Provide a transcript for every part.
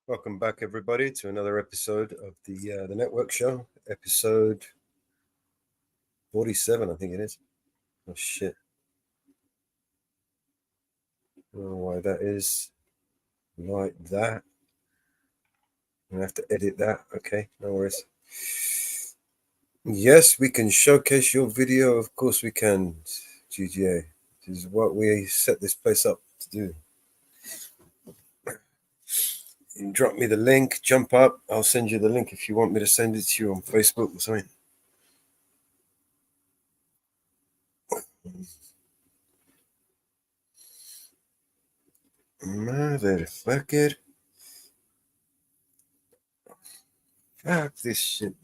Welcome back, everybody, to another episode of the Network Show, episode 47, I think it is. Oh, shit. I don't know why that is like that. I'm going to have to edit that. Okay, no worries. Yes, we can showcase your video. Of course we can, GGA. This is what we set this place up to do. You drop me the link, jump up. I'll send you the link if you want me to send it to you on Facebook or something. Motherfucker. Fuck this shit.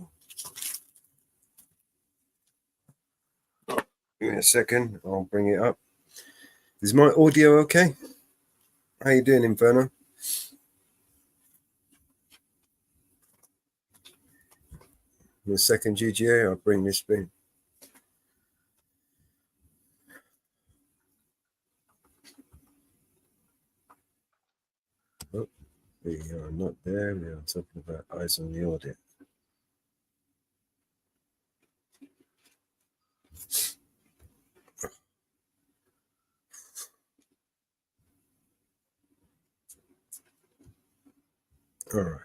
Give me a second. I'll bring it up. Is my audio okay? How you doing, Inferno? In a second, GGA, I'll bring this thing. Oh, we are not there. We are talking about eyes on the audit. All right.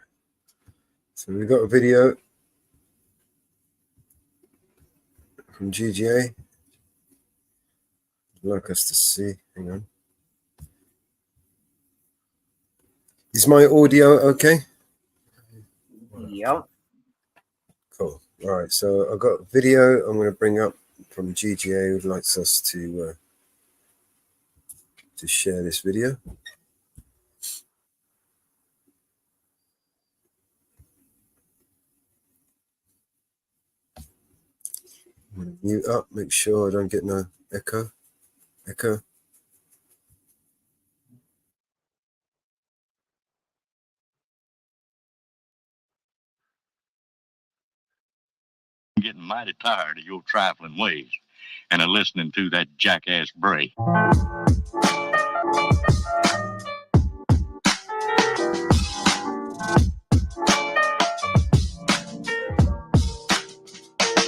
So we got a video from GGA. I'd like us to see. Hang on. Is my audio okay? Yep. Cool. All right. So I've got a video I'm going to bring up from GGA who likes us to share this video. I'm going to mute up, make sure I don't get no echo. I'm getting mighty tired of your trifling ways and of listening to that jackass Bray. For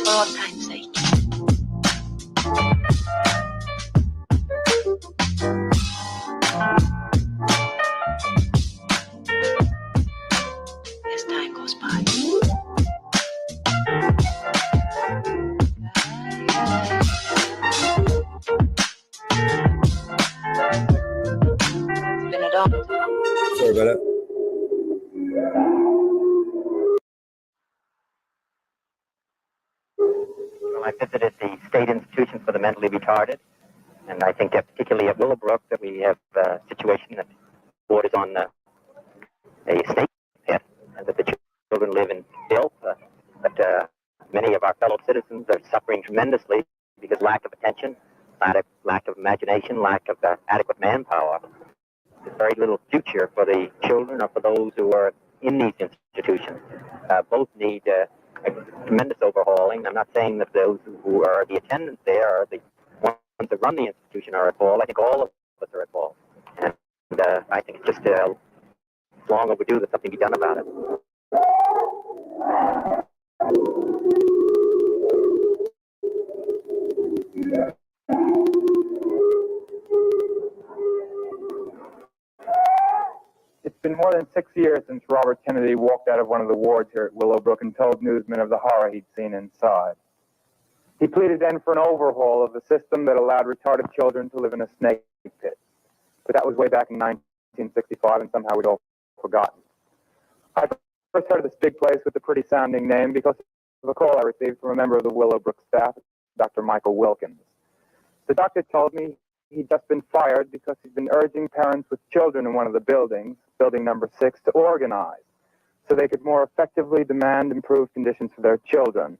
all time's sake. As time goes by. Been adopted. Sorry about that. Well, I visited the State Institution for the Mentally Retarded, and I think that particularly at Willowbrook that we have a situation that borders on a snake pit, and that the children live in filth, but many of our fellow citizens are suffering tremendously because lack of attention, lack of imagination, lack of adequate manpower. There's very little future for the children or for those who are in these institutions. Both need a tremendous overhauling. I'm not saying that those who are the attendants there or the ones that run the institution are at fault. I think all of us are at fault. And I think it's just long overdue that something be done about it. It's been more than 6 years since Robert Kennedy walked out of one of the wards here at Willowbrook and told newsmen of the horror he'd seen inside. He pleaded then for an overhaul of the system that allowed retarded children to live in a snake pit. But that was way back in 1965, and somehow we'd all forgotten. I first heard of this big place with a pretty sounding name because of a call I received from a member of the Willowbrook staff, Dr. Michael Wilkins. The doctor told me he'd just been fired because he'd been urging parents with children in one of the buildings, building number 6, to organize so they could more effectively demand improved conditions for their children.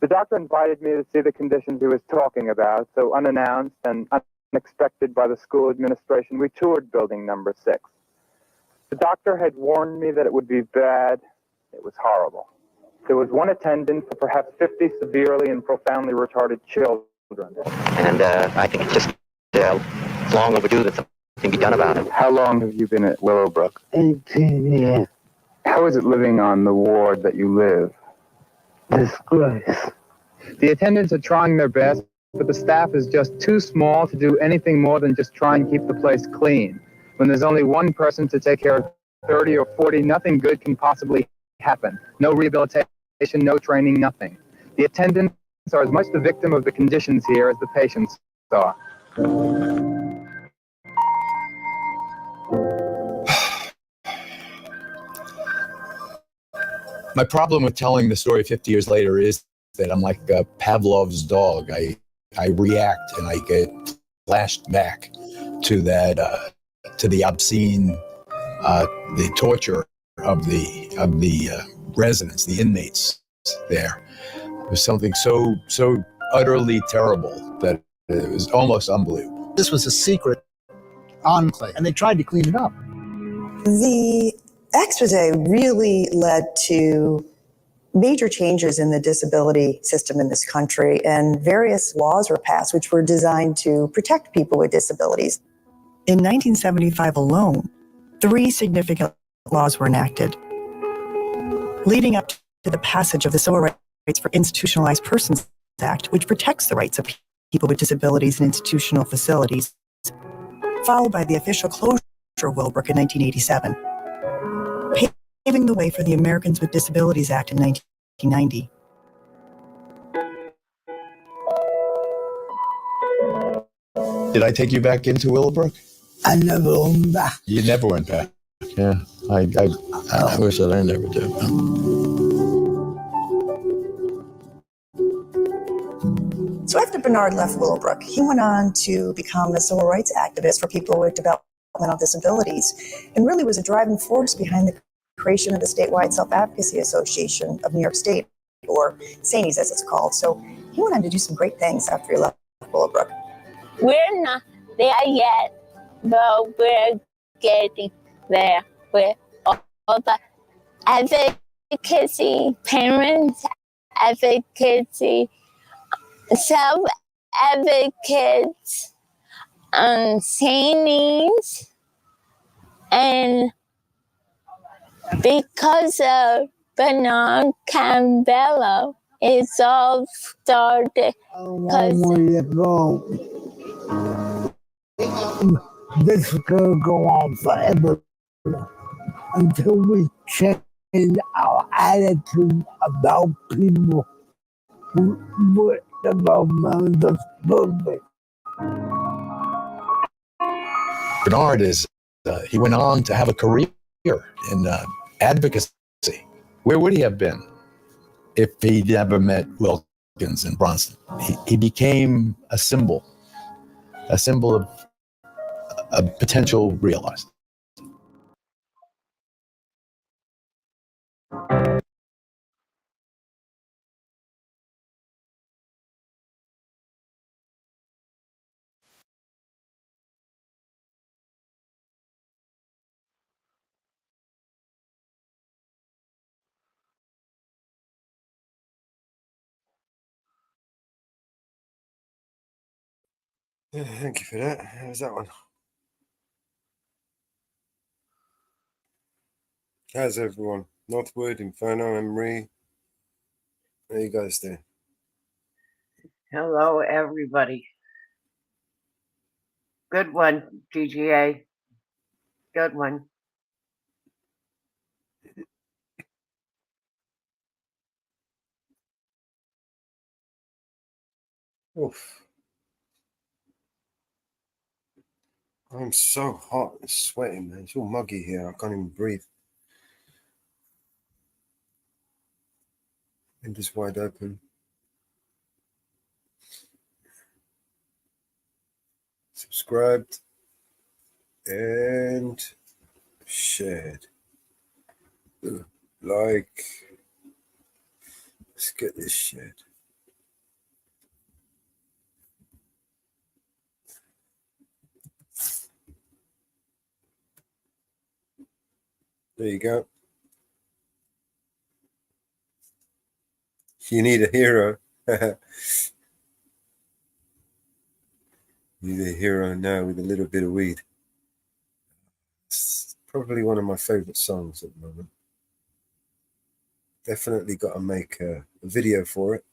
The doctor invited me to see the conditions he was talking about, so unannounced and unexpected by the school administration, we toured building number 6. The doctor had warned me that it would be bad. It was horrible. There was one attendant for perhaps 50 severely and profoundly retarded children. And I think it's just long overdue that can be done about it. How long have you been at Willowbrook? 18 years. How is it living on the ward that you live? Disgrace. The attendants are trying their best, but the staff is just too small to do anything more than just try and keep the place clean. When there's only one person to take care of 30 or 40, nothing good can possibly happen. No rehabilitation, no training, nothing. The attendants are as much the victim of the conditions here as the patients are. My problem with telling the story 50 years later is that I'm like Pavlov's dog. I react and I get flashed back to that, to the obscene, the torture of the residents, the inmates there. It was something so utterly terrible that it was almost unbelievable. This was a secret enclave, and they tried to clean it up. The expose really led to major changes in the disability system in this country, and various laws were passed which were designed to protect people with disabilities. In 1975 alone, 3 significant laws were enacted, leading up to the passage of the Civil Rights for Institutionalized Persons Act, which protects the rights of people with disabilities in institutional facilities, followed by the official closure of Willowbrook in 1987. Paving the way for the Americans with Disabilities Act in 1990. Did I take you back into Willowbrook? I never went back. You never went back. Yeah, I wish that I never did. So after Bernard left Willowbrook, he went on to become a civil rights activist for people with developmental disabilities, and really was a driving force behind the creation of the statewide Self-Advocacy Association of New York State, or SANES as it's called. So he went on to do some great things after he left Willowbrook. We're not there yet, but we're getting there with all the advocacy, parents advocacy, self-advocates, SANES, and because of Bernard Campbell, it's all started. This is going to go on forever until we change our attitude about people with developmental disabilities. Bernard he went on to have a career in advocacy. Where would he have been if he never met Wilkins and Bronson? He became a symbol of potential realized. Yeah, thank you for that. How was that one? How's everyone? Northwood, Inferno, Emery. How you guys doing? Hello, everybody. Good one, GGA. Good one. Oof. I'm so hot and sweating, man. It's all muggy here. I can't even breathe. Windows wide open. Subscribed and shared. Like, let's get this shared. There you go. You need a hero. You need a hero now with a little bit of weed. Probably one of my favorite songs at the moment. Definitely got to make a video for it.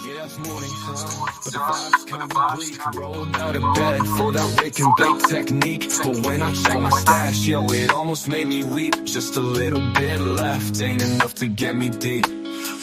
Yeah, it's morning time, but the vibe's kind of bleak. Rolled out of bed for that wake and bake technique. But when I check my stash, yo, it almost made me weep. Just a little bit left, ain't enough to get me deep.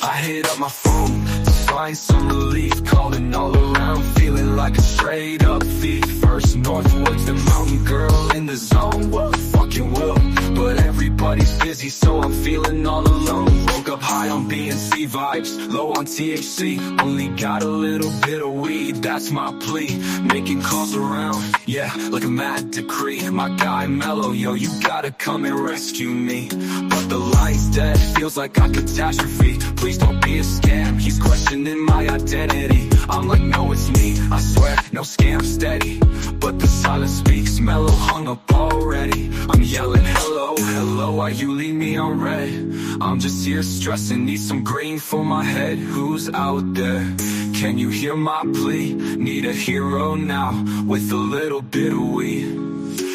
I hit up my phone to find some relief. Calling all around, feeling like a straight up thief. First northwards, the mountain girl in the zone. What fucking will? But everybody's busy, so I'm feeling all alone. Woke up high on B&C vibes, low on THC. Only got a little bit of weed, that's my plea. Making calls around, yeah, like a mad decree. My guy Mellow, yo, you gotta come and rescue me. But the line's dead, feels like a catastrophe. Please don't be a scam, he's questioning my identity. I'm like, no, it's me, I swear, no scam, steady. But the silence speaks, Mellow hung up already. I'm yelling, hello, hello, why you leave me on red? I'm just here stressing, need some green for my head. Who's out there? Can you hear my plea? Need a hero now, with a little bit of weed.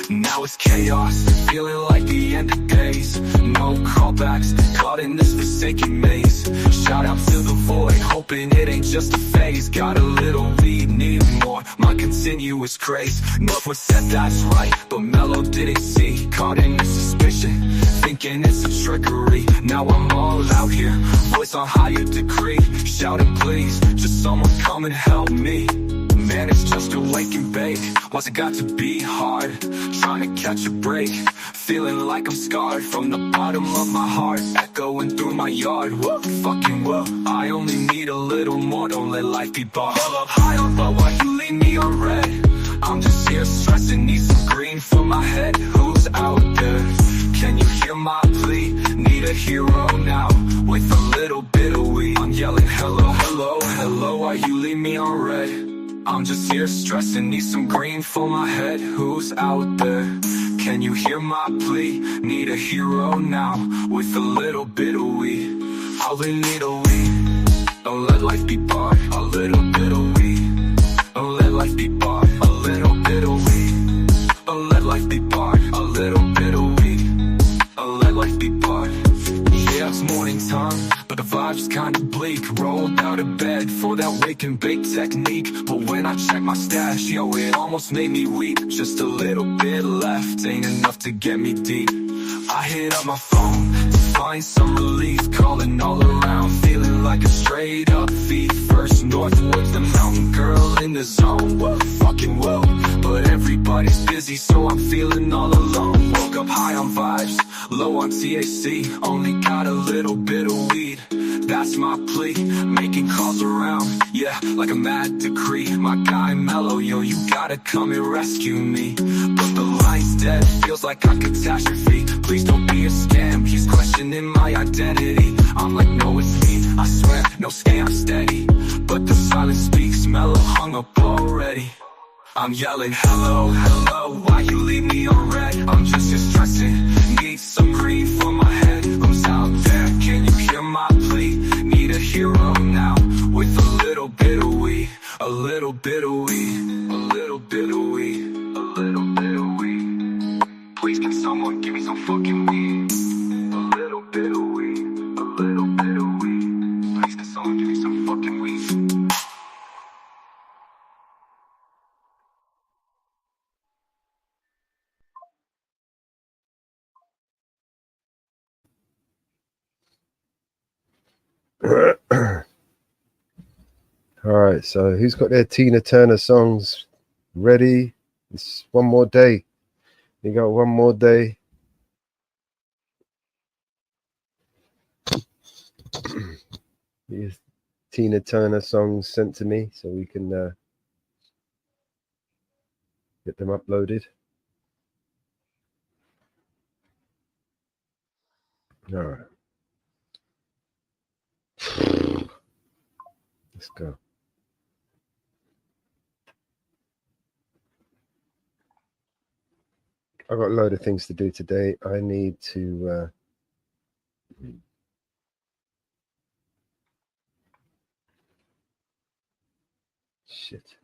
Now it's chaos, feeling like the end of days. No callbacks, caught in this forsaken maze. Shout out to the void, hoping it ain't just a phase. Got a little weed, need more, my continuous craze. Northwood said that's right, but Mellow didn't see. Caught in this suspicion, thinking it's a trickery. Now I'm all out here, voice on higher degree. Shouting please, just someone come and help me. Man, it's just a wake and bake. Why's it got to be hard? Trying to catch a break. Feeling like I'm scarred from the bottom of my heart. Echoing through my yard. Whoa, fucking whoa. I only need a little more. Don't let life be barred. Hold up, high on, but why you leave me on red? I'm just here stressing. Need some green for my head. Who's out there? Can you hear my plea? Need a hero now, with a little bit of weed. I'm yelling hello, hello, hello. Why you leave me on red? I'm just here stressing, need some green for my head. Who's out there? Can you hear my plea? Need a hero now, with a little bit of weed. All we need a weed. Don't let life be barred. A little bit of weed. Don't let life be barred. A little bit of weed. Don't let life be barred. A little bit of weed. Don't let life be barred. Yeah, it's morning time, but the vibe's kinda bleak. Rolled out of bed for that wake and bake technique. But when I check my stash, yo, it almost made me weep. Just a little bit left, ain't enough to get me deep. I hit up my phone to find some relief. Calling all around, feeling like a straight up thief. First northwards, the mountain girl in the zone. What fucking whoa. But everybody's busy, so I'm feeling all alone. Woke up high on vibes, low on THC. Only got a little bit of weed, that's my plea. Making calls around, yeah, like a mad decree. My guy Mellow, yo, you gotta come and rescue me. But the line's dead, feels like a catastrophe. Please don't be a scam, he's questioning my identity. I'm like, no, it's me, I swear, no scam, steady. But the silence speaks, Mellow hung up already. I'm yelling, hello, hello, why you leave me on red? I'm just here stressing, need some green for my head. Who's out there? Can you hear my plea? Need a hero now, with a little bit of weed. A little bit of weed. A little bit of weed. A little bit of weed. Please can someone give me some fucking weed? A little bit of weed. A little bit of weed. Please can someone give me some fucking weed? All right, so who's got their Tina Turner songs ready? It's one more day. You got one more day. These Tina Turner songs sent to me so we can get them uploaded. All right. Let's go. I've got a load of things to do today. I need to shit.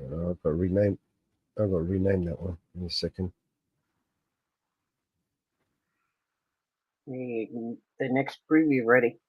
I've got to rename that one in a second. The next preview ready.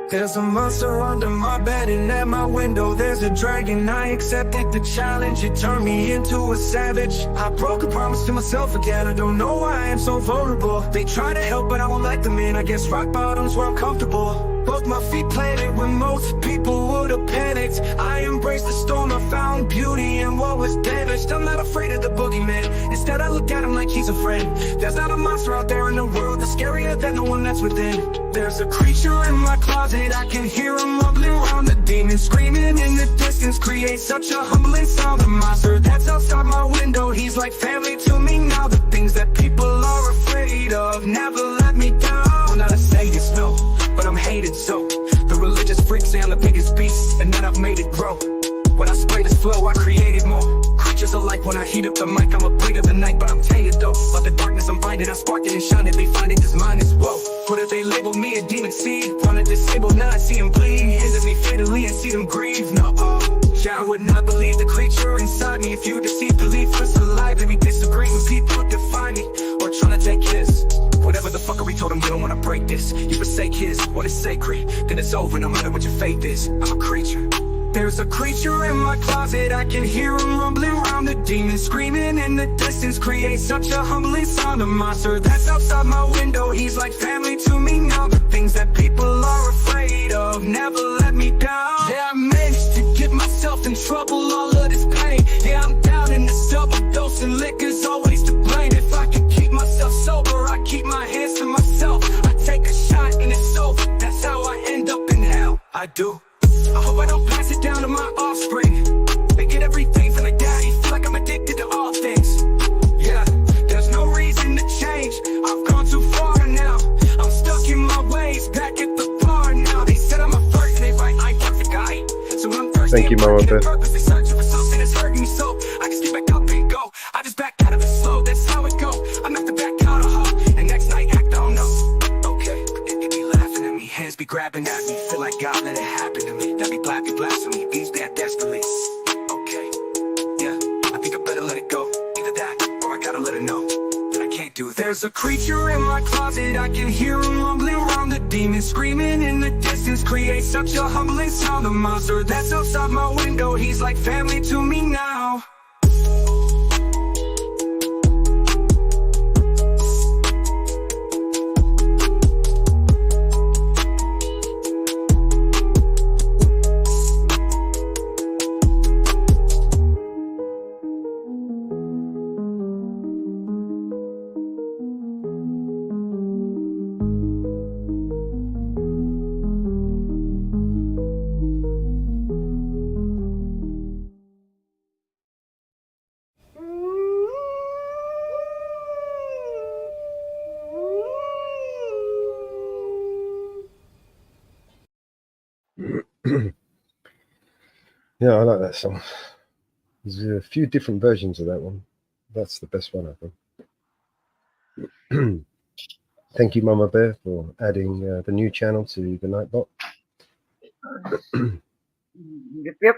There's a monster under my bed and at my window there's a dragon. I accepted the challenge, it turned me into a savage. I broke a promise to myself again, I don't know why I am so vulnerable. They try to help but I won't let them in, I guess rock bottom's where I'm comfortable. Both my feet planted when most people would have panicked. I embraced the storm, I found beauty in what was damaged. I'm not afraid of the boogeyman, instead I look at him like he's a friend. There's not a monster out there in the world that's scarier than the one that's within. There's a creature in my closet, I can hear him rumbling around. The demon screaming in the distance creates such a humbling sound. The monster that's outside my window, he's like family to me now. The things that people are afraid of never let me down. I'm not a sadist, no, but I'm hated so. The religious freaks say I'm the biggest beast, and that I've made it grow. When I spray this flow, I created more. Creatures alike when I heat up the mic, I'm a blade of the night, but I'm tainted though. But the darkness I'm finding, I spark it and shine it. They find it, this mind is whoa. What if they label me a demon seed? Wanna disable, now I see them bleed. Injures me fatally and see them grieve, no. Yeah, I would not believe the creature inside me. If you deceive belief, it's alive. Let me disagree when people define me or trying to take his. Whatever the fuckery told him, you don't wanna break this. You forsake his, what is sacred, then it's over no matter what your faith is. I'm a creature. There's a creature in my closet, I can hear him rumbling around. The demon screaming in the distance creates such a humbling sound. A monster that's outside my window, he's like family to me now. The things that people are afraid of never let me down. Yeah, I managed to get myself in trouble, all of this pain. Yeah, I'm down in this double dose and liquor's always to blame. If I could keep myself sober, I keep my hands to myself. I take a shot and it's over, that's how I end up in hell. I do. I hope I don't pass it down to my offspring. They get everything from their daddy, feel like I'm addicted to all things. Yeah, there's no reason to change, I've gone too far now. I'm stuck in my ways, back at the bar now. They said I'm a flirt, they right, I ain't perfect guy. So I'm thirsty. Thank you, Mama Beth. Purposely searching for something that's hurting me so I can get back up and go. I just back out of it slow, that's how it go. I'm not the back out of hope, and next night act on no. Okay, they be laughing at me, hands be grabbing at me. Feel like God let it happen to me. That be blasphemy, beats bad desperately. Okay, yeah, I think I better let it go. Either that, or I gotta let it know that I can't do that. There's a creature in my closet, I can hear him rumbling around. The demon screaming in the distance creates such a humbling sound. The monster that's outside my window, he's like family to me now. Yeah, I like that song. There's a few different versions of that one. That's the best one, I think. Thank you, Mama Bear, for adding the new channel to the Nightbot. Yep.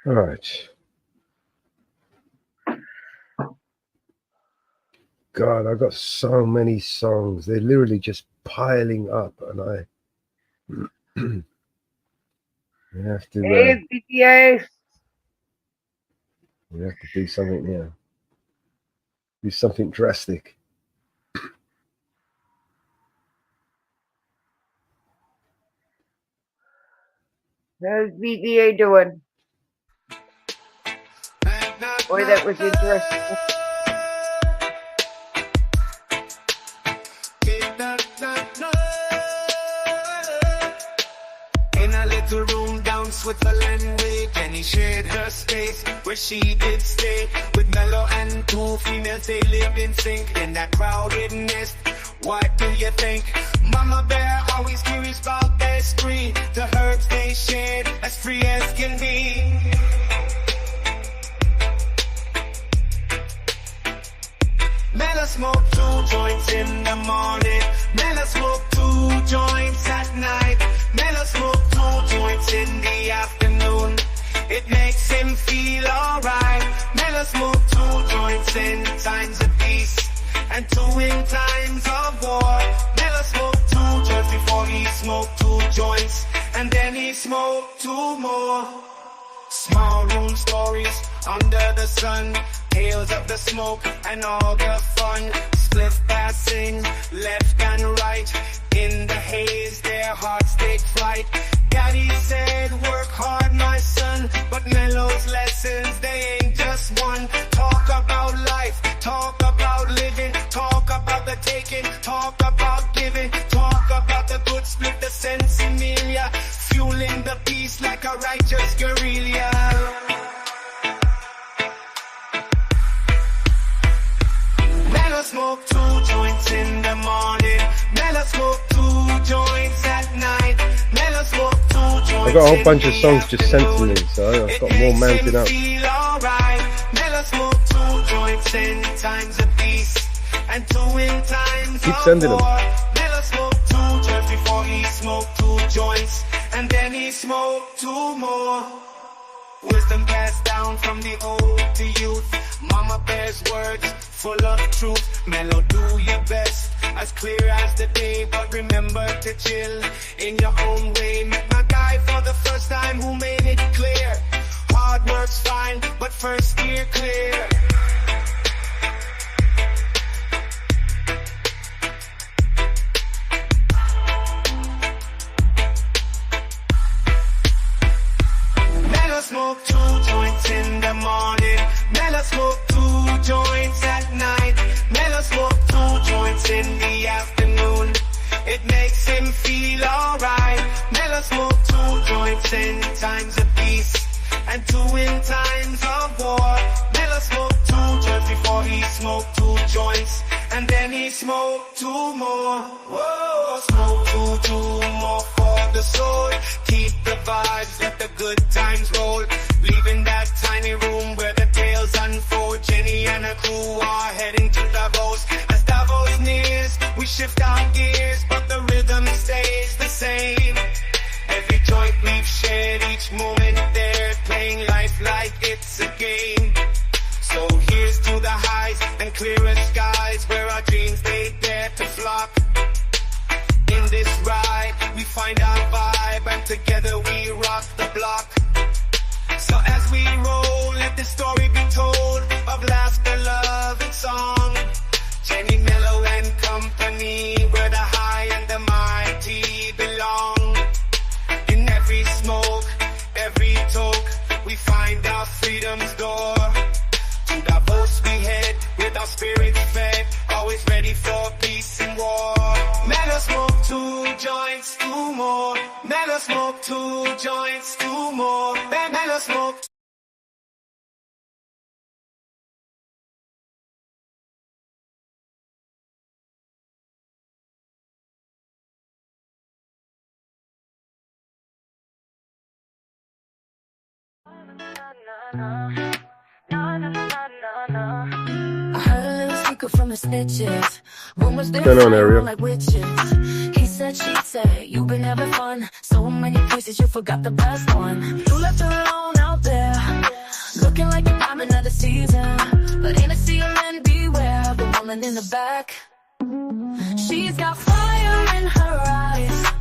All right. God, I've got so many songs. They're literally just piling up, and I have to. Hey, BTA. We have to do something now. Do something drastic. How's BBA doing? Boy, that was interesting. In a little room down Switzerland way, Jenny shared her space where she did stay with Mello and two females. They lived in sync in that crowded nest. What do you think? Mama Bear always curious about their spree. The herbs they shared as free as can be. Mello smoke 2 joints in the morning. Mello smoke 2 joints at night. Mello smoke 2 joints in the afternoon. It makes him feel alright. Mello smoke 2 joints in times of peace and 2 in times of war. Mello smoke 2 joints before he smoked 2 joints, and then he smoked 2 more. Small room stories under the sun, tales of the smoke and all the fun. Spliff passing left and right, in the haze their hearts take flight. Daddy said work hard my son, but Mello's lessons they ain't just one. Talk about life, talk about living, talk about the taking, talk about giving, talk about the good split, the sense emilia, fueling the peace like a righteous guerrilla. Mello smoke 2 joints in the morning. Mello smoke 2 joints at night. Mello smoke 2 joints. I've got a whole bunch of songs just sent to me, so I've got more mounted up. Mello smoke 2 joints in times of peace and 2 in times Keep of sending them. war. Mello smoked 2 joints before he smoked 2 joints, and then he smoked 2 more. Wisdom passed down from the old to youth. Mama Bear's words full of truth. Mello, do your best, as clear as the day, but remember to chill in your own way. Met my guy for the first time who made it clear. Hard work's fine, but first steer clear. Mello smoke 2 joints in the morning. Mello smoke 2 joints at night. Mello smoke 2 joints in the afternoon. It makes him feel alright. Mello smoke 2 joints in times of peace and 2 in times of war. Mello smoked 2 joints before he smoked 2 joints, and then he smoked 2 more. Whoa, smoke 2 more for the soul. Keep the vibes, let the good times roll. Leaving that tiny room where the tales unfold. Jenny and her crew are heading to Davos. As Davos nears, we shift our gears, but the rhythm stays the same. Every joint we've shared, each moment there, playing life like it's a game. So here's to the highs and clearer skies, where our dreams they dare to flock. In this ride, we find our vibe, and together we rock the block. So as we roll, let the story be told of laughter, love, and song. Jenny, Mello, and company, where the high and the mighty belong. In every smoke, every toke, we find our freedom's door. To Davos we head, with our spirits fed, always ready for peace and war. Mello smoke 2 joints, 2 more. Mello smoke 2 joints, 2 more. Mello smoke. I heard a little secret from the snitches. Rumors been What's going on, Ariel? like witches. He said, she'd say, you've been having fun. So many places, you forgot the best one. You left her alone out there, looking like a diamond of the season. But ain't a ceiling, beware the woman in the back. She's got fire in her eyes.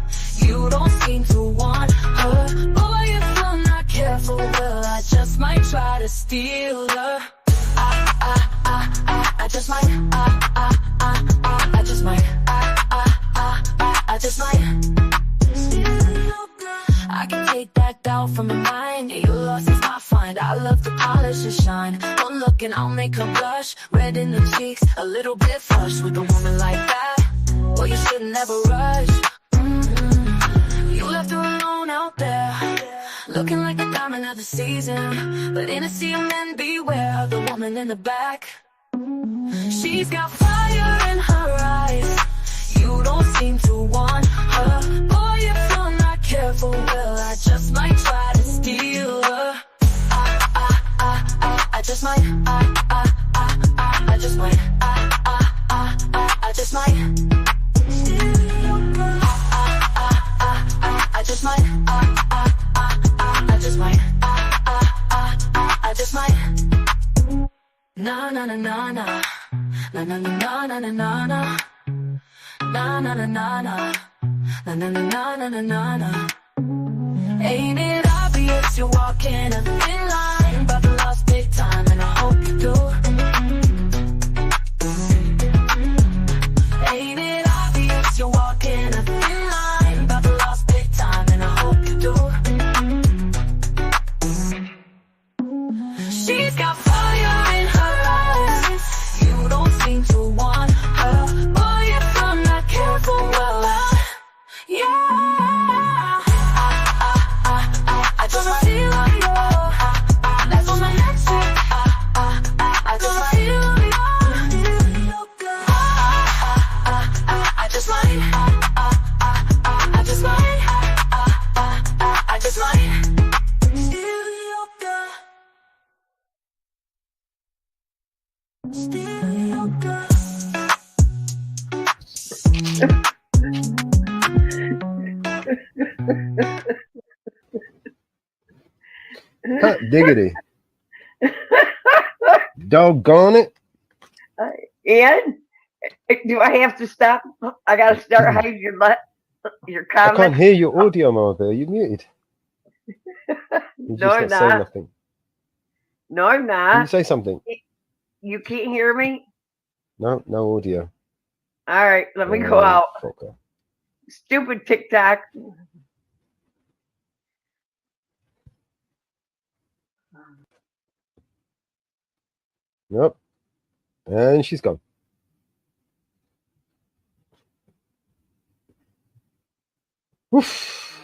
You don't seem to want her. Boy, if I'm not careful, well, I just might try to steal her. I just might, I just might, I just might. I can take that guy all from my mind. Yeah, your loss is my find. I love to polish and shine. One look and I'll make her blush. Red in the cheeks, a little bit flushed. With a woman like that, well, you should never rush. You left her alone out there, looking like the diamond of the season. But in a sea of men, beware the woman in the back. She's got fire in her eyes. You don't seem to want her. Boy, if you're not careful, well, I just might try to steal her. I just might. I just might. I just might. I just might. I just might. I just might. Na na na na na. Na na na na na na na. Na na na na na. Na na na na na na na. Ain't it obvious you're walking a thin line? But the lost big time, and I hope you do. Ain't it obvious you're walking a thin line? But the lost big time, and I hope you do. She's got fire in her eyes. You don't seem to want her. Boy, if you're not careful, well, yeah. I just feel on you. That's on my next trip. I just feel on you. I just might. I just might. I just might. Hot diggity. Doggone it. Ian, do I have to stop? I got to start hiding your I comments. can't hear your audio, Mama Bear. You're muted. You No, I'm just say not. nothing. No, I'm Can not. you say something? You can't hear me? No, no audio. All right, let me go out. Okay. Stupid TikTok. Yep. And she's gone. Oof.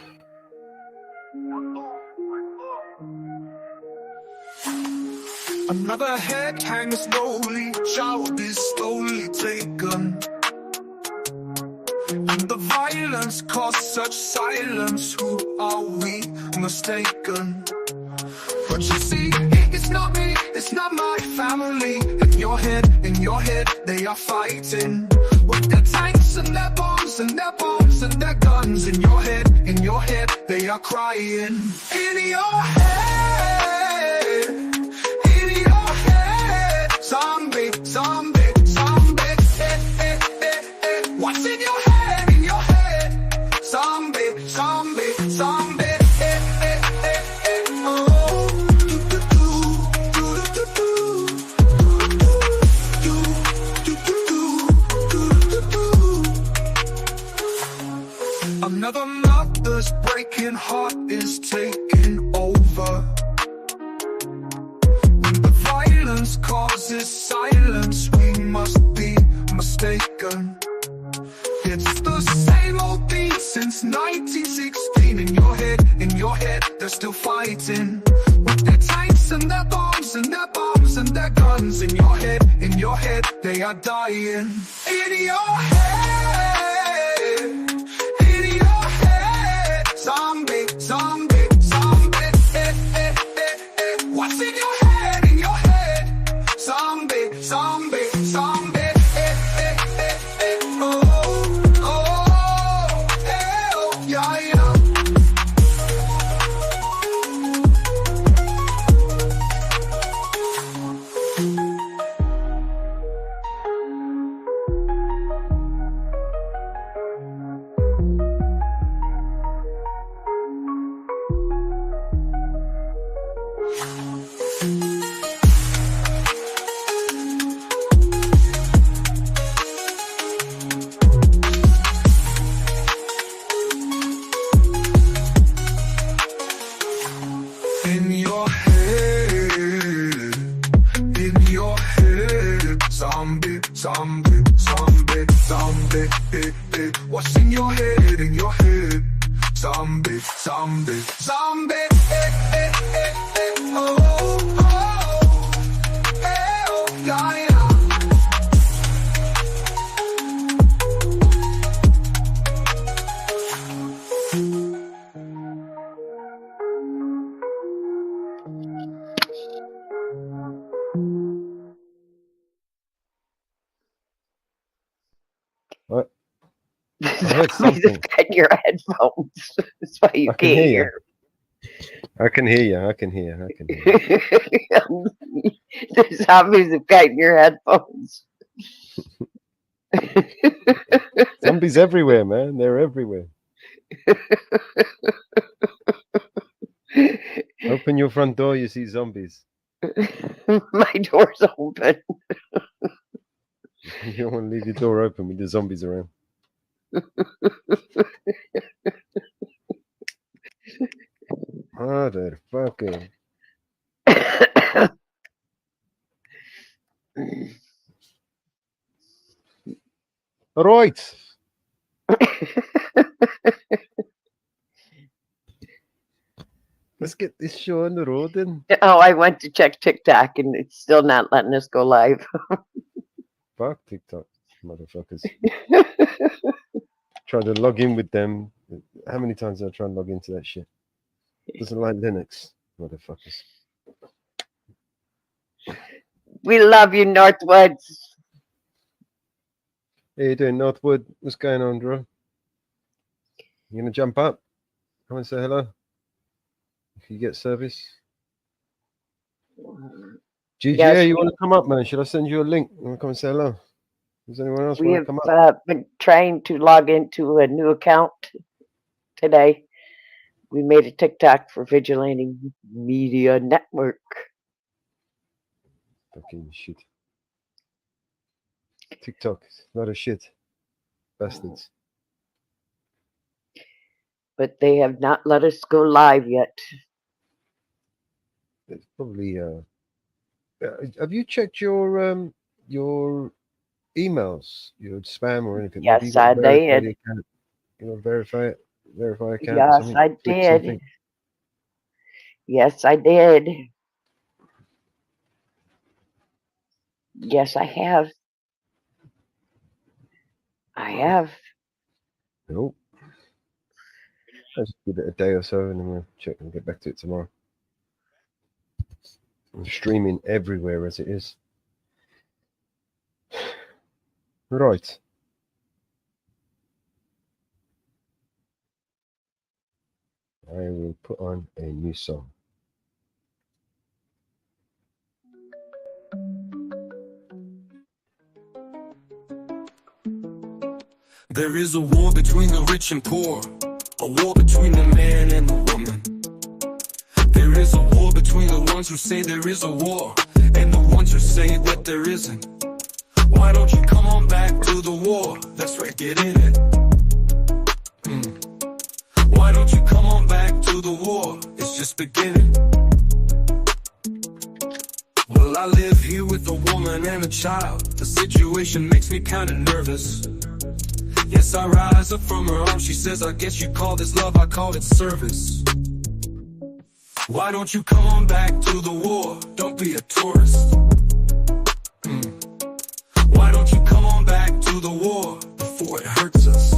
Another head hangs slowly, child is slowly taken. And the violence caused such silence. Who are we mistaken? But you see, it's not me, it's not my family. In your head, they are fighting with their tanks and their bombs and their bombs and their guns. In your head, they are crying. In your head, zombie, zombie, zombie. What's in your head? In your head, zombie, zombie, zombie. Another mother's breaking heart is taking over. When the violence causes silence, we must be mistaken. It's the same old thing since 1916. In your head, they're still fighting with their tanks and their bombs and their bombs and their guns. In your head, they are dying. In your head, zombie, zombie, zombie. What's in your head? In your head, zombie, zombie, zombie. Yeah, yeah. heard Zombies something. have got your headphones. That's why you I can can't hear hear. I can hear you. I can hear. I can hear. The zombies have got your headphones. Zombies everywhere, man. They're everywhere. Open your front door, you see zombies. My door's open. You don't want to leave your door open with the zombies around. Motherfucker. Right. Let's get this show on the road then. Oh, I went to check TikTok and it's still not letting us go live. Fuck TikTok, motherfuckers. Trying to log in with them. How many times did I try and log into that shit? Doesn't like Linux, motherfuckers. We love you, Northwoods. How you doing, Northwood? What's going on, Drew? You gonna jump up? Come and say hello. If you get service. GGA, Yes, you want to come up, man? Should I send you a link? You want to come and say hello? Does anyone else we want have to come up? been trying to log into a new account today. We made a TikTok for Vigilante Media Network. Fucking shit. TikTok, not a shit. Bastards. But they have not let us go live yet. It's probably have you checked your emails, your spam or anything? Maybe Yes, you got I to verify did. the account. You know, verify account or Yes, something. I Click did. something. Yes, I did. Yes, I have. I have. Nope. I'll just give it a day or so and then we'll check and get back to it tomorrow. I'm streaming everywhere as it is. Right. I will put on a new song. There is a war between the rich and poor, a war between the man and the woman. There is a war between the ones who say there is a war and the ones who say that there isn't. Why don't you come on back to the war? That's right, get in it. Why don't you come on back to the war? It's just beginning. Well, I live here with a woman and a child. The situation makes me kinda nervous. Yes, I rise up from her arms. She says, I guess you call this love, I call it service. Why don't you come on back to the war? Don't be a tourist. Why don't you come on back to the war before it hurts us?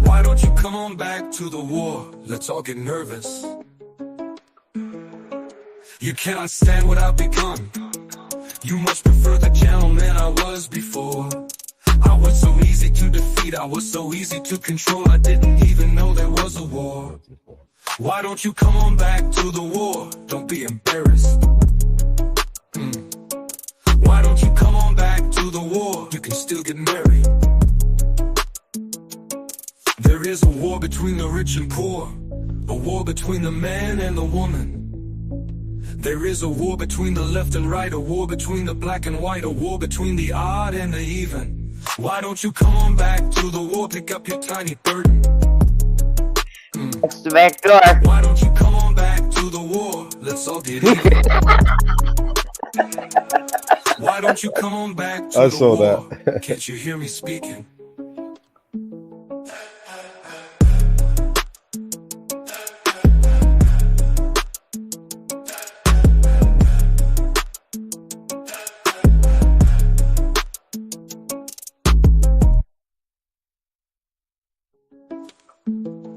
Why don't you come on back to the war? Let's all get nervous. You cannot stand what I've become. You much prefer the gentleman I was before. I was so easy to defeat, I was so easy to control. I didn't even know there was a war. Why don't you come on back to the war? Don't be embarrassed. Why don't you come on back to the war? You can still get married. There is a war between the rich and poor, a war between the man and the woman. There is a war between the left and right, a war between the black and white, a war between the odd and the even. Why don't you come on back to the war? Pick up your tiny burden. That's the back door. Why don't you come on back to the war? Let's all get even. Why don't you come on back to I the saw war? that. Can't you hear me speaking?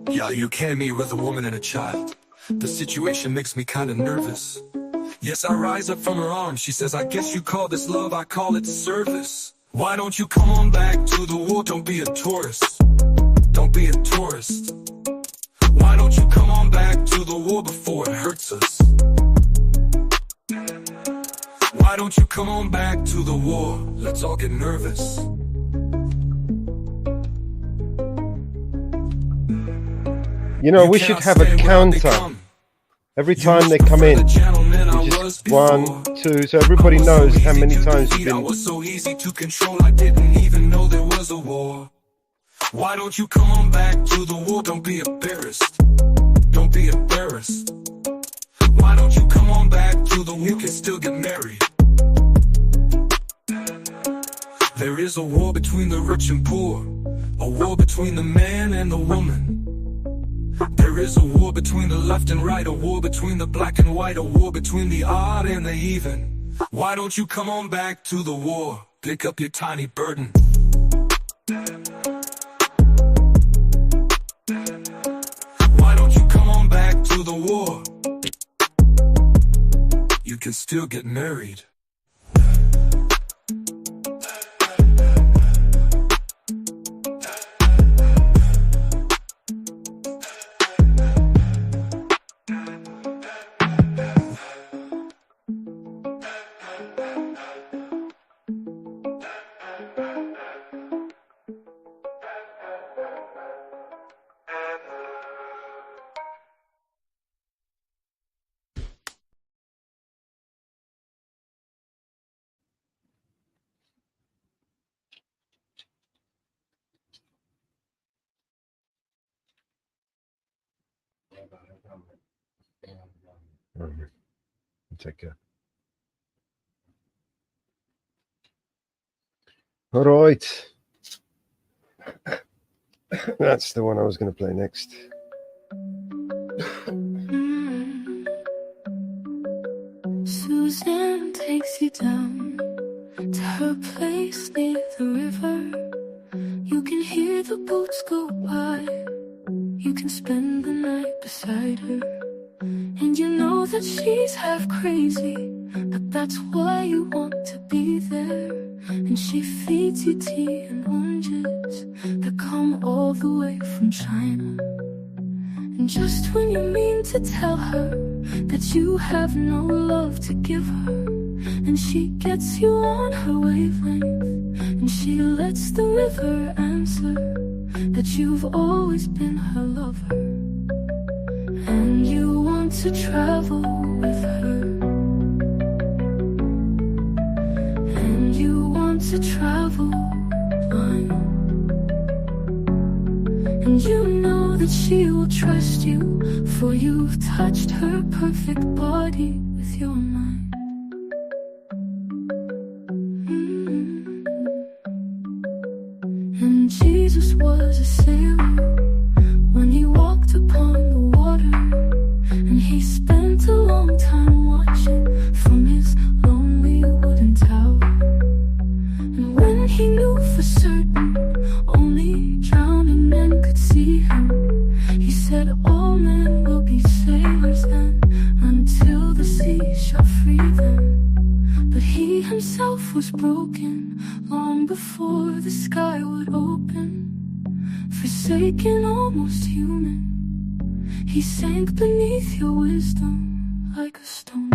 Yeah, you came me with a woman and a child. The situation makes me kinda nervous. Yes, I rise up from her arms. She says, I guess you call this love, I call it service. Why don't you come on back to the war? Don't be a tourist. Don't be a tourist. Why don't you come on back to the war before it hurts us? Why don't you come on back to the war? Let's all get nervous. You know, we should have a counter. Every time they come in, just 1, 2, so everybody knows how many times you've been. Was so easy to control, I didn't even know there was a war. Why don't you come on back to the war? Don't be embarrassed. Don't be embarrassed. Why don't you come on back to the war? You can still get married. There is a war between the rich and poor, a war between the man and the woman. There is a war between the left and right, a war between the black and white, a war between the odd and the even. Why don't you come on back to the war? Pick up your tiny burden. Why don't you come on back to the war? You can still get married. Take care. All right. That's the one I was going to play next. Suzanne takes you down to her place near the river. You can hear the boats go by. You can spend the night beside her. And you know that she's half crazy, but that's why you want to be there. And she feeds you tea and oranges that come all the way from China. And just when you mean to tell her that you have no love to give her, and she gets you on her wavelength, and she lets the river answer that you've always been her lover. And you want to travel with her, and you want to travel blind, and you know that she will trust you, for you've touched her perfect body with your mind. And Jesus was a sailor when he walked upon the water, and he spent a long time watching from his lonely wooden tower. And when he knew for certain only drowning men could see him, he said all men will be sailors then, until the sea shall free them. But he himself was broken long before the sky would open. Forsaken, almost human, he sank beneath your wisdom like a stone.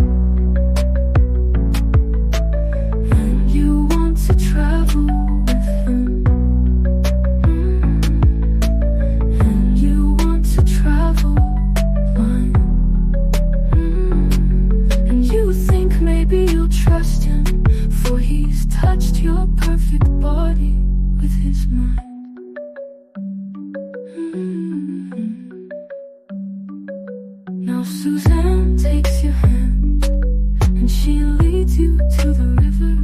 And you want to travel with him, and you want to travel blind, and you think maybe you'll trust him, for he's touched your perfect body with his mind. Now Suzanne takes your hand, and she leads you to the river.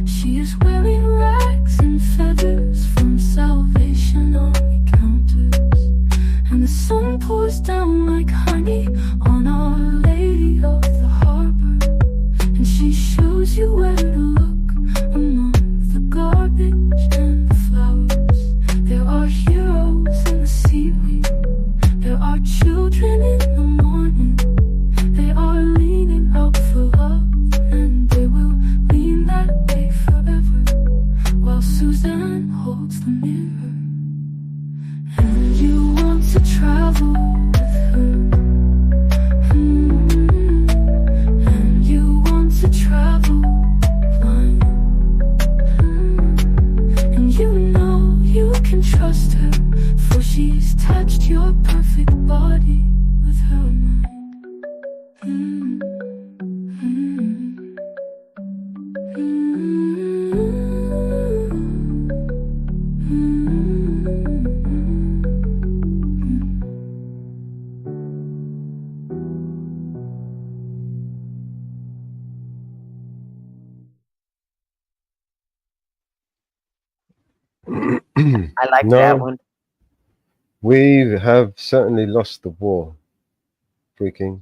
She is wearing rags and feathers from Salvation Army counters, and the sun pours down like honey on Our Lady of the Harbor. And she shows you where to look among the garbage and the flowers. There are heroes in the seaweed, there are children in the morning. They are leaning out for love, and they will lean I like that No, one. we have certainly lost the war. Freaking.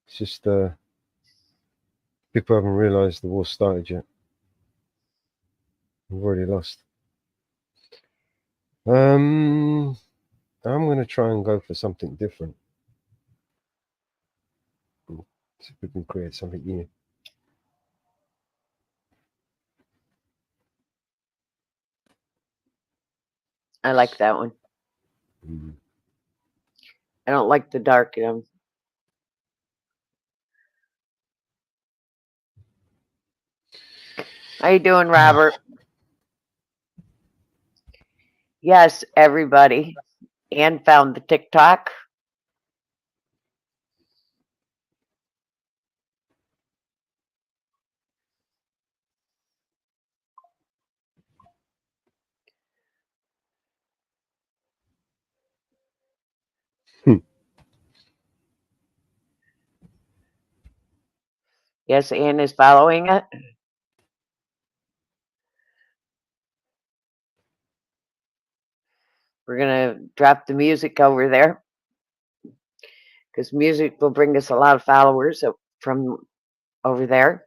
It's just people haven't realized the war started yet. We've already lost. I'm gonna try and go for something different. See if we can create something new. I like that one. Mm. I don't like the dark. How you doing, Robert? Yes, everybody. Ann found the TikTok. Yes, Ann is following it. We're going to drop the music over there because music will bring us a lot of followers from over there.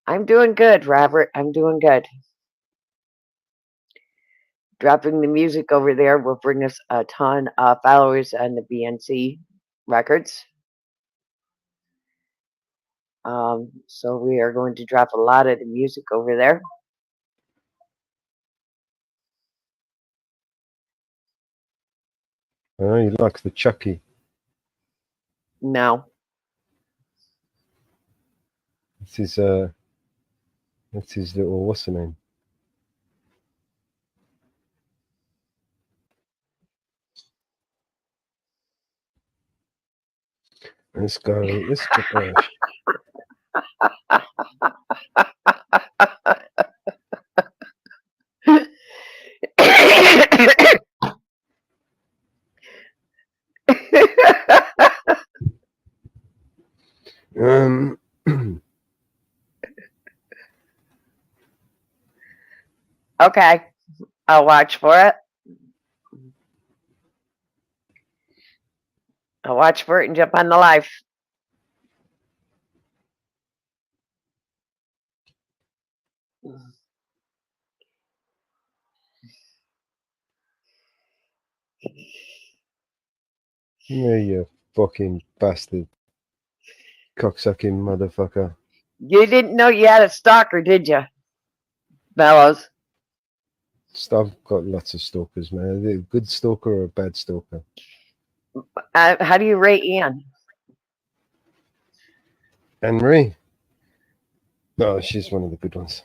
I'm doing good, Robert. I'm doing good. Dropping the music over there will bring us a ton of followers on the BNC records. So we are going to drop a lot of the music over there. Oh, he likes the Chucky. No. That's his little, what's the name? Let's go. Okay, I'll watch for it. I'll watch for it and jump on the live. Yeah, you fucking bastard. Cocksucking motherfucker. You didn't know you had a stalker, did you, Bellows? I've got lots of stalkers, man. A good stalker or a bad stalker? How do you rate Ian? Henry? No, she's one of the good ones.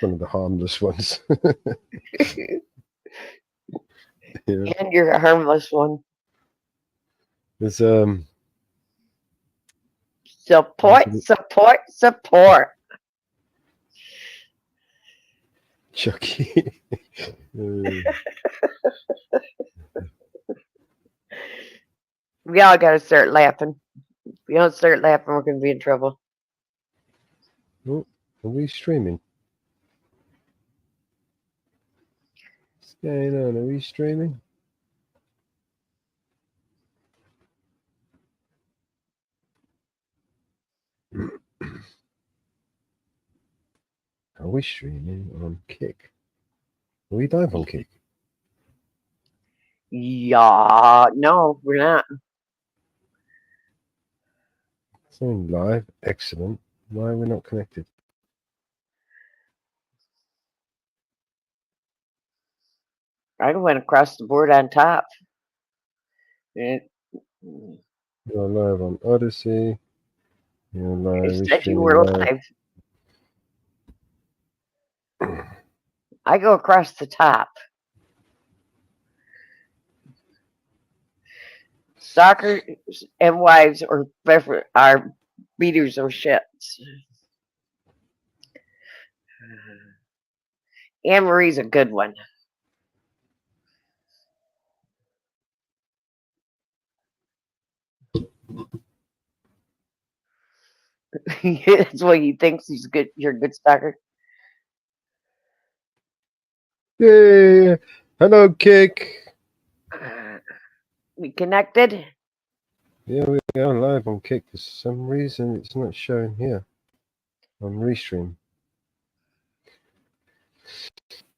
One of the harmless ones. Yeah. And you're a harmless one. There's Support. Chucky. We all gotta start laughing. If we don't start laughing, we're gonna be in trouble. Oh, are we streaming? What's going on? Are we streaming? Are we streaming on Kick? Are we live on Kick? Yeah, no, we're not. Saying live, excellent. Why are we not connected? I went across the board on top. You're live on Odyssey. You're live. It said you were live. I go across the top. Stalkers and wives are beaters or shits. Anne Marie's a good one. That's why he thinks he's good. You're a good stalker. Yeah. Hello, Kick. We connected. Yeah, we are live on Kick. For some reason, it's not showing here on Restream.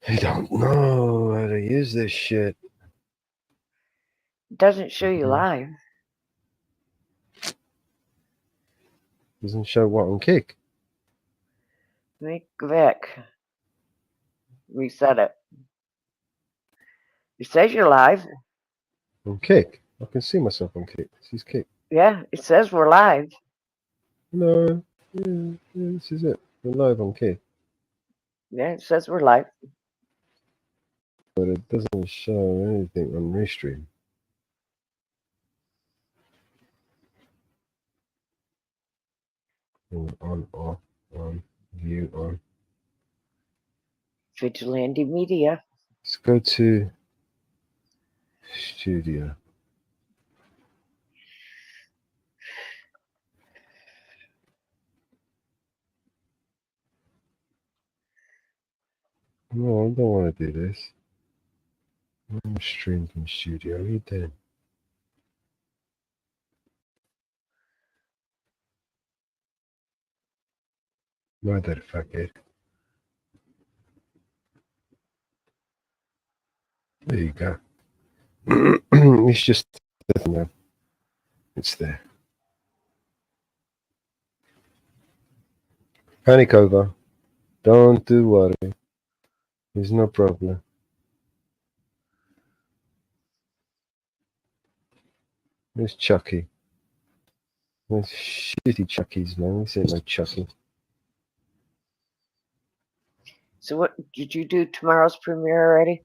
I don't know how to use this shit. It doesn't show you live. Doesn't show what on Kick. Make Vic reset it. It says you're live. On Kick? I can see myself on Kick. This is Kick. Yeah, it says we're live. No. Yeah, this is it. We're live on Kick. Yeah, it says we're live. But it doesn't show anything on Restream. On, off, on, view, on. Vigilante Media. Let's go to studio. No, I don't want to do this. I'm streaming from studio. What are you doing? Motherfucker. There you go. It's just there. It's there. Panic over. Don't do worry. There's no problem. There's Chucky. There's shitty Chuckies, man. This ain't no Chucky. So what did you do tomorrow's premiere already?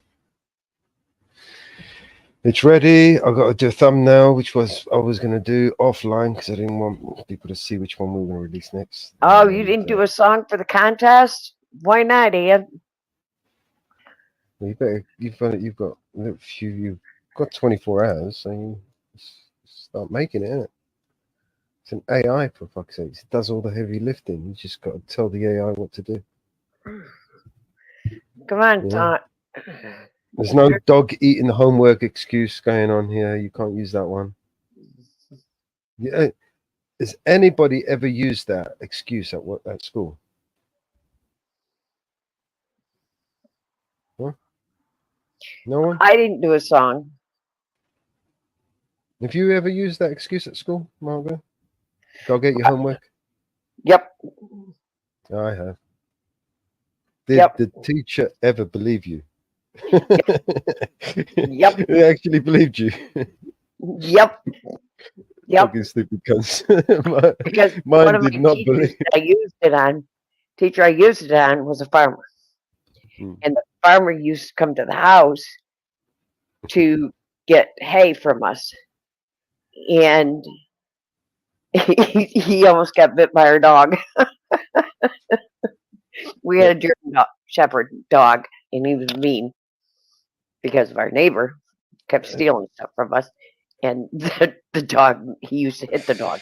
It's ready. I've got to do a thumbnail, which I was going to do offline because I didn't want people to see which one we were going to release next. Oh, you didn't do a song for the contest? Why not, Ian? Well, you better. You've got 24 hours, so you start making it, innit? It's an AI, for fuck's sake. It does all the heavy lifting. You just got to tell the AI what to do. Come on, yeah. There's no dog eating the homework excuse going on here. You can't use that one. Yeah. Has anybody ever used that excuse at school? Huh? No one? I didn't do a song. Have you ever used that excuse at school, Margaret? Go get your homework? Yep. I have. Did the teacher ever believe you? Yep. They actually believed you. Yep. Yep. Fucking stupid cunts. Because mine one of did my not teachers believe. I used it on was a farmer. And the farmer used to come to the house to get hay from us. And he almost got bit by our dog. We had a German Shepherd dog, and he was mean because of our neighbor kept stealing stuff from us. And the dog, he used to hit the dog.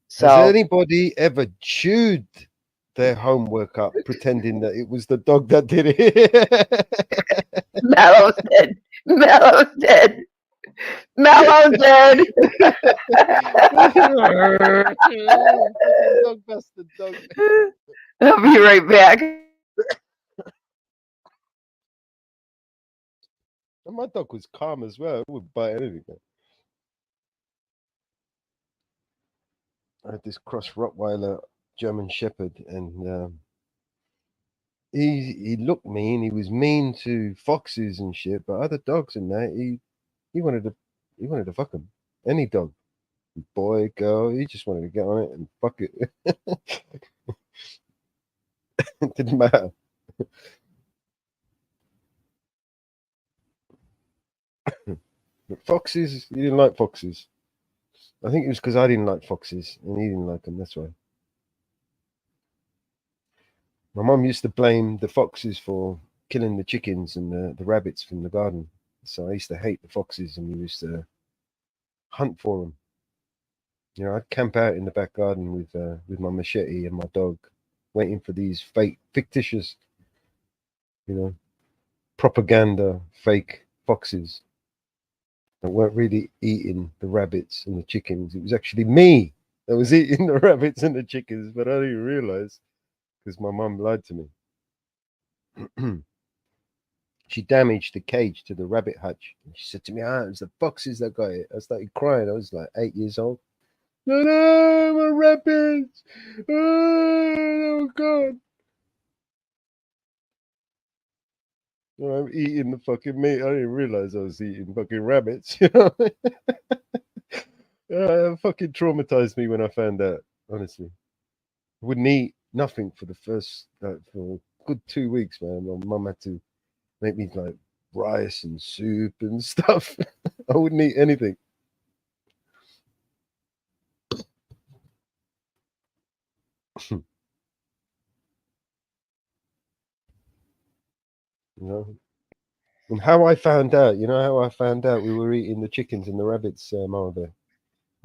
So, has anybody ever chewed their homework up pretending that it was the dog that did it? Mellow's dead. Mellow's dead. Mellow's dead. Dog bastard dog. I'll be right back. And my dog was calm as well. It would bite anything. I had this cross Rottweiler German Shepherd, and he looked mean. He was mean to foxes and shit, but other dogs and that, he wanted to fuck them. Any dog, boy, girl, he just wanted to get on it and fuck it. It didn't matter. But foxes, he didn't like foxes. I think it was because I didn't like foxes and he didn't like them. That's why. My mum used to blame the foxes for killing the chickens and the rabbits from the garden. So I used to hate the foxes and we used to hunt for them. You know, I'd camp out in the back garden with my machete and my dog, waiting for these fictitious, you know, propaganda fake foxes that weren't really eating the rabbits and the chickens. It was actually me that was eating the rabbits and the chickens, but I didn't realize because my mum lied to me. She damaged the cage to the rabbit hutch. And she said to me, it was the foxes that got it. I started crying. I was like 8 years old. No, my rabbits. Oh, God. You know, I'm eating the fucking meat. I didn't realize I was eating fucking rabbits. You know? It fucking traumatized me when I found out, honestly. I wouldn't eat nothing for the first, for a good 2 weeks, man. My mum had to make me like rice and soup and stuff. I wouldn't eat anything. You know, and how I found out, we were eating the chickens and the rabbits, Mama Bear.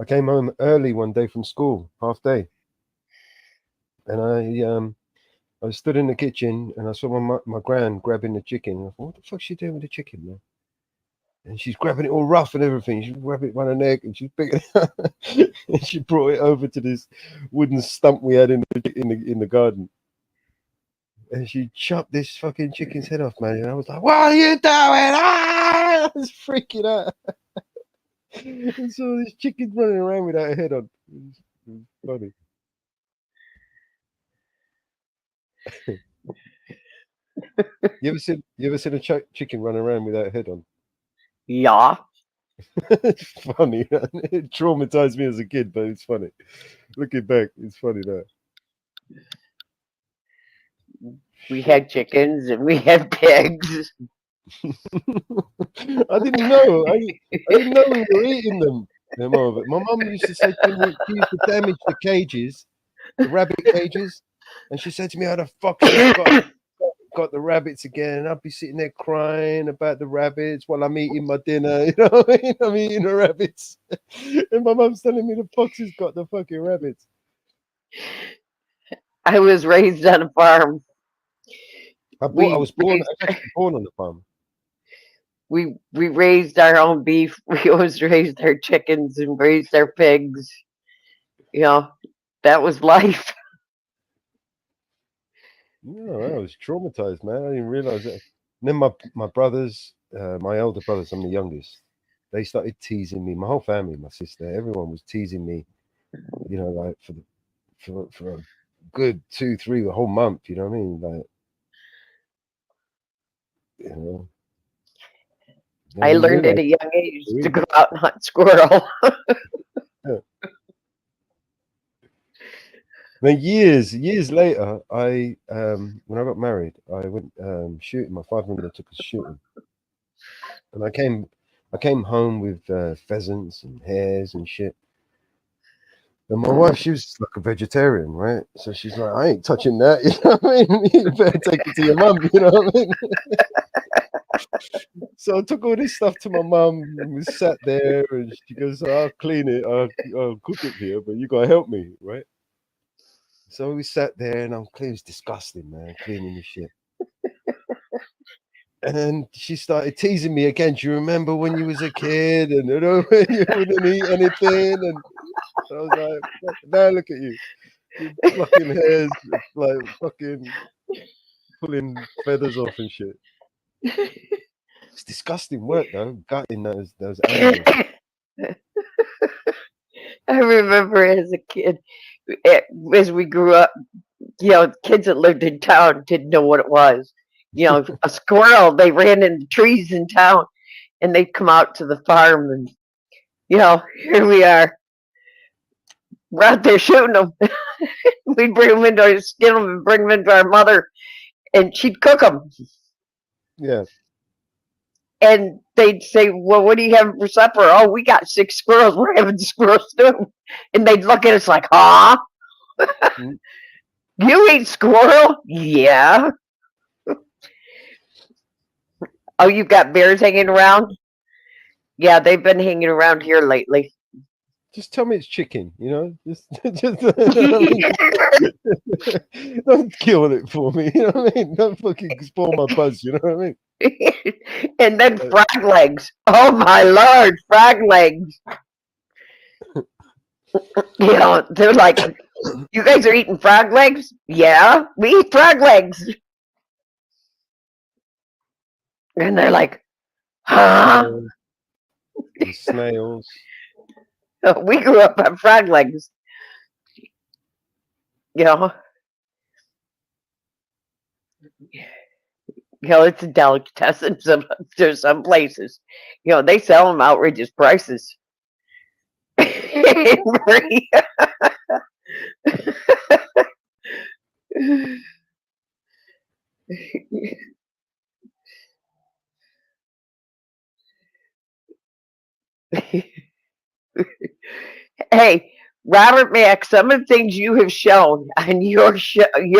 I came home early one day from school, half day, and I was stood in the kitchen and I saw my gran grabbing the chicken. I thought, what the fuck's she doing with the chicken, man? And she's grabbing it all rough and everything. She grabbed it by the neck and she's picking it up. And she brought it over to this wooden stump we had in the garden. And she chopped this fucking chicken's head off, man. And I was like, what are you doing? I was freaking out. And so this chicken's running around without a head on. It was funny. You ever seen a chicken run around without a head on? Yeah. It's funny. It traumatized me as a kid, but it's funny. Looking back, it's funny now. We had chickens and we had pigs. I didn't know. I didn't know we were eating them. My mum used to say to me, she used to damage the cages, the rabbit cages, and she said to me, "How the fuck she's got the rabbits again?" And I'd be sitting there crying about the rabbits while I'm eating my dinner. You know what I mean? I'm eating the rabbits, and my mum's telling me the foxes got the fucking rabbits. I was raised on a farm. I was born on the farm. We raised our own beef. We always raised our chickens and raised our pigs. You know, that was life. No, I was traumatized, man. I didn't realize that. And then my brothers, my older brothers, I'm the youngest. They started teasing me. My whole family, my sister, everyone was teasing me. You know, like for a good 2-3 a whole month. You know what I mean? Like, you know. I learned at a young age to go out and hunt squirrel. Yeah. Then years later, when I got married, I went shooting. My father-in-law took us shooting, and I came home with pheasants and hares and shit. And my wife, she was like a vegetarian, right? So she's like, I ain't touching that. You know what I mean? You better take it to your mum. You know what I mean? So I took all this stuff to my mum, and we sat there, and she goes, "I'll clean it, I'll cook it for you, but you gotta help me, right?" So we sat there, and I'm cleaning. It's disgusting, man, cleaning this shit. And then she started teasing me again. Do you remember when you was a kid, and you know when you wouldn't eat anything? And I was like, now look at you, fucking hairs, like fucking pulling feathers off and shit. It's disgusting work though, gutting those animals. I remember as a kid, as we grew up, you know, kids that lived in town didn't know what it was. You know, a squirrel, they ran in the trees in town and they'd come out to the farm and, you know, here we are. We're out there shooting them. We'd bring them into, skin them and bring them into our mother and she'd cook them. Yeah. And they'd say, well, what are you having for supper? Oh, we got 6 squirrels. We're having squirrels too. And they'd look at us like, huh? You eat squirrel? Yeah. Oh, you've got bears hanging around? Yeah, they've been hanging around here lately. Just tell me it's chicken, you know. Just don't kill it for me. You know what I mean? Don't fucking spoil my buzz. You know what I mean? And then frog legs. Oh my lord, frog legs. You know, they're like, you guys are eating frog legs? Yeah, we eat frog legs. And they're like, huh? And snails. We grew up on frog legs. You know, it's a delicatessen. There's some places, you know, they sell them outrageous prices. Hey, Robert Mack, some of the things you have shown on your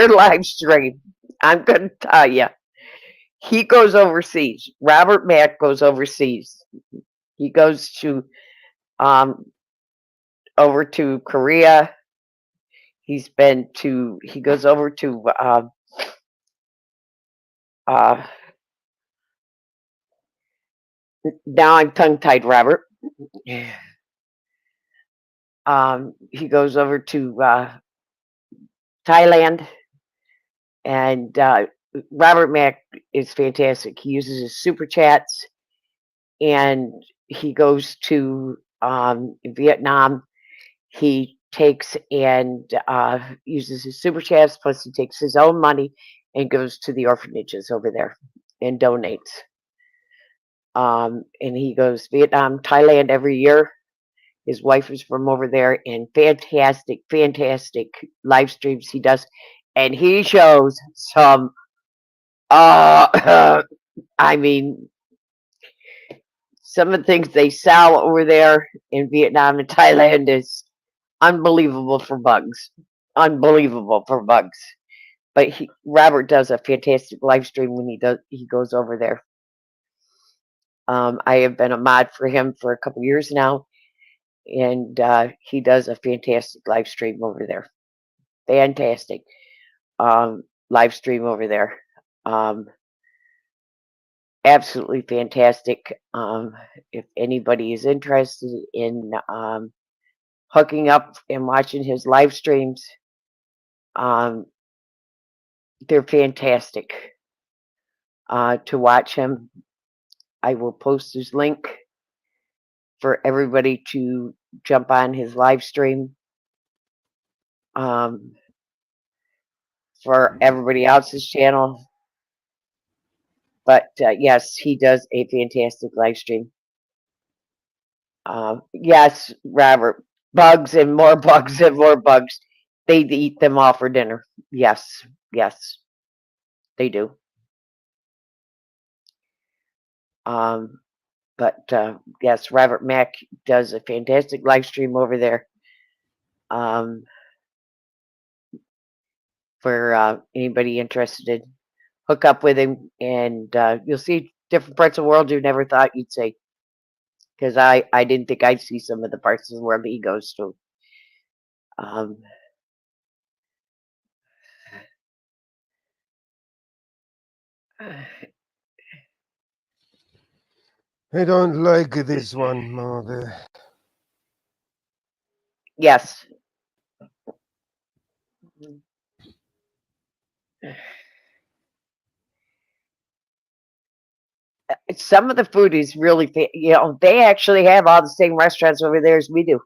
live stream, I'm going to tell you, he goes overseas. Robert Mack goes overseas. He goes to over to Korea. He goes over to now I'm tongue tied, Robert. He goes over to Thailand, and Robert Mack is fantastic. He uses his super chats, and he goes to Vietnam. He takes and uses his super chats, plus he takes his own money and goes to the orphanages over there and donates. And he goes Vietnam, Thailand every year. His wife is from over there, and fantastic live streams he does. And he shows some, I mean, some of the things they sell over there in Vietnam and Thailand is unbelievable for bugs. Unbelievable for bugs. But Robert does a fantastic live stream when he goes over there. I have been a mod for him for a couple years now, and he does a fantastic live stream over there. Fantastic live stream over there. Absolutely fantastic. If anybody is interested in hooking up and watching his live streams, they're fantastic to watch him. I will post his link for everybody to jump on his live stream. For everybody else's channel. But yes, he does a fantastic live stream. Yes, Robert, bugs and more bugs and more bugs. They eat them all for dinner. Yes, they do. But yes, Robert Mack does a fantastic live stream over there. For anybody interested, hook up with him, and you'll see different parts of the world you never thought you'd see. Because I didn't think I'd see some of the parts of the world he goes to. I don't like this one, Mother. Yes. Some of the food is really, they actually have all the same restaurants over there as we do.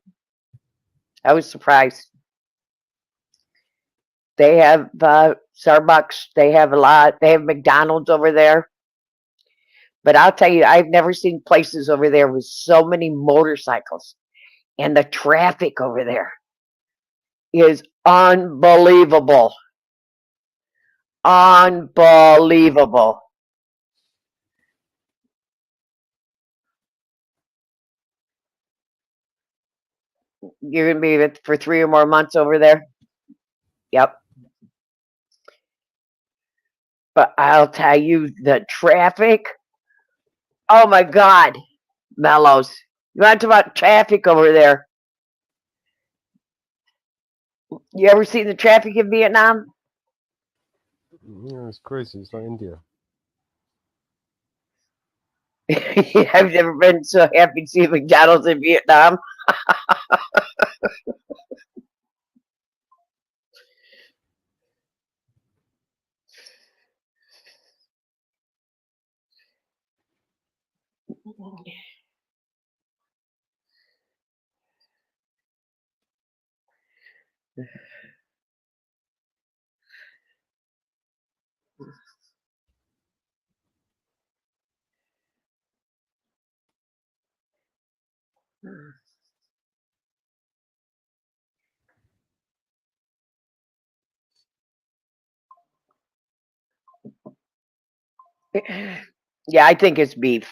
I was surprised. They have Starbucks. They have a lot. They have McDonald's over there. But I'll tell you, I've never seen places over there with so many motorcycles. And the traffic over there is unbelievable. Unbelievable. You're going to be for 3 or more months over there? Yep. But I'll tell you, the traffic, oh my God, Mellows. You want to talk about traffic over there? You ever seen the traffic in Vietnam? Yeah, it's crazy. It's like India. I've never been so happy to see McDonald's in Vietnam. Yeah, I think it's beef.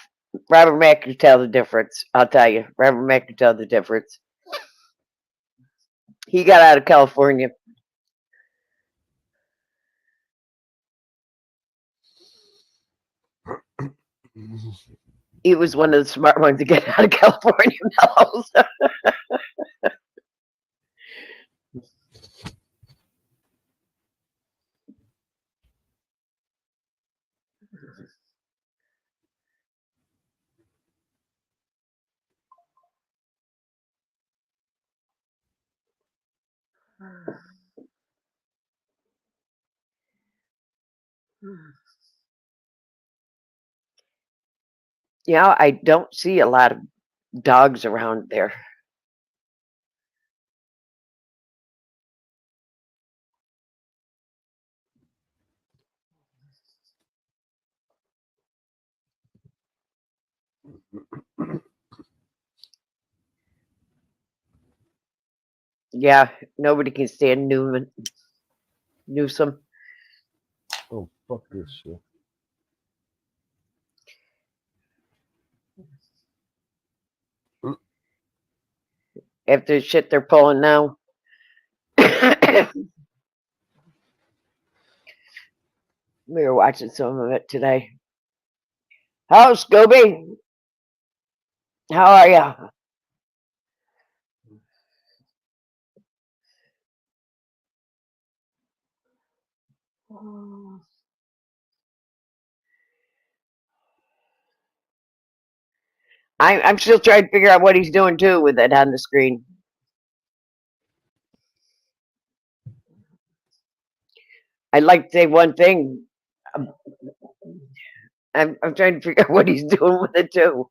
Robert Mack can tell the difference. I'll tell you. Robert Mack can tell the difference. He got out of California. He was one of the smart ones to get out of California. Mellows. You know, I don't see a lot of dogs around there. Yeah, nobody can stand Newsom. Oh, fuck this shit. After the shit they're pulling now. We were watching some of it today. Hello, Scooby. How are you? I'm still trying to figure out what he's doing too with it on the screen. I'd like to say one thing. I'm trying to figure out what he's doing with it too.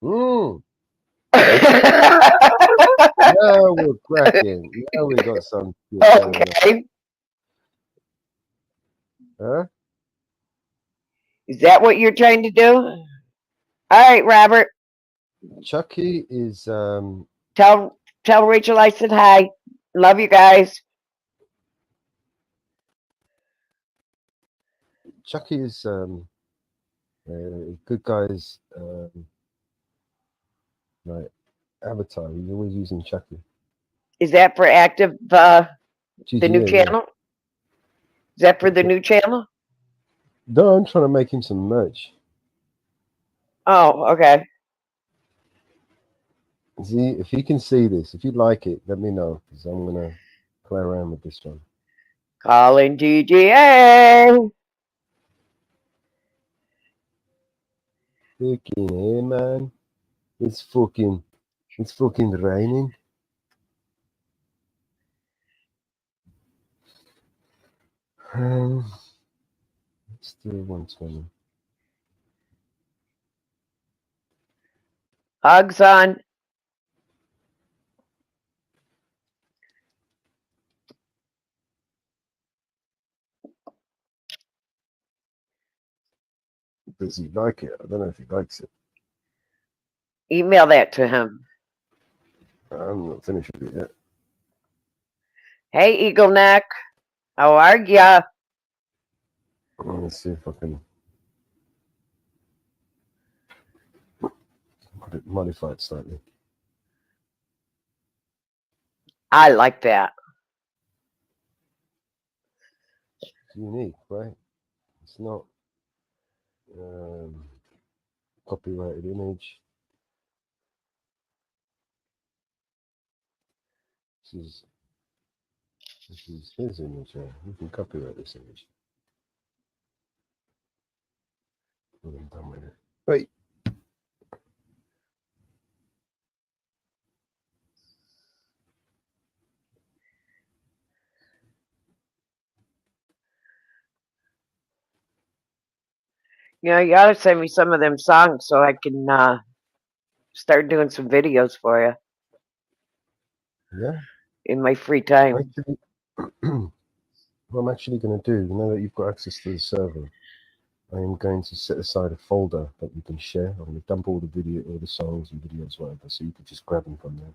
Now we're cracking. Now we got some shit going on. Okay. Huh? Is that what you're trying to do? All right, Robert. Chucky is Tell Rachel I said hi. Love you guys. Chucky is good guy's like avatar. He's always using Chucky. Is that for active the new GTA, channel? Is that for the new channel? No, I'm trying to make him some merch. Oh, okay. See, if he can see this, if you like it, let me know, because I'm gonna play around with this one. Calling DGA. Fucking hey, man. It's fucking raining. Let's do 120. Hugs on. Does he like it? I don't know if he likes it. Email that to him. I'm not finished with it yet. Hey, Eagle Neck. How are ya? Let's see if I can modify it slightly. I like that. It's unique, right? It's not copyrighted image. This is his image. You can copyright this image. I'm done with it. Right. You know, you gotta send me some of them songs so I can start doing some videos for you. Yeah. In my free time. Actually, what I'm actually going to do, you know that you've got access to the server, I am going to set aside a folder that you can share. I'm going to dump all the songs and videos, whatever, so you can just grab them from there.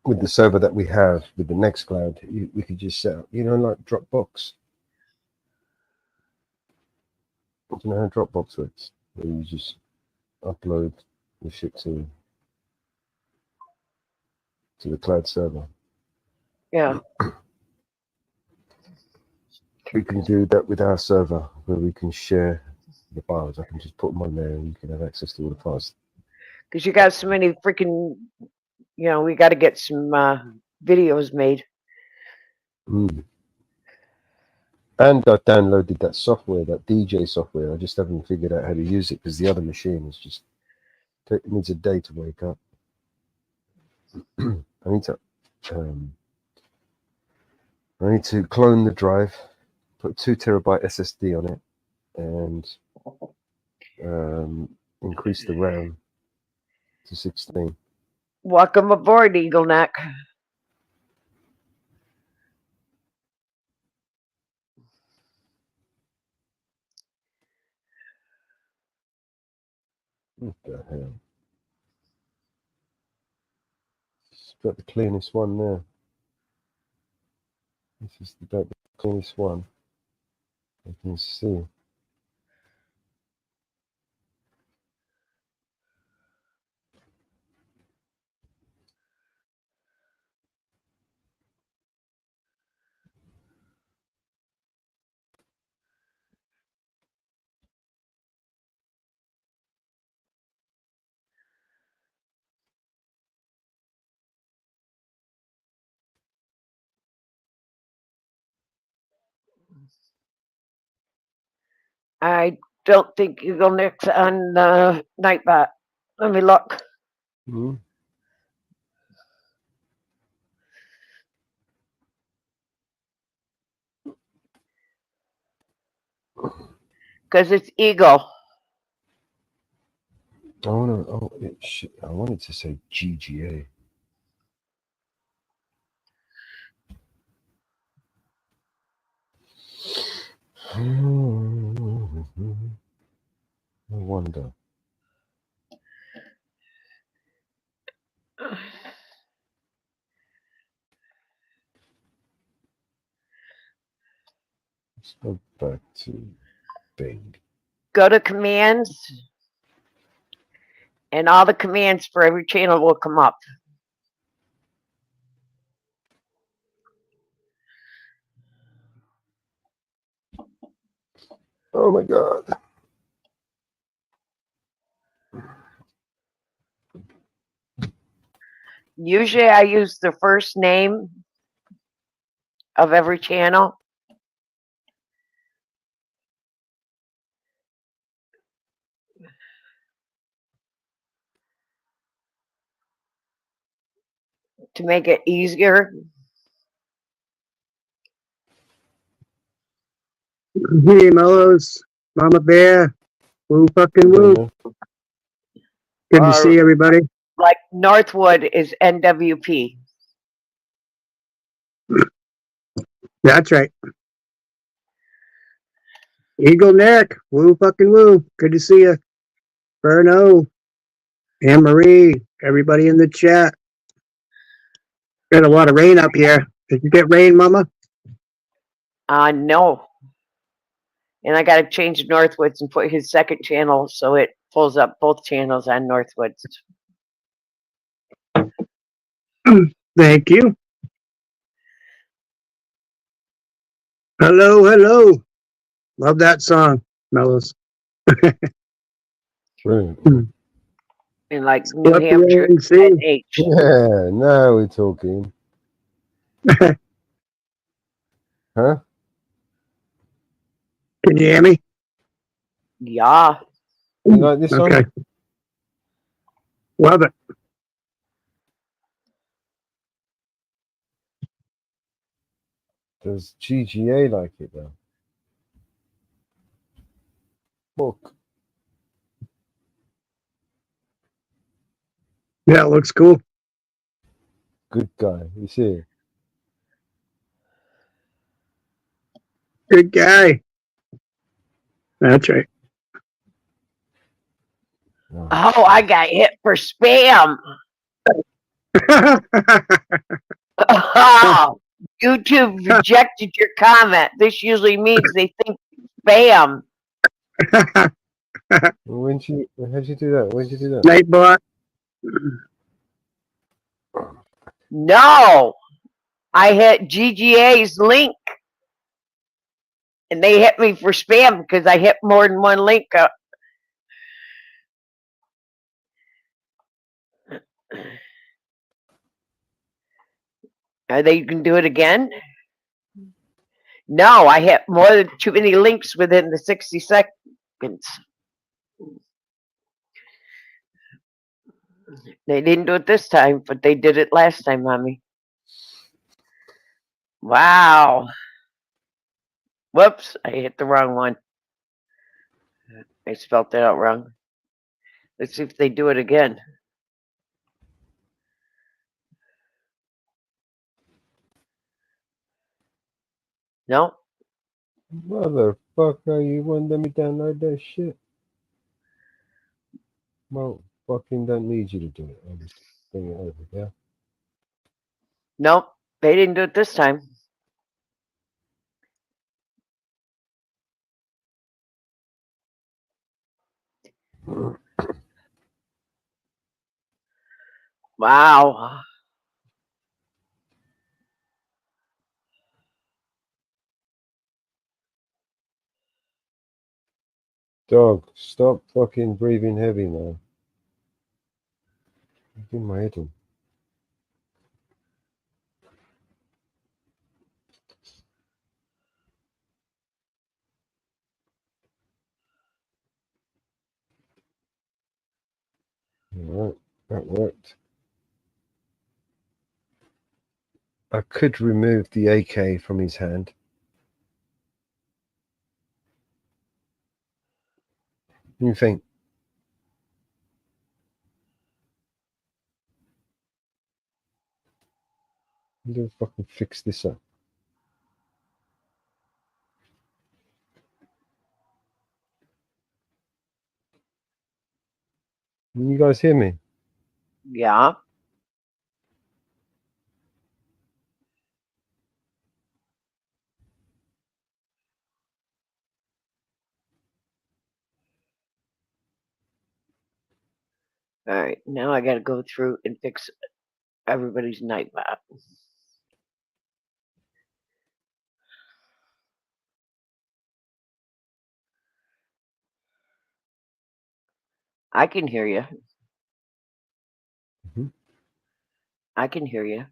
With the server that we have with the Nextcloud, we could just set up, like Dropbox. Do you know how Dropbox works? Where you just upload the shit to the cloud server. Yeah. We can do that with our server, where we can share the files. I can just put them on there, and you can have access to all the files. Because you got so many freaking, we got to get some videos made. Mm. And I downloaded that software, that DJ software. I just haven't figured out how to use it because the other machine is just, it needs a day to wake up. I need to clone the drive, put 2 terabyte SSD on it, and increase the RAM to 16. Welcome aboard, Eagle Neck. What the hell? It's about the cleanest one there. This is about the cleanest one I can see. I don't think Eagle Neck's on Nightbot. Let me look. Mm-hmm. Because it's Eagle. I wanted to say GGA. I wonder. Let's go back to Bing. Go to commands, and all the commands for every channel will come up. Oh my God. Usually I use the first name of every channel. To make it easier. Hey, Mellows, Mama Bear, woo fucking woo. Good to see everybody. Like Northwood is NWP. That's right. Eagle Neck, woo fucking woo. Good to see you. Berno, Anne Marie, everybody in the chat. Got a lot of rain up here. Did you get rain, Mama? No. And I got to change Northwoods and put his second channel so it pulls up both channels on Northwoods. Thank you. Hello, hello. Love that song, Mellows. Brilliant. In like New Split the Hampshire, ANC. NH. Yeah, now we're talking. Huh? Can you hear me? Yeah. You like this Okay. song? Love it. Does GGA like it though? Look. Yeah, it looks cool. Good guy. You see? Good guy. That's right. Oh, I got hit for spam. Oh, YouTube rejected your comment. This usually means they think spam. How'd you do that? When'd you do that? Nightbot. No, I hit GGA's link, and they hit me for spam because I hit more than one link. Are they going to do it again? No, I hit more than too many links within the 60 seconds. They didn't do it this time, but they did it last time, Mommy. Wow. Whoops, I hit the wrong one. I spelled that out wrong. Let's see if they do it again. No? Motherfucker, you wouldn't let me download that shit? Well, fucking don't need you to do it. I'll just bring it over, yeah? Nope, they didn't do it this time. Wow. Dog, stop fucking breathing heavy, man. I'm in my head in. Alright, that worked. I could remove the AK from his hand. What do you think? I'm gonna fucking fix this up. Can you guys hear me? Yeah. All right, now I got to go through and fix everybody's night map. I can hear you. Mm-hmm. I can hear you.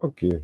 Fuck you.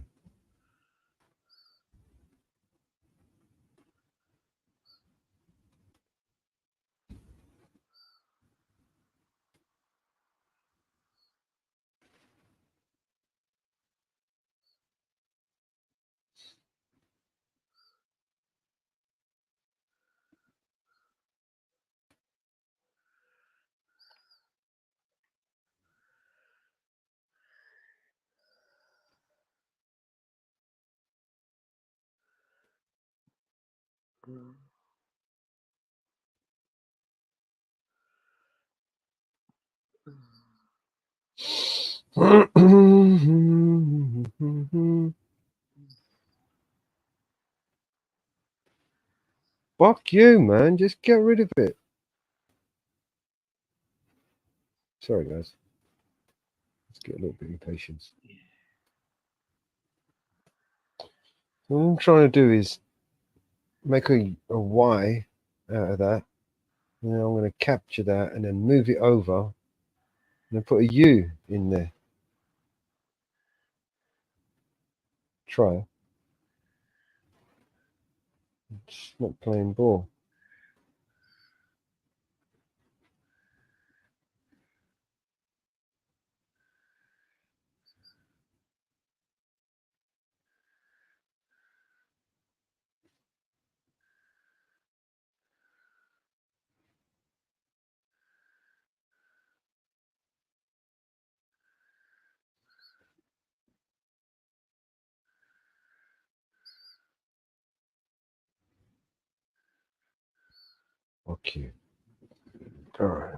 Fuck you, man. Just get rid of it. Sorry, guys. Let's get a little bit of patience. What I'm trying to do is make a Y out of that. And then I'm going to capture that and then move it over and then put a U in there. Try. It's not playing ball. Okay. All right.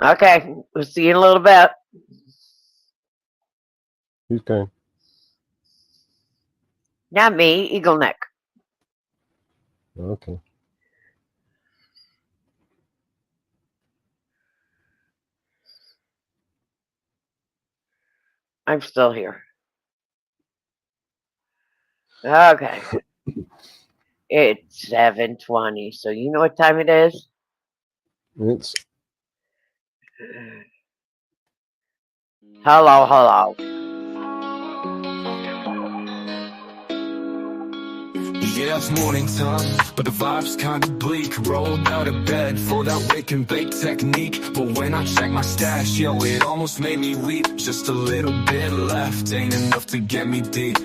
Okay, we'll see you in a little bit. Who's going? Not me, Eagle Neck. Okay. I'm still here. Okay. It's 7:20, so you know what time it is? It's Hello, hello. Yeah, it's morning time, but the vibe's kinda bleak. Rolled out of bed for that wake and bake technique. But when I check my stash, yo, it almost made me weep. Just a little bit left, ain't enough to get me deep.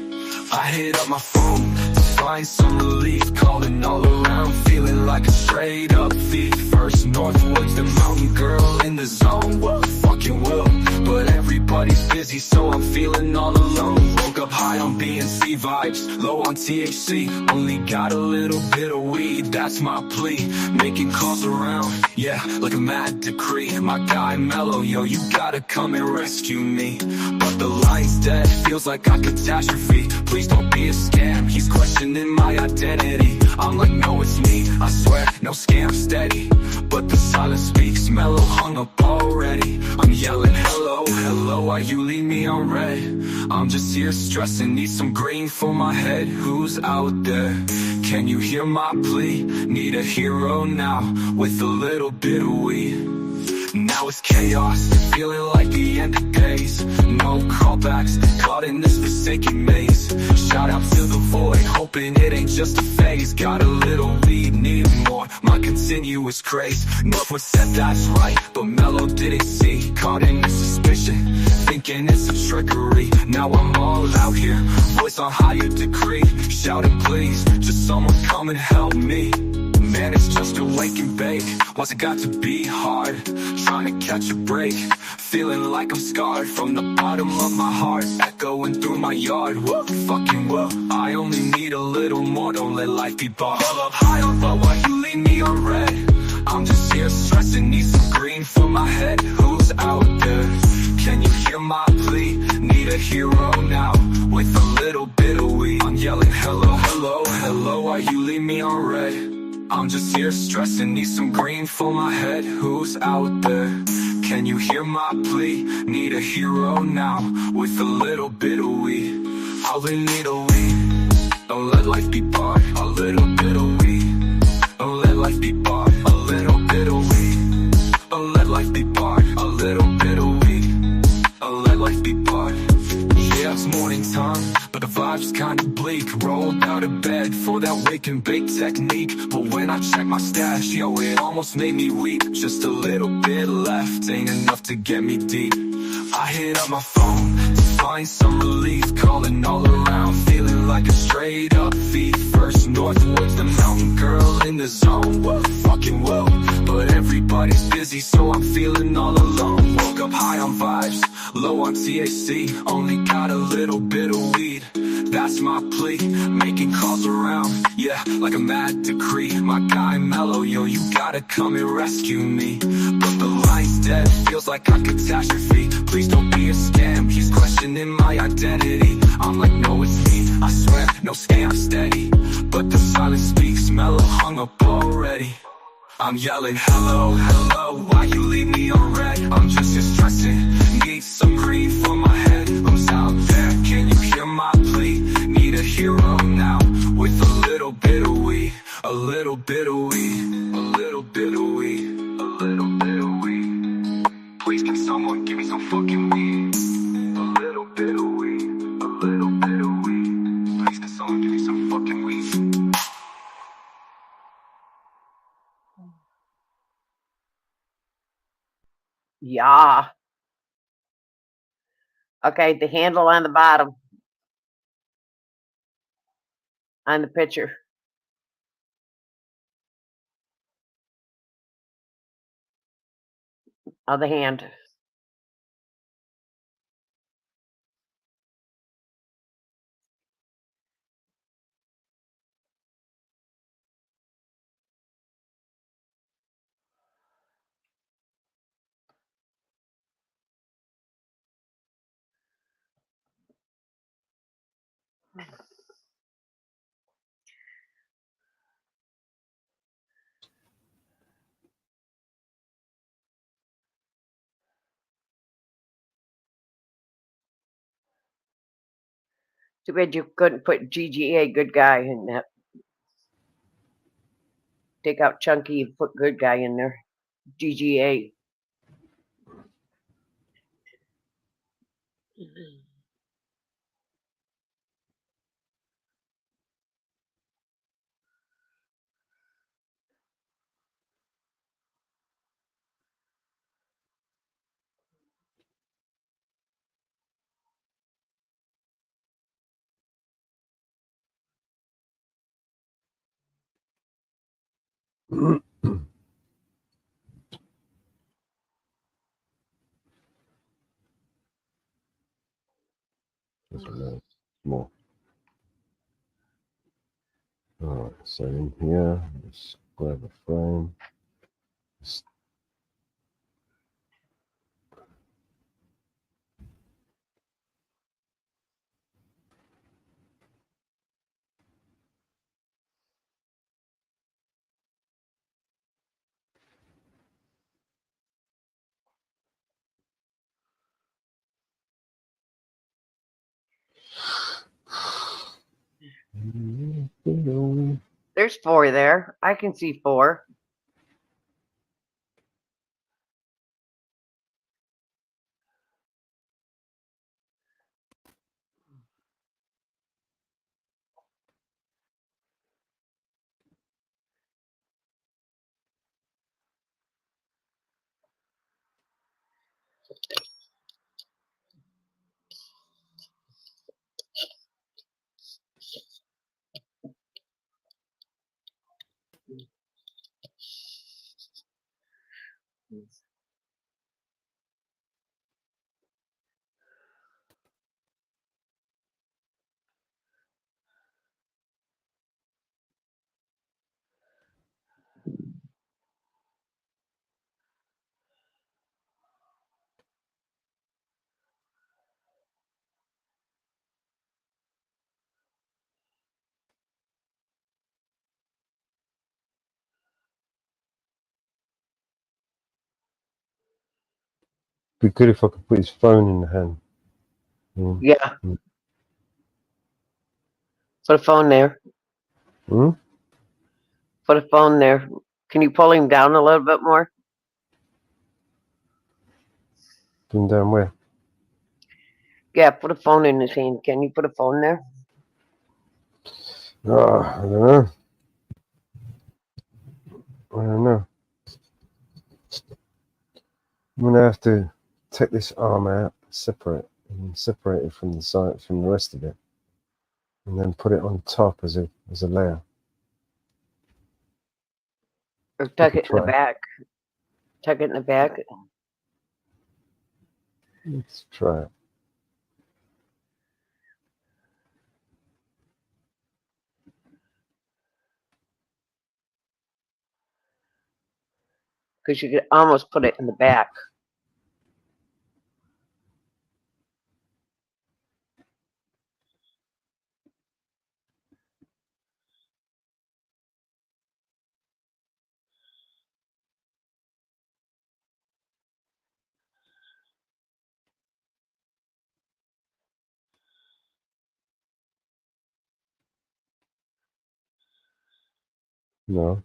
I hit up my phone to find some relief. Calling all around, feeling like a straight up thief. First Northwoods, the mountain girl in the zone. What fucking will, but everybody everybody's busy, so I'm feeling all alone. Woke up high on B&C vibes, low on THC. Only got a little bit of weed, that's my plea. Making calls around, yeah, like a mad decree. My guy Mellow, yo, you gotta come and rescue me. But the line's dead, feels like a catastrophe. Please don't be a scam, he's questioning my identity. I'm like, no, it's me, I swear, no scam, steady. But the silence speaks, Mellow hung up already. I'm yelling, hello, hello, why you leave me on red? I'm just here stressing, need some green for my head. Who's out there? Can you hear my plea? Need a hero now, with a little bit of weed. Now it's chaos, feeling like the end of days. No callbacks, caught in this forsaken maze. Shout out to the void, hoping it ain't just a phase. Got a little weed, need more, my continuous craze. Enough was said, that's right, but Mellow didn't see. Caught in this suspicion, thinking it's a trickery. Now I'm all out here, voice on higher decree. Shouting please, just someone come and help me. Man, it's just a wake and bake. Why's it got to be hard? Trying to catch a break. Feeling like I'm scarred from the bottom of my heart. Echoing through my yard. Whoa, fucking whoa. I only need a little more. Don't let life be bought. Up high up, but why you leave me on red? I'm just here stressing. Need some green for my head. Who's out there? Can you hear my plea? Need a hero now, with a little bit of weed. I'm yelling hello, hello, hello. Why you leave me on red? I'm just here stressing, need some green for my head. Who's out there? Can you hear my plea? Need a hero now, with a little bit of weed. All we need a weed. Don't let life be bought. A little bit of weed. Don't let life be bought. A little bit of weed. Don't let life be bought. A little bit of weed. Don't let life be bought. Yeah, it's morning time, but the vibe's kinda bleak. Rolled out of bed for that wake and bake technique. But when I check my stash, yo, it almost made me weep. Just a little bit left, ain't enough to get me deep. I hit up my phone to find some relief. Calling all around, feeling like a straight up thief. First north towards the mountain, girl in the zone. Whoa, fucking whoa, but everybody's busy, so I'm feeling all alone. Woke up high on vibes, low on THC. Only got a little bit of weed, that's my plea. Making calls around, yeah, like a mad decree. My guy Mellow, yo, you gotta come and rescue me. But the line's dead, feels like a catastrophe. Please don't be a scam, he's questioning my identity. I'm like, no, it's me, I swear, no scam, steady. But the silence speaks, Mellow hung up already. I'm yelling hello, hello, why you leave me on red? I'm just here stressing, need some green for my head. Who's out there? Can you hear my plea? Need a hero now, with a little bit of weed. A little bit of weed. A little bit of weed. A little bit of weed. Please can someone give me some fucking weed? A little bit of weed. A little bit of weed. Please can someone give me some fucking weed? Yeah. Okay, the handle on the bottom on the picture. Of the hand. Too bad you couldn't put GGA, good guy, in that. Take out Chunky and put good guy in there. GGA. No, more. Alright, so in here, let's grab a frame. There's 4 there. I can see 4. Be good if I could put his phone in the hand. Yeah. Put a phone there. Hmm? Put a phone there. Can you pull him down a little bit more? Put him down where? Yeah, put a phone in his hand. Can you put a phone there? Oh, I don't know. I don't know. I'm gonna have to take this arm out, separate it from the side, from the rest of it, and then put it on top as a layer. Or tuck it in the back. Tuck it in the back. Let's try it. Because you could almost put it in the back. No.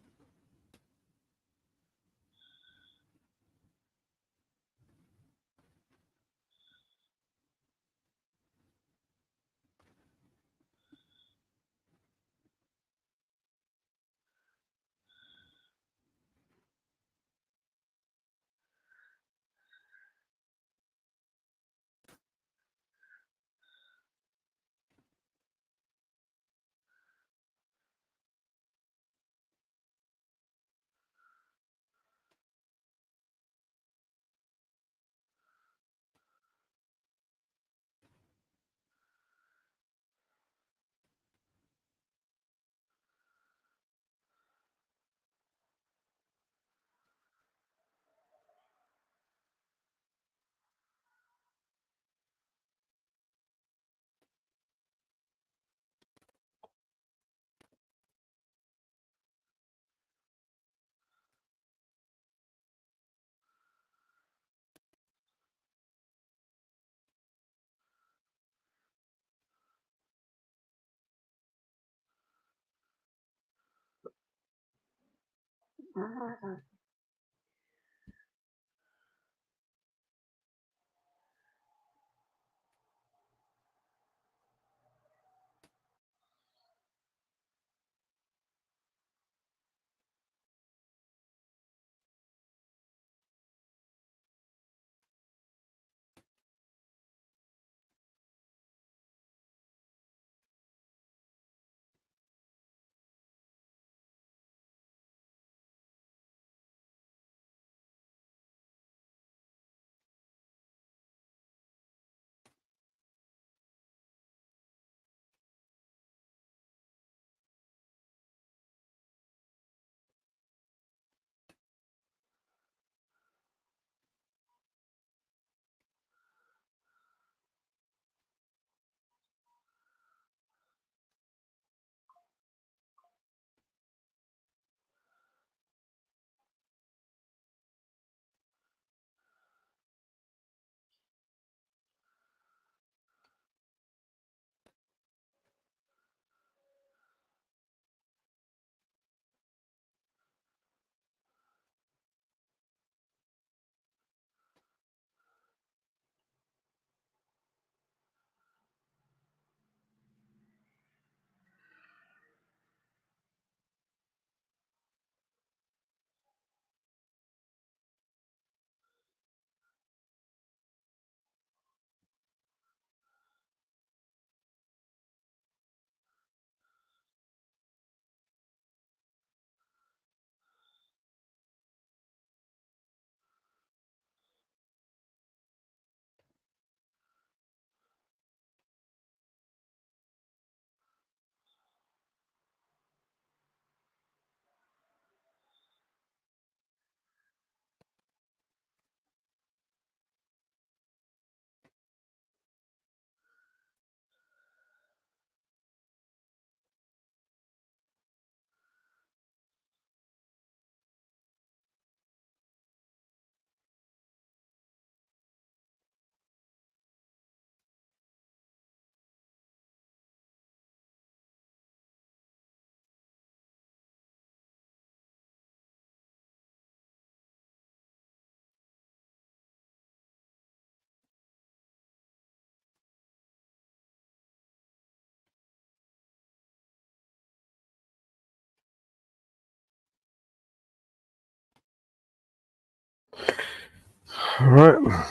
All right.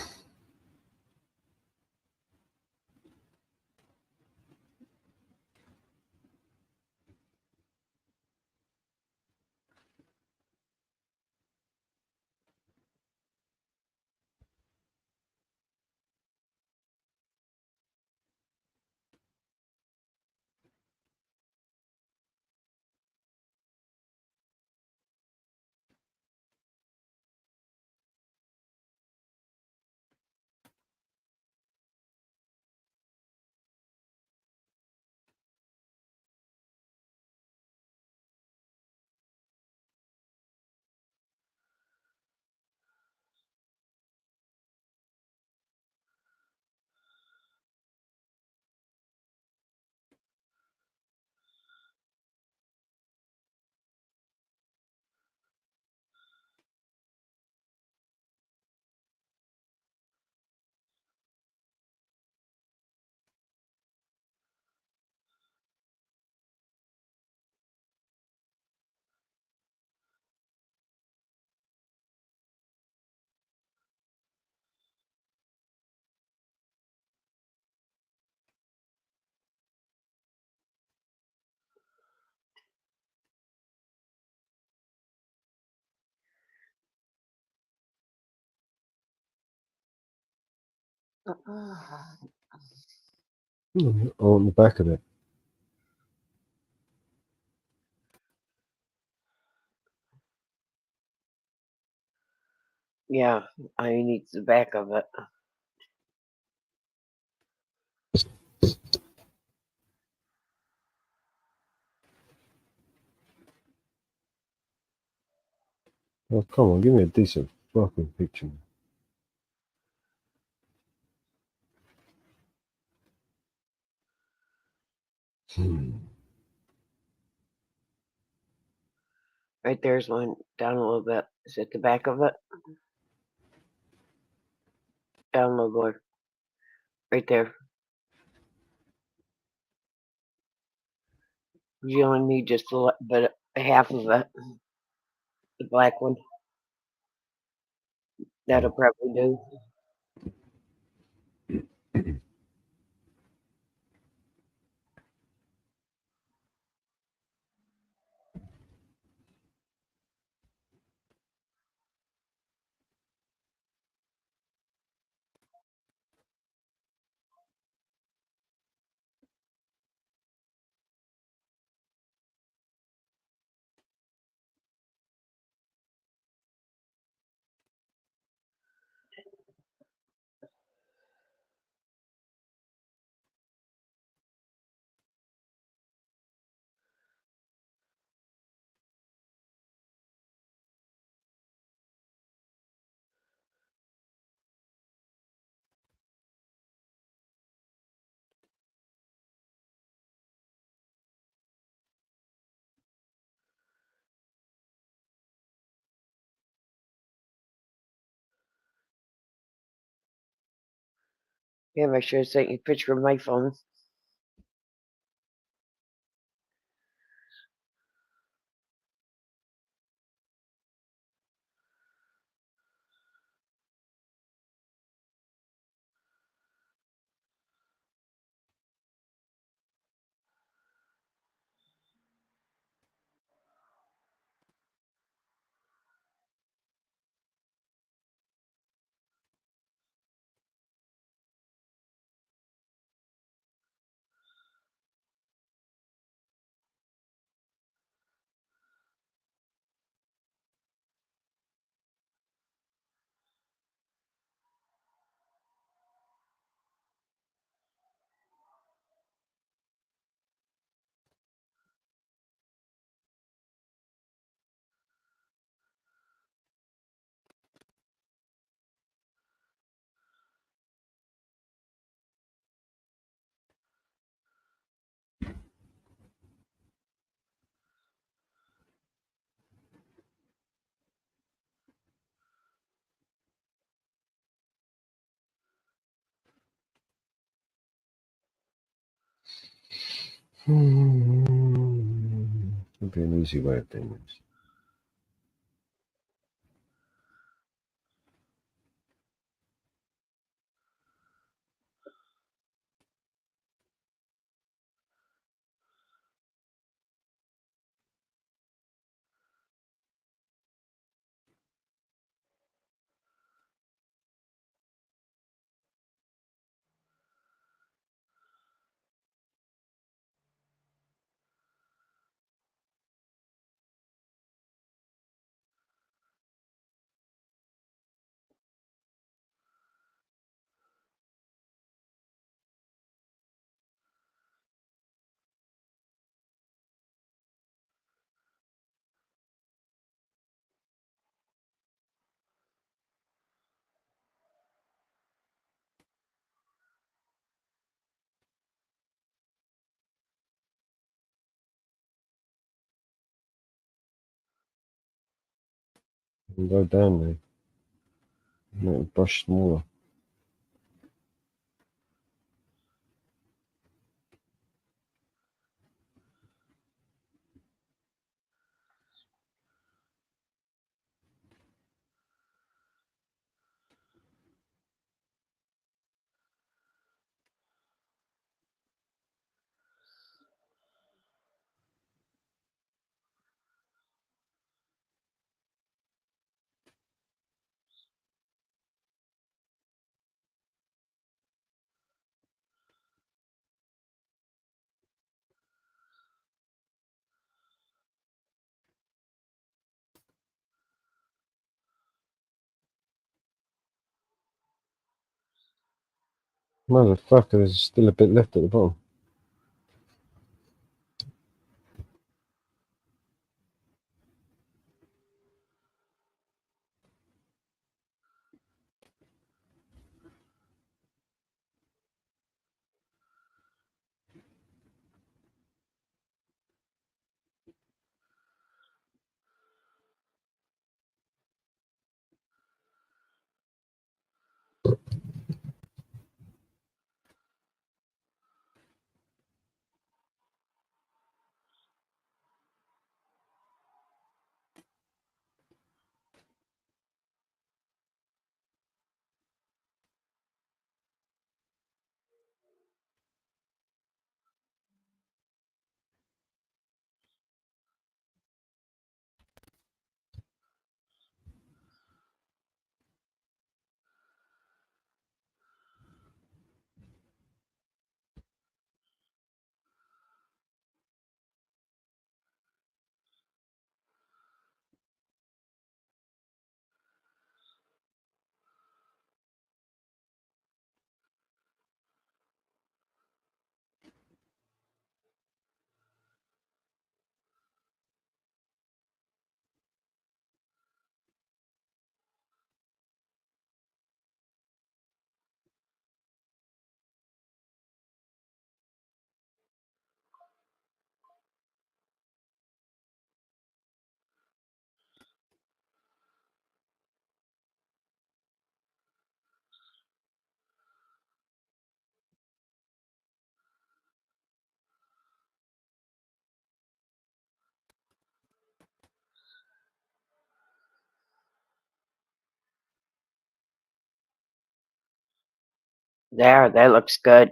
On the back of it. Yeah, I need the back of it. Oh, come on, give me a decent fucking picture. Right there's one. Down a little bit. Is it the back of it? Down a little more. Right there. You only need just but half of it. The black one. That'll probably do. Yeah, make sure I sent you a picture of my phone. Would be an easy way of doing this. And go down there. Make the brush smaller. Motherfucker, there's still a bit left at the bottom. There, that looks good.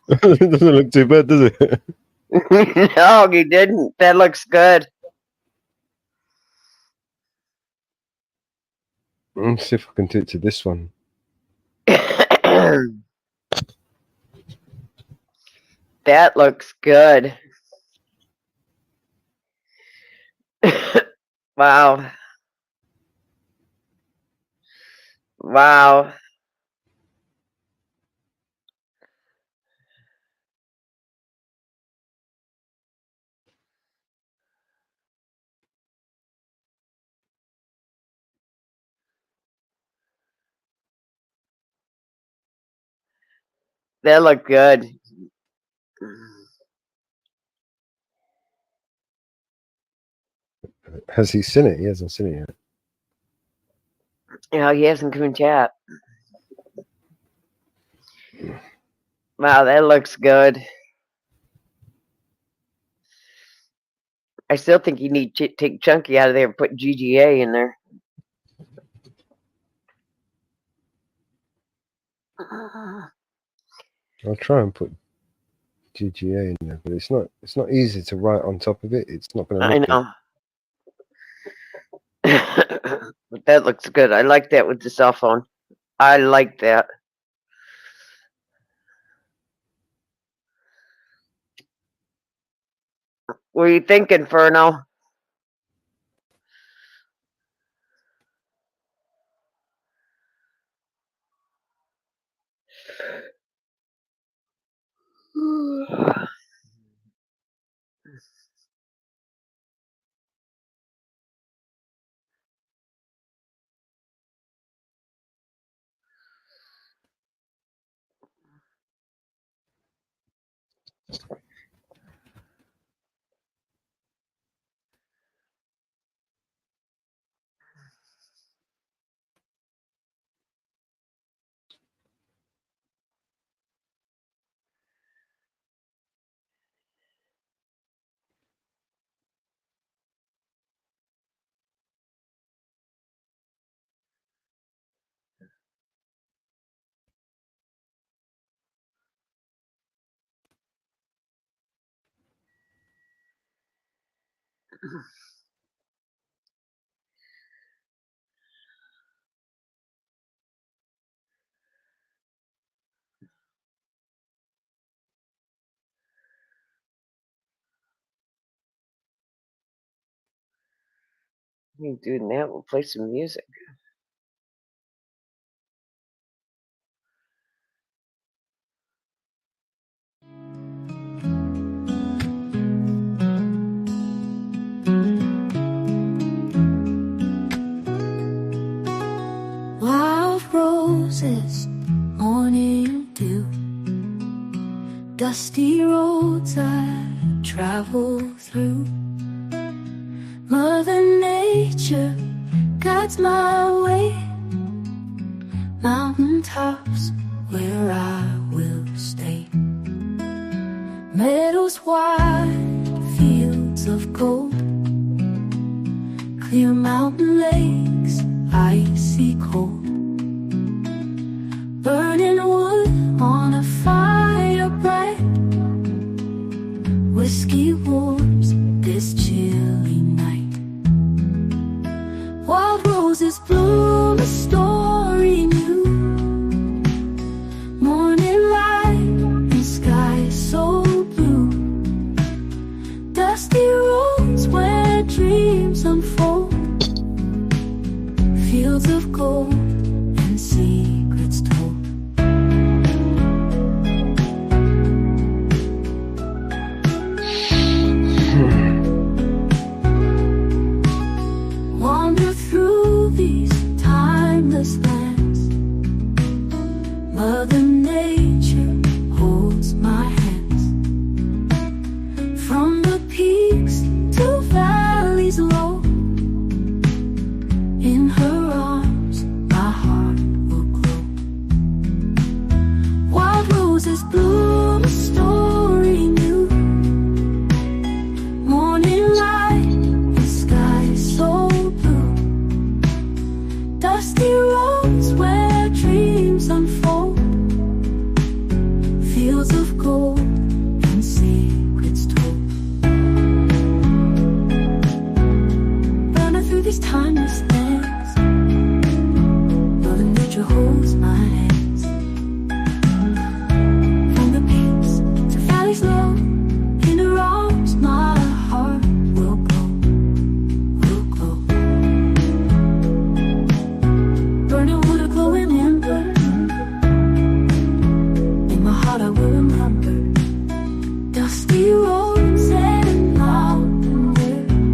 It doesn't look too bad, does it? No, you didn't. That looks good. Let's see if I can do it to this one. That looks good. Wow. Wow. That looked good. Has he seen it? He hasn't seen it yet. You know, he hasn't come in chat. Wow, that looks good. I still think you need to take Chunky out of there and put GGA in there. I'll try and put GGA in there, but it's not easy to write on top of it. It's not going to I look know. But that looks good. I like that with the cell phone. I like that. What are you thinking, Ferno? You doing that? We'll play some music. Wild roses, morning dew, dusty roads I travel through. Mother Nature guides my way, mountain tops where I will stay. Meadows wide, fields of gold, clear mountain lakes, icy cold. Burning wood on a fire bright, whiskey warms this chilly night. Wild roses bloom a story new, morning light and sky so blue. Dusty roads where dreams unfold, fields of gold and secrets told. Wander through these timeless lands, Mother Nature holds my hands. From the peaks to valleys low, in her arms my heart will glow. Wild roses bloom a story new, morning light and sky so blue. Dusty roads where dreams unfold, fields of gold and secrets told. Running through these timeless lands, Mother Nature holds my hands. From the peaks to valleys low, in her arms my heart will glow, will glow. Burning wood a glowing ember, in my heart I will remember. Dusty roads and mountain air,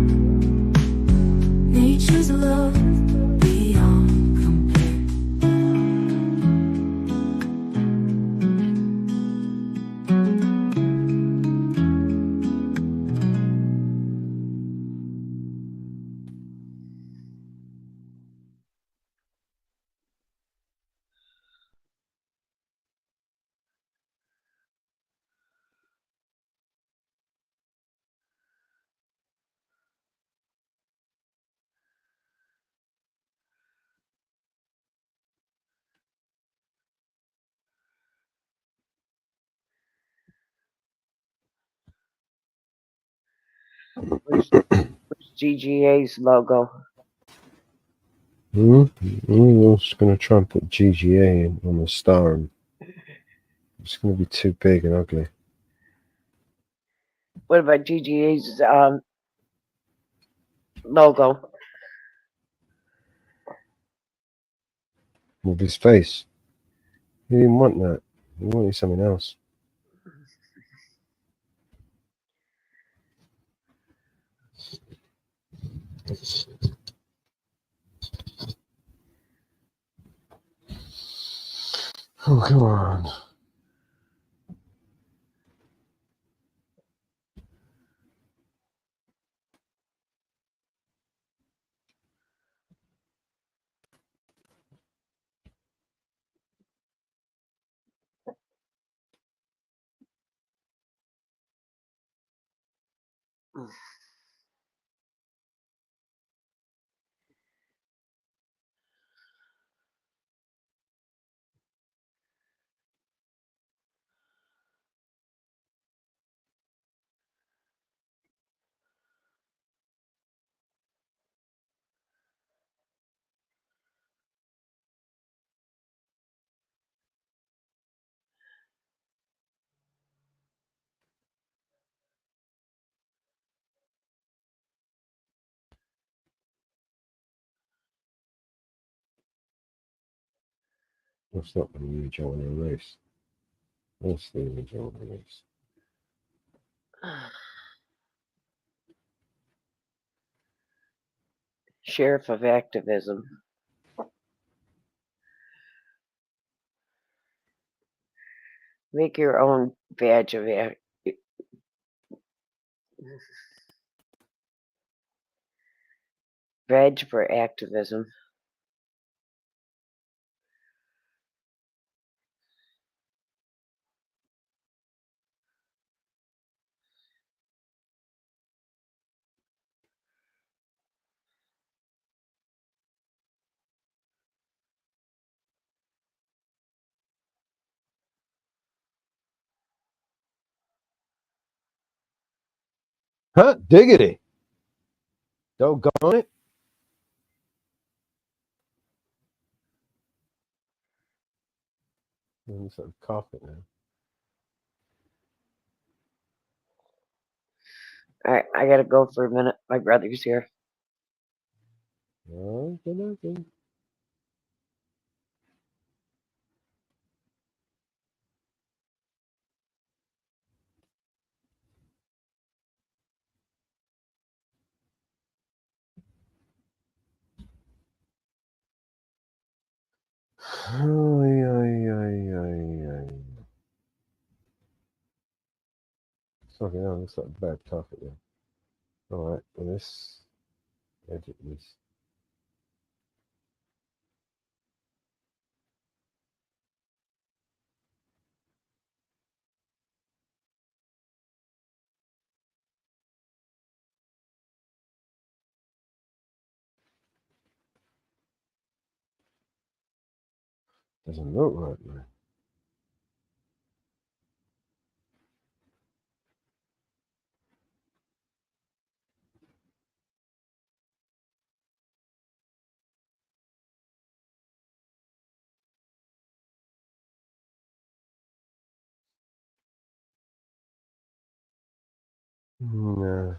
nature's love beyond compare. Where's GGA's logo? I'm just going to try and put GGA in on the star. And it's going to be too big and ugly. What about GGA's logo? With his face. He didn't want that. He wanted something else. Oh, come on. That's not the image I want to erase. That's the image I want to erase. Sheriff of Activism. Make your own badge of badge for activism. Huh? Diggity. Doggone it. Looks like a carpet now. Alright, I gotta go for a minute. My brother's here. Okay. Something else looks like a bad carpet there. Alright, well this edit this. Doesn't look right, man. No.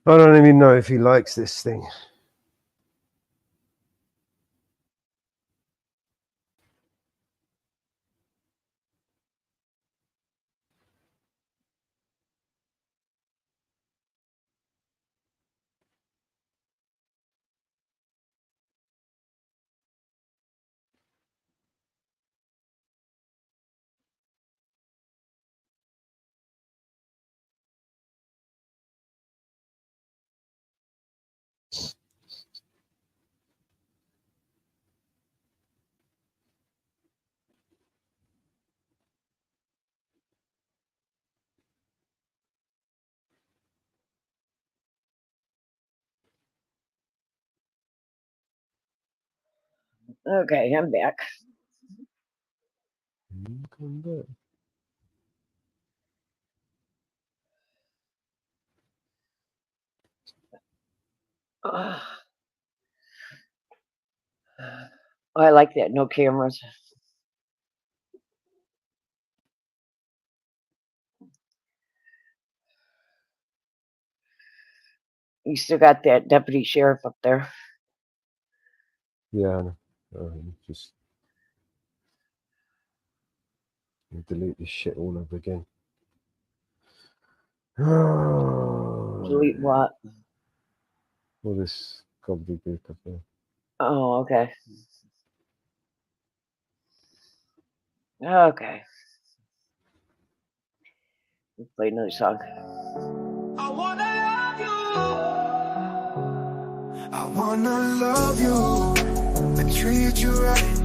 I don't even know if he likes this thing. Okay, I'm back. Come back. Oh, I like that. No cameras. You still got that deputy sheriff up there. Yeah, just delete this shit all over again. Delete what? All this gobbledygook up there. Oh, okay. Okay. Let's play another song. I wanna love you and treat you right.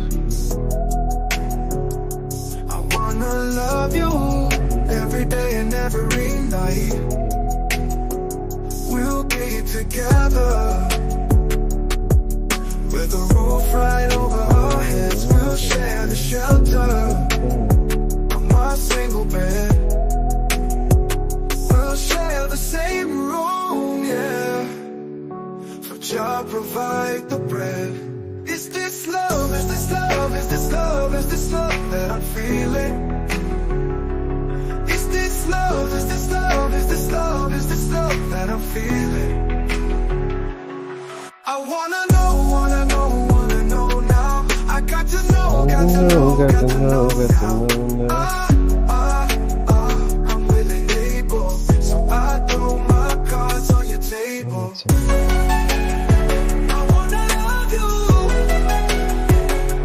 I wanna love you every day and every night. We'll be together with a roof right over our heads. We'll share the shelter of my single bed. We'll share the same room, yeah. For Jah provide the bread. Is this love? Is this love? Is this love? Is this love that I'm feeling? Is this love? Is this love? Is this love? Is this love that I'm feeling? I wanna know, wanna know, wanna know now. I got to know, got to know, got to know now. I'm willing, able, so I throw my cards on your table. I wanna love you.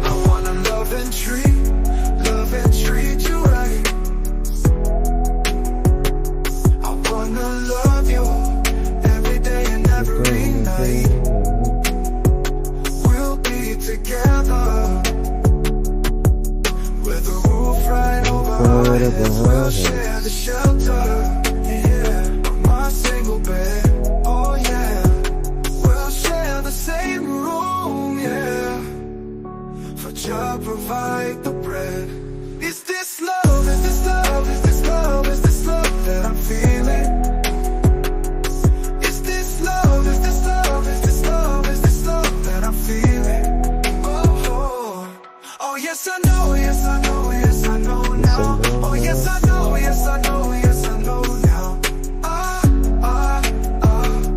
I wanna love and treat you right. I wanna love you every day and every night. We'll be together with a roof right over our heads. We'll share the shelter, yeah, of my single bed. Oh yeah, we'll share the same room, yeah. For Jah provide the bread. Is this love? Is this love? Is this love? Is this love that I'm feeling? Is this love? Is this love? Is this love? Is this love that I'm feeling? Oh, oh yes I know, yes I know, yes I know now. Oh yes I know, yes I know, yes I know now.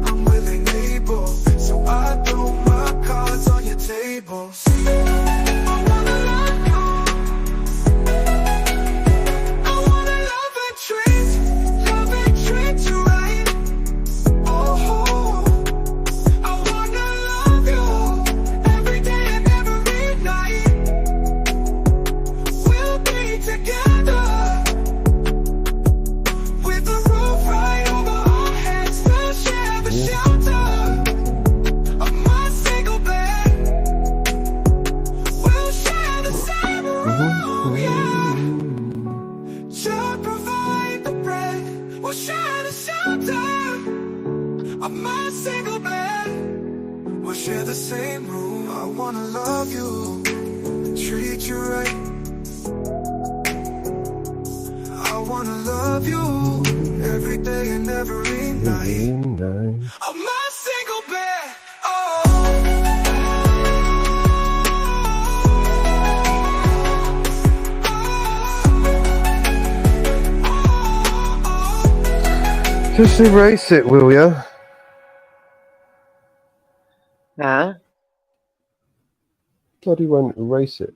I'm willing, able, so I throw my cards on your table. I wanna love you. I wanna love and treat you right. Oh, I wanna love you every day and every night. We'll be together with the roof right over our heads. We'll share the shelter of my single bed. We'll share the same room, yeah. Jah provide the bread. We'll share the shelter of my single bed. We'll share the same room. I wanna love you, treat you right. I wanna love you every day and every night. Of my single bed. Just erase it, will ya? Huh? Bloody won't erase it.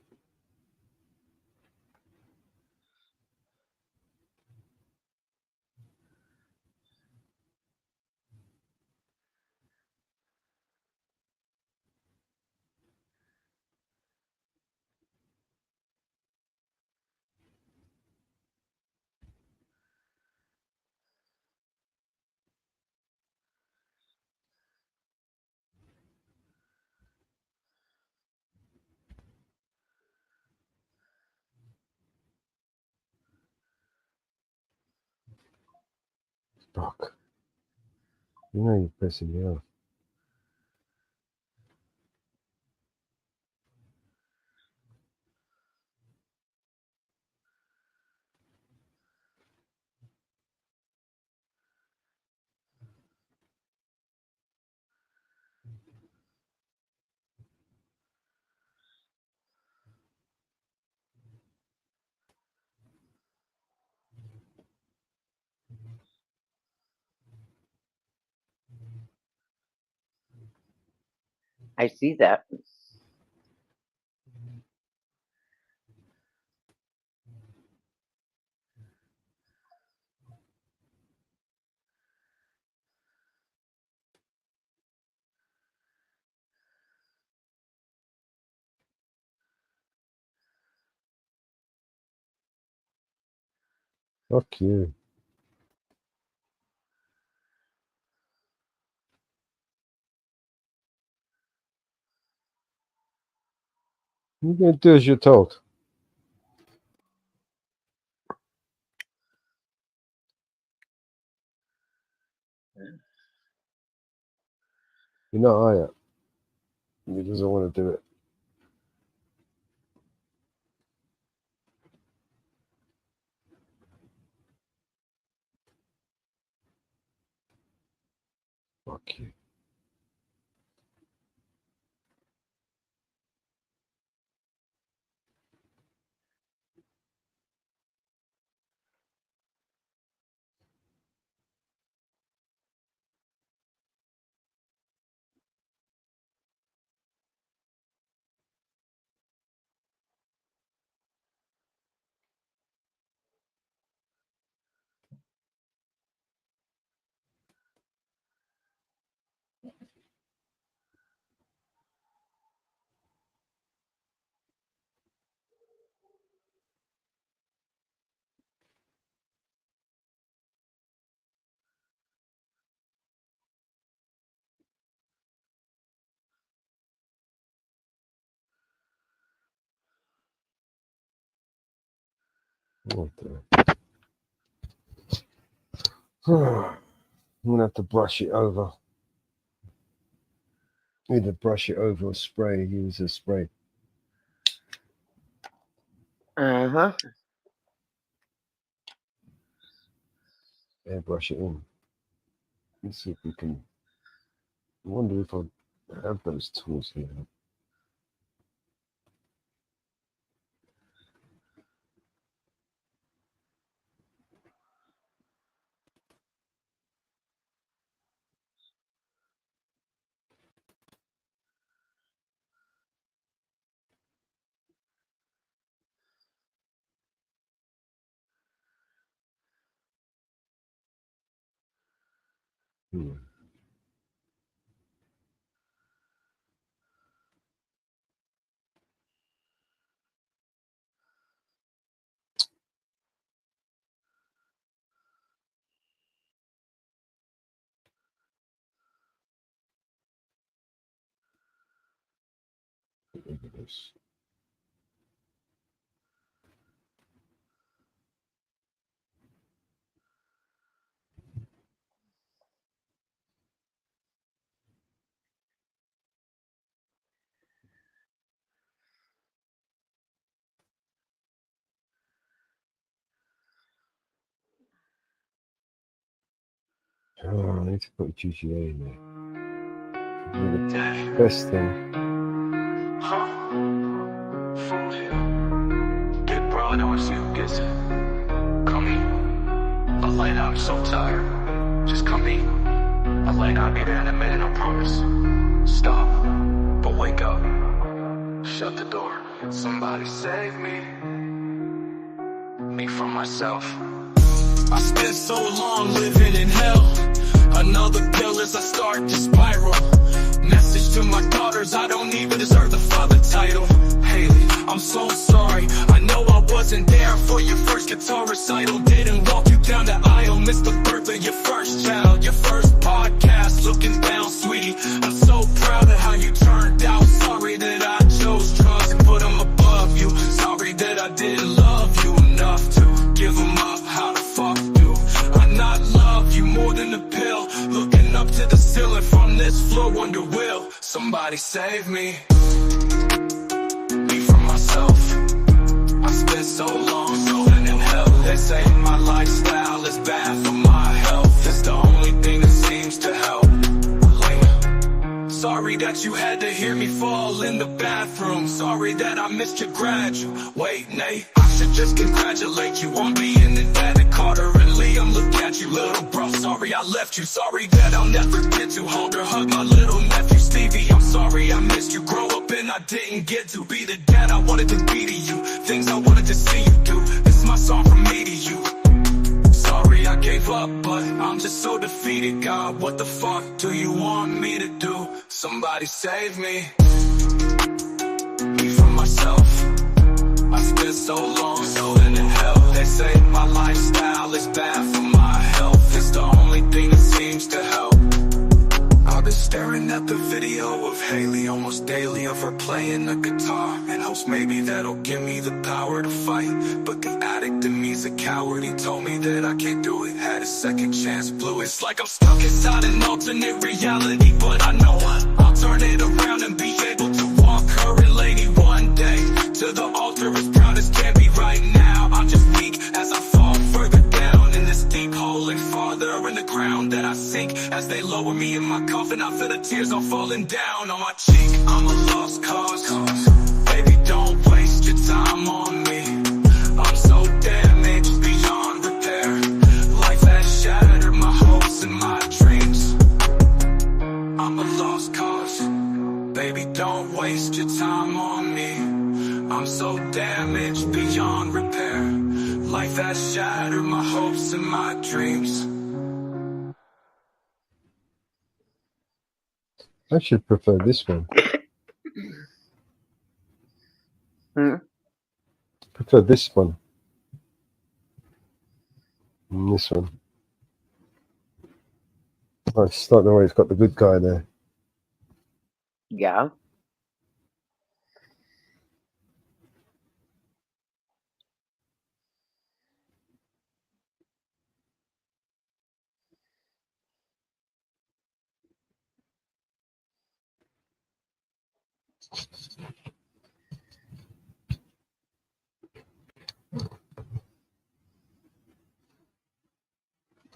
Fuck. You know you're pissing me off. I see that. Fuck you. You're going to do as you're told. You're not, are you? He doesn't want to do it. Fuck you. What the... I'm going to have to brush it over. Either brush it over or spray. Use a spray. Uh-huh. Airbrush it in. Let's see if we can... I wonder if I have those tools here. Look at this. Oh, I need to put GGA in there. The best thing. Big bro, I know what you gets. Come in. But like I'm so tired. Just come in. I'll lay out here in a minute, I promise. Stop. wake up, shut the door. Somebody save me from myself. I spent so long living in hell. Another pill as I start to spiral. Message to my daughters, I don't even deserve the father title. Haley, I'm so sorry. I know I wasn't there for your first guitar recital. Didn't walk you down the aisle. Missed the birth of your first child. Your first podcast, looking down, sweetie. I'm so proud of how you turned out. Sorry that I chose drugs and put them above you. Sorry that I didn't love you enough to give them up. How the fuck do I not love you more than a pill? Looking up to the ceiling from this floor, wonder will somebody save me from myself. I spent so long living in hell. They say my lifestyle is bad for my health. It's the only thing that seems to help. Sorry that you had to hear me fall in the bathroom. Sorry that I missed your graduate, Nate. I should just congratulate you on being the dad of Carter and Liam. Look at you, little bro. Sorry I left you. Sorry that I'll never get to hold or hug my little nephew Stevie. I'm sorry I missed you grow up and I didn't get to be the dad I wanted to be to you. Things I wanted to see you do. This is my song from me to you. Sorry I gave up, but I'm just so defeated. God, what the fuck do you want me to do? Somebody save me from myself. I spent so long living in hell. They say my lifestyle is bad for my health. It's the only thing that seems to help. I've been staring at the video of Haley almost daily, of her playing the guitar in hopes maybe that'll give me the power to fight. But the addict in me's a coward. He told me that I can't do it. Had a second chance, blew it. It's like I'm stuck inside an alternate reality, but I know I'll turn it around and be able to walk her and Lady one day to the altar as proud as can be. Right now I'm just weak as I fall further down in this deep hole and farther in the ground that I sink. As they lower me in my coffin, I feel the tears all falling down on my cheek. I'm a lost cause. Baby, don't waste your time on me. I'm so damaged beyond repair. Life has shattered my hopes and my dreams. I'm a lost cause. Baby, don't waste your time on me. I'm so damaged beyond repair. Life has shattered my hopes and my dreams. I should prefer this one. Prefer this one. And this one. I just like the way it's got the good guy there. Yeah.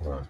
Right.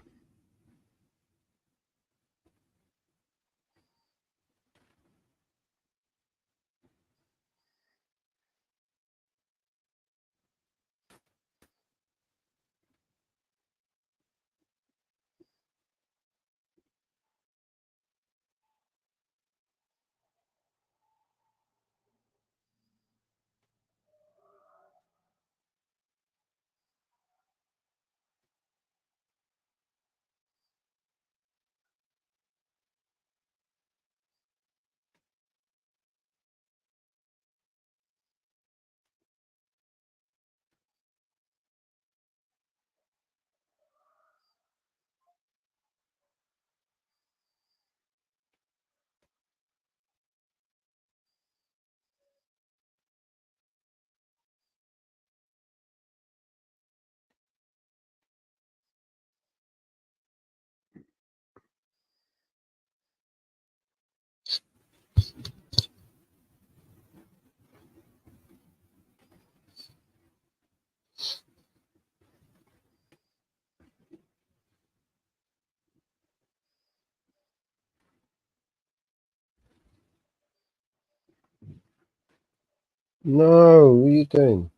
No, what are you doing?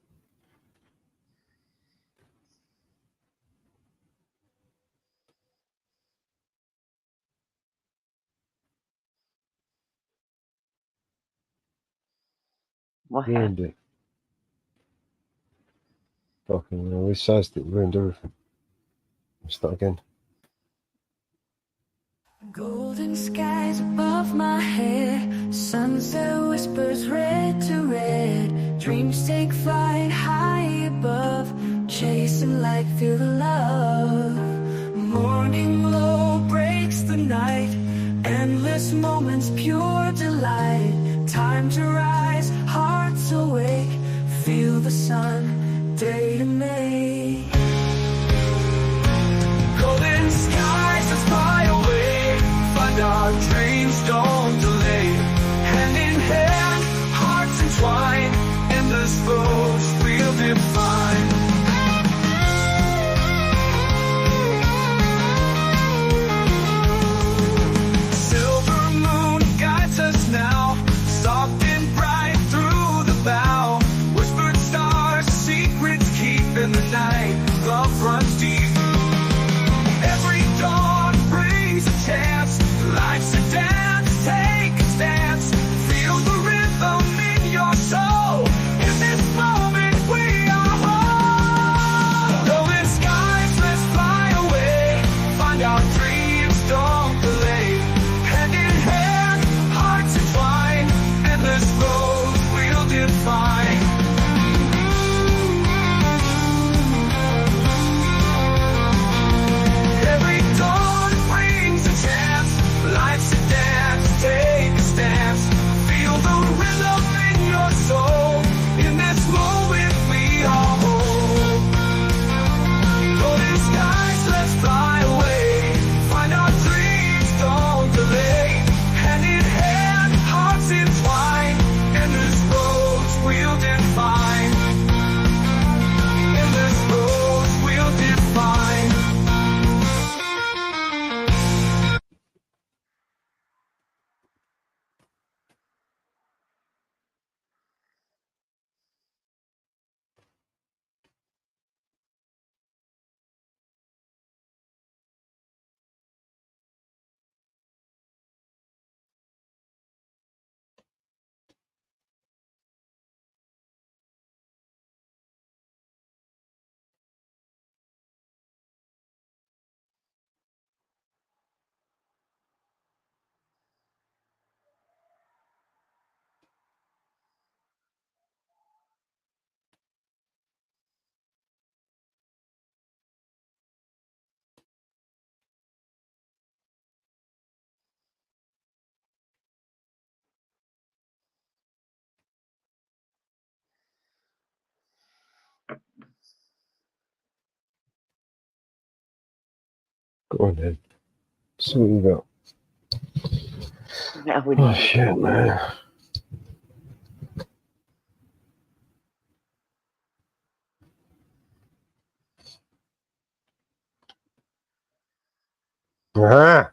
What Ruined it. Fucking hell, we sized it, ruined everything. Let's start again. Golden skies above my head, sunset whispers red to red. Dreams take flight high above, chasing light through the love. Morning glow breaks the night, endless moments pure delight. Time to rise, hearts awake, feel the sun, day to make. Golden skies that fly away, find our dreams, don't delay. Hand in hand, hearts entwined, endless roads we'll define. Silver moon guides us now, soft and bright through the bow. Whispered stars, secrets keep in the night, love runs deep. Every dawn brings a chance, life's a dance, take a stance. Feel the rhythm in your soul, in this moment we are whole. Golden skies, let's fly away, find our dreams, don't delay. Hand in hand, hearts entwined, endless roads we'll define. Every dawn brings a chance, life's a dance, take a stance. Feel the rhythm in your soul, in this moment we are whole. Golden skies, let's fly away, find our dreams, don't delay. Hand in hand, hearts entwined, endless roads we'll define. Endless roads we'll define. Go on then. See what you got. Now we Oh need to shit, go. man. Ah!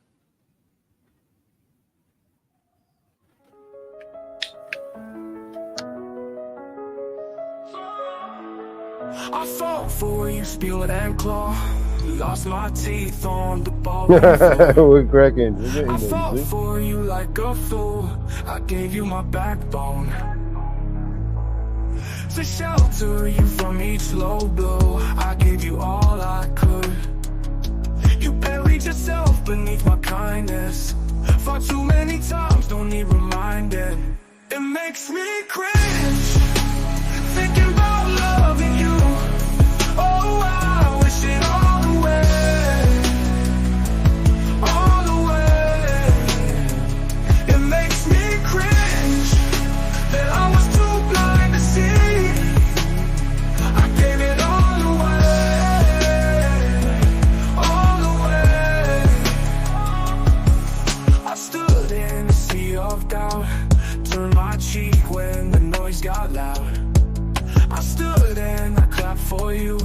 I fought for you, spewing and claw. Lost my teeth on the ball. I We're cracking. We're getting there, fought see? for you like a fool. I gave you my backbone to shelter you from each low blow. I gave you all I could. You buried yourself beneath my kindness. Fought too many times, don't need reminded. It makes me cringe thinking about loving you. Oh, I wish it all away, all away. It makes me cringe that I was too blind to see. I gave it all away, all away. I stood in a sea of doubt, turned my cheek when the noise got loud. I stood and I clapped for you,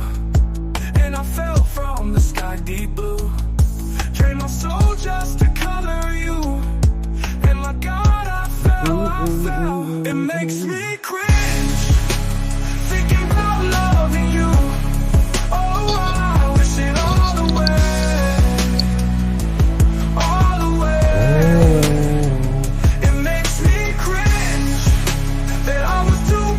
and I fell from the sky deep blue. Trained my soul just to color you, and my God, I fell. It makes me cringe thinking about loving you. Oh, I wish it all away, all away. It makes me cringe that I was too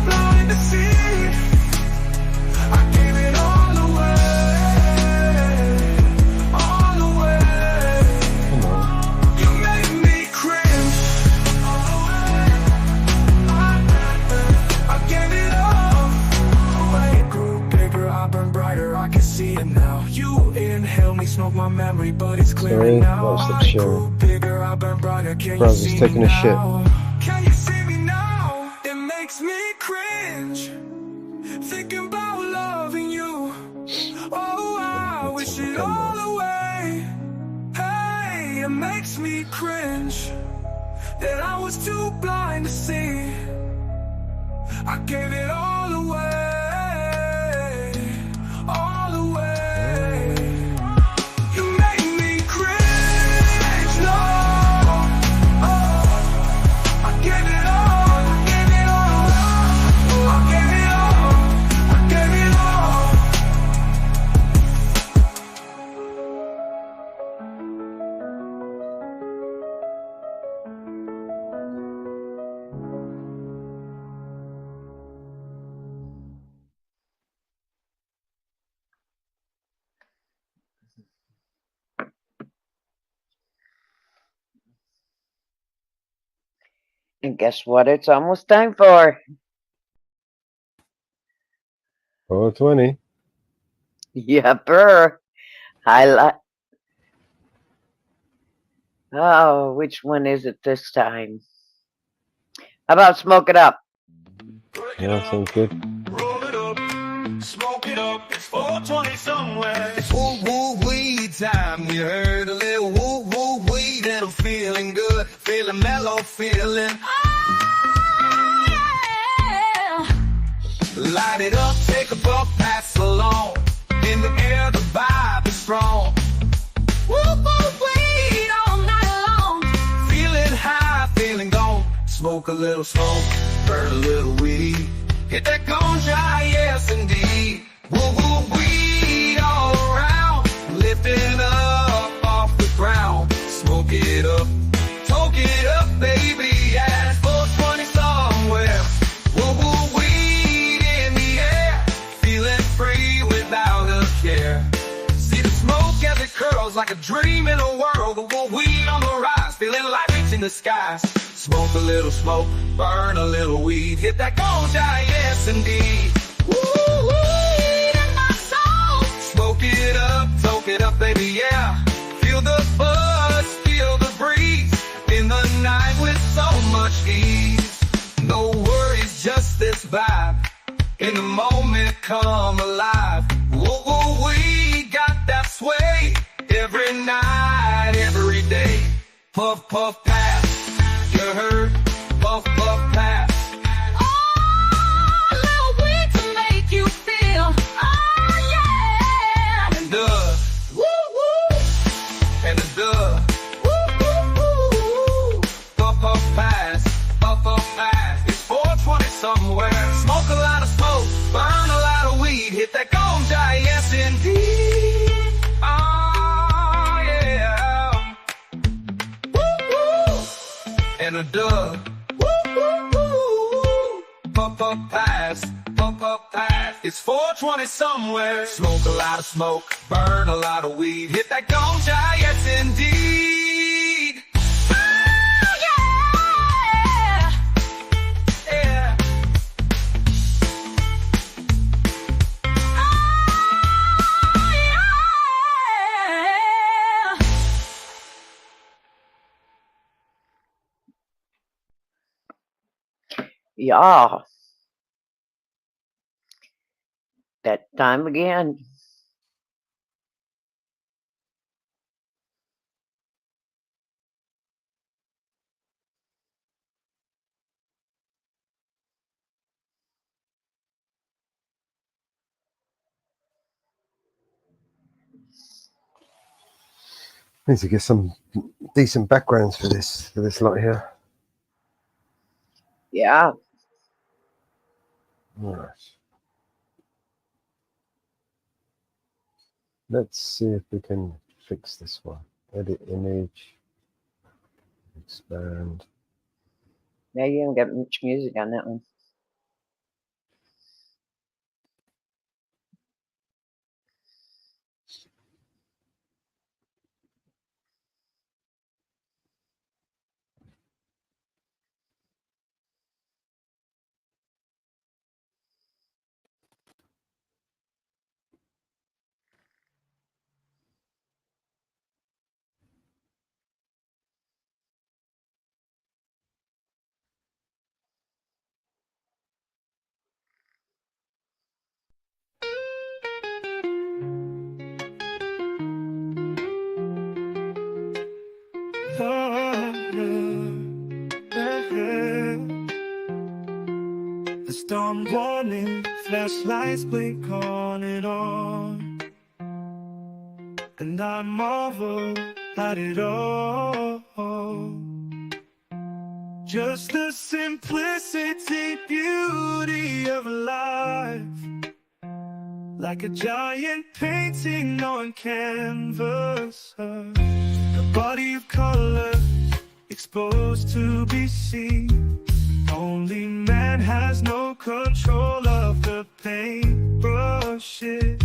inhale me, smoke my memory, but it's clear Sorry, now. that was the I show. grew bigger, I burn brighter. Can you Brother's see taking me a shit. now? Can you see me now? It makes me cringe thinking about loving you. Oh, I wish it all away. Hey, it makes me cringe that I was too blind to see. I gave it all away, all away. You made me cringe, no. Oh, I gave it all, I gave it all, I gave it all, I gave it all. And guess what? It's almost time for. 420. Yepper. Highlight. Oh, which one is it this time? How about Smoke It Up? Yeah, sounds good. Roll it up, smoke it up, it's 420 somewhere. It's woo-woo-wee time, you heard a little woo-woo-wee, and I'm feeling good, feeling mellow, feeling light it up, take a puff, pass along. In the air, the vibe is strong. Woo-woo-wee all night long. Feeling high, feeling gone. Smoke a little smoke, burn a little weed. Hit that ganja, yes indeed. Woo-woo-weed all around. Lifting up off the ground. Smoke it up, toke it up, baby. Yeah, it's 420 somewhere. Woo-woo-weed in the air. Feeling free without a care. See the smoke as it curls like a dream in a world. The weed on the rise, feeling like reaching the skies. Smoke a little smoke, burn a little weed. Hit that ganja, yes indeed. Woo, weed in my soul. Smoke it up, toke it up, baby, yeah. Feel the buzz, feel the breeze. In the night with so much ease. No worries, just this vibe. In the moment, come alive. Whoa, we got that sway. Every night, every day. Puff, puff, pass. You heard? Puff, puff, pass. Oh, a little weed to make you feel. Oh, yeah. And woo, woo. And woo, woo, woo. Puff, puff, pass. Puff, puff, pass. It's 420 somewhere. Smoke a lot of smoke. Burn a lot of weed. Hit that ganja, yes indeed. Oh, yeah. Woo, woo. And a dub. Woo, woo, woo. Puff, puff, pass. Puff, puff, pass. It's 420 somewhere. Smoke a lot of smoke. Burn a lot of weed. Hit that ganja, yes indeed. Oh, yeah. Yeah. Yeah. That time again. Need to get some decent backgrounds for this lot here. Yeah. All right. Let's see if we can fix this one. Edit image. Expand. Yeah, you haven't got much music on that one. storm warning, flashlights blink on and on, and I marvel at it all. Just the simplicity, beauty of life, like a giant painting on canvas, a body of color exposed to be seen. Only man has no control of the paintbrushes.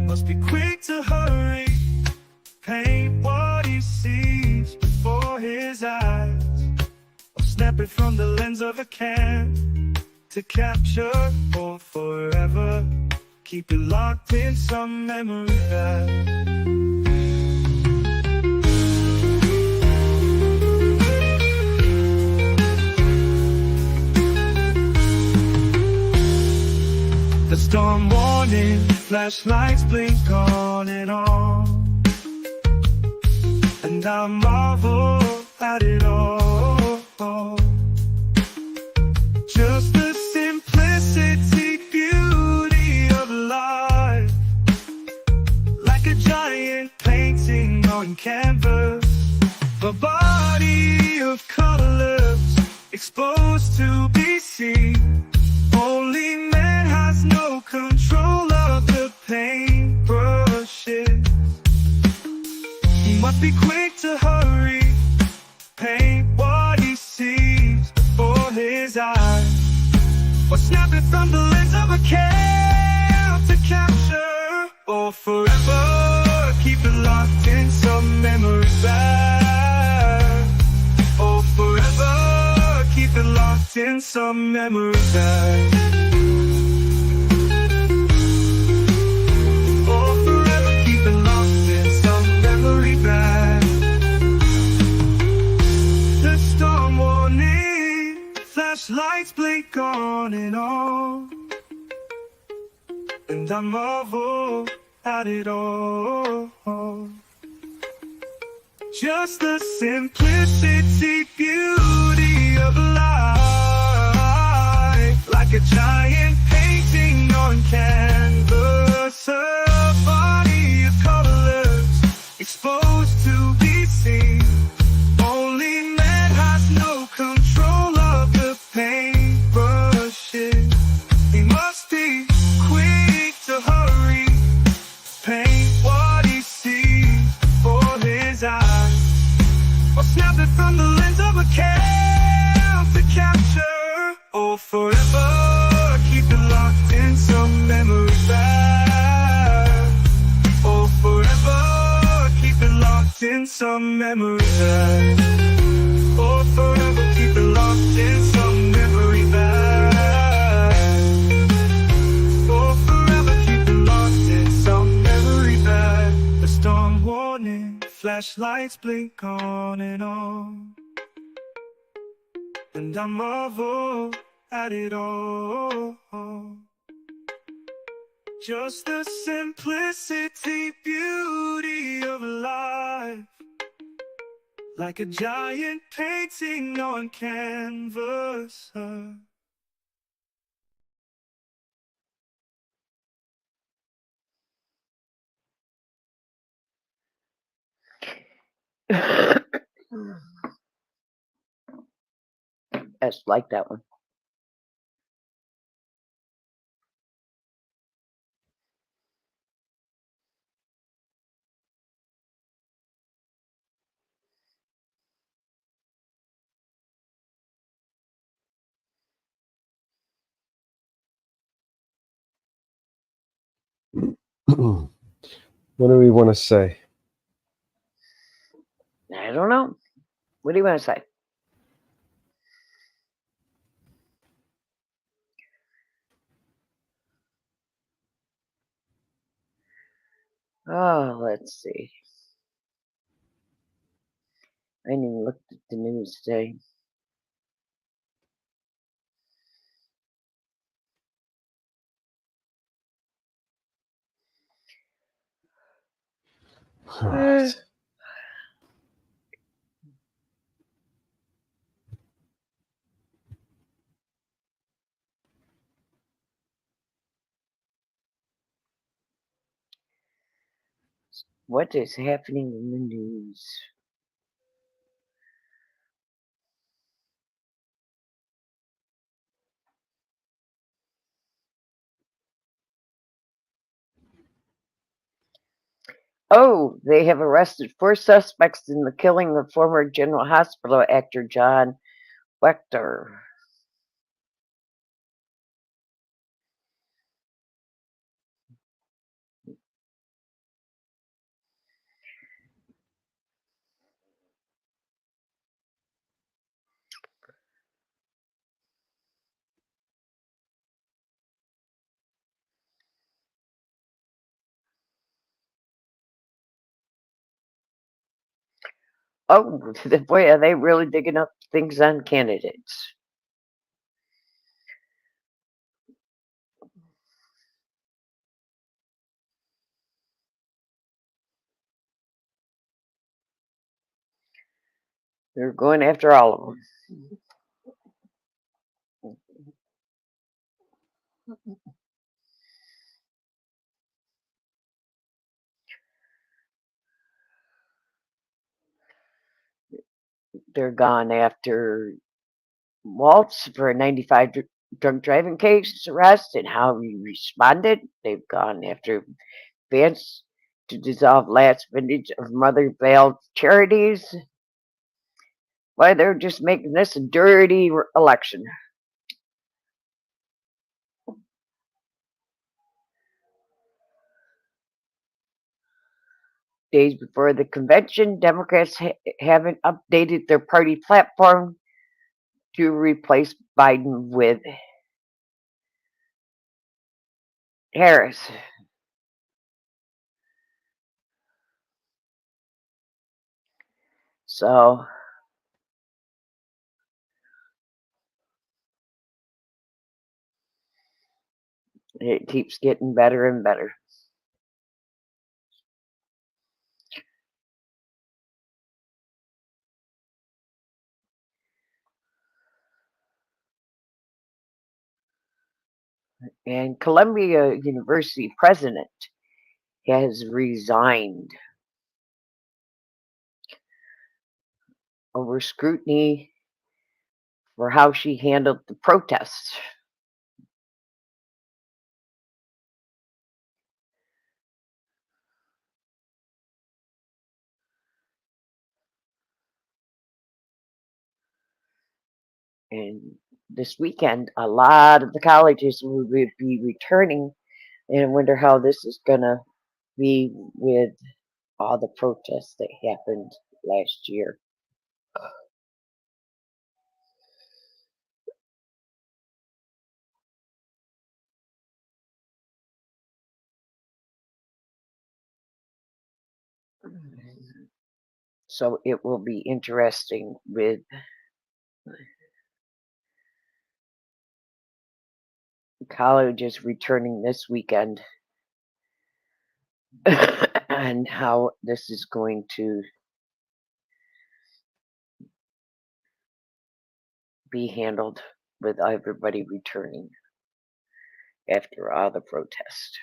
Must be quick to hurry, paint what he sees before his eyes, or snap it from the lens of a can to capture or forever keep it locked in some memory bank. The storm warning, flashlights blink on and on, and I marvel at it all. Just the simplicity, beauty of life, like a giant painting on canvas, a body of colors exposed to be seen. Only man has no control of the paintbrushes. He must be quick to hurry, paint what he sees before his eyes, or snap it from the lens of a can to capture or forever keep it locked in some memory bank. Or forever keep it locked in some memory bank. Or forever keep it locked in some memory bank. The storm warning, flashlights blink on and on, and I marvel at it all. Just the simplicity, beauty of life, like a giant painting on canvas, a body of colors exposed to be seen. Only man has no control of the paintbrushes. He must be quick to hurry, paint what he sees before his eyes, or snap it from the lens of a can to capture or forever keep it locked in some memory bank. Or forever keep it locked in some memory bank. Or forever keep it locked in some memory bank. Or forever keep it locked in some memory bank. The storm warning, flashlights blink on and on, and I marvel at it all. Just the simplicity, beauty of life, like a giant painting on canvas. I just like that one. What do we want to say? I don't know. What do you want to say? Oh, let's see. I didn't even look at the news today. All right. What is happening in the news? Oh, they have arrested 4 suspects in the killing of former General Hospital actor John Wechter. Oh, boy, are they really digging up things on candidates? They're going after all of them. They're gone after Waltz for a 95 drunk driving case arrest and how he responded. They've gone after Vance to dissolve last vintage of Mother Veiled Charities. Why, they're just making this a dirty election. Days before the convention, Democrats haven't updated their party platform to replace Biden with Harris. So it keeps getting better and better. And Columbia University president has resigned over scrutiny for how she handled the protests. And this weekend, a lot of the colleges will be returning, and I wonder how this is going to be with all the protests that happened last year. So it will be interesting with colleges returning this weekend and how this is going to be handled with everybody returning after all the protests.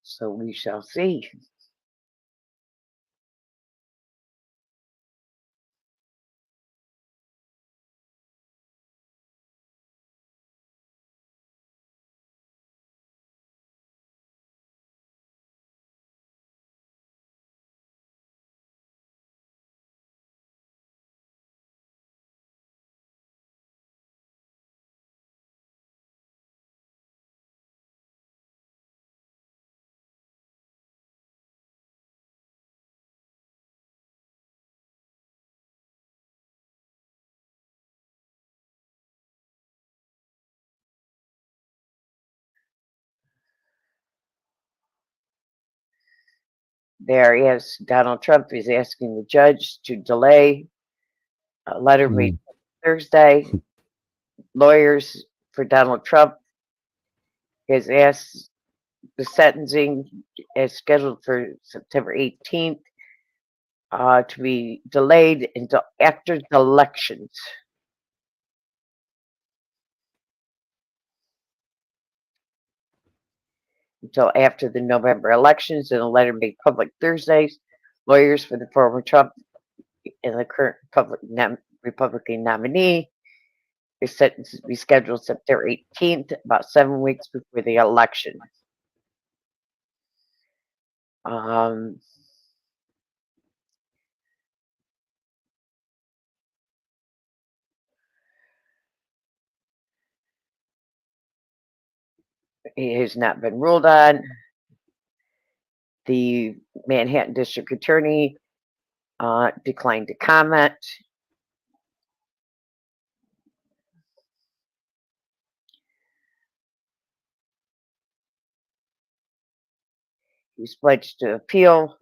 So we shall see. There is Donald Trump is asking the judge to delay a letter made Thursday. Lawyers for Donald Trump has asked the sentencing is scheduled for September 18th to be delayed until after the elections. Until after the November elections, in a letter made public Thursday, lawyers for the former Trump and the current Republican nominee is sentenced to be scheduled September 18th, about 7 weeks before the election. It has not been ruled on. The Manhattan District Attorney declined to comment. He's pledged to appeal.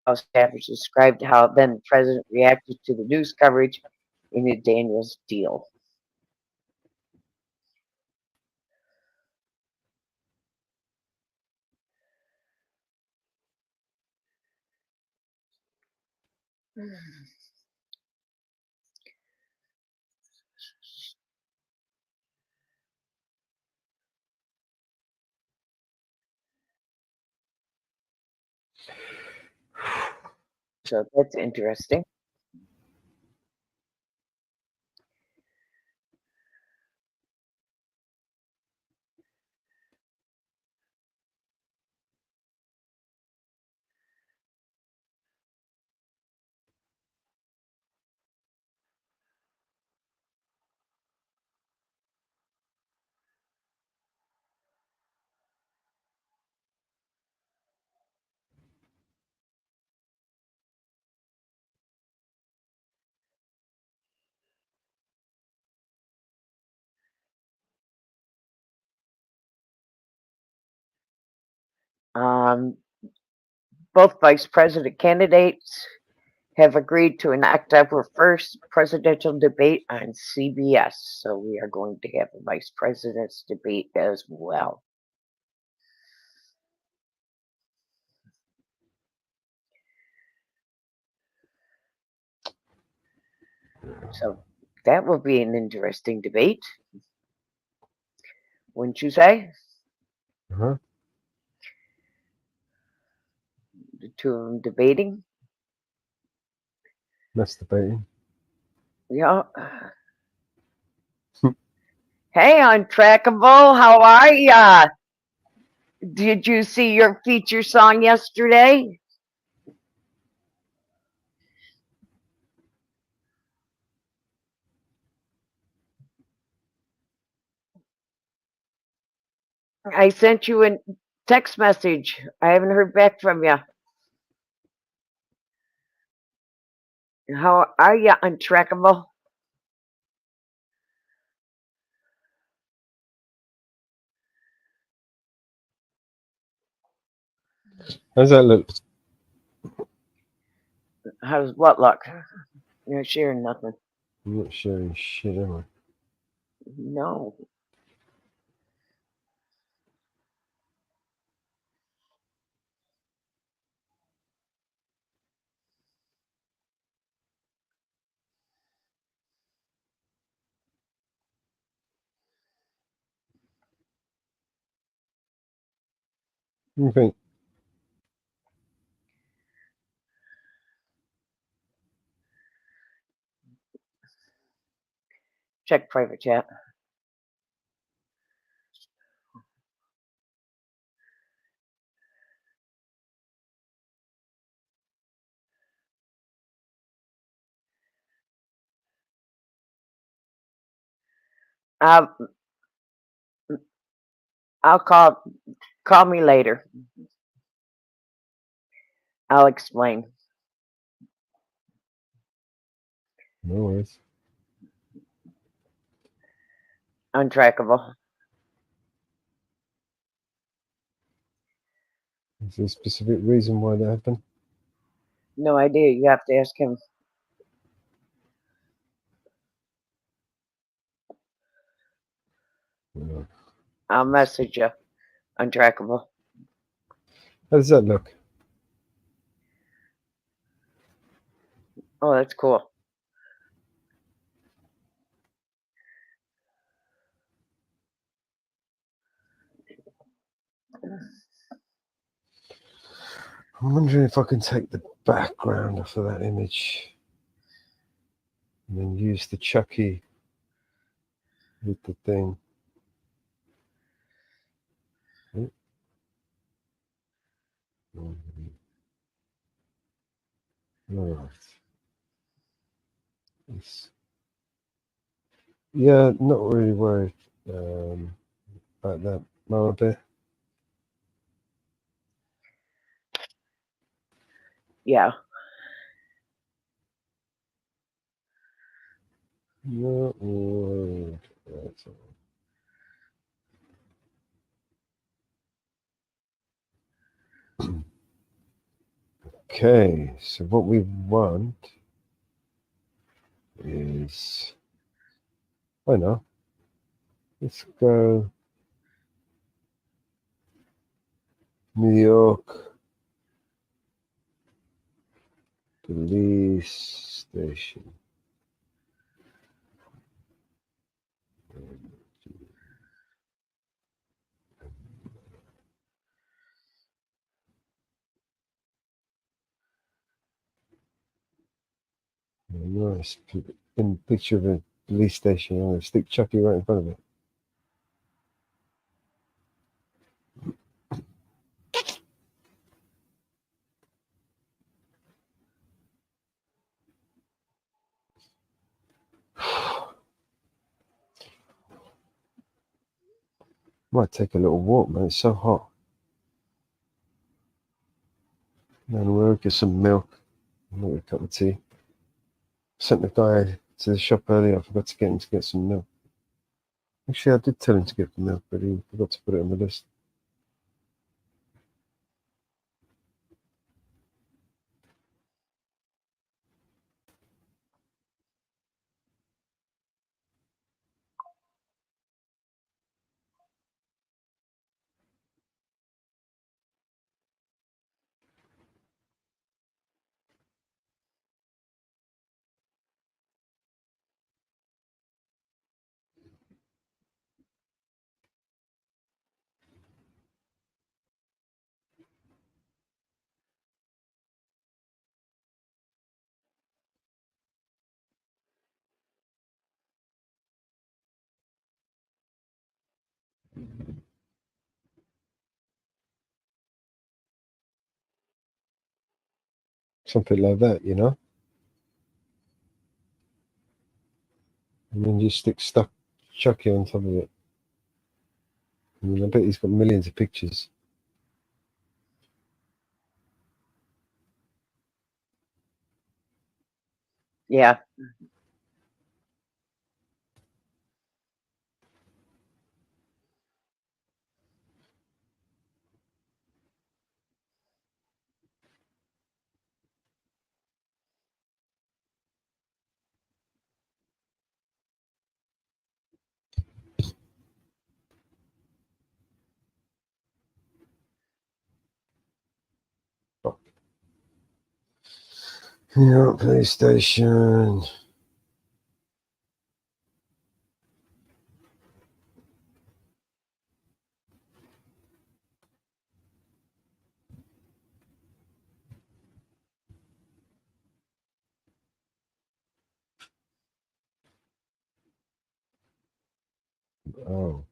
Staffers described how then the president reacted to the news coverage in the Daniels deal. So that's interesting. Both vice president candidates have agreed to an October 1st presidential debate on CBS. So we are going to have a vice president's debate as well. So that will be an interesting debate. Wouldn't you say? Uh-huh. The two of them debating. That's debating. Yeah. Hey, Untrackable, how are ya? Did you see your feature song yesterday? I sent you a text message. I haven't heard back from you. How are you, Untrackable? How's that look? How's what look? You're not sharing nothing. I'm not sharing shit, am I? No. What do you think? Check private chat. I'll call me later. I'll explain. No worries. Untrackable. Is there a specific reason why that happened? No idea. You have to ask him. No. I'll message you. Untrackable. How does that look? Oh, that's cool. I'm wondering if I can take the background off of that image and then use the Chucky with the thing. All right. Yeah, not really worried about that, Mama Bear. Yeah. Not worried. That's all. Okay, so what we want is, I know, let's go New York Police Station. Nice picture of a police station. I'm going to stick Chucky right in front of it. Might take a little walk, man. It's so hot. And we'll get some milk. Make a cup of tea. Sent the guy to the shop earlier. I forgot to get him to get some milk. Actually, I did tell him to get the milk, but he forgot to put it on the list. Something like that, you know? And then you stick stuck Chucky on top of it. I mean, I bet he's got millions of pictures. Yeah. Yeah, police station. Oh.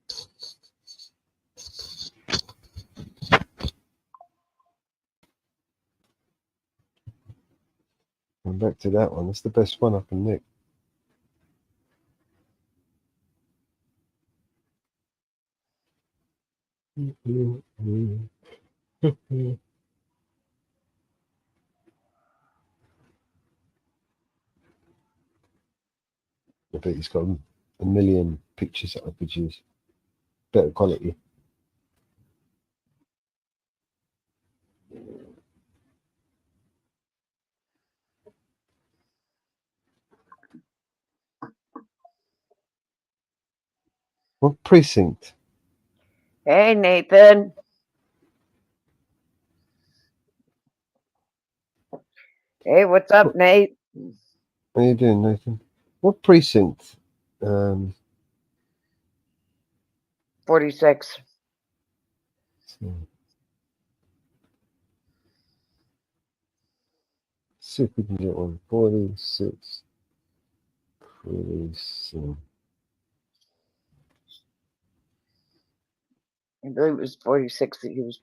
I'm back to that one. That's the best one I can nick. I bet he's got a million pictures that I could use. Better quality. What precinct? Hey, Nathan. Hey, what's up, Nate? How you doing, Nathan? What precinct? 46. See if we can get one. 46. 47. I believe it was 46 that he was.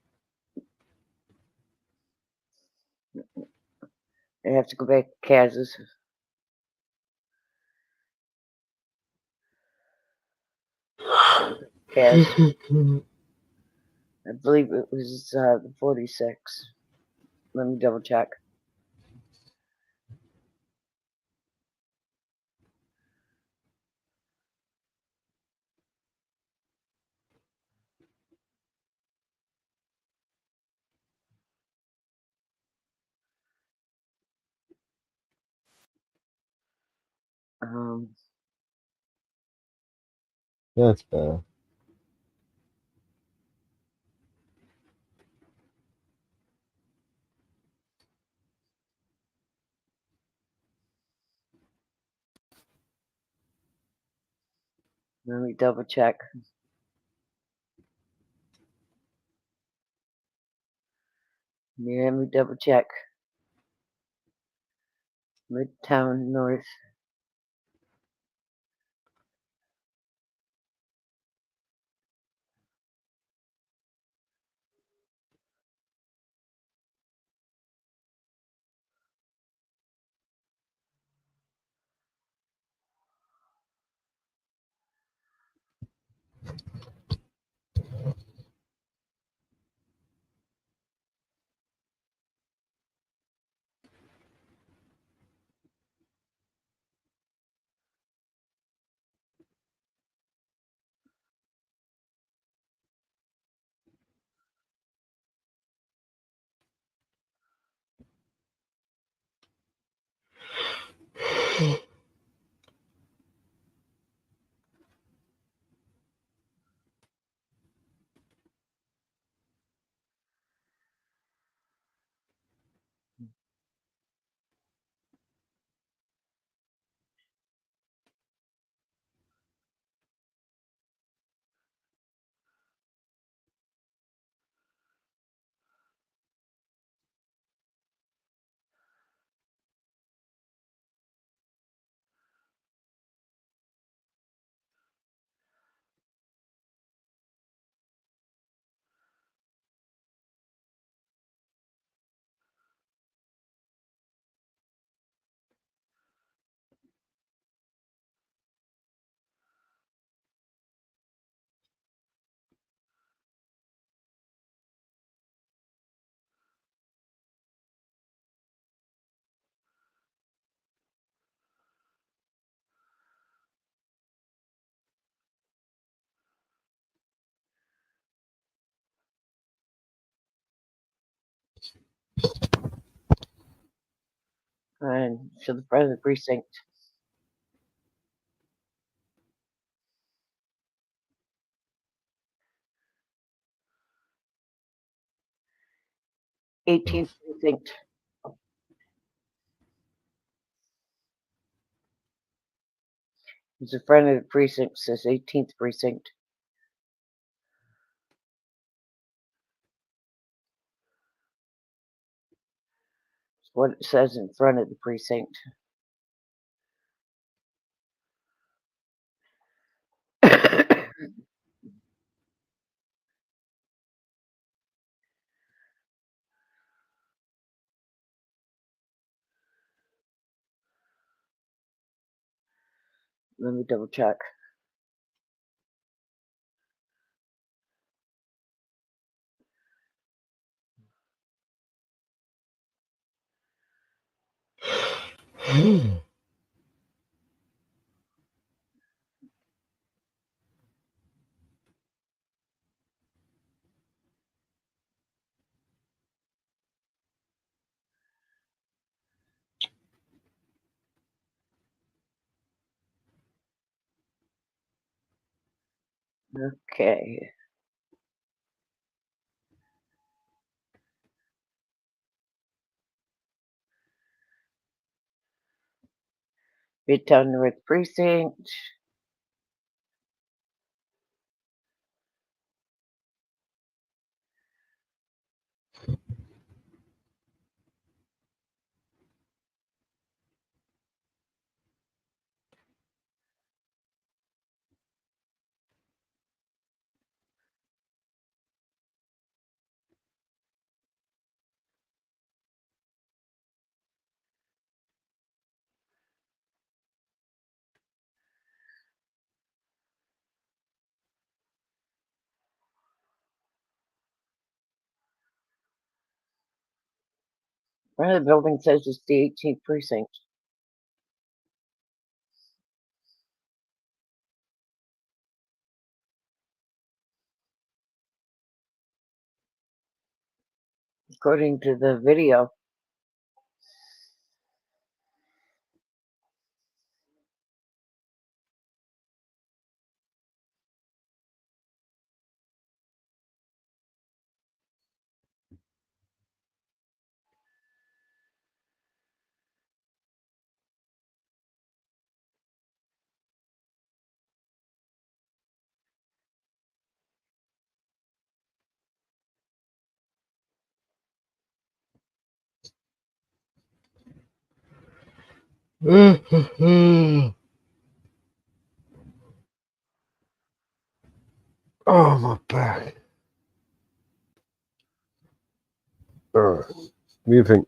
I have to go back to Kaz's. Kaz. I believe it was the 46. Let me double check. That's better. Let me double check. Yeah, let me double check. Midtown North. And so the front of the precinct. Eighteenth precinct. It's the front of the precinct says 18th precinct. It's what it says in front of the precinct. Let me double check. Okay. Midtown North Precinct. One of the buildings says it's the 18th precinct. According to the video. Oh, my back. All right. What do you think?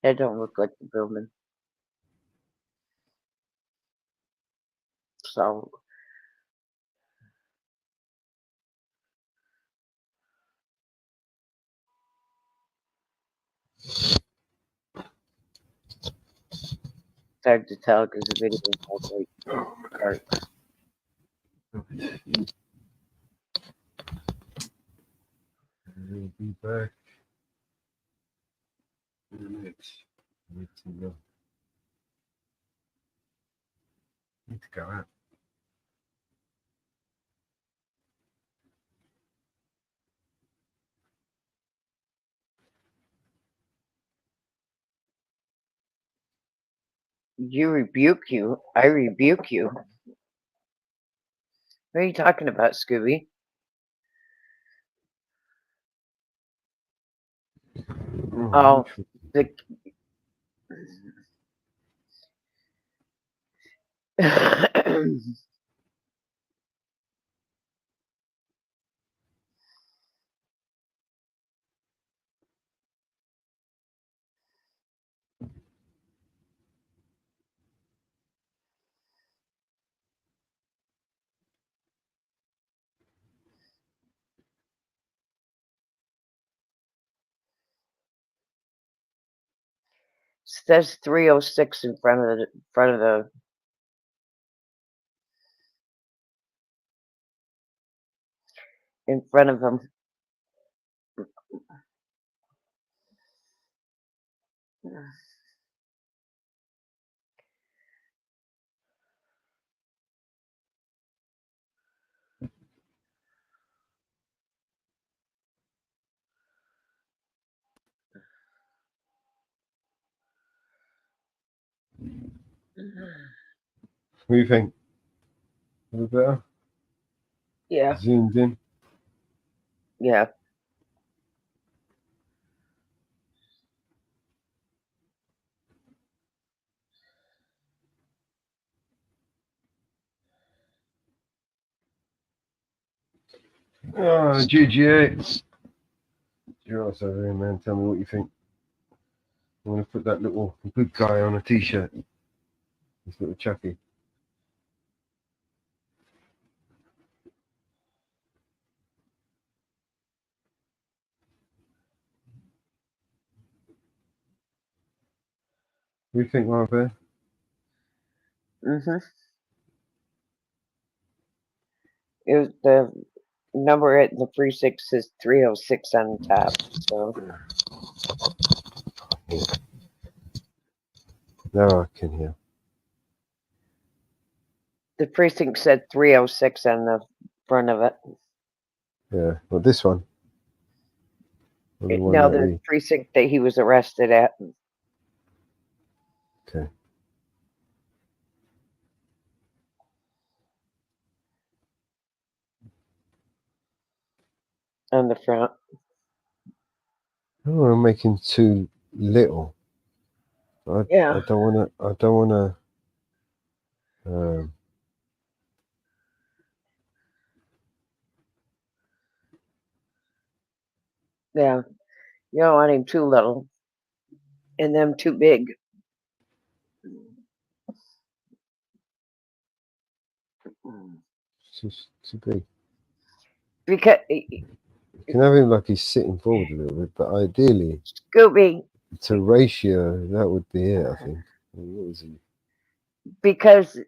That don't look like the building. So it's hard to tell because the video is all like dark. We'll be back in a minute. Need to go out. You rebuke you. I rebuke you. What are you talking about, Scooby? Oh, the says 306 in front of them. What do you think? A little better? Yeah. Zoomed in? Yeah. Oh, GGA. You're also there, man. Tell me what you think. I'm going to put that little good guy on a t-shirt. This little Chucky. What do you think, Mama Bear? It was the number at the precinct is 306 on top. So Now I can hear. the precinct said 306 on the front of it. Yeah, well, this one. Or the one No, that the precinct that he was arrested at. Okay. On the front. Oh, I'm making too little. Yeah. I don't want to. I don't want to. Yeah. You don't want him too little. And them too big. Too big. Because You can have him like he's sitting forward a little bit, but ideally, Scooby. to ratio, that would be it. I think. What is he? Because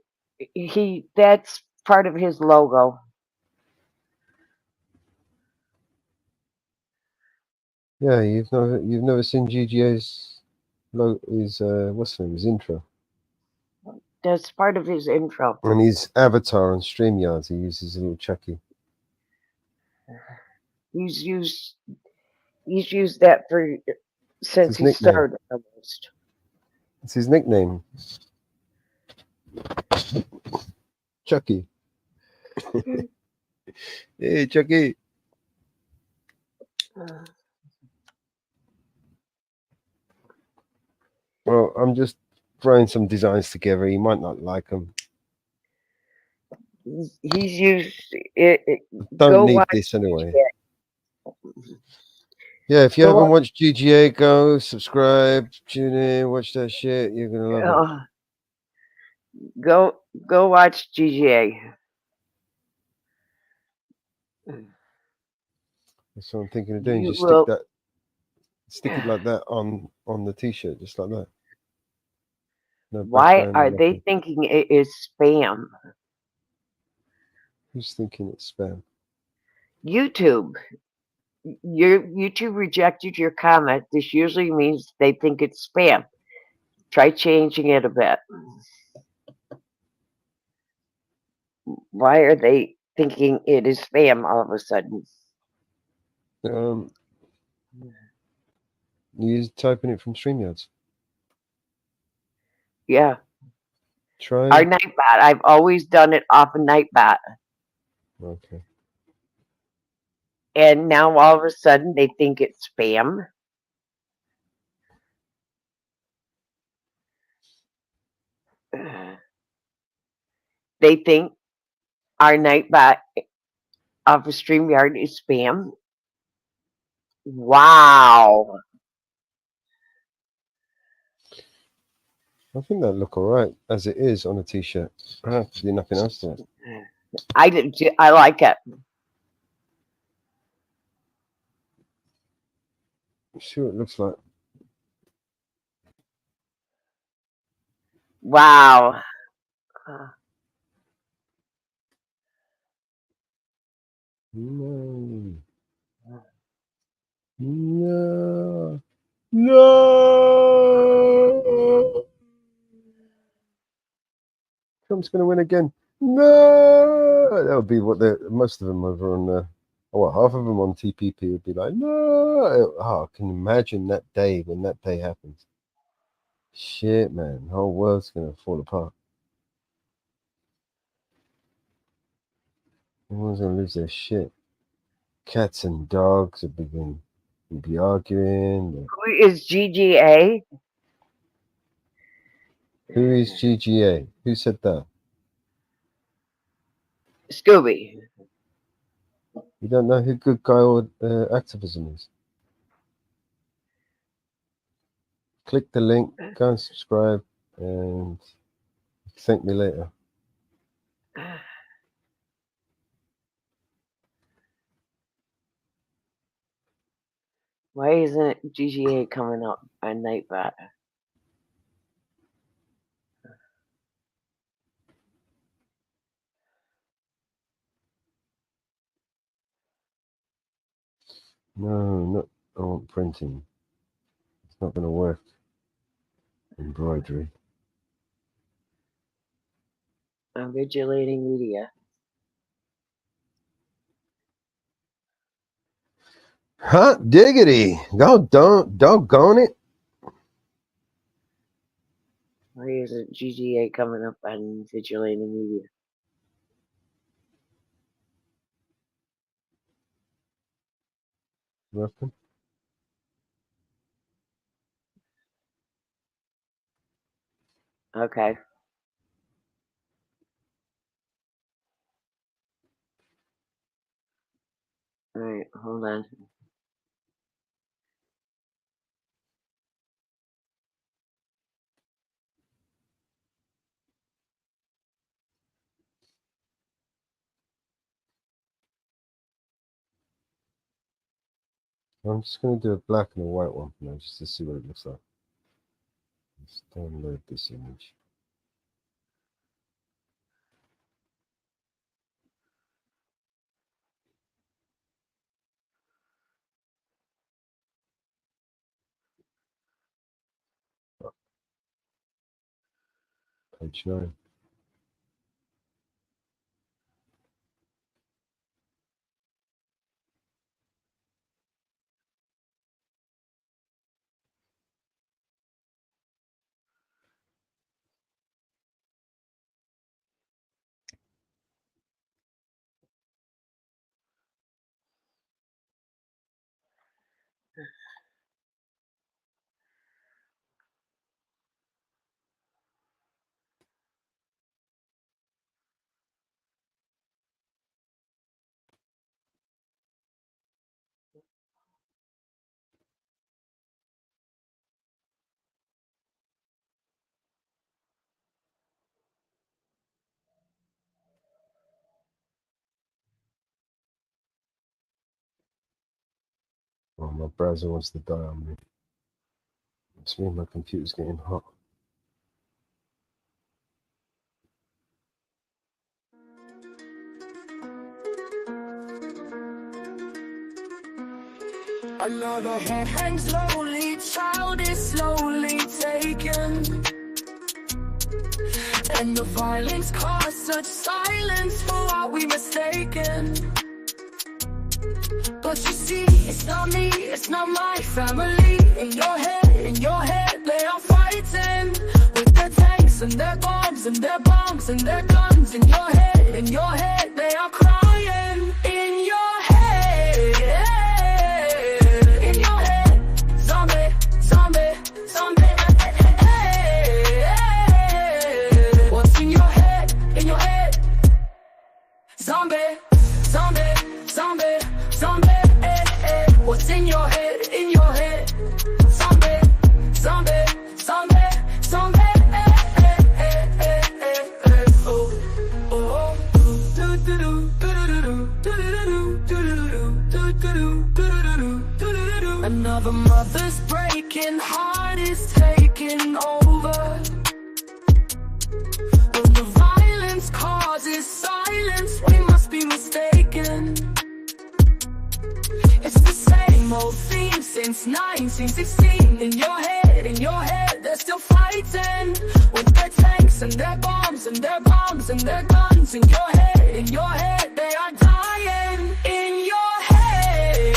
that's part of his logo. Yeah, you've never seen GGA's his what's the name? His intro. That's part of his intro. And his avatar on StreamYards, he uses a little Chucky. He's used that since he nickname. started almost. It's his nickname. Chucky. Hey, Chucky. Well, I'm just throwing some designs together. You might not like them. He's used it. Don't need this anyway. Yeah, if you haven't watched GGA, go subscribe, tune in, watch that shit. You're gonna love it. Go watch GGA. That's what I'm thinking of doing. You Just will, stick it like that on the t-shirt, just like that. No why background, are no they nothing. thinking it is spam? Who's thinking it's spam? YouTube. Your YouTube rejected your comment. This usually means they think it's spam. Try changing it a bit. Why are they thinking it is spam all of a sudden? You typing it from StreamYards. Yeah. Try. Our Nightbot. I've always done it off of Nightbot. Okay. And now all of a sudden they think it's spam. They think our Nightbot off of StreamYard is spam. Wow. I think that look all right as it is on a t-shirt. I have to do nothing else to it. I like it. See what it looks like. Wow. No. No. No. Trump's going to win again. No, that would be what most of them over on. Half of them on TPP would be like, no. Oh, I can imagine that day when that day happens. Shit, man, the whole world's going to fall apart. Everyone's going to lose their shit. Cats and dogs would be arguing. Who is GGA? Who is GGA? Who said that? Scooby. You don't know who Good Guy or Activism is? Click the link, go and subscribe, and thank me later. Why isn't GGA coming up at Nightbot? No, I want printing. It's not going to work. Embroidery. Vigilating media. Hot diggity! Doggone it! Why isn't GGA coming up on Vigilating Media? Nothing. Okay. Alright, hold on. I'm just going to do a black and a white one for now, just to see what it looks like. Let's download this image. Page 9. Oh, my browser wants to die on me. It's me, my computer's getting hot. Another head hangs slowly, child is slowly taken. And the violence caused such silence for what we mistaken. But you see, it's not me, it's not my family. In your head, they are fighting with their tanks and their bombs and their bombs and their guns. In your head, they are crying. In your head. Zombie, zombie, zombie, zombie, what's in your head, in your head? Zombie, zombie, zombie, zombie, oh, oh, another mother's breaking heart is taking over. When the violence causes silence, we must be mistaken. It's the same old theme. since 1916. In your head, they're still fighting with their tanks and their bombs and their bombs and their guns. In your head, they are dying. In your head,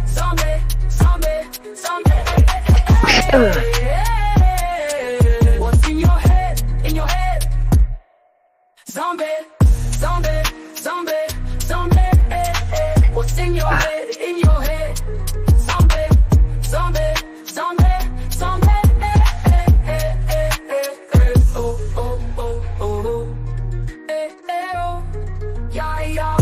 zombie, zombie, zombie. What's in your head? In your head, zombie, zombie, zombie, zombie. What's in your head? In your head, zombie, zombie, zombie, zombie. Oh, oh, oh, oh, oh, yeah, yeah.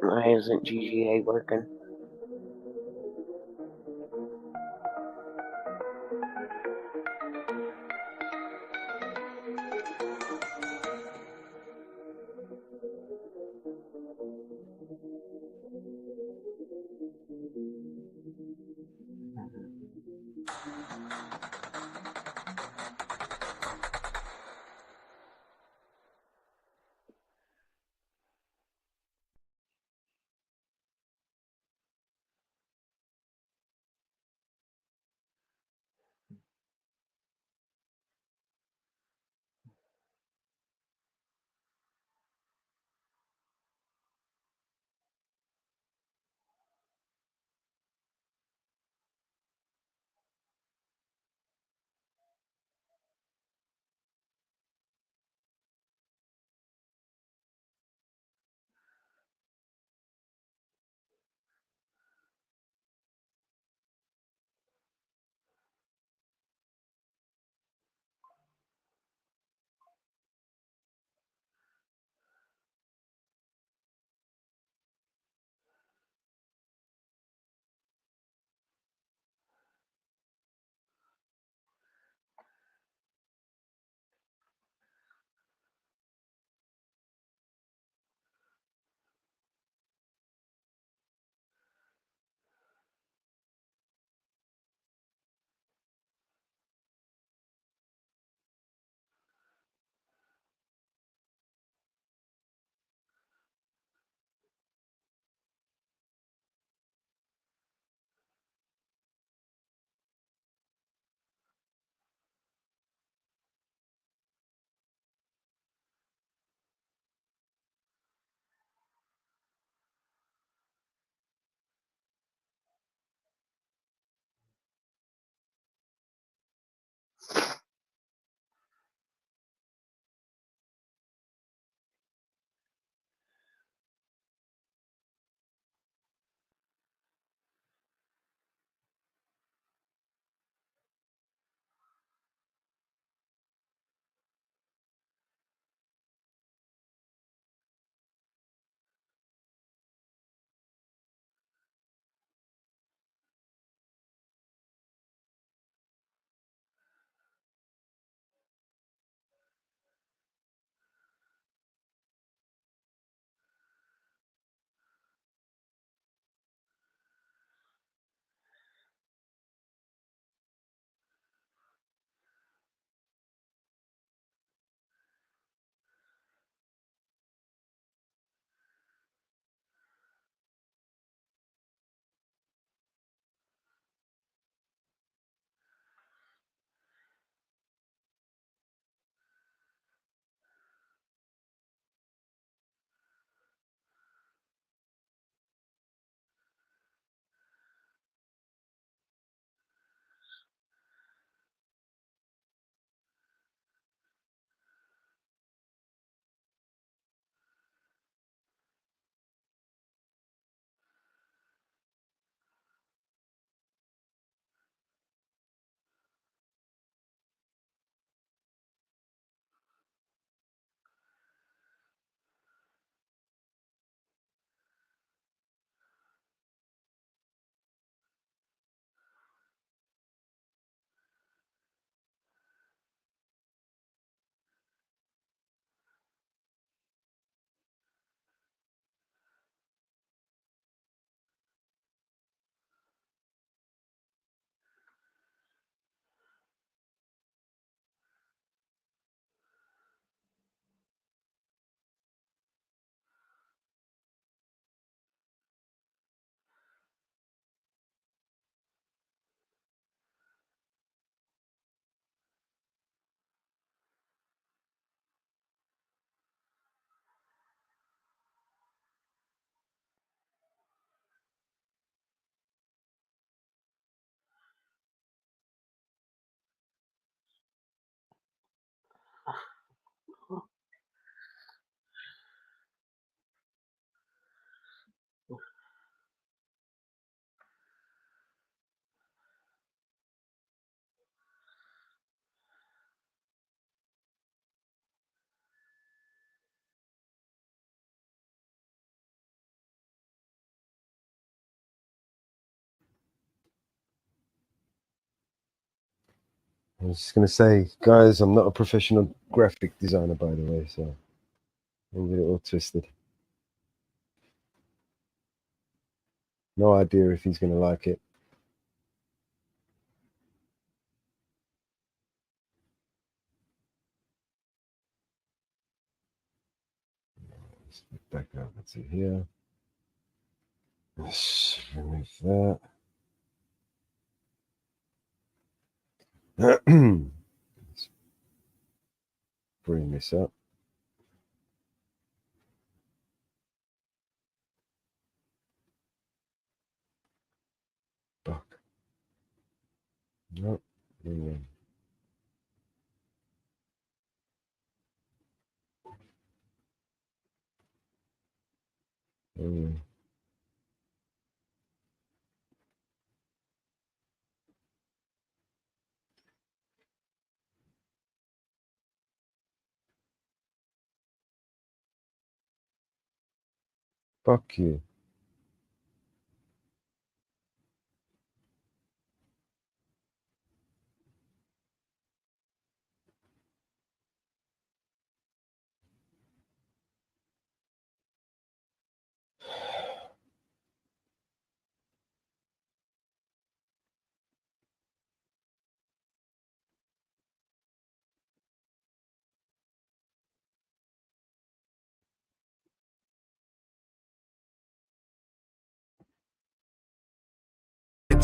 Why isn't GGA working? was just going to say, guys, I'm not a professional graphic designer, by the way, so don't get it all twisted. No idea if he's going to like it. Let's get back over to here. Let's remove that. Let's bring this up. Fuck. Nope. Fuck you.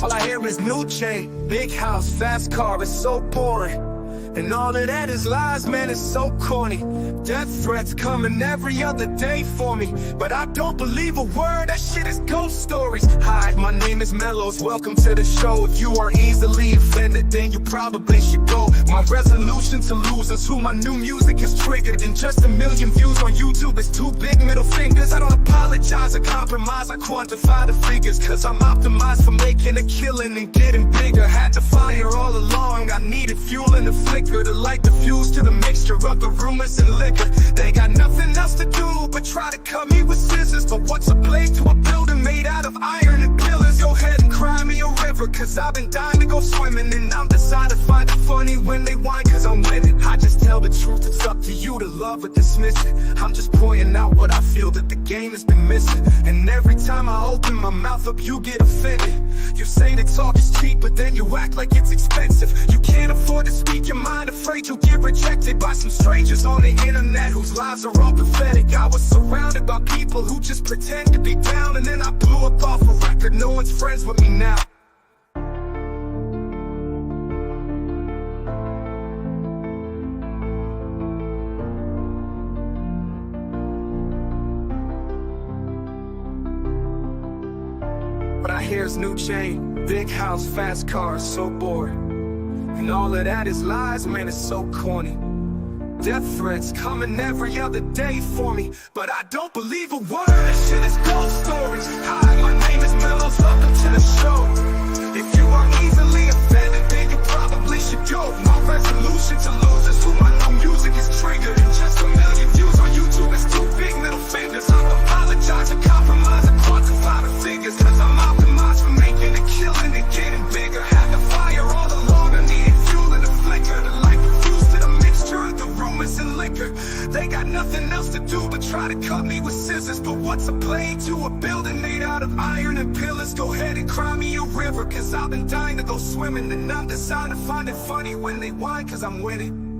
All I hear is new chain, big house, fast car, it's so boring. And all of that is lies, man, it's so corny. Death threats coming every other day for me, but I don't believe a word, that shit is ghost stories. Hi, my name is Mellows, welcome to the show. If you are easily offended, then you probably should go. My resolution to lose is who my new music is triggered. And just 1 million views on YouTube is 2 big middle fingers. I don't apologize or compromise, I quantify the figures, cause I'm optimized for making a killing and getting bigger. Had to fire all along, I needed fuel in the flicker to light the fuse to the mixture of the rumors and liquor. They got nothing else to do but try to cut me with scissors. But what's a blade to a building made out of iron and pillars? Go ahead and cry me a river, cause I've been dying to go swimming. And I'm decided to find it funny when they whine, cause I'm winning. I just tell the truth, it's up to you to love or dismiss it. I'm just pointing out what I feel that the game has been missing. And every time I open my mouth up, you get offended. You say that talk is cheap, but then you act like it's expensive. You can't afford to speak your mind, afraid you'll get rejected by some strangers on the internet whose lives are all pathetic. I was surrounded by people who just pretend to be down, and then I blew up off a record. No one's friends with me now. But I hear's new chain, big house, fast cars, so bored. And all of that is lies, man, it's so corny. Death threats coming every other day for me, but I don't believe a word, that shit is ghost stories. Hi, my name is Mellows, welcome to the show. If you are easily offended, then you probably should go. My resolution to lose is who my new music is triggered. And just 1 million views on YouTube is 2 big middle fingers. I don't apologize or compromise or quantify the figures, cause I'm optimized for making a killing and getting bigger. Had to fire all along, I needed fuel in the flicker to light the fuse to the mixture of the rumors and liquor. They got nothing else to do but try to cut me with scissors. But what's a blade to a building made out of iron and pillars? Go ahead and cry me a river, cause I've been dying to go swimming. And I'm deciding to find it funny when they whine, cause I'm winning.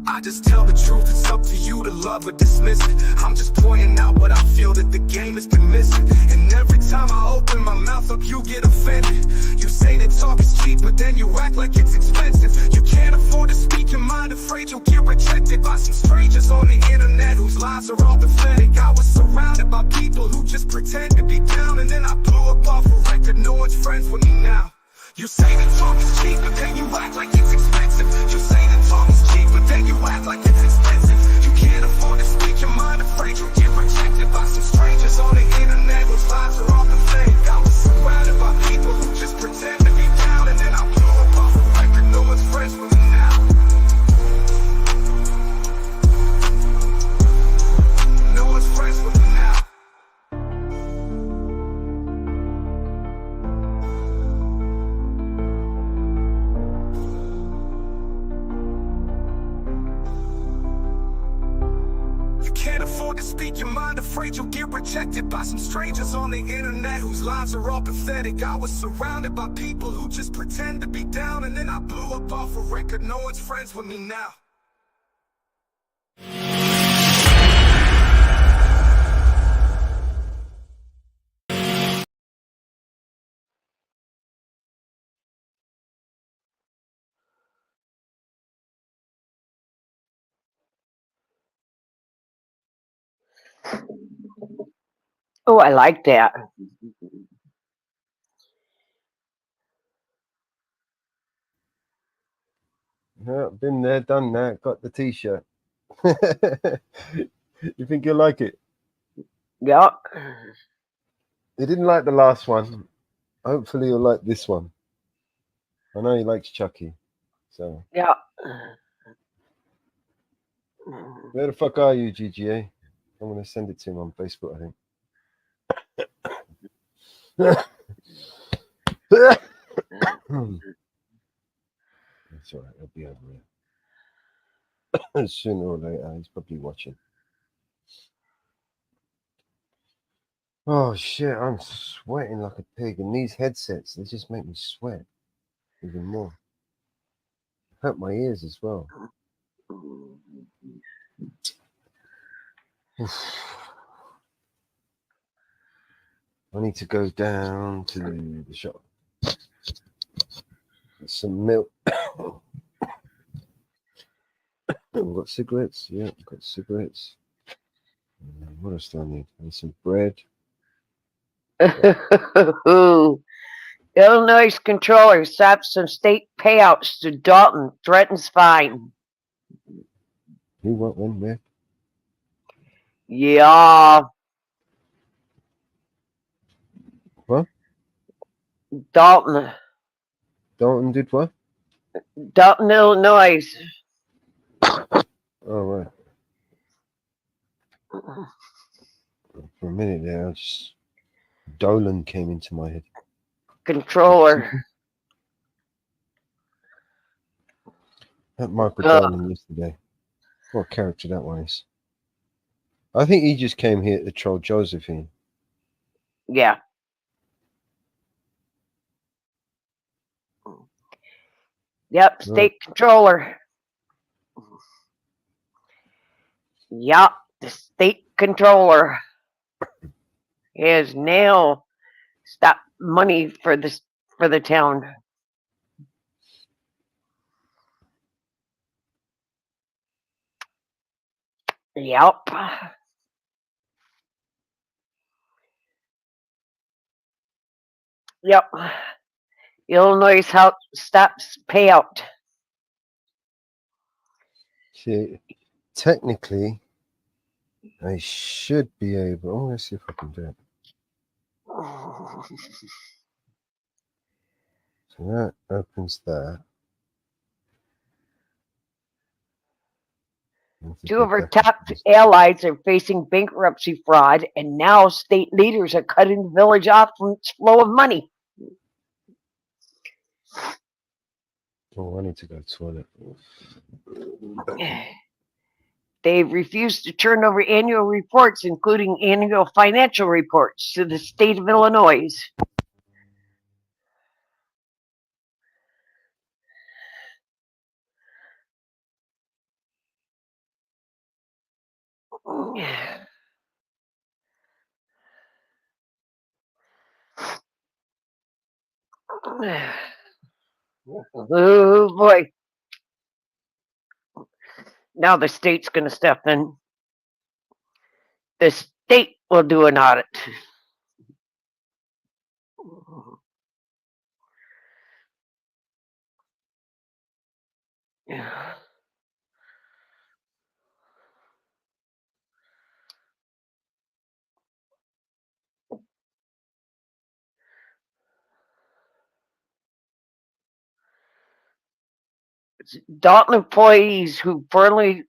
I just tell the truth, it's up to you to love or dismiss it. I'm just pointing out what I feel that the game has been missing. And every time I open my mouth up, you get offended. You say that talk is cheap, but then you act like it's expensive. You can't afford to speak your mind, afraid you'll get rejected by some strangers on the internet whose lives are all pathetic. I was surrounded by people who just pretend to be down, and then I blew up off a record. No one's friends with me now. You say that talk is cheap, but then you act like it's expensive. You say that talk is cheap, but then you act like it's expensive. You can't afford to speak your mind, afraid you'll get rejected by some strangers on the internet whose lives are all pathetic. I was surrounded by people who just pretend to be down, and then I blew up off a record. No one's friends with me now. No one's friends with me now. to speak your mind, afraid you'll get rejected by some strangers on the internet whose lives are all pathetic. I was surrounded by people who just pretend to be down, and then I blew up off a record. No one's friends with me now. Oh, I like that. Yeah, been there, done that, got the t-shirt. You think you'll like it? Yep. You didn't like the last one. Hopefully you'll like this one. I know he likes Chucky. So Yeah. where the fuck are you, GGA? I'm gonna send it to him on Facebook, I think. That's all right, he'll be over here. Sooner or later, he's probably watching. Oh shit, I'm sweating like a pig, and these headsets, they just make me sweat even more. Hurt my ears as well. I need to go down to the shop. Get some milk. I've got cigarettes. Yeah, I've got cigarettes. What else do I need? I need some bread. Illinois controller stops some state payouts to Dalton, threatens fine. Who, what, when, where? Yeah. What? Dalton. Dalton did what? Dalton, Illinois. Oh, right. For a minute there, I just... Dolan came into my head. Controller. That Michael Dolan yesterday. What a character that one is. I think he just came here to troll Josephine. Yeah. Yep, state controller. Yep, the state controller has now stopped money for the town. Yep. Yep. Illinois House stops payout. See, technically, I should be able... Oh, let's see if I can do it. So that opens that. Two of our top allies are facing bankruptcy fraud, and now state leaders are cutting the village off from its flow of money. Oh, I need to go to the toilet. They refused to turn over annual reports, including annual financial reports, to the state of Illinois. Oh boy. Now the state's going to step in. The state will do an audit. Dalton employees who formally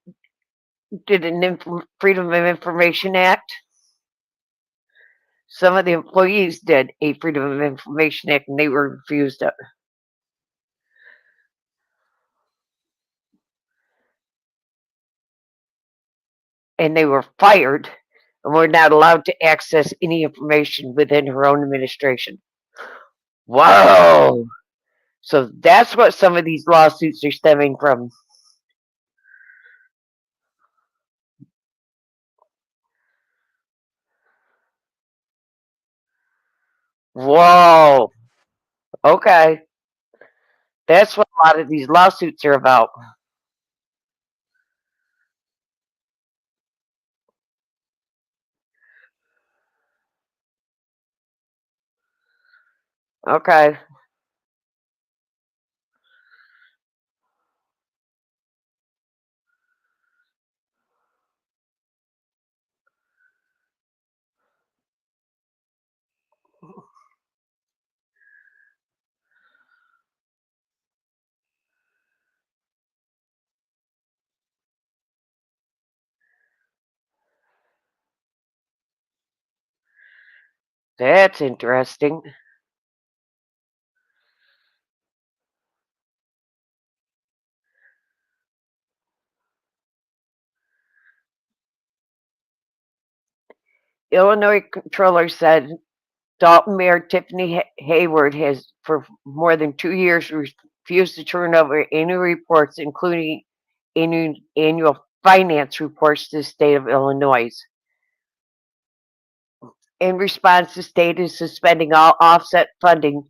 did an Freedom of Information Act. Some of the employees did a Freedom of Information Act, and they were refused it. And they were fired and we're not allowed to access any information within her own administration. Whoa! So that's what some of these lawsuits are stemming from. Whoa! Okay. That's what a lot of these lawsuits are about. Okay. That's interesting. Illinois controller said Dalton Mayor Tiffany Hayward has, for more than 2 years, refused to turn over any reports, including annual finance reports, to the state of Illinois. In response, the state is suspending all offset funding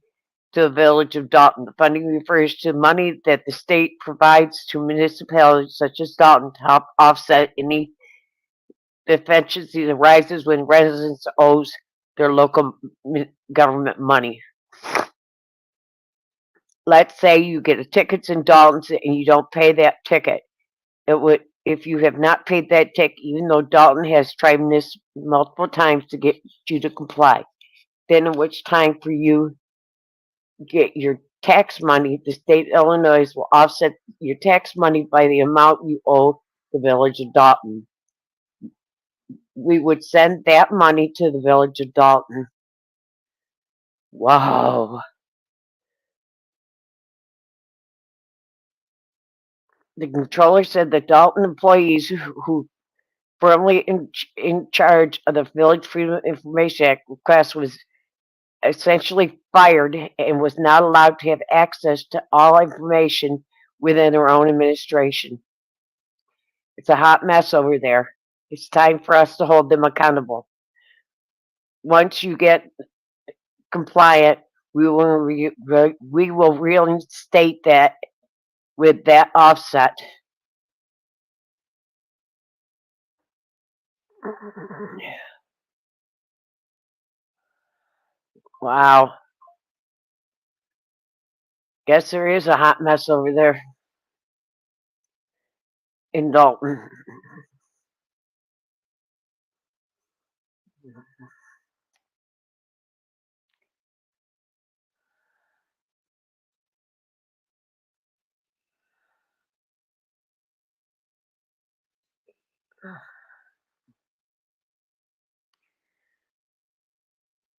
to the village of Dalton. The funding refers to money that the state provides to municipalities such as Dalton to help offset any deficiency that arises when residents owes their local government money. Let's say you get a ticket in Dalton and you don't pay that ticket. It would, if you have not paid that ticket, even though Dalton has tried this multiple times to get you to comply, then in which time for you get your tax money, the state of Illinois will offset your tax money by the amount you owe the village of Dalton. We would send that money to the village of Dalton. Wow. The controller said that Dalton employees who firmly in charge of the Village Freedom of Information Act request was essentially fired and was not allowed to have access to all information within their own administration. It's a hot mess over there. It's time for us to hold them accountable. Once you get compliant, we will reinstate that with that offset. Wow. Guess there is a hot mess over there in Dalton.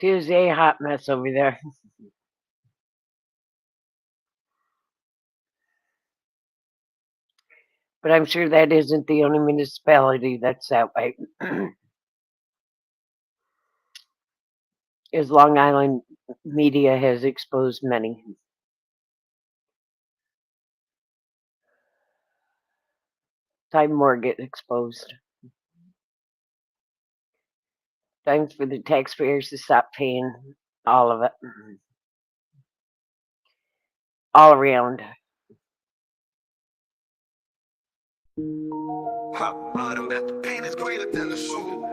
There's a hot mess over there. But I'm sure that isn't the only municipality that's that way. As Long Island media has exposed many. Time more get exposed. Time for the taxpayers to stop paying all of it. All around. Remind them that the pain is greater than the shoe.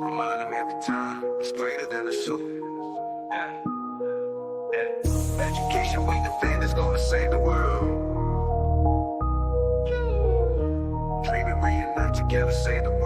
Remind them every time it's greater than the shoe. Education we defend is gonna save the world. Dream and reunite together, save the world.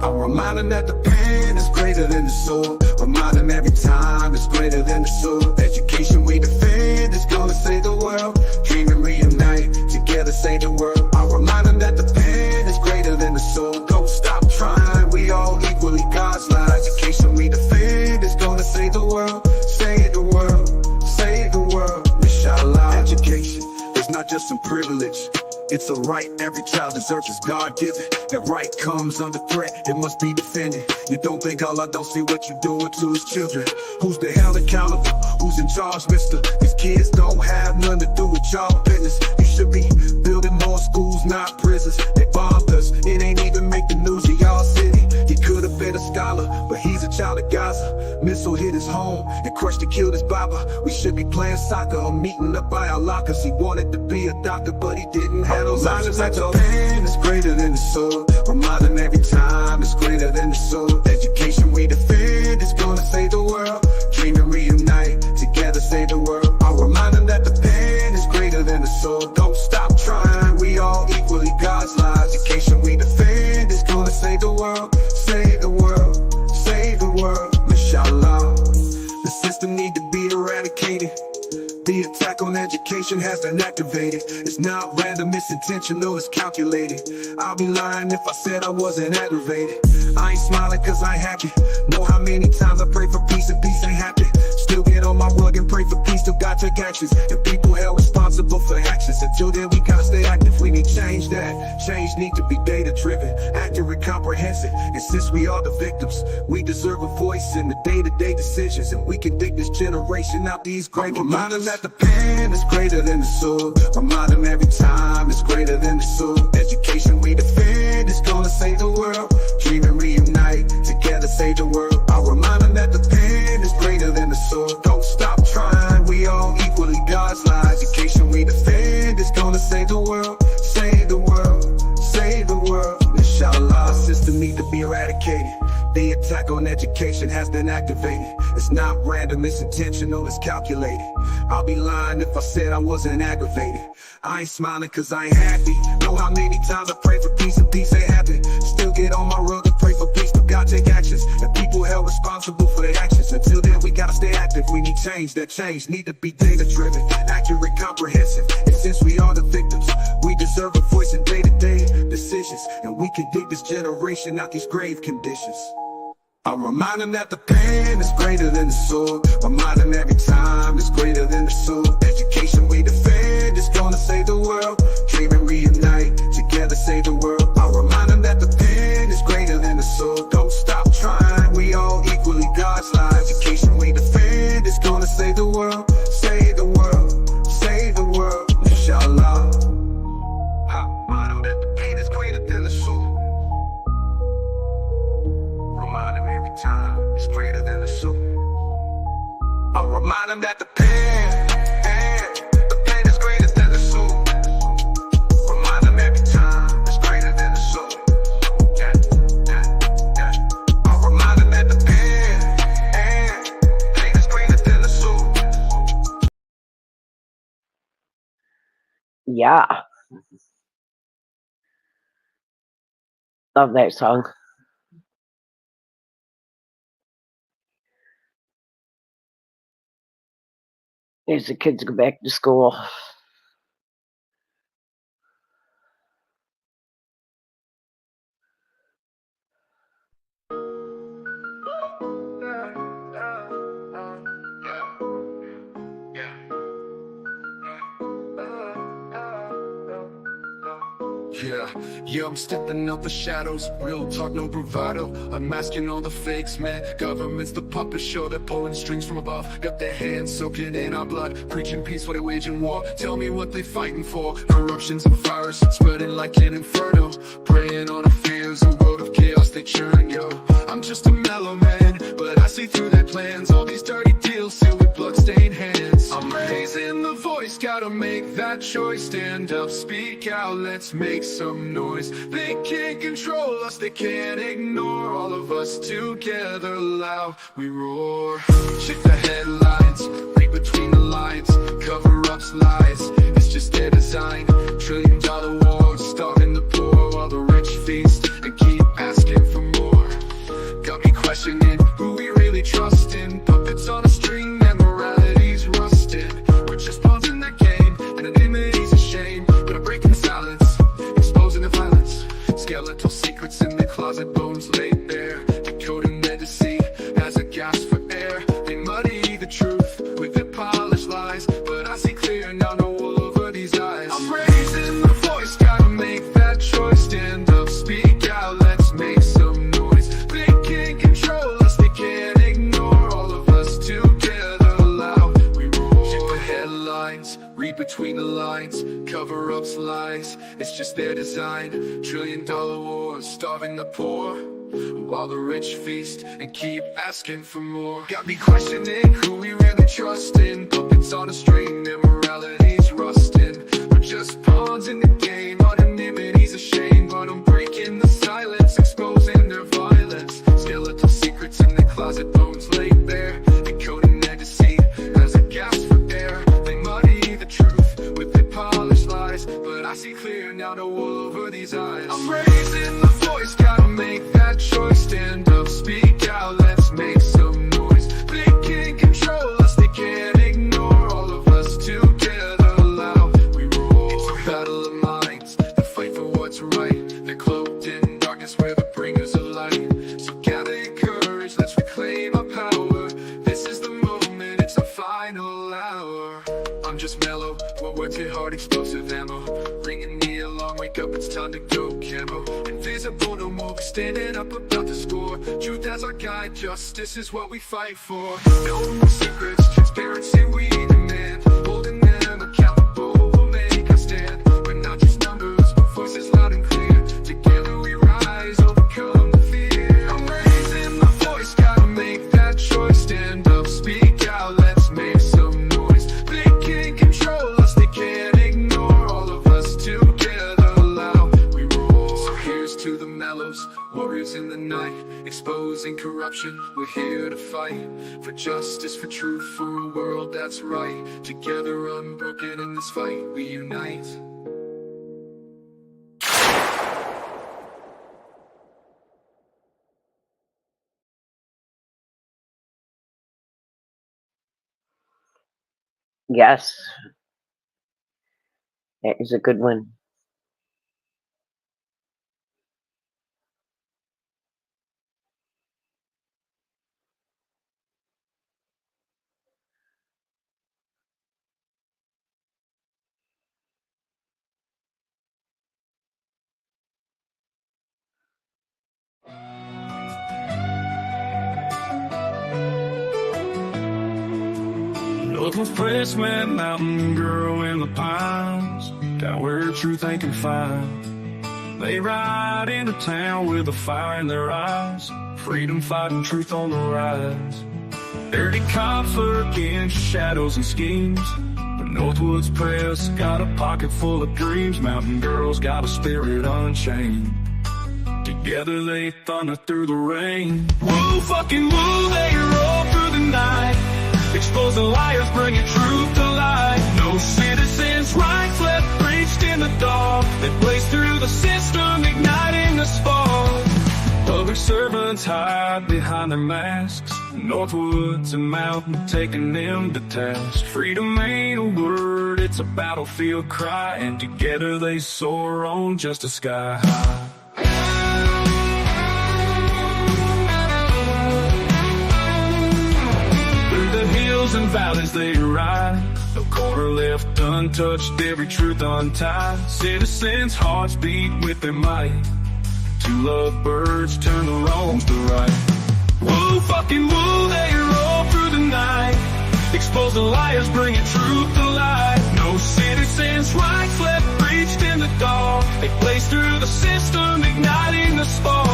I'm reminding that the pain is greater than the soul. Remind them every time it's greater than the soul. Education we defend is gonna save the world. Dream and reunite together, save the world. I'm reminding that the pain is greater than the soul. Don't stop trying, we all equally God's light. Education we defend is gonna save the world. Save the world, save the world. Inshallah, education is not just some privilege. It's a right every child deserves is God-given. That right comes under threat, it must be defended. You don't think Allah don't see what you're doing to his children? Who's the hell accountable? Who's in charge, mister? These kids don't have nothing to do with y'all business. You should be building more schools, not prisons. They bombed us, it ain't even make the news of y'all city. He could have been a scholar, but he's a child of Gaza. Missile hit his home and crushed and killed his baba. We should be playing soccer or meeting up by Allah, cause he wanted to be a doctor, but he didn't have those options. Like the pen is greater than the sword. Remind him every time it's greater than the sword. Education we defend is gonna save the world. Dream and reunite, together save the world. I'll remind him that the pen is greater than the sword. Don't stop trying, we all equally God's lives. Education we defend is gonna save the world. Save the world, save the world, inshallah. The system need to be eradicated. The attack on education has been activated. It's not random, it's intentional, it's calculated. I'll be lying if I said I wasn't aggravated. I ain't smiling cause I ain't happy. Know how many times I pray for peace and peace ain't happy. Still get on my rug and pray for peace, still gotta take actions. And people held responsible for actions. Until then we gotta stay active, we need change that. Change need to be data driven, accurate, comprehensive. And since we are the victims, we deserve a voice in the day-to-day decisions. And we can dig this generation out these grave. Remind them that the pen is greater than the sword. Remind them every time it's greater than the sword. Education we defend is gonna save the world. Dream and reunite, together save the world. I'll remind them that the pen is greater than the sword. Don't stop trying, we all equally God's lives. Education we defend is gonna save the world. Save the world, save the world, inshallah. System need to be eradicated. The attack on education has been activated. It's not random, it's intentional, it's calculated. I'll be lying if I said I wasn't aggravated. I ain't smiling cause I ain't happy. Know how many times I pray for peace and peace ain't happen. Still get on my rug and pray for peace, but God take actions. And people held responsible for their actions. Until then we gotta stay active, we need change. That change need to be data driven, accurate, comprehensive. And since we are the victims, we deserve a voice in day-to-day decisions. And we can dig this generation out these grave conditions. I'll remind them that the pen is greater than the sword. Remind them every time it's greater than the sword. Education we defend is gonna save the world. Dream and reunite, together save the world. I'll remind them that the pen is greater than the sword. Don't stop trying, we all equally God's lives. Education we defend is gonna save the world. Save the world, save the world, inshallah. I'll remind them that the pen is greater than the sword. Remind them every time it's greater than the sword. I'll remind them that the pen is greater than the sword. Remind them every time it's greater than the sword. I'll remind them that the pen is greater than the sword. Yeah. Love that song. As the kids go back to school. Yeah, I'm stepping out the shadows. Real talk, no bravado. Unmasking all the fakes, man. Government's the puppet show. They're pulling strings from above. Got their hands soaking in our blood. Preaching peace while they're waging war. Tell me what they fighting for. Corruption's a virus, spreading like an inferno. Preying on our fears, a world of chaos they churn, yo. I'm just a mellow man, but I see through their plans. All these dirty deals sealed with bloodstained hands. I'm raising the voice, gotta make that choice. Stand up, speak out, let's make some noise. They can't control us, they can't ignore. All of us together loud, we roar. Check the headlines, read between the lines. Cover-ups, lies, it's just their design. $1 trillion wars, starving the poor while the rich feast and keep asking for more. Got me questioning who we really trust in. Puppets on a string and morality's rusted. We're just pawns in the game, anonymity's a shame. But I'm breaking silence, exposing the violence. Skeletal secrets in the closet, bones laid bare. Decoding their deceit as a gasp for air. They muddy the truth with their polished lies, but I see clear now, no wool over these eyes. I'm raising the voice. lines, cover-ups, lies. It's just their design. $1 trillion wars, starving the poor, while the rich feast and keep asking for more. Got me questioning who we really trust in. Puppets on a string, their morality's rusting. We're just pawns in the game, anonymity's a shame. But I'm breaking the silence, exposing their violence. Skeletal secrets in the closet, bones laid bare. Encoding their deceit as a gasp for air. They muddy the truth with their polished lies, but I see clear now, no wool over these eyes. I'm raising the voice, gotta make that choice. Stand up, speak out, let's make some noise. They can't control us, they can't ignore all of us together loud. We roar. It's a battle of minds, the fight for what's right. They're cloaked in darkness, we're the bringers of light. So gather your courage, let's reclaim our power. This is the moment, it's our final hour. I'm just mellow, what words hit hard, explosive ammo. Bringing me along, wake up, it's time to go camo. Invisible no more, we're standing up about to score. Truth as our guide, justice is what we fight for. No more secrets, transparency we demand. Holding them accountable will make us stand. We're not just numbers, but voices loud and clear. Together we rise, overcome the fear. I'm raising my voice, gotta make that choice. Stand up, speak out, let's make some noise. They can't control us, they can't ignore all of us together loud. We roar. So here's to the mellows, warriors in the night, exposing corruption. We're here to fight for justice, for truth, for a world that's right. Together unbroken in this fight, we unite. Yes, that is a good one. Northwest Pressman, mountain girl in the pines, down where truth ain't confined. They ride into town with a fire in their eyes, freedom fighting, truth on the rise. Dirty cops lurk against shadows and schemes, but Northwoods Press got a pocket full of dreams. Mountain girls got a spirit unchained. Together they thunder through the rain. Woo, fucking woo, they roll through the night. Expose the liars, bringing truth to light. No citizens' rights left breached in the dark. They blaze through the system, igniting the spark. Public servants hide behind their masks. Northwoods and Mountain taking them to task. Freedom ain't a word, it's a battlefield cry. And together they soar on just a sky high. And valleys they ride, no corner left untouched, every truth untied. Citizens' hearts beat with their might. Two lovebirds turn the wrongs to right. Woo, fucking woo, they roll through the night. Expose the liars, bringing truth to light. No citizens' rights left breached in the dark. They blaze through the system, igniting the spark.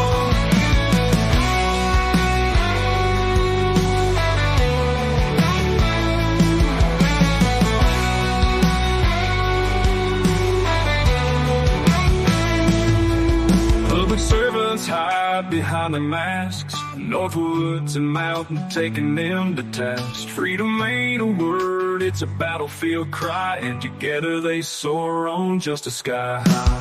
Servants hide behind their masks. Northwoods and Mountain taking them to task. Freedom ain't a word, it's a battlefield cry. And together they soar on just a sky high.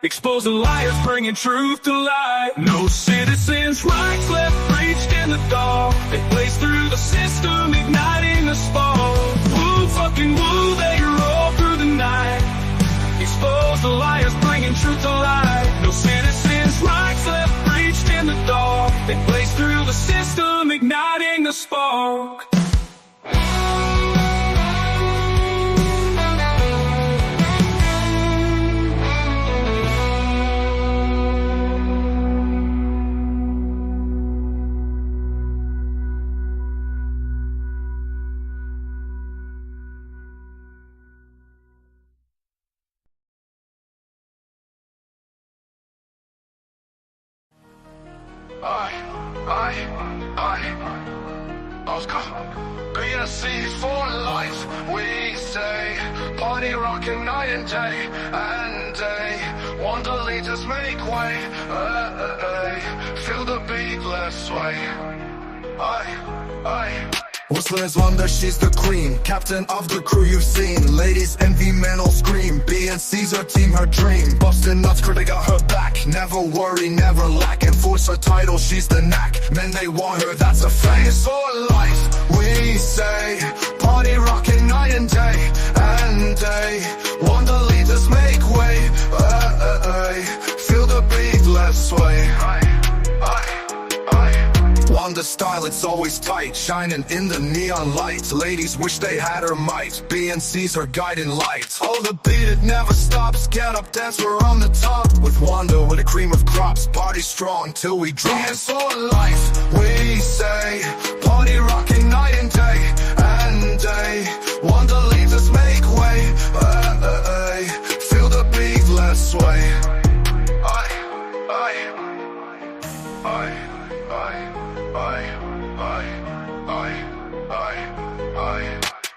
Expose the liars, bringing truth to light. No citizens' rights left breached in the dark. They blaze through the system, igniting the spark. Woo, fucking woo, they roll through the night. Expose the liars, bringing truth to light. No citizens' rights left breached in the dark. They blaze through the system, igniting the spark. Oscar. BNC for life, we say. Party rocking night and day, Wonder leaders make way, feel the beat, let's sway. Whistler's wonder, she's the queen, captain of the crew you've seen. Ladies envy, men all scream. BNC's her team, her dream. Bustin' nuts, critic got her back. Never worry, never lack. Enforce her title, she's the knack. Men they want her, that's a fact. It's for life, we say. Party rocking night and day, Wonder leaders make way, feel the beat, let's sway. Wonder style, it's always tight, shining in the neon light. Ladies wish they had her might, BNC's her guiding light. Oh, the beat, it never stops, get up, dance, we're on the top. With Wonder, with a cream of crops, party strong till we drop. It's for life, we say, party rocking night and day, Wonder leads us make way, feel the beat, let's sway.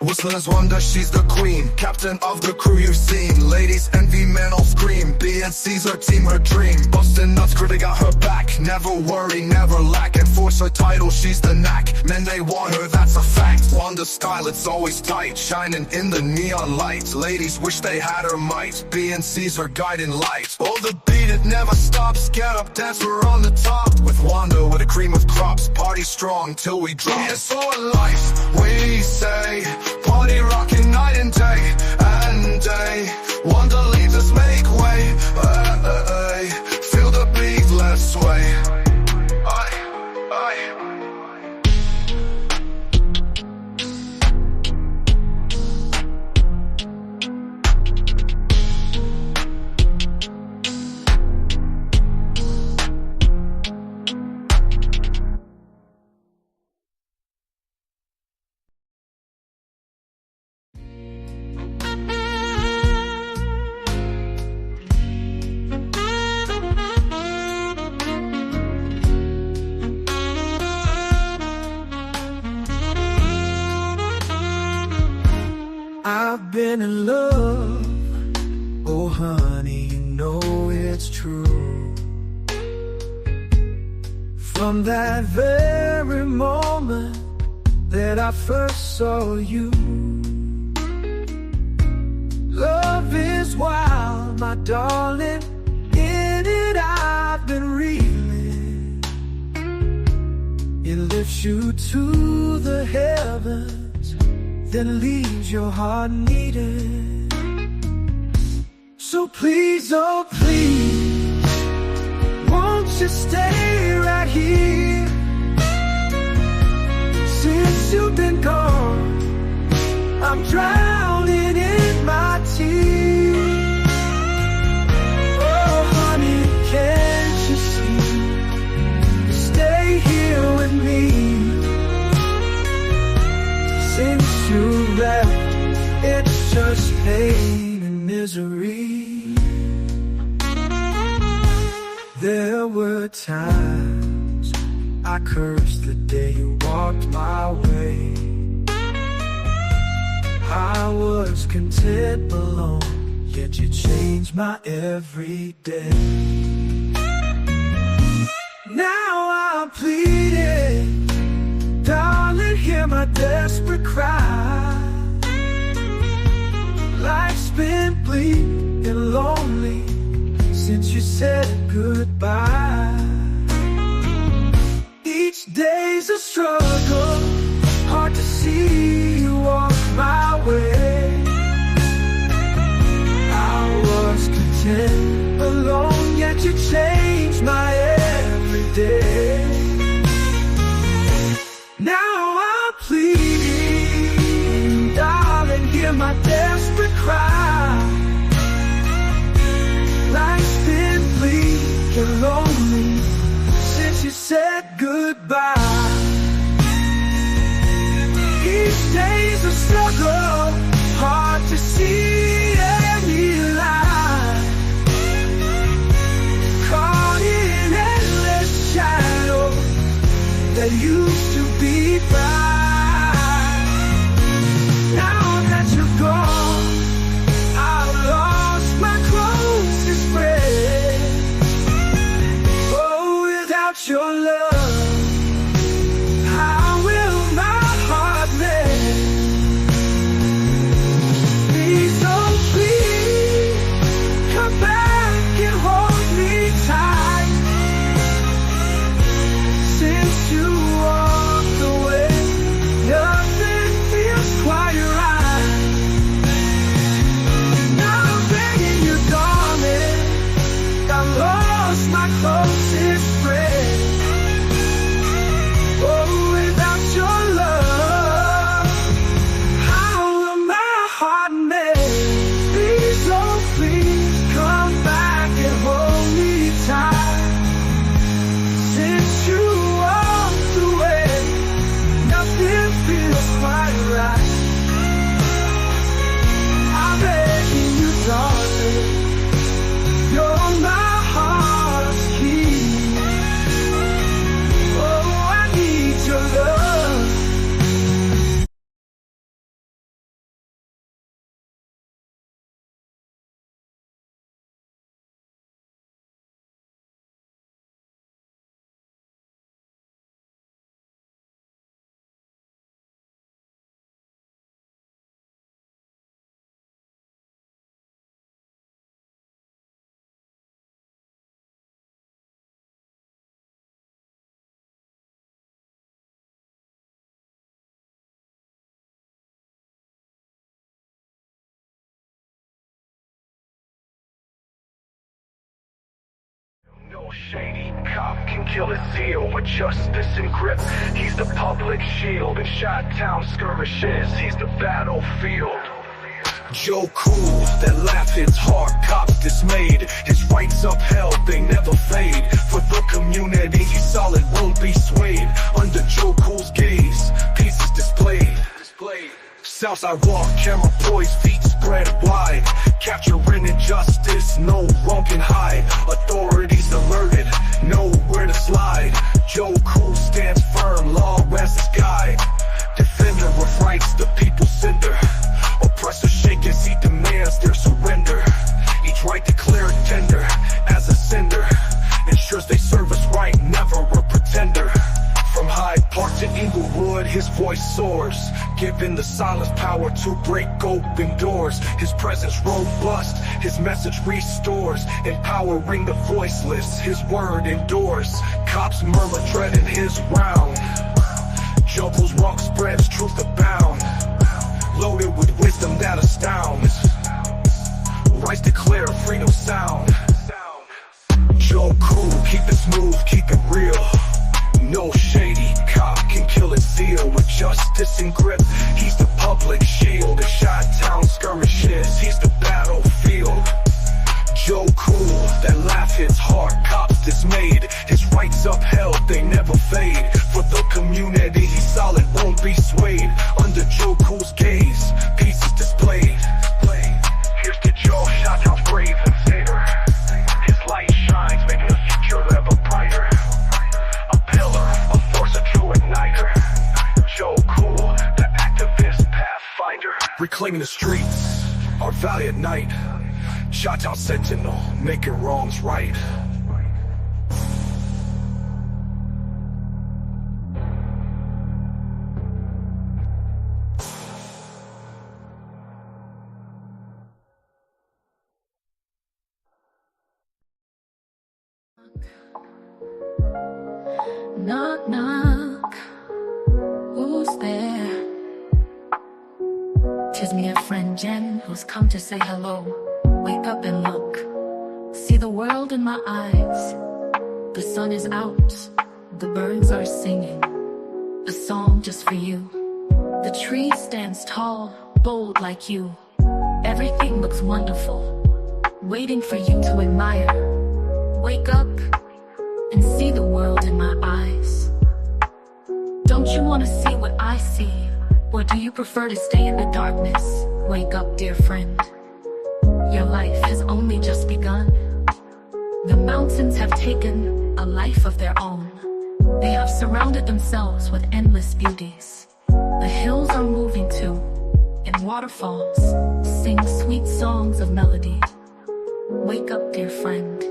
Whistler's wonder, she's the queen, captain of the crew you've seen. Ladies envy, men all scream. BNC's her team, her dream. Bustin' nuts, critic got her back. Never worry, never lack. Enforce her title, she's the knack. Men they want her, that's a fact. Wonder style, it's always tight, shining in the neon light. Ladies wish they had her might, BNC's her guiding light. Oh, the beat, it never stops, get up, dance, we're on the top. With Wonder, with a cream of crops, party strong till we drop. It's for life, we say. Party rocking night and day, Wonder leads us make way, feel the beat, let's sway. I've been in love, oh honey, you know it's true. From that very moment that I first saw you. Love is wild, my darling, in it I've been reeling. It lifts you to the heavens, then leaves your heart needing. So please, oh please, won't you stay right here? Since you've been gone, I'm drowning in my tears. Oh honey, can't you see? Stay here with me. Since you left, it's just pain and misery. There were times I cursed the day you walked my way. I was content alone, yet you changed my every day. Now I'm pleading, darling, hear my desperate cry. Life's been bleak and lonely since you said goodbye. Each day's a struggle, hard to see you walk my way. I was content alone, yet you changed my every day. Now I'm pleading, darling, hear my desperate cry. Life's been bleak and lonely since you said goodbye. Each day's a struggle, hard to see any light. Caught in endless shadows, Shady cop can kill his zeal with justice and grip. He's the public shield in Chi-Town skirmishes. He's the battlefield. Joe Cool, that laugh hits hard, cops dismayed. His rights upheld, they never fade. For the community, he's solid, won't be swayed. Under Joe Cool's gaze, pieces displayed. Southside walk, camera poised, feet spread wide. Capturing injustice, no one can hide. Authorities alerted, know where to slide. Joe Cool stands firm, law as his guide. Defender of rights, the people's sender. Oppressor shake as he demands their surrender. Each right declared tender as a sender. Ensures they serve us right, never a pretender. From Hyde Park to Inglewood, his voice soars, giving the silence power to break open doors. His presence robust, his message restores, empowering the voiceless, his word endures. Cops murmur dreading his round. Juggles rock spreads, truth abound. Loaded with wisdom that astounds. Rights declare, freedom sound. Joe Cool, keep it smooth, keep it real. No shady cop can kill his zeal with justice and grip. He's the public shield in Chi-Town skirmishes. He's the battlefield. Joe Cool, that laugh hits hard, cops dismayed. His rights upheld, they never fade. For the community, he's solid, won't be swayed. Under Joe Cool's gaze, pieces displayed. Here's to Joe, Chi-Town's brave invader. His light shines, making the future ever brighter. A pillar, a force, a true igniter. Joe Cool, the activist pathfinder. Reclaiming the streets, our valiant knight. Chi-Town sentinel, making wrongs right. Knock, knock, who's there? 'Tis me, a friend Jen, who's come to say hello. Wake up and look, see the world in my eyes. The sun is out, the birds are singing a song just for you. The tree stands tall, bold like you. Everything looks wonderful, waiting for you to admire. Wake up and see the world in my eyes. Don't you want to see what I see? Or do you prefer to stay in the darkness? Wake up, dear friend. Your life has only just begun. The mountains have taken a life of their own. They have surrounded themselves with endless beauties. The hills are moving too, and waterfalls sing sweet songs of melody. Wake up, dear friend.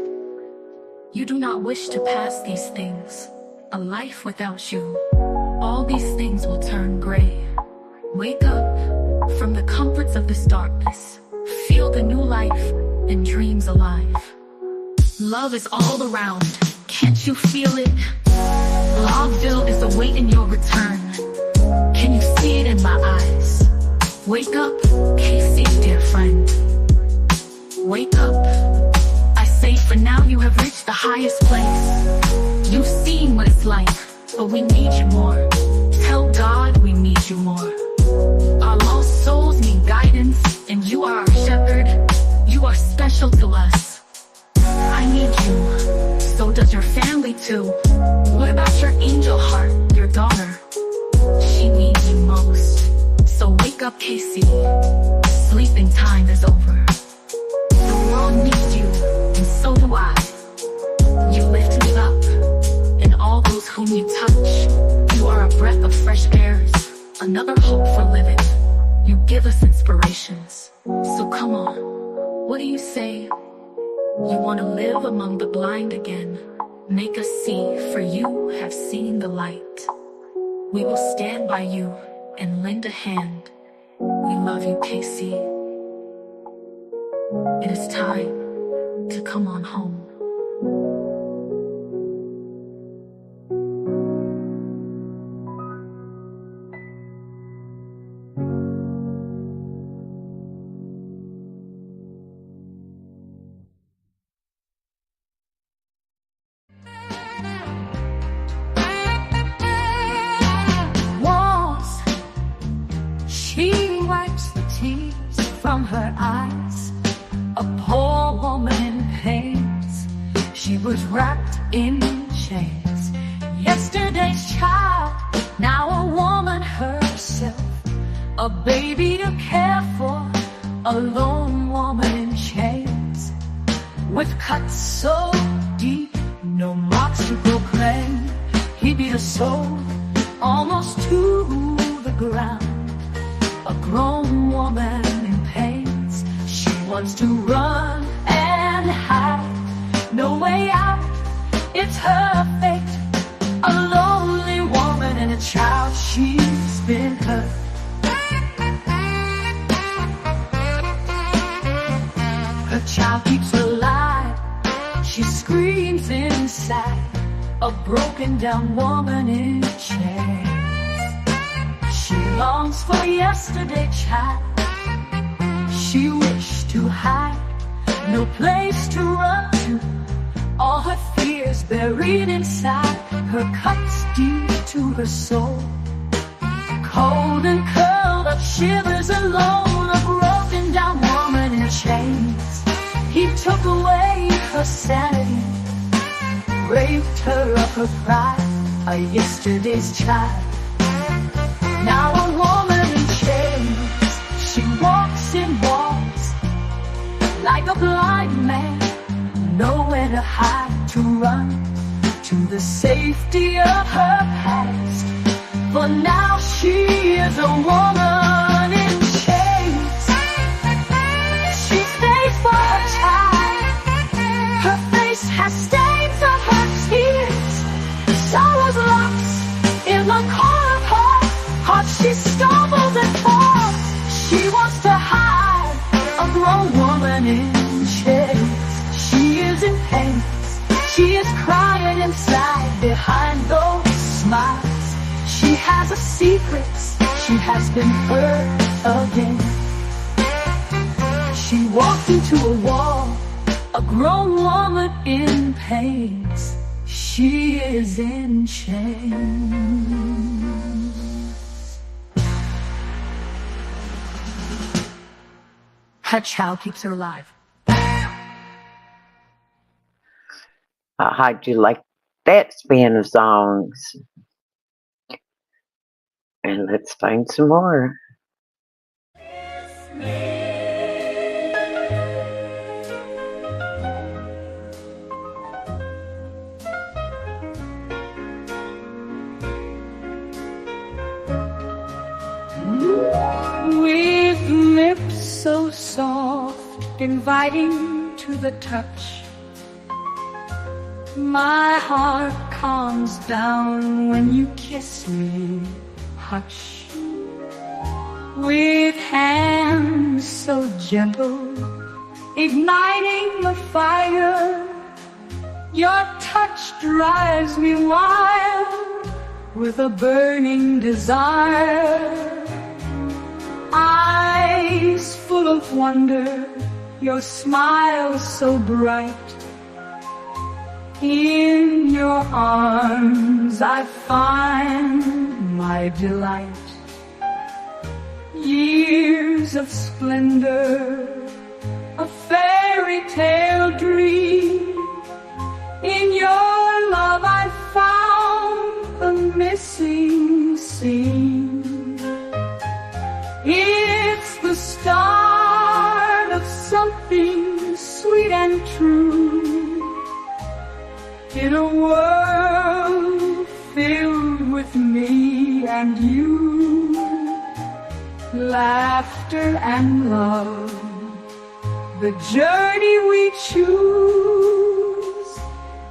You do not wish to pass these things. A life without you, all these things will turn gray. Wake up from the comforts of this darkness. Feel the new life and dreams alive. Love is all around. Can't you feel it? Lobville is awaiting your return. Can you see it in my eyes? Wake up, Casey, dear friend. Wake up. I say for now you have reached the highest place. You've seen what it's like, but we need you more. Tell God we need you more. Our lost souls need guidance, and you are our shepherd. You are special to us. I need you, so does your family too. What about your angel heart, your daughter? She needs you most. So wake up, Casey. Sleeping time is over. The world needs you, and so do I. You lift me up, and all those whom you touch. You are a breath of fresh air, another hope for living. You give us inspirations. So come on, what do you say? You want to live among the blind again. Make us see, for you have seen the light. We will stand by you and lend a hand. We love you, Casey. It is time to come on home. her eyes, a poor woman in pains. She was wrapped in chains. Yesterday's child, now a woman herself, a baby to care for, a lone woman in chains, with cuts so deep, no marks to proclaim. He beat her soul almost to the ground. A grown woman in pains, she wants to run and hide. No way out, it's her fate. A lonely woman and a child, she's been hurt. Her child keeps her alive, she screams inside, a broken down woman in chains. She longs for yesterday, child. She wished to hide, no place to run to. All her fears buried inside, her cuts deep to her soul. Cold and curled up, shivers alone, a broken down woman in chains. He took away her sanity, raped her of her pride, a yesterday's child. Now a woman in chains, she walks in walls like a blind man, nowhere to hide, to run to the safety of her past. For now she is a woman in chains. She stays for her child. Her face has stains of her tears. Sorrow's locks in the core of her heart. She stumbles and falls. She wants to hide, a grown woman in chains. She is in pain. She is crying inside behind those smiles. She has a secret. She has been hurt again. She walked into a wall, a grown woman in pains. She is in chains. Her child keeps her alive. How'd you like that span of songs? And let's find some more. With lips so soft, inviting to the touch, my heart calms down when you kiss me, hush. With hands so gentle, igniting a fire, your touch drives me wild with a burning desire. Eyes full of wonder, your smile so bright. In your arms I find my delight. Years of splendor, a fairy tale dream. In your love I found the missing scene. It's the start of something sweet and true, in a world filled with me and you. Laughter and love, the journey we choose.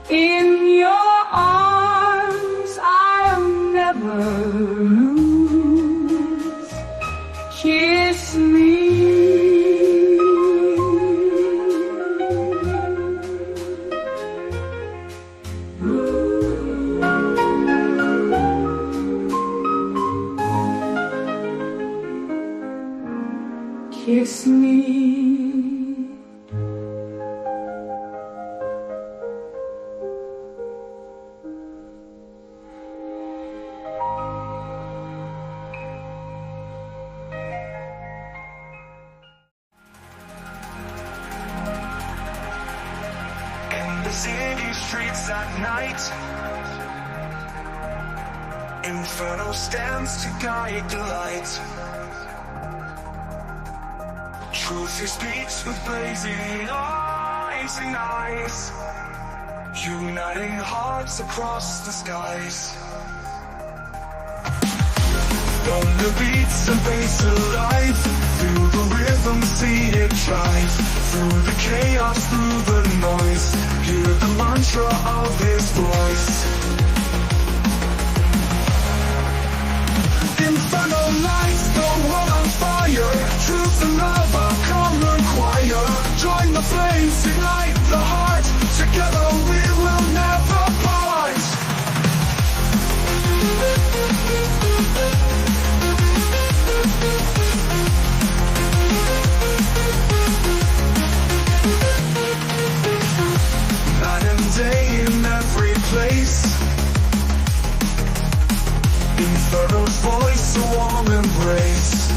In your arms I'll never lose. Kiss me. Kiss me. the city streets at night. Inferno stands to guide the light. Truth he speaks with blazing eyes and eyes, uniting hearts across the skies. Thunder beats and bass alive, feel the rhythm, see it drive. Through the chaos, through the noise, hear the mantra of his voice. Inferno lights the world on fire, truth and love are common choir. Join the flames, ignite the heart, together we will never part. Night and day in every place, Inferno's voice, a warm embrace,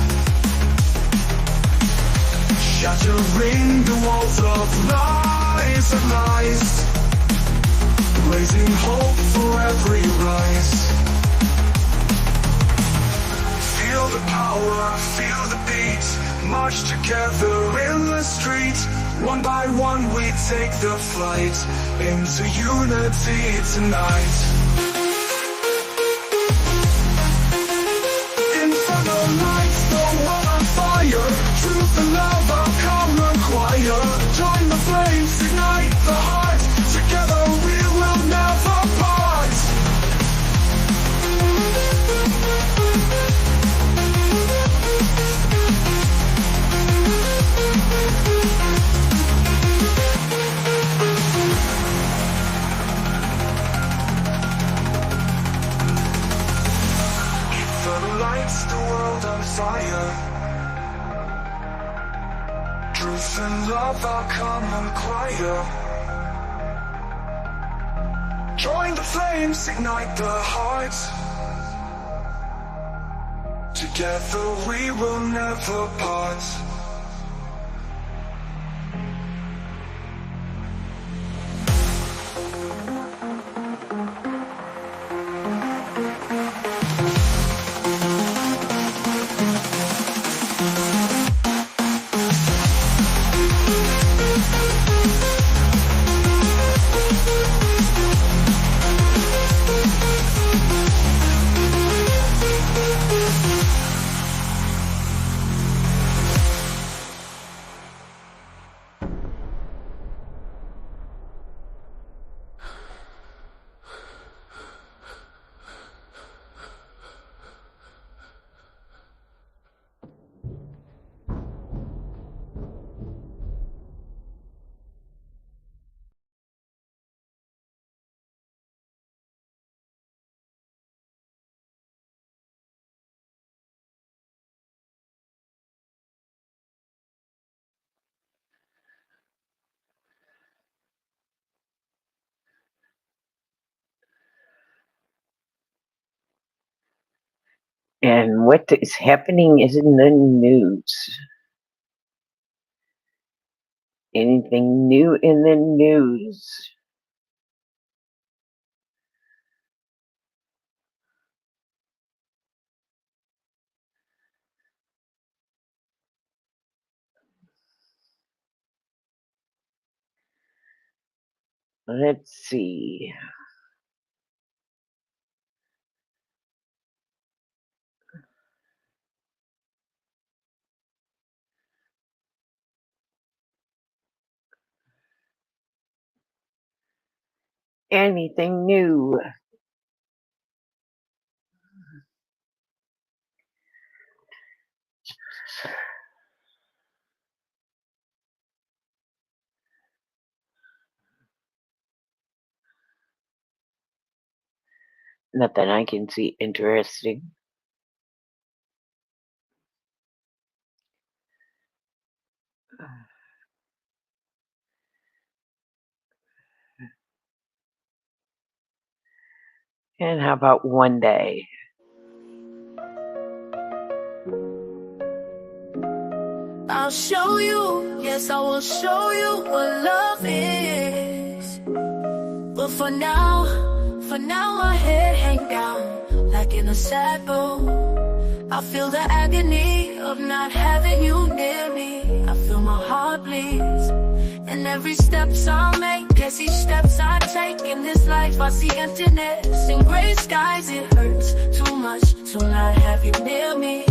shattering the walls of lies and lies, raising hope for every rise. Feel the power, feel the beat, march together in the street. One by one we take the flight into unity tonight. Inferno lights the world on fire, truth and love are common choir. Join the flames, ignite the heart, together we will never part. Inferno lights the world on fire. Truth and love are common choir. Join the flames, ignite the heart. Together we will never part. And what is happening is in the news. Anything new in the news? Let's see. Anything new? Nothing I can see interesting. And how about one day? I'll show you, yes, I will show you what love is. But for now my head hang down like in a sad boat. I feel the agony of not having you near me. I feel my heart bleeds. And every steps I make, guess each steps I take in this life, I see emptiness. In gray skies it hurts too much to not have you near me.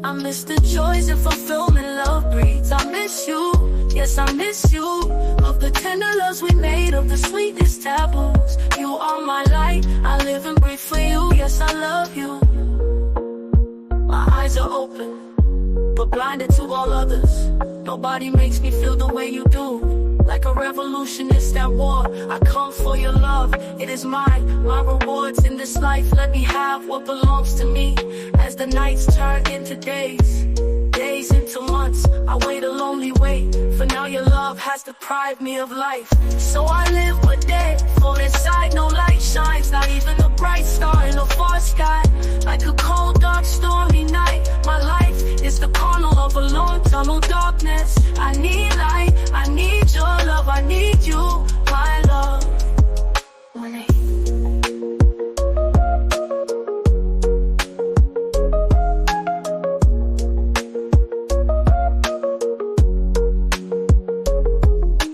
I miss the joys and fulfillment love breeds. I miss you, yes I miss you. Of the tender loves we made, of the sweetest taboos. You are my light, I live and breathe for you. Yes I love you. My eyes are open, but blinded to all others. Nobody makes me feel the way you do. Like a revolutionist at war, I come for your love. It is mine, my rewards in this life. Let me have what belongs to me. As the nights turn into days, days into months, I wait a lonely wait. For now your love has deprived me of life. So I live but dead, for inside no light shines. Not even a bright star in a far sky. Like a cold dark stormy night, my life is the corner of a long tunnel darkness. I need light, I need your love, I need you, my love.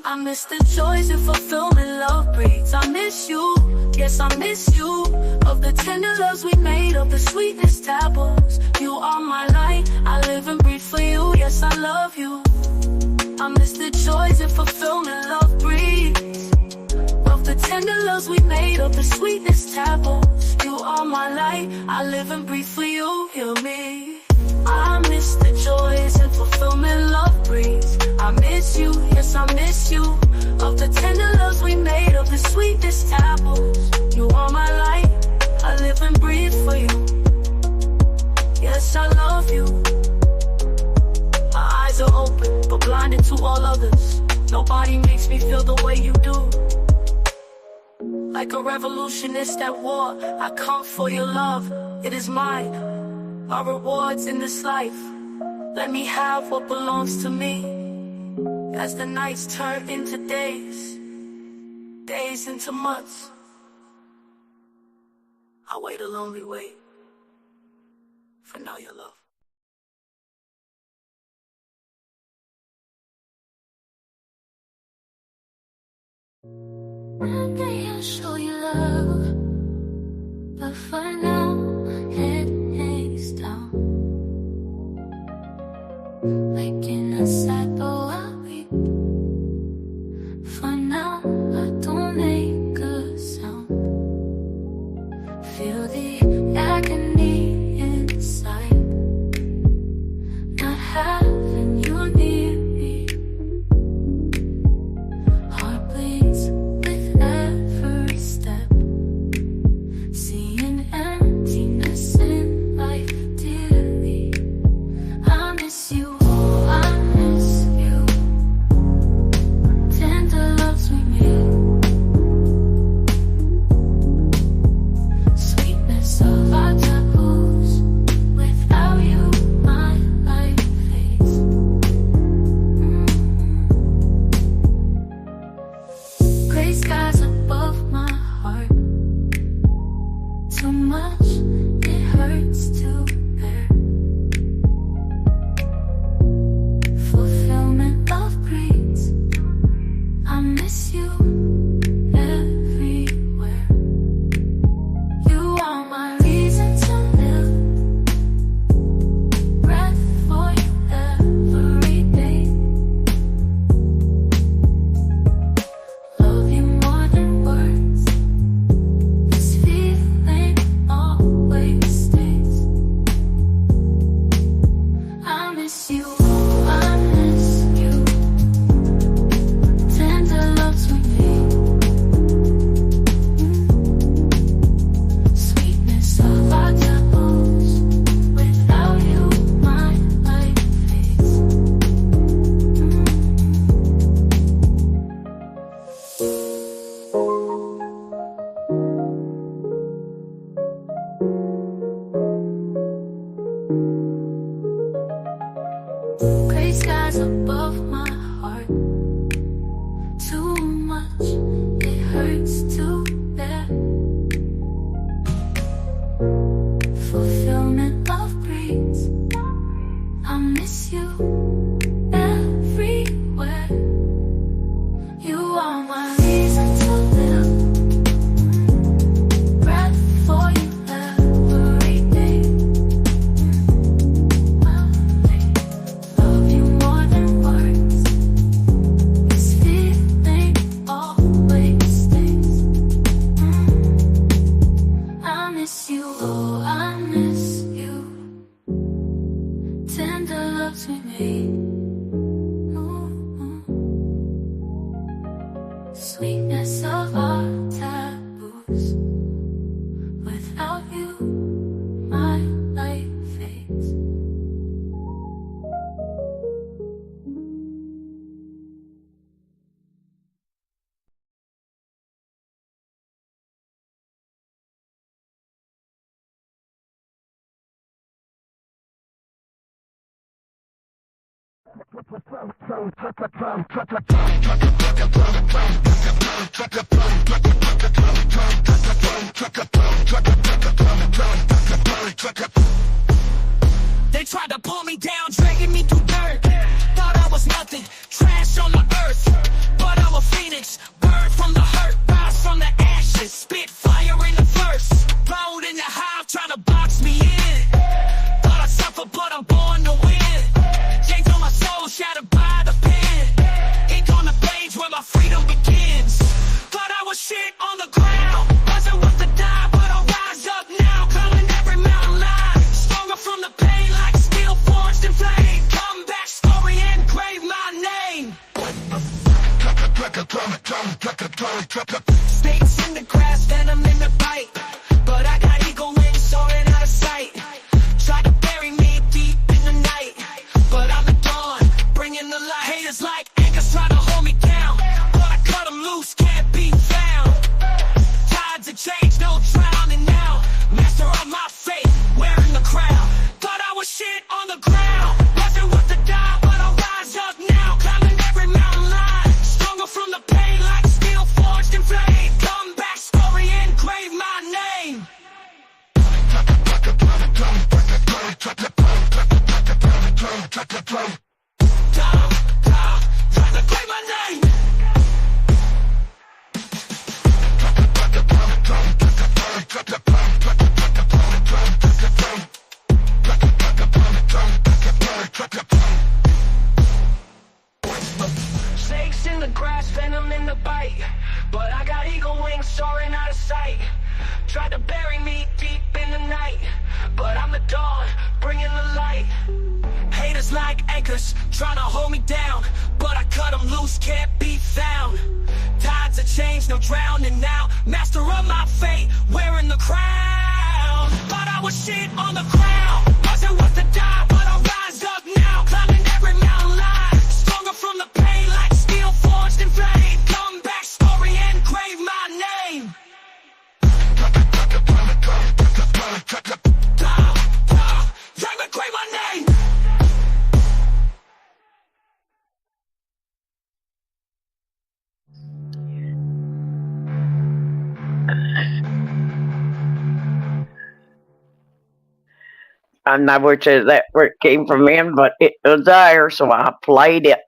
I miss the joys and fulfillment love breeds. I miss you, yes I miss you. Of the tender loves we made, of the sweetest taboos. You are my light, I live and breathe for you. Yes I love you. I miss the joys and fulfillment love breeds. Of the tender loves we made, of the sweetest taboos. You are my light, I live and breathe for you. Hear me. I miss the joys and fulfillment love breeds. I miss you, yes I miss you. Of the tender loves we made, of the sweetest taboos. You are my light, I live and breathe for you. Yes I love you. My eyes are open, but blinded to all others. Nobody makes me feel the way you do. Like a revolutionist at war, I come for your love. It is mine. Our rewards in this life. Let me have what belongs to me. As the nights turn into days, days into months, I wait a lonely wait for now your love. One day I'll show you love, but for now head hangs down. Waking aside, though I weep. For now I don't make a sound. Feel the agony inside, not having you near me. Heart bleeds with every step, seeing emptiness in life dearly. I miss you, oh sweetness of our taboos. Without you, my life fades. They tried to pull me down, dragging me through dirt. Thought I was nothing, trash on the earth. But I'm a phoenix, bird from the hurt, rise from the ashes, spit fire in the verse. Bold in the hive, trying to box me in. Thought I suffered, but I'm born to win. Chains on my soul, shattered by the pen. Ink on the page where my freedom begins. Thought I was shit on the ground, wasn't worth the die, but I'll rise up now, calling every mountain line. Stronger from the pain, like steel forged in flame. Come back, story, engrave my name. Snakes in the grass, venom in the bite. But I got eagle wings soaring out of sight. Try to bury me deep in the night, but I'm the dawn, bringing the light. Haters like anchors try to hold me down, but I cut them loose, can't be found. Tides of change, no drowning now. Master of my fate, wearing the crown. Thought I was shit on the ground, wasn't worth the die, but I'll rise up now, climbing every mountain line. Stronger from the pain, like steel forged in flame. Come back, story, engrave my name. Try to claim my name. Snakes in the grass, venom in the bite. But I got eagle wings soaring out of sight. Tried to bury me deep in the night, but I'm the dawn, bringing the light. Haters like anchors, trying to hold me down, but I cut them loose, can't be found. Tides of change, no drowning now. Master of my fate, wearing the crown. Thought I was shit on the ground, wasn't worth the die, but I'll rise up now, climbing every mountain line. Stronger from the pain, like steel forged in flame. Come back, story, engrave my name. Engrave my name. I'm not which is that where it came from in, but it was there, so I played it.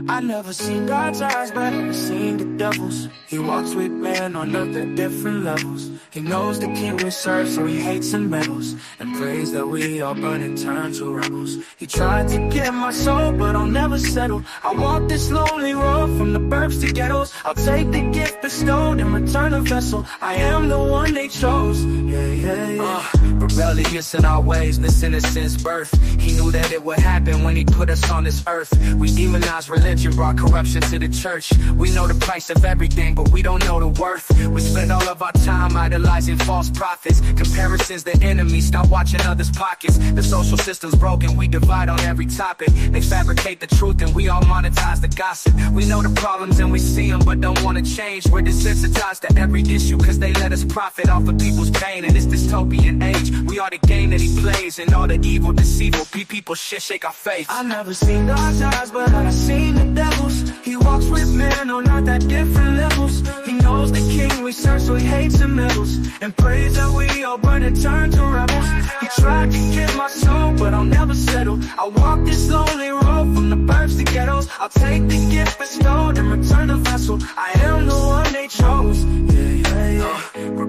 I never seen God's eyes, but I've seen the devil's. He walks with men on earth at different levels. He knows the king we serve, so he hates and meddles, and prays that we all burn and turn to rebels. He tried to get my soul, but I'll never settle. I walk this lonely road from the burbs to ghettos. I'll take the gift bestowed and return a vessel. I am the one they chose. Rebellious in our ways, missing it since birth. He knew that it would happen when he put us on this earth. We demonized religion, brought corruption to the church. We know the price of everything, but we don't know the worth. We spend all of our time idolizing false prophets. Comparison's the enemy, stop watching others' pockets. The social system's broken, we divide on every topic. They fabricate the truth and we all monetize the gossip. We know the problems and we see them, but don't want to change. We're desensitized to every issue cause they let us profit off of people's pain. In this dystopian age, we are the game that he plays, and all the evil, deceitful people shit shake our faith. I never seen God's eyes, but I've seen the devil's. He walks with men on earth at different levels. He knows the king we serve, so he hates and meddles, and prays that we all burn and turn to rebels. He tried to get my soul, but I'll never settle. I walk this lonely road from the burbs to ghettos. I'll take the gift bestowed and return the vessel. I am the one they chose.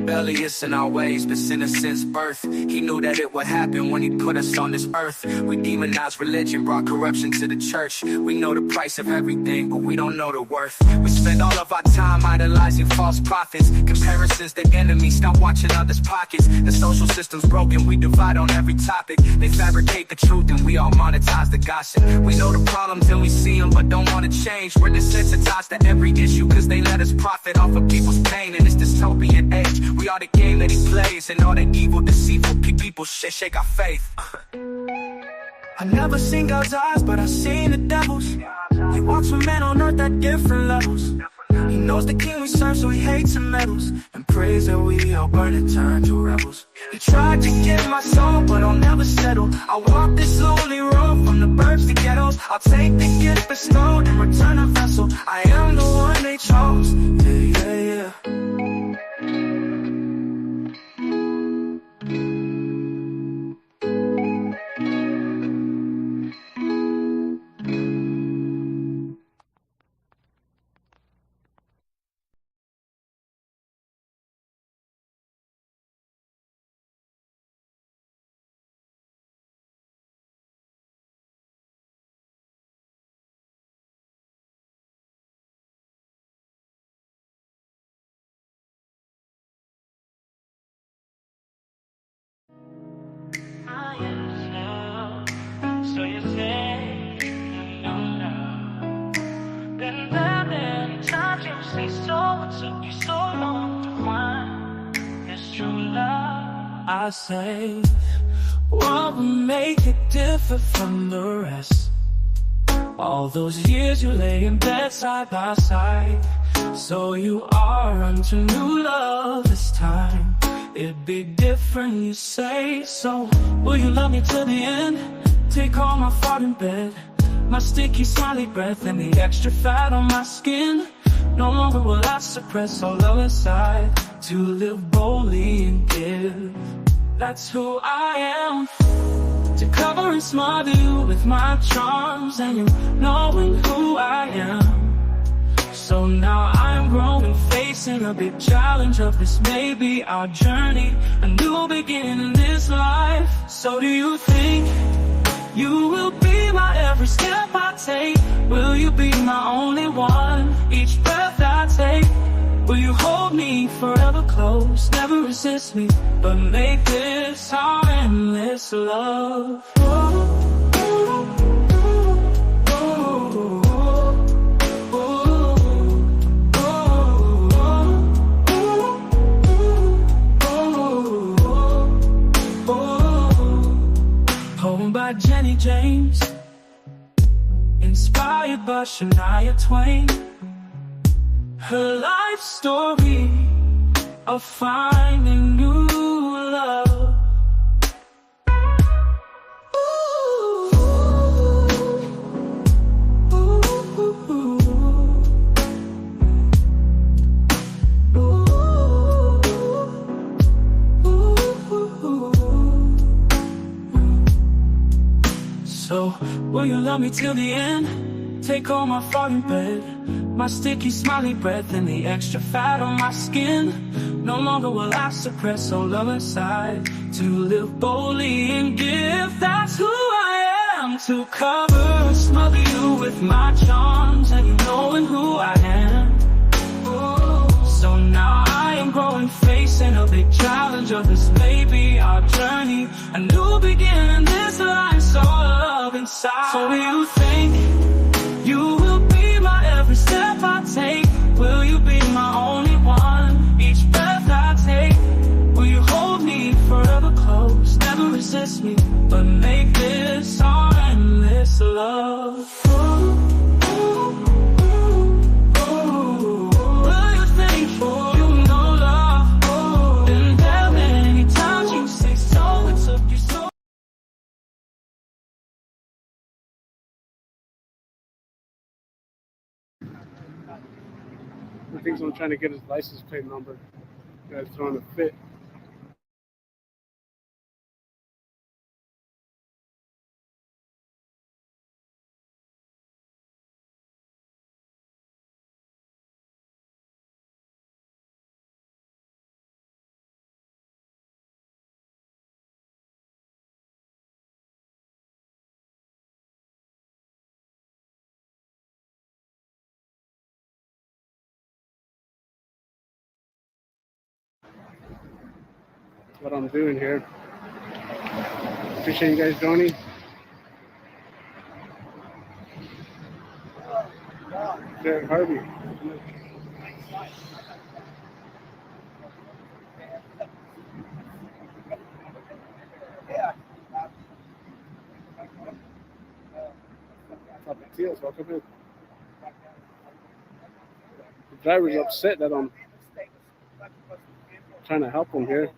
rebellious in our ways, but sinners since birth. He knew that it would happen when he put us on this earth. We demonized religion, brought corruption to the church. We know the price of everything, but we don't know the worth. We spend all of our time idolizing false prophets. Comparisons, the enemy, stop watching others' pockets. The social system's broken, we divide on every topic. They fabricate the truth and we all monetize the gossip. We know the problems and we see them, but don't want to change. We're desensitized to every issue, cause they let us profit off of people's pain in this dystopian age. We are the game that he plays, and all that evil, deceitful people shake our faith. I never seen God's eyes, but I seen the devil's. He walks with men on earth at different levels. He knows the king we serve, so he hates and meddles, and prays that we all burn and turn to rebels. He tried to get my soul, but I'll never settle. I'll walk this lonely road from the burbs to ghettos. I'll take the gift bestowed and return a vessel. I am the one they chose. Yeah, yeah, yeah. So you say you know now. Been there many times you say so. It took you so long to find this true love. I say, what would make it different from the rest? All those years you lay in bed side by side. So you are unto new love this time. It'd be different, you say. So will you love me till the end? Take all my fart in bed, my sticky smiley breath, and the extra fat on my skin. No longer will I suppress all love inside, to live boldly and give. That's who I am, to cover and smother you with my charms, and you knowing who I am. So now I'm growing, facing a big challenge of this may be our journey, a new beginning in this life. So do you think you will be my every step I take? Will you be my only one each breath I take? Will you hold me forever close, never resist me, but make this our endless love? Poem by Jenny James, inspired by Shania Twain. Her life story of finding new love. So, will you love me till the end? Take all my fart in bed, my sticky smiley breath, and the extra fat on my skin. No longer will I suppress all love inside, to live boldly and give. That's who I am, to cover and smother you with my charms, and you knowing who I am. So now I am growing, facing a big challenge of this may be our journey, a new beginning in this life, so love inside. So do you think you will be my every step I take? Will you be my only one each breath I take? Will you hold me forever close, never resist me, but make this our endless love? He thinks I'm trying to get his license plate number. Guy's throwing a fit. what I'm doing here. Appreciate you guys joining. Jared Harvey. Teals, welcome in. The driver's upset that I'm trying to help him here.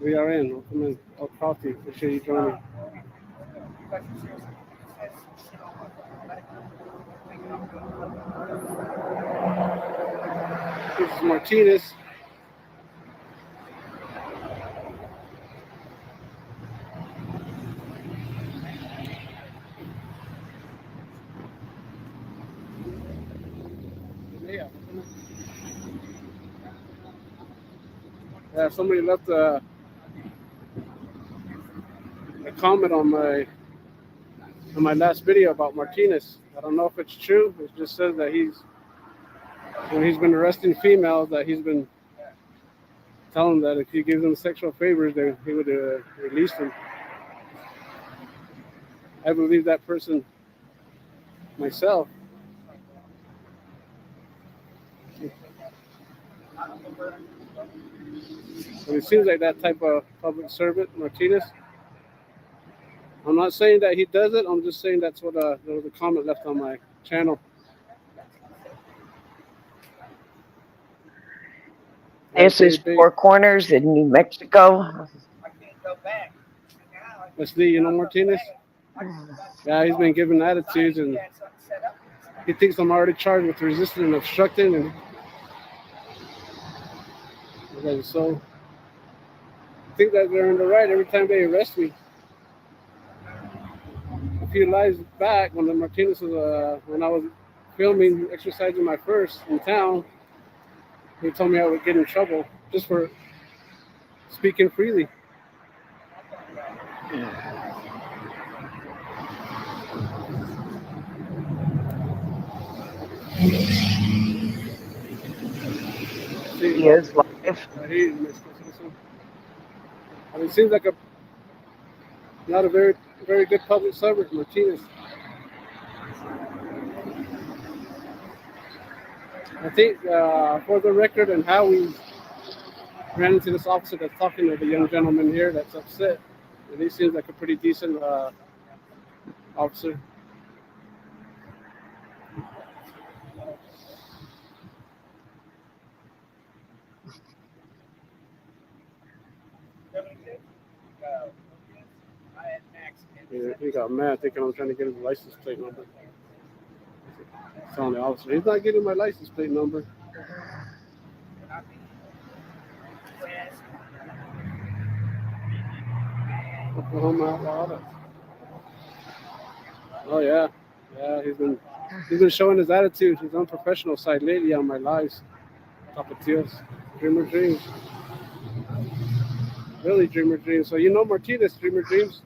We are in. Welcome in. Oh, coffee. Appreciate you joining. This is Martinez. Yeah, somebody left a comment on my last video about Martinez. I don't know if it's true. It just says that when he's been arresting females, that he's been telling them that if he gives them sexual favors, then he would release them. I believe that person myself. And it seems like that type of public servant, Martinez. I'm not saying that he does it. I'm just saying that's what there was a comment left on my channel. This is Four Corners in New Mexico. Leslie, you know Martinez? Yeah, he's been given attitudes, and he thinks I'm already charged with resisting and obstructing. And so I think that they're in the right every time they arrest me. A few lives back, when the Martinez was, when I was filming exercising my first in town, he told me I would get in trouble just for speaking freely. He is live. It seems like not a very, very good public servant, Martinez. I think for the record and how we ran into this officer that's talking to the young gentleman here that's upset, and he seems like a pretty decent officer. Yeah, he got mad thinking I'm trying to get his license plate number. Telling the officer, he's not getting my license plate number. Oklahoma. Oh yeah, he's been showing his attitude, his unprofessional side lately on my lives. Tapatios, Dreamer Dreams, really Dreamer Dreams. So you know Martinez, Dreamer Dreams.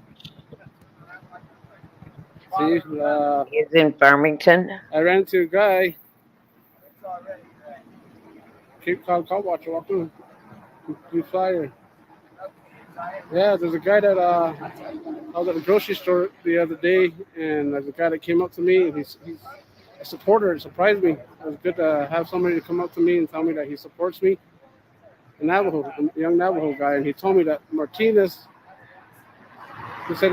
See, He's in Farmington. I ran into a guy. Cape Cod Call Watcher, welcome. You flyer. Yeah, there's a guy that I was at the grocery store the other day, and there's a guy that came up to me, and he's a supporter. It surprised me. It was good to have somebody to come up to me and tell me that he supports me. A Navajo, a young Navajo guy, and he told me that Martinez. He said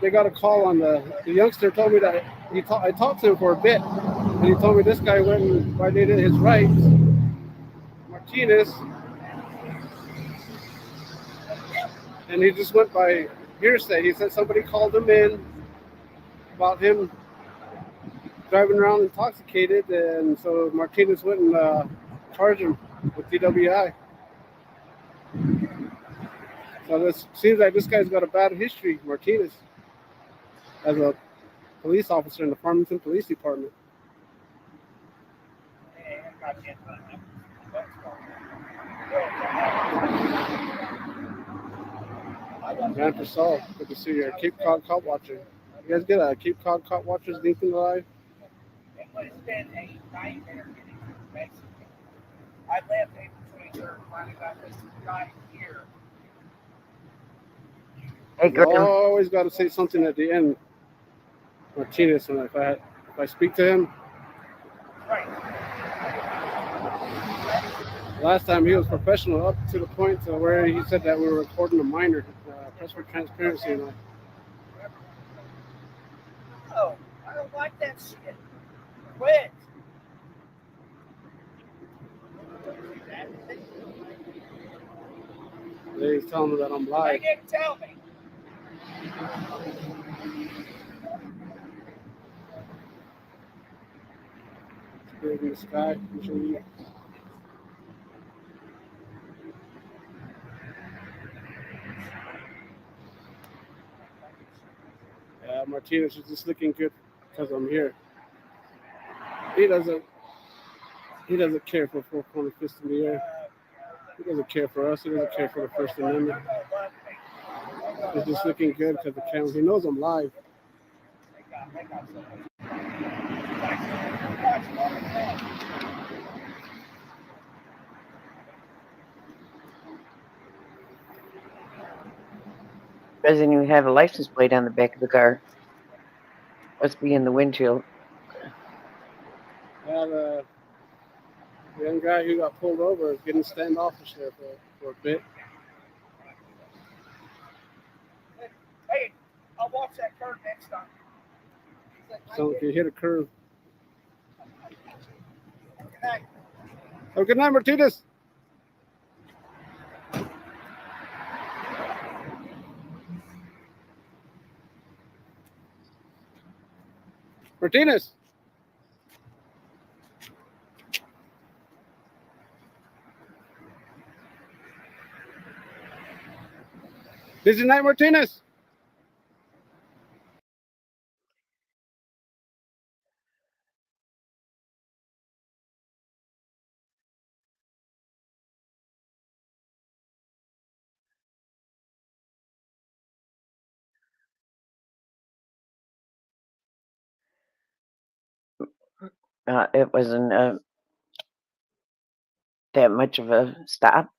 they got a call on the youngster. Told me that I talked to him for a bit, and he told me this guy went and violated his rights. Martinez. And he just went by hearsay. He said somebody called him in about him driving around intoxicated, and so Martinez went and charged him with DWI. So this seems like this guy's got a bad history, Martinez, as a police officer in the Farmington Police Department. Man for Saul, good to see you. Cape Cod Cop Watcher. You guys get a Cape Cod Cop Watcher's link in the live? I left April 23rd and finally got this guy here. Hey, You Graham. always got to say something at the end, Martinez. And if I speak to him, Right. last time he was professional up to the point to where he said that we were recording a minor, press for transparency, and No, I don't like that shit. Quit. they telling me that I'm They live. didn't tell me. Big in the sky. I'm sure you- Martinez is just looking good because I'm here. He doesn't care for four corner fist in the air. He doesn't care for us. He doesn't care for the First Amendment. He's just looking good because the camera. He knows I'm live. Doesn't even have a license plate on the back of the car. Must be in the windshield. The young guy who got pulled over is getting standoffish there for a bit. Hey, I'll watch that curve next time. So if you hit a curve. Good night. Oh, good night, Martinez. Martinez. Busy night, Martinez. It wasn't that much of a stop.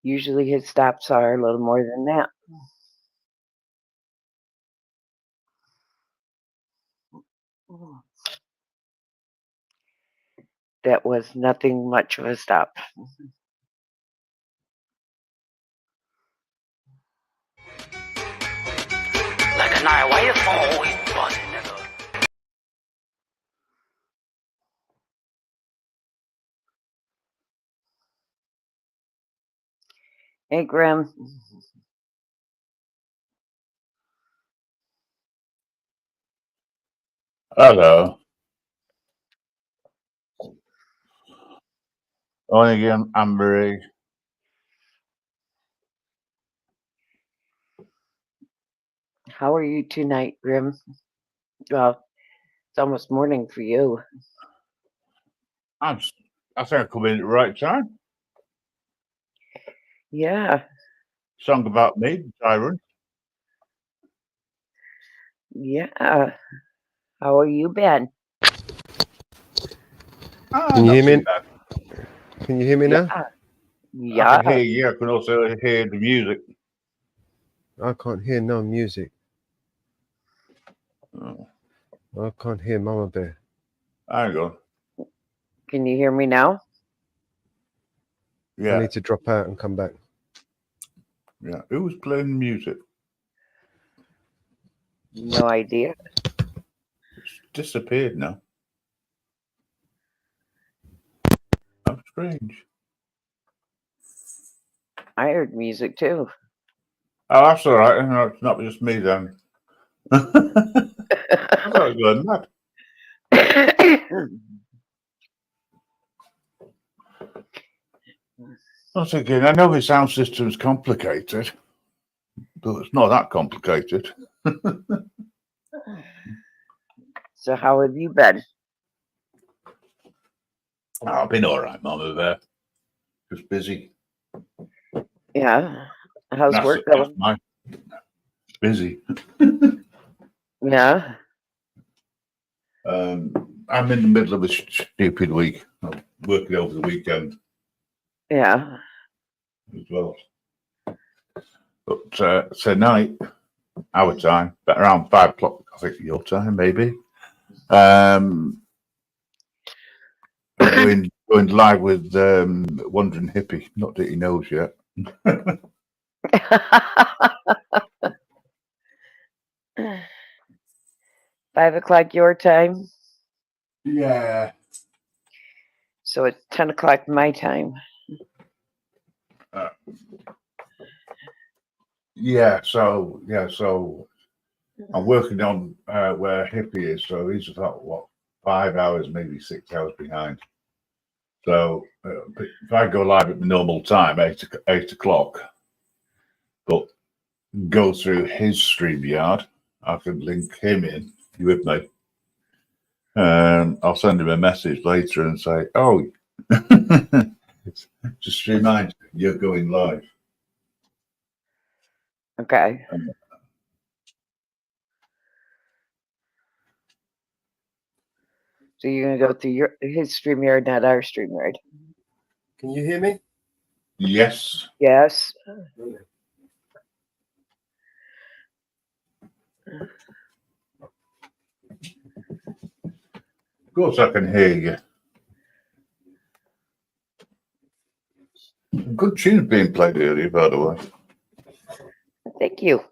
Usually his stops are a little more than that. That was nothing much of a stop. Like a night, why your phone always buzzing, nigga? Hey, Grim. Hello. On again, Ambery. How are you tonight, Grim? Well, it's almost morning for you. I think I come in at the right time. Yeah. Song about me, Tyrant. Yeah. How are you been? Can you hear me? Bad. Can you hear me now? Yeah. I can hear you. I can also hear the music. I can't hear no music. Oh. I can't hear Mama Bear. Hang on. Can you hear me now? Yeah. I need to drop out and come back. Yeah. Who was playing the music? No idea. It's disappeared now. How strange. I heard music too. Oh, that's all right. No, it's not just me then. I thought I was going mad. Once again, I know the sound system's complicated, but it's not that complicated. So how have you been? Oh, I've been all right, Mama Bear. Just busy. Yeah. How's work going? Busy. Yeah. I'm in the middle of a stupid week. I'm working over the weekend Yeah. as well. But tonight, our time, but around 5 o'clock, I think your time, maybe. I'm going live with Wandering Hippie. Not that he knows yet. 5 o'clock your time. Yeah. So it's 10 o'clock my time. So I'm working on where Hippie is. So he's about 5 hours, maybe 6 hours behind. So if I go live at the normal time, 8 o'clock, but go through his StreamYard, I can link him in. You with me? I'll send him a message later and say, "Oh, just remind you, you're going live." Okay. So you're gonna go through his StreamYard, not our StreamYard. Can you hear me? Yes. Yes. Of course, I can hear you. Good tunes being played earlier, by the way. Thank you.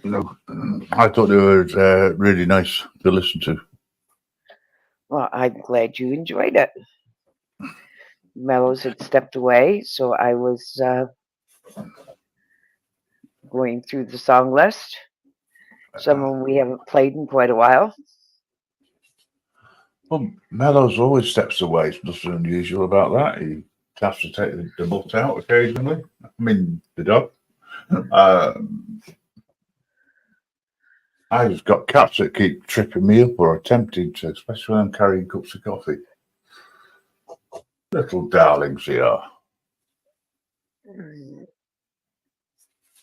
No, I thought they were really nice to listen to. Well, I'm glad you enjoyed it. Mellows had stepped away, so I was going through the song list. Someone we haven't played in quite a while. Well, Mellows always steps away. There's nothing unusual about that. He has to take the butt out occasionally. I mean, the dog. I just got cats that keep tripping me up or attempting to, especially when I'm carrying cups of coffee. Little darlings they are.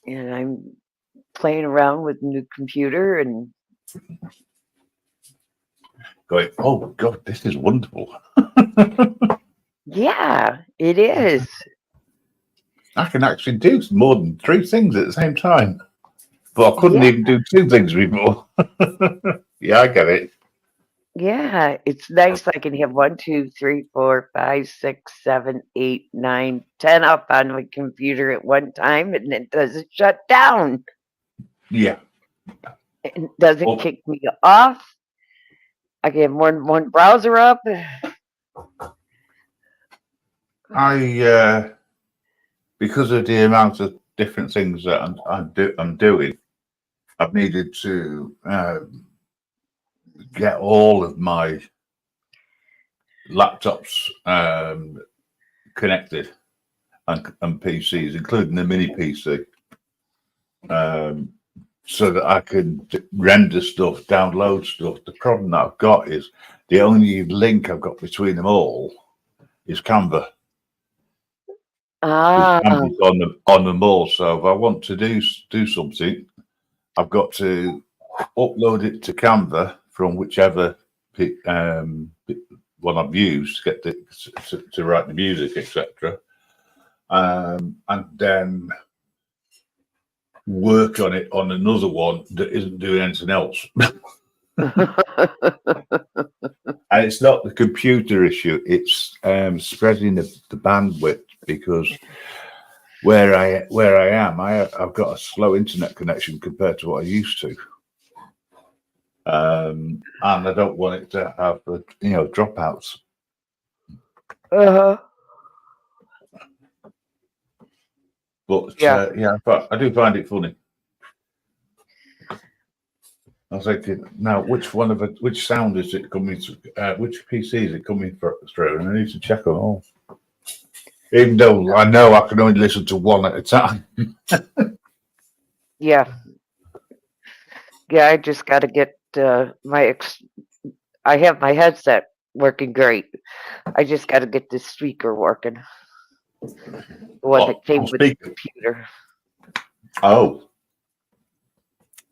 And I'm playing around with the new computer and going, oh God, this is wonderful. Yeah, it is. I can actually do more than 3 things at the same time. But I couldn't even do 2 things before. Yeah, I get it. Yeah, it's nice. I can have 1, 2, 3, 4, 5, 6, 7, 8, 9, 10 up on my computer at one time, and it doesn't shut down. Yeah. It doesn't kick me off. I can have more than one browser up. I because of the amount of different things that I'm doing, I've needed to get all of my laptops connected and PCs, including the mini PC, so that I can render stuff, download stuff. The problem that I've got is the only link I've got between them all is Canva. Canva's on them all. So if I want to do something, I've got to upload it to Canva from whichever one I've used to get to write the music, etc. And then work on it on another one that isn't doing anything else. And it's not the computer issue, it's spreading the bandwidth, because where I am, I've got a slow internet connection compared to what I used to. And I don't want it to have dropouts. But but I do find it funny. I was thinking, now which sound is it coming through? Which PC is it coming through? And I need to check them all. Even though I know I can only listen to one at a time. Yeah, I just got to get I have my headset working great. I just got to get this speaker working. The one that came with the computer. Oh.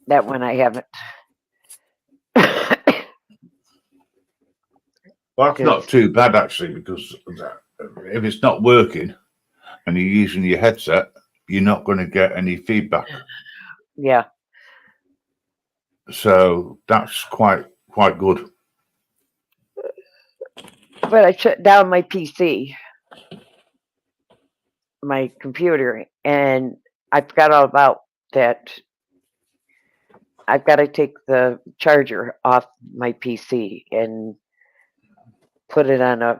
That one I haven't. Well, that's not too bad actually, because if it's not working and you're using your headset, you're not going to get any feedback. Yeah. So that's quite good. But I shut down my PC, my computer, and I forgot all about that. I've got to take the charger off my PC and put it on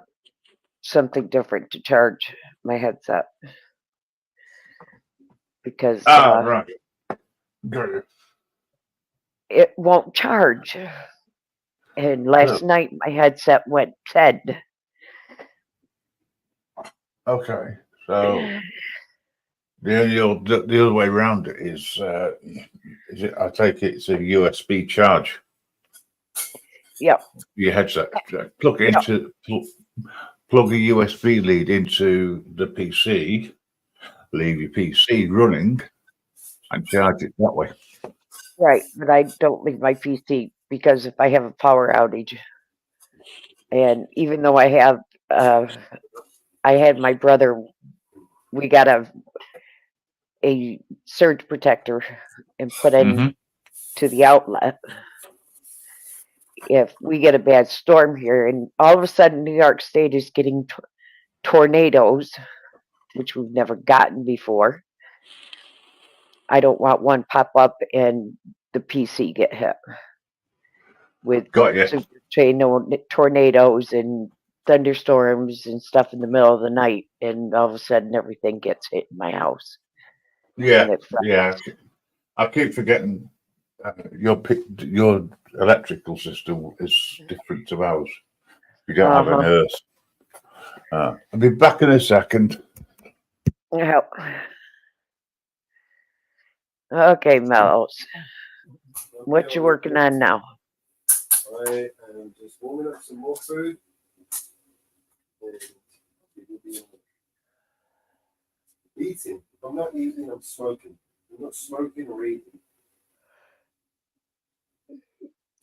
something different to charge my headset, because Right. Got it. it won't charge. And last night my headset went dead. Okay, so the other way around it is it? I take it's a USB charge. Yep. Your headset. Plug it into plug a USB lead into the PC. Leave your PC running and charge it that way. Right, but I don't leave my PC, because if I have a power outage, and even though I had my brother, we got a surge protector and put in to the outlet. If we get a bad storm here, and all of a sudden New York State is getting tornadoes, which we've never gotten before, I don't want one pop up and the PC get hit with super tornadoes and thunderstorms and stuff in the middle of the night, and all of a sudden everything gets hit in my house. Yeah. I keep forgetting your electrical system is different to ours. You don't have an earth. I'll be back in a second. Yeah. Okay, Mellows. What you working on now? I am just warming up some more food. Eating. I'm not eating, I'm smoking. I'm not smoking or eating.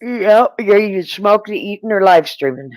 Yeah, you're either smoking, eating, or live streaming.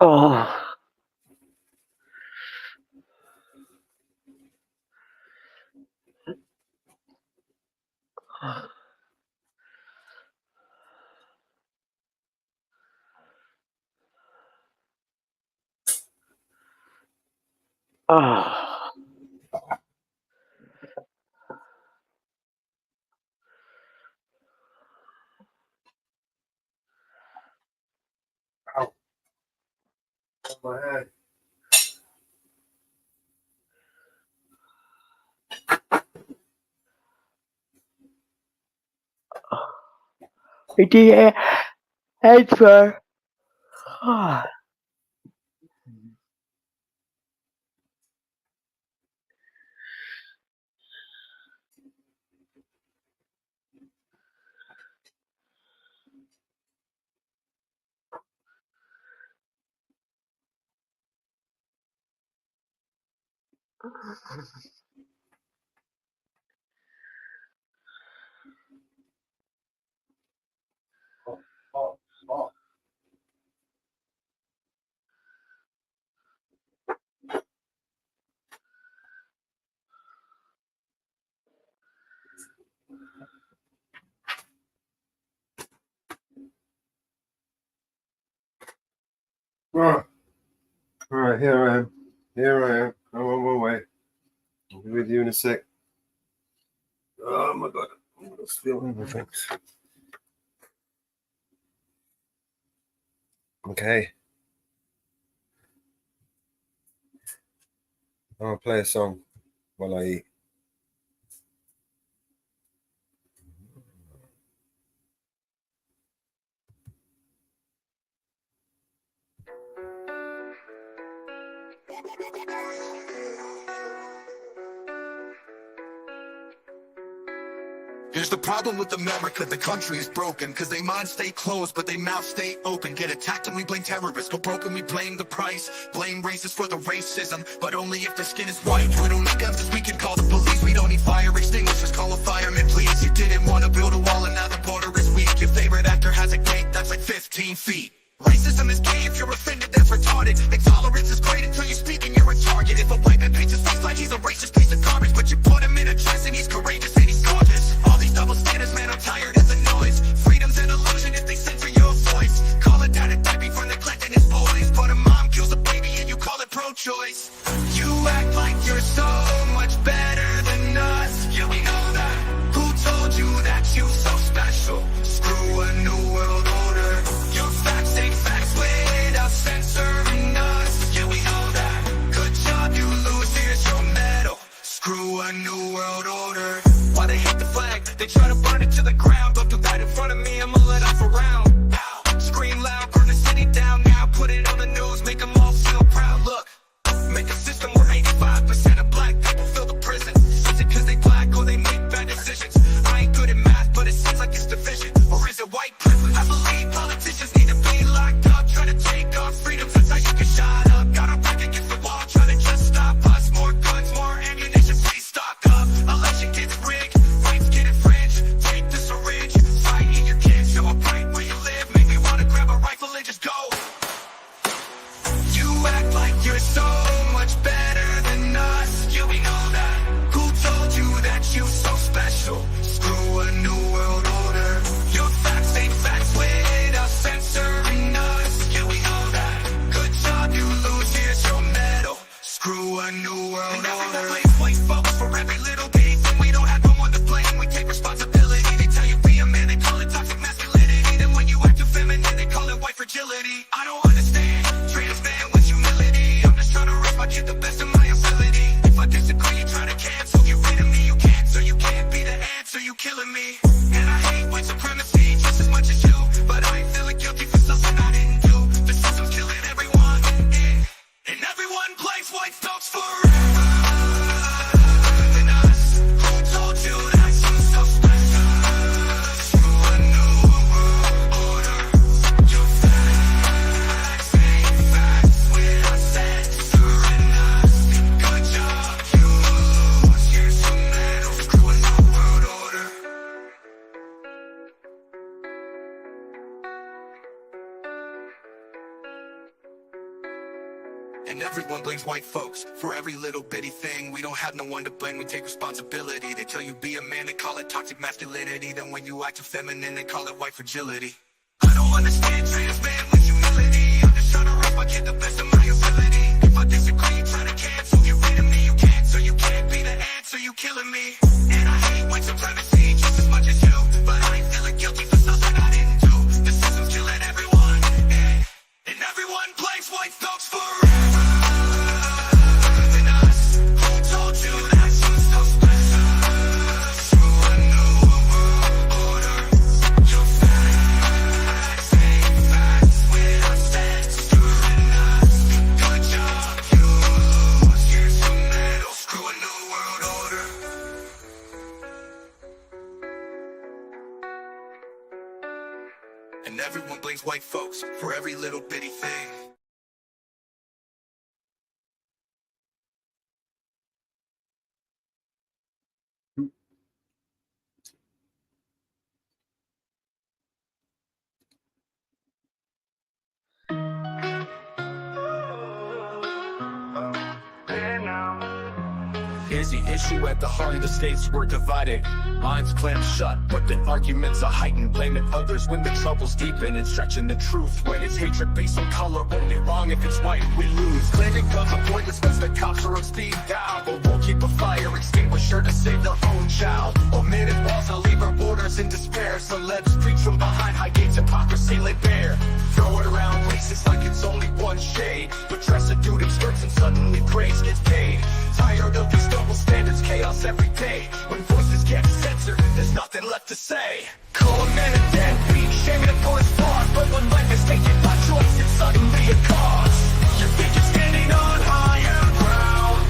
Oh. Oh. Ow. My hand. Yeah, that's for. Oh. Right. All right, here I am. Here I am. I'm on my way. I'll be with you in a sec. Oh my god. I'm just feeling everything. Okay. I'm gonna play a song while I eat. Here's the problem with America, the country is broken. Cause they minds stay closed, but they mouths stay open. Get attacked and we blame terrorists, go broken, we blame the price. Blame racists for the racism, but only if their skin is white. We don't need guns, we can call the police. We don't need fire extinguishers, call a fireman please. You didn't want to build a wall and now the border is weak. Your favorite actor has a gate that's like 15 feet. Racism is gay if you're offended, that's retarded. Intolerance is great until you speak and you're a target. If a white man paints his face like he's a racist piece of garbage, but you put him in a dress and he's courageous and he's gorgeous. All these double standards, man, I'm tired of the noise. Freedom's an illusion if they censor your voice. Call a dad a deadbeat for neglecting his boys, but a mom kills a baby and you call it pro-choice. You act like you're so much better than us. Yeah, we know that. Who told you that you so special? Screw a new world order. Your facts ain't facts without censoring us. Yeah, we know that. Good job, you lose, here's your medal. Screw a new world order. Why they hate the flag? They try to burn it to the ground. Don't do that in front of me, I'ma let off a round. Ow. Scream loud, burn the city down now. Put it on the news, make them all feel proud. Look, make a system where 85% of black people fill the prison. Is it cause they black or they make bad decisions? I ain't good at math, but it seems like it's division. Or is it white privilege? I believe politicians need to be locked up. Try to take our freedoms, that's how you get shot up. Got our back against the wall, try to just stop us. More guns, more ammunition, please stock up. Election gets rigged, rights get infringed. Take the syringe, fight in your kids. Show up right where you live, make me wanna grab a rifle and just go. You act like you're so much better than us. Yeah, we know that. Who told you that you so special? Screw a new world order. Your facts ain't facts without censoring us. Yeah, we know that. Good job, you lose, here's your medal. Screw a new world order. White folks for every little piece, and we don't have no one to blame. We take responsibility. They tell you be a man, they call it toxic masculinity. Then when you act too feminine, they call it white fragility. I don't understand. Trans man with humility. I'm just trying to raise my kid the best of my ability. If I disagree, you try to cancel. Get rid of me, you can't, so you can't be the answer. You killing me. And I hate white supremacy just as much as you, but I ain't feeling guilty for something I didn't do. The system's killing everyone, and everyone blames white folks forever. Than us. Who told you that you so special? Screw a new world order. Your facts ain't facts without censoring us. Good job, you lose, here's your medal. Screw a new world order. And everyone blames white folks for every little bitty thing. We don't have no one to blame, we take responsibility. They tell you be a man, they call it toxic masculinity. Then when you act feminine, they call it white fragility. I don't understand trans man with humility. I'm just trying to raise my kid the best of my ability. If I disagree, you try to cancel. Get rid of me, you can't, so you can't be the answer. You killing me. And I hate white supremacy just as much as you, but I ain't feeling guilty for something I didn't do. The system's killing everyone, and everyone blames white folks forever. Than us. Who told you that you so special? Screw a new world order. Your facts ain't facts without censoring us. Good job, you lose, here's your medal. Screw a new world order. And everyone blames white folks for every little bitty thing. is the issue at the heart of the states we're divided. Minds clamped shut, but the arguments are heightened. Blaming others when the troubles deepen, and stretching the truth when it's hatred based on color. Only wrong if it's white, we lose. Claiming guns are pointless once the cops are on speed dial. But we'll keep a fire extinguisher to save their own child. Omitted walls will leave our borders in despair. So let's preach from behind high gates, hypocrisy lay bare. Throw it around racist like it's only one shade, but dress a dude in skirts and suddenly praise gets paid. Tired of these double standards, chaos every day. When voices get censored, there's nothing left to say. Call a man a deadbeat, shaming him for his flaws. But when life is taken by choice, it's suddenly a cause. You think you're standing on higher ground?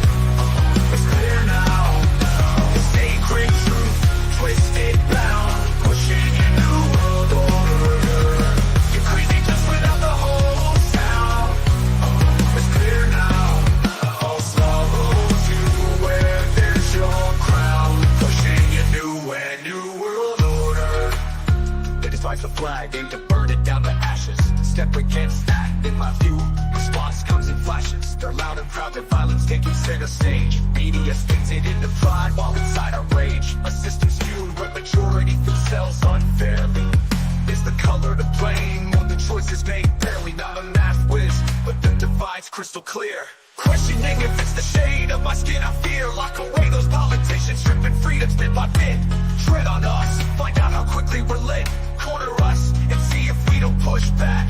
It's clear now. The sacred truth, twisted bound, pushing a new world order. You're crazy just without the whole sound. It's clear now. All sorrows you wear, there's your crown, pushing a new world order. They despise the flag, aim to burn it down to ashes. Step against that, in my view, response comes in flashes. They're loud and proud that violence taking center stage. Media spins it into pride while inside our rage. A system skewed where majority themselves unfairly. Is the color to blame on the choices made? Barely not a math whiz, but the divide's crystal clear. Questioning if it's the shade of my skin I fear. Lock away those politicians, stripping freedoms bit by bit. Tread on us, find out how quickly we're lit. Corner us, and see if we don't push back.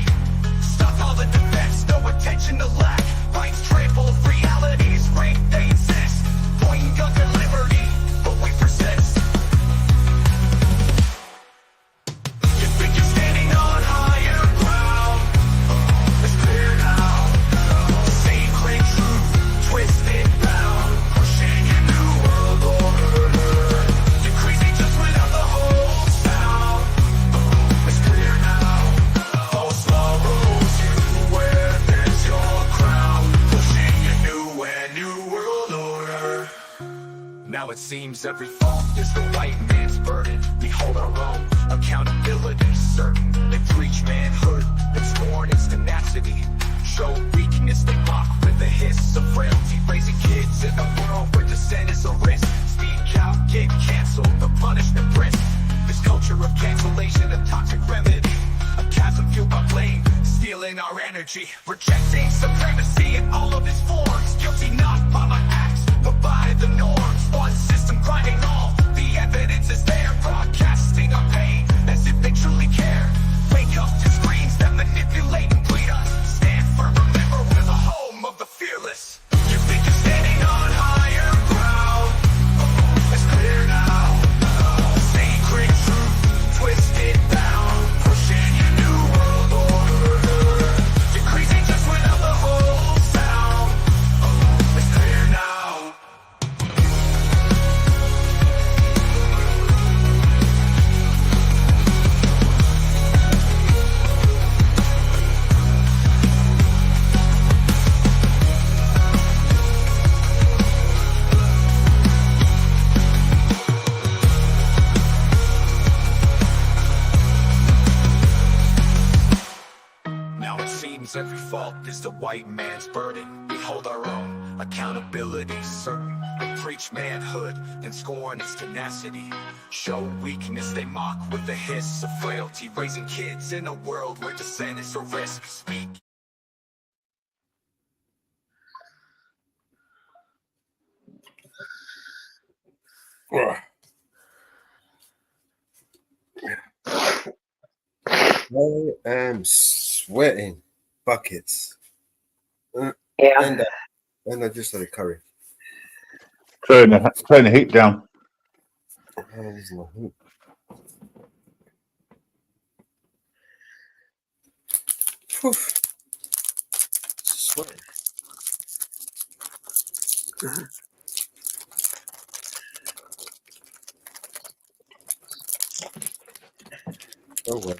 Stop all the defense, no attention to lack. Rights trample, realities rape, they insist. Pointing guns at liberty, but we persist. You think you're standing on higher ground? It's clear now. Sacred truth, twisted bound, pushing a new world order. You're crazy just without the whole sound. It's clear now. False sorrows you wear, there's your crown, pushing a new world order. Now it seems every fault is the white man's burden. We hold our own accountability certain. They preach manhood, they scorn its tenacity. Show weakness, they mock with the hiss of frailty. Raising kids in a world where dissent is a risk. Speak out, get canceled, the punishment brisk. This culture of cancellation, a toxic remedy. A chasm fueled by blame, stealing our energy. Rejecting supremacy in all of its forms. Guilty not by my acts, but by the norms. One system grinding all, the evidence is there. Broadcasting our pain, as if they truly care. Wake up to screens that manipulate and bleed us. Stand firm, remember we're the home of the fearless. You think you're standing on higher ground? It's clear now. Sacred truth, twisted bound, pushing a new world order. You're crazy just without the whole sound. It's clear now. Now it seems every fault is the white man's burden. We hold our own accountability certain. They preach manhood and scorn its tenacity. Show weakness, they mock with the hiss of frailty. Raising kids in a world where dissent is a risk. Speak. I am sweating buckets. Yeah. And I just had a curry. Turn the heat down. Where's my hoop? Whew. Sweating. Oh well.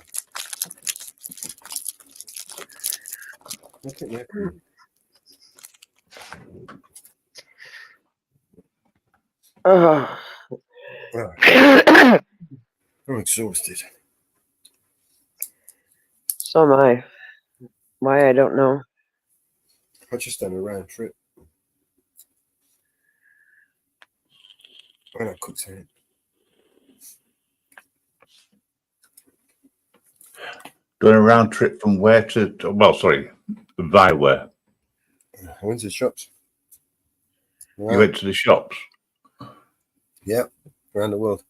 Look at that. I'm exhausted. So am I. Why, I don't know. I just done a round trip. Why not cook something? Doing a round trip from where to, well, sorry, via where? I went to the shops. You went to the shops? Yep, around the world.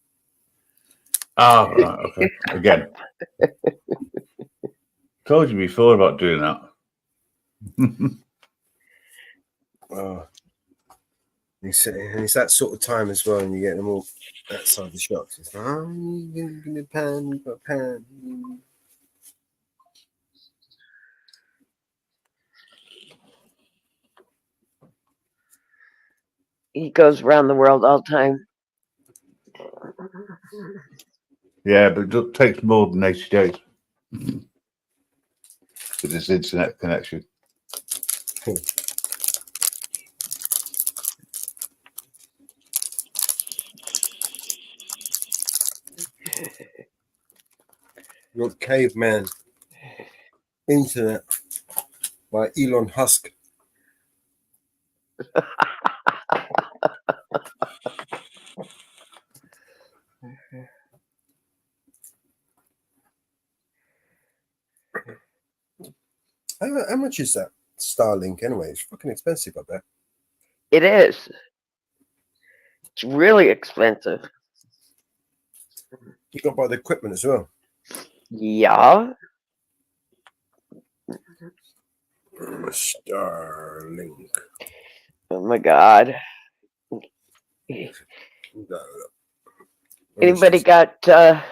Ah, right, okay. Again. Told you before about doing that. And it's that sort of time as well, and you get them all outside the shops. It's like, oh, you give me a pan, you got a pan. He goes around the world all the time. Yeah, but it takes more than 80 days with this internet connection. You got Caveman Internet by Elon Musk. How much is that Starlink anyway? It's fucking expensive, I bet. It is. It's really expensive. You got to buy the equipment as well. Yeah. Starlink. Oh my God. Anybody got a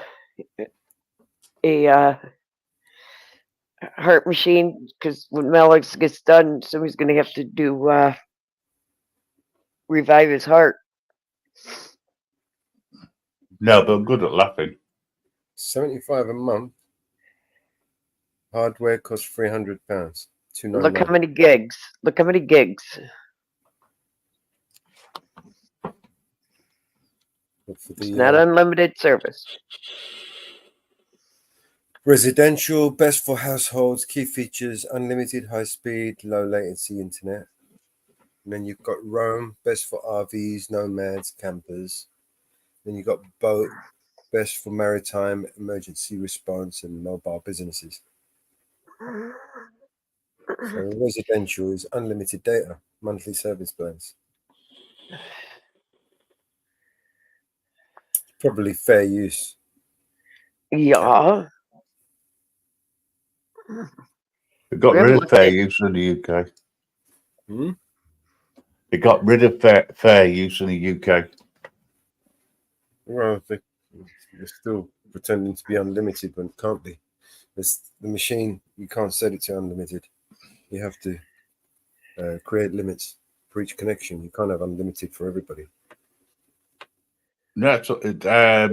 heart machine? Because when Alex gets done, somebody's going to have to do revive his heart. No, but I'm good at laughing. 75 a month. Hardware costs £300. Look how many gigs. Look how many gigs. It's not unlimited service. Residential, best for households, key features, unlimited high speed, low latency internet. And then you've got Roam, best for RVs, nomads, campers. Then you've got Boat, best for maritime, emergency response, and mobile businesses. So residential is unlimited data, monthly service plans. Probably fair use. Yeah. It got rid of fair use in the UK. It got rid of fair use in the UK. Well, they're still pretending to be unlimited when it can't be. It's the machine, you can't set it to unlimited. You have to create limits for each connection. You can't have unlimited for everybody. No, They're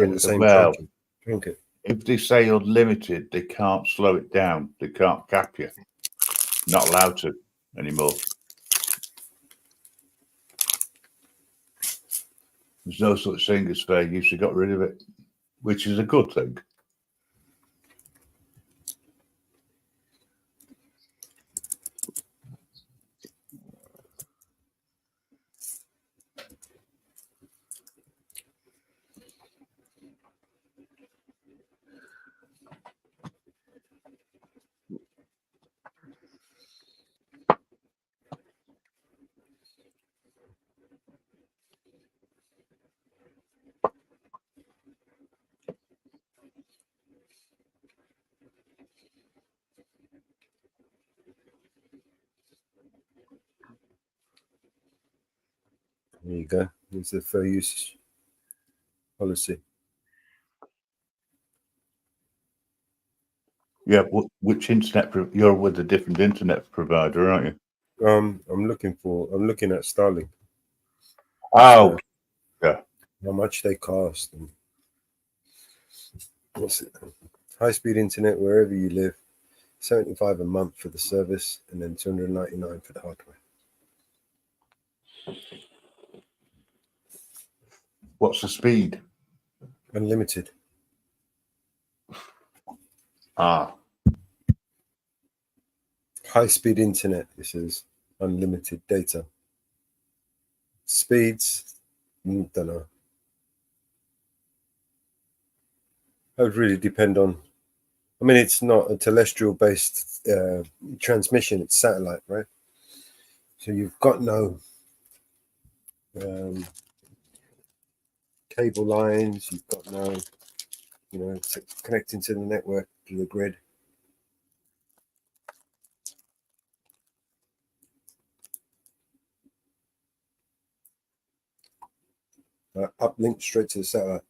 in the same well, country. Drink it. if they say unlimited, they can't slow it down. They can't cap you. Not allowed to anymore. There's no such thing as fair use. They got rid of it, which is a good thing. There you go. It's the fair use policy. Yeah, which internet? You're with a different internet provider, aren't you? I'm looking at Starlink. Oh, yeah. How much they cost and what's it? High speed internet wherever you live. 75 a month for the service, and then 299 for the hardware. What's the speed? Unlimited. Ah. High speed internet. This is unlimited data. Speeds Don't know. That would really depend on. I mean, it's not a terrestrial-based transmission; it's satellite, right? So you've got no cable lines. You've got no, connecting to the network, to the grid. Uplink straight to the satellite.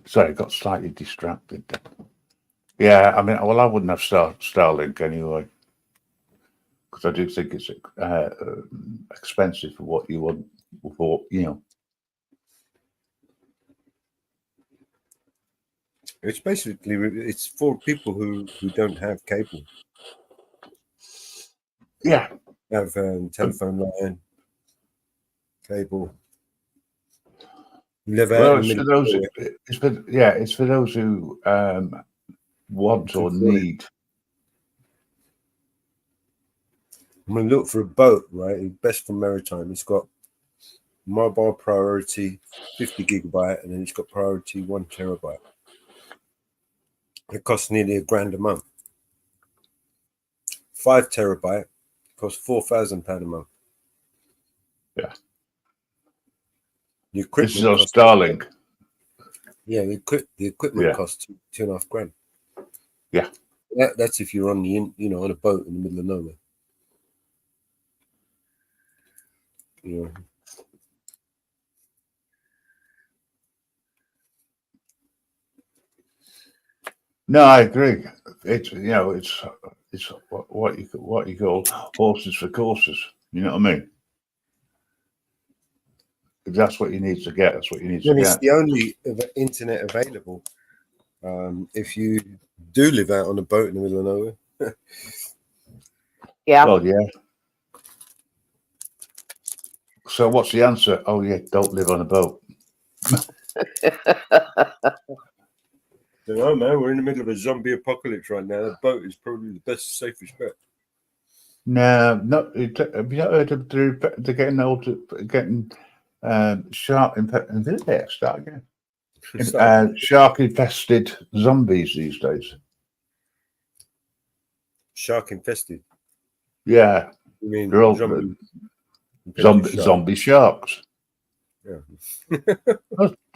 Sorry, got slightly distracted. Yeah, I mean, well, I wouldn't have Starlink anyway, because I do think it's expensive for what you want, for, It's basically it's for people who don't have cable. Yeah, have telephone line, cable. Live out well, in the it's for middle. those. It's for those who want or need. I'm gonna look for a boat, right? Best for maritime. It's got mobile priority 50 gigabyte, and then it's got priority 1 terabyte. It costs nearly $1,000 a month. 5 terabyte costs £4,000 a month. Yeah. The equipment this is on Starlink. Yeah, the equipment costs $2,500. Yeah. That's if you're on on a boat in the middle of nowhere. No, I agree. It's it's what you call horses for courses. You know what I mean? If that's what you need to get, that's what you need to get. It's the only internet available if you do live out on a boat in the middle of nowhere. Yeah. Well, yeah. So what's the answer? Oh, yeah, don't live on a boat. No, man, we're in the middle of a zombie apocalypse right now. The boat is probably the best, safest bet. No, have you not heard of they're getting shark infested? Start again. Shark infested zombies these days. Shark infested. Yeah, you mean they're all zombie sharks. Yeah.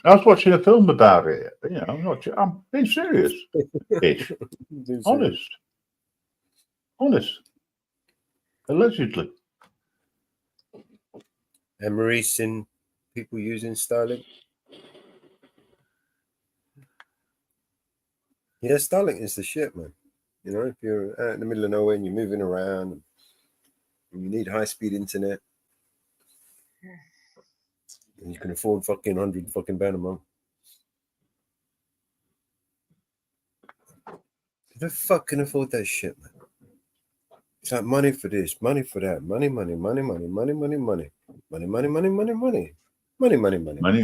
I was watching a film about it. I'm being serious. Honest. Allegedly. And Marie's seen people using Starlink. Yeah, Starlink is the shit, man. If you're out in the middle of nowhere and you're moving around and you need high-speed internet, and you can afford fucking £100 a month. Who the fuck can afford that shit, man? It's like money for this, money for that, money. Money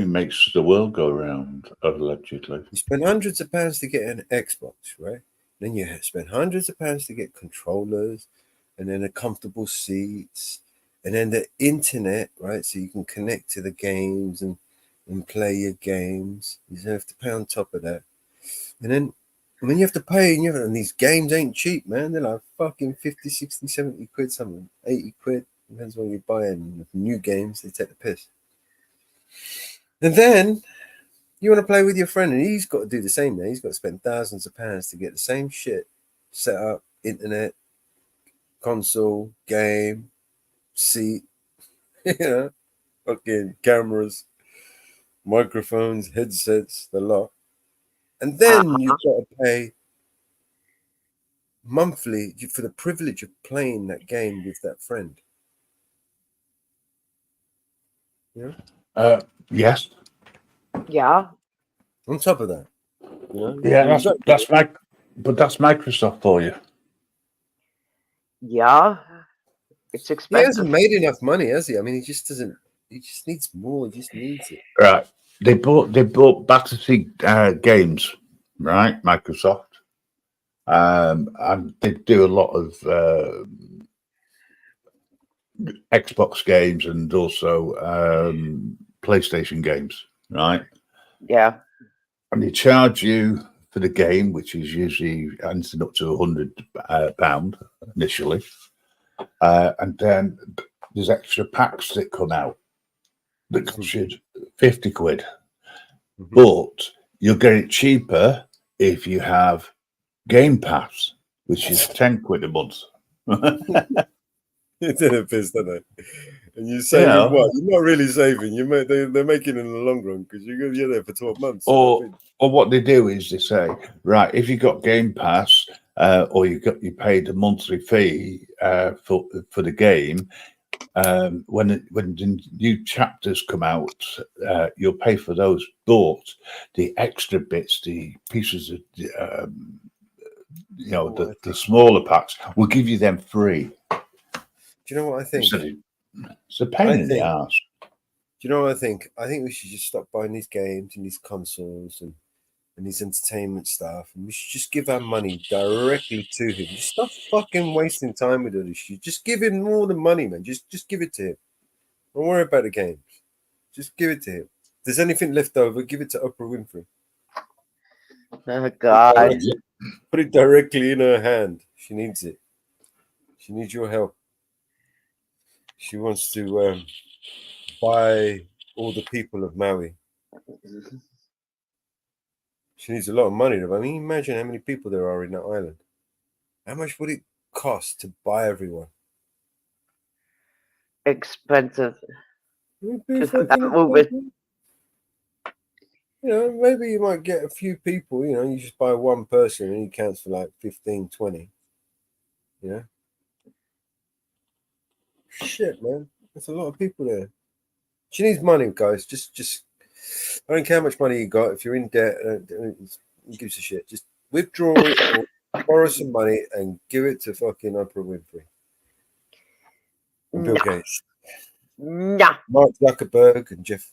makes the world go round, allegedly. You spend hundreds of pounds to get an Xbox, right? Then you spend hundreds of pounds to get controllers, and then the comfortable seats, and then the internet, right? So you can connect to the games and play your games. You have to pay on top of that. And then you have to pay, and these games ain't cheap, man. They're like fucking 50, 60, 70 quid, something, 80 quid. Depends when you're buying new games, they take the piss. And then you want to play with your friend, and he's got to do the same now. He's got to spend thousands of pounds to get the same shit set up, internet, console, game, seat, fucking cameras, microphones, headsets, the lot. And then you've got to pay monthly for the privilege of playing that game with that friend. Yes. Yeah. On top of that, Yeah, that's Microsoft for you. Yeah, it's expensive. He hasn't made enough money, has he? I mean, he just doesn't. He just needs more. He just needs it. Right. They bought Battlefield games, right? Microsoft, And they do a lot of Xbox games and also PlayStation games, right? Yeah. And they charge you for the game, which is usually anything up to £100 initially. And then there's extra packs that come out that cost you 50 quid. But you'll get it cheaper if you have Game Pass, which is 10 quid a month. It's in a piss, don't they? And you're saving what? You're not really saving. They're making it in the long run because you're there for 12 months. Or what they do is they say, right, if you got Game Pass or you paid a monthly fee for the game, when the new chapters come out, you'll pay for those. But the extra bits, the pieces of the smaller packs, we'll give you them free. Do you know what I think? It's a pain in the ass. Do you know what I think? I think we should just stop buying these games and these consoles and these entertainment stuff, and we should just give our money directly to him. Just stop fucking wasting time with all this shit. Just give him all the money, man. Just give it to him. Don't worry about the games. Just give it to him. If there's anything left over, give it to Oprah Winfrey. Oh God! Put it directly in her hand. She needs it. She needs your help. She wants to buy all the people of Maui. She needs a lot of money. I mean, imagine how many people there are in that island. How much would it cost to buy everyone? Expensive. Just you know, maybe you might get a few people, you know, you just buy one person and he counts for like 15, 20. You know? Shit, man. That's a lot of people there. She needs money, guys. Just I don't care how much money you got. If you're in debt, who gives a shit? Just withdraw it or borrow some money and give it to fucking Oprah Winfrey. And Bill Gates. Nah. Mark Zuckerberg and Jeff,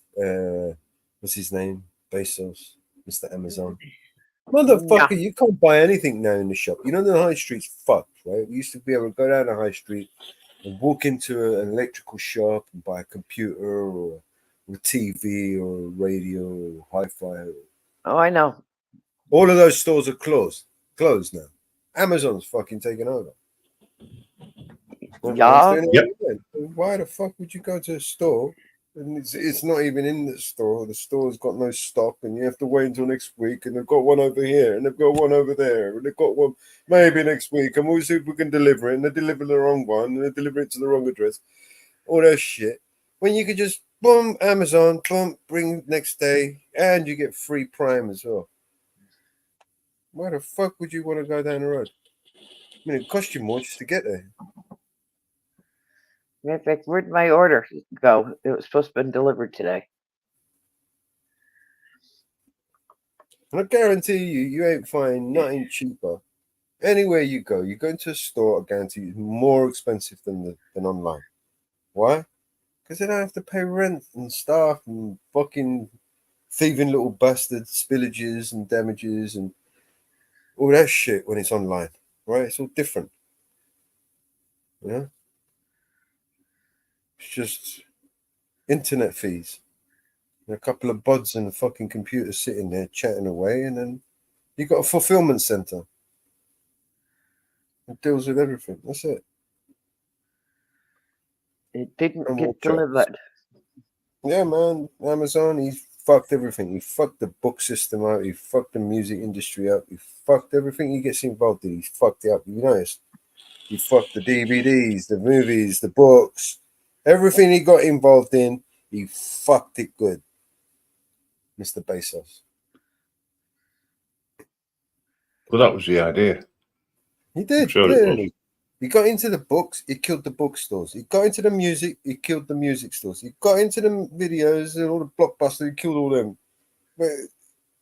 what's his name? Bezos, Mr. Amazon. Motherfucker, you can't buy anything now in the shop. You know the high street's fucked, right? We used to be able to go down the high street and walk into an electrical shop and buy a computer or a TV or a radio or hi-fi. Oh, I know. All of those stores are closed now. Amazon's fucking taken over. Yeah. Yep. Why the fuck would you go to a store and it's not even in the store? The store's got no stock and you have to wait until next week, and they've got one over here and they've got one over there and they've got one maybe next week, and we'll see if we can deliver it, and they deliver the wrong one and they deliver it to the wrong address. All that shit. When you could just boom, Amazon, boom, bring next day, and you get free Prime as well. Why the fuck would you want to go down the road? I mean, it cost you more just to get there. In fact, where'd my order go? It was supposed to have been delivered today. And I guarantee you ain't find nothing cheaper. Anywhere you go into a store, I guarantee you it's more expensive than online. Why? Because they don't have to pay rent and staff and fucking thieving little bastards, spillages and damages and all that shit when it's online, right? It's all different. You know? It's just internet fees. And a couple of buds and a fucking computer sitting there chatting away, and then you got a fulfillment center. It deals with everything. That's it. It didn't get delivered. Yeah, man. Amazon, he fucked everything. He fucked the book system out. He fucked the music industry up. He fucked everything he gets involved in. He fucked it up. You notice? He fucked the DVDs, the movies, the books. Everything he got involved in, he fucked it good. Mr. Bezos. Well, that was the idea. He did. Sure Clearly. He got into the books, he killed the bookstores. He got into the music, he killed the music stores. He got into the videos and all the blockbusters, he killed all them. But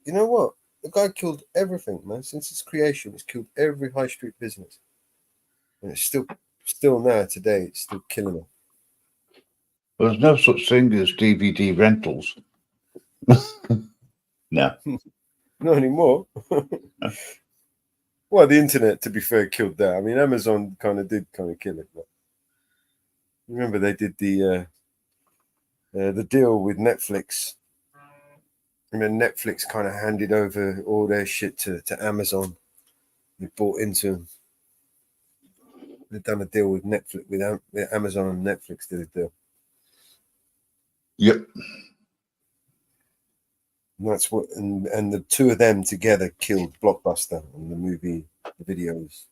you know what? The guy killed everything, man. Since its creation, he's killed every high street business. And it's still now, today, it's still killing them. Well, there's no such thing as DVD rentals. No. Not anymore. What Well, the internet, to be fair, killed that. I mean, Amazon kind of did kind of kill it. But remember, they did the deal with Netflix, and then Netflix kind of handed over all their shit to Amazon. They bought into them. They've done a deal with Netflix, with Amazon and Netflix did a deal. Yep. And that's what, and the two of them together killed Blockbuster and the movie, the videos.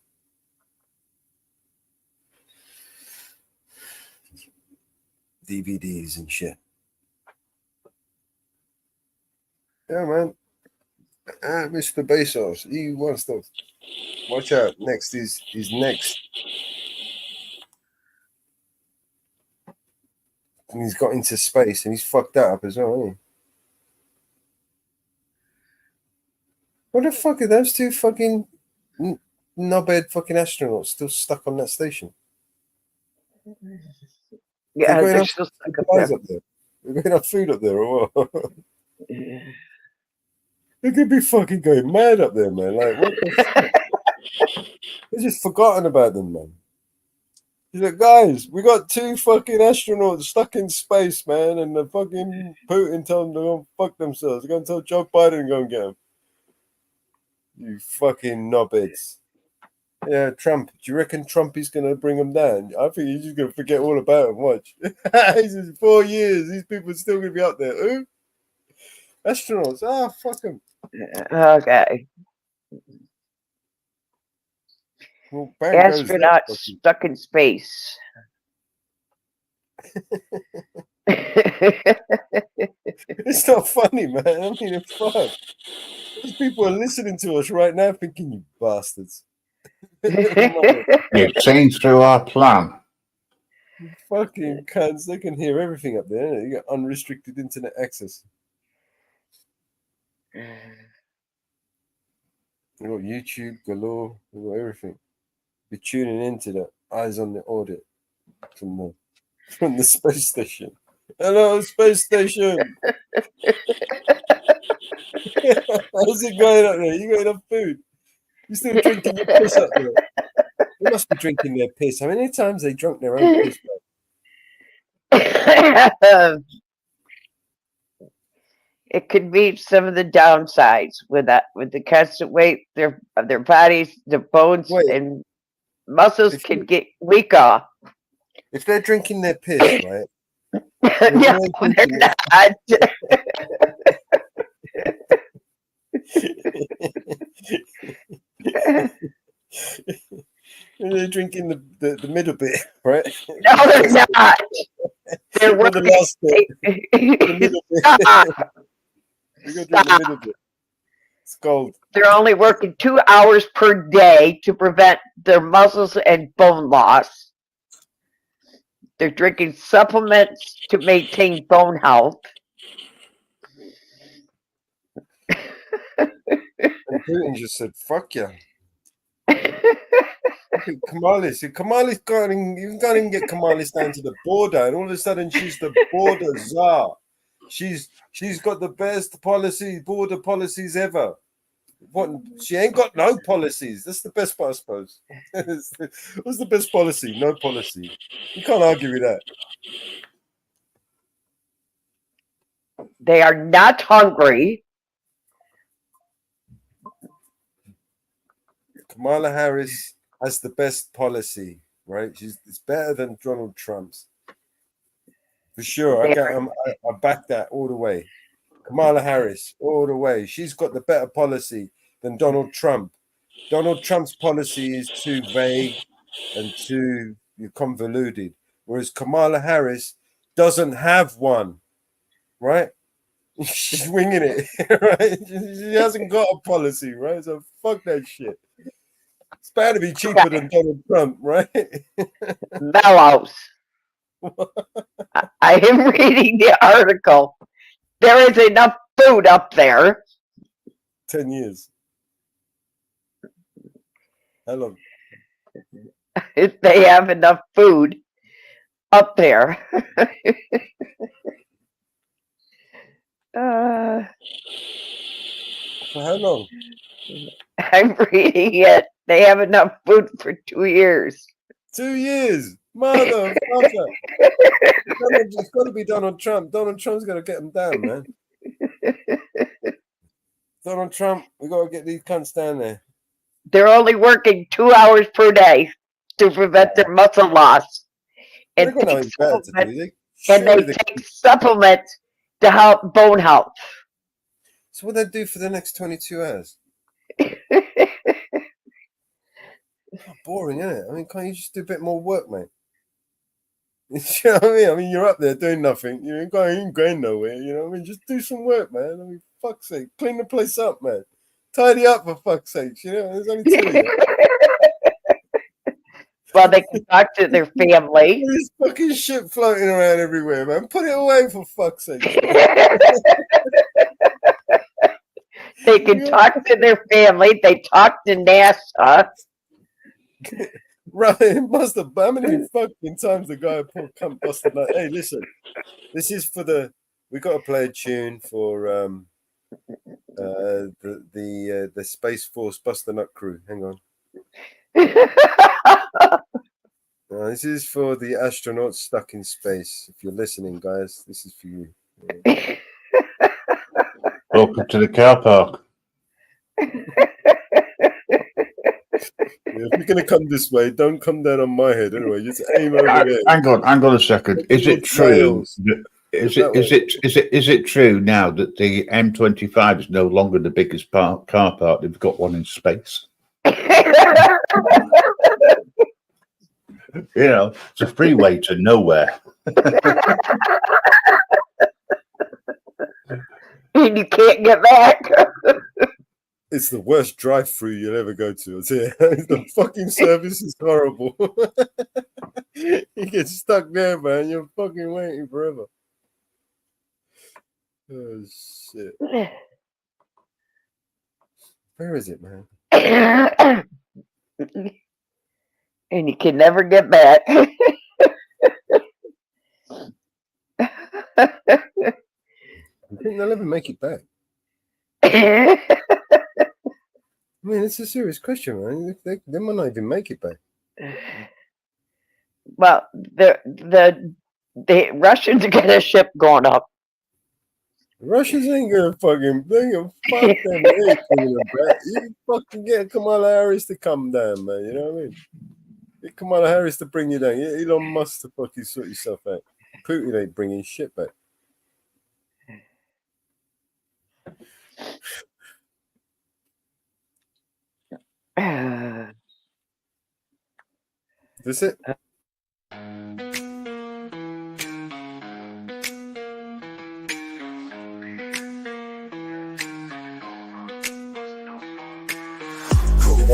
DVDs and shit. Yeah, man. Mr. Bezos, he wants to watch out. Next is next. And he's got into space and he's fucked that up as well, hasn't he? What the fuck are those two fucking knobhead fucking astronauts still stuck on that station? Yeah, they're still stuck up there. They've got enough food up there or what? They could be fucking going mad up there, man. Like, what the fuck? They've just forgotten about them, man. He's like, guys, we got two fucking astronauts stuck in space, man, and the fucking Putin told them to go fuck themselves. They're going to tell Joe Biden to go and get them. You fucking knobheads. Yeah, Trump. Do you reckon Trump is going to bring them down? I think he's just going to forget all about them. Watch. He's in 4 years. These people are still going to be out there. Who? Astronauts. Ah, fuck them. Okay. Well, bang goes Astronauts that stuck in space. It's not funny, man. I mean, it's fun. These people are listening to us right now thinking, you bastards. You've seen through our plan. Fucking cunts. They can hear everything up there. You got unrestricted internet access. You got YouTube galore. You got everything. Be tuning into the Eyes on the Audit from the space station. Hello, space station. How's it going up there? You got enough food? You still drinking your piss up there? They must be drinking their piss. How many times they drunk their own piss? It could be some of the downsides with that, with the constant weight of their bodies, their bones and muscles can get weaker. If they're drinking their piss, right? No, they're not. They're drinking the middle bit, right? No, they're not. They're the last bit. The middle bit. We're gonna drink the middle bit. It's cold. They're only working 2 hours per day to prevent their muscles and bone loss. They're drinking supplements to maintain bone health. And Putin just said, fuck you. Kamalis. Kamalis can't even get Kamalis down to the border, and all of a sudden she's the border czar. She's got the best border policies ever. What? She ain't got no policies. That's the best part, I suppose. What's the best policy? No policy. You can't argue with that. They are not hungry. Kamala Harris has the best policy, right? It's better than Donald Trump's. For sure. I back that all the way. Kamala Harris, all the way. She's got the better policy than Donald Trump. Donald Trump's policy is too vague and too convoluted, whereas Kamala Harris doesn't have one, right? She's winging it, right? She hasn't got a policy, right? So fuck that shit. It's bound to be cheaper than Donald Trump, right? Mellows. I am reading the article. There is enough food up there. 10 years. How long? If they have enough food up there. For how long? I'm reading it. They have enough food for 2 years. 2 years, motherfucker. It's got to be Donald Trump. Donald Trump's got to get them down, man. Donald Trump, we got to get these cunts down there. They're only working 2 hours per day to prevent their muscle loss. And They're they take supplements to help bone health. So what they do for the next 22 hours? Boring, isn't it? I mean, can't you just do a bit more work, mate? You know what I mean? I mean, you're up there doing nothing. You ain't going nowhere. You know what I mean? Just do some work, man. I mean, fuck's sake, clean the place up, man. Tidy up, for fuck's sake. You know, there's only 2 of you. Well, they can talk to their family. There's fucking shit floating around everywhere, man. Put it away, for fuck's sake. They can talk to their family. They talk to NASA. Right, it must have. How many fucking times the guy come busted like, hey, listen, this is for the. We got to play a tune for the Space Force Bust the Nut crew. Hang on. This is for the astronauts stuck in space. If you're listening, guys, this is for you. Yeah. Welcome to the car park. If you're gonna come this way, don't come down on my head anyway. Just aim over there. Hang on a second. Is it true? Is it true now that the M25 is no longer the biggest car park? They've got one in space. You know, it's a freeway to nowhere. And you can't get back. It's the worst drive-through you'll ever go to. The fucking service is horrible. You get stuck there, man. You're fucking waiting forever. Oh shit. Where is it, man? And you can never get back. I think they'll ever make it back. I mean, it's a serious question, man. They might not even make it back. Well, the Russians got a ship going up. Russians ain't gonna fucking fuck them. They ain't coming back. You fucking get Kamala Harris to come down, man. You know what I mean? Get Kamala Harris to bring you down. Get Elon Musk to fucking sort yourself out. Putin ain't bringing shit back. That's it.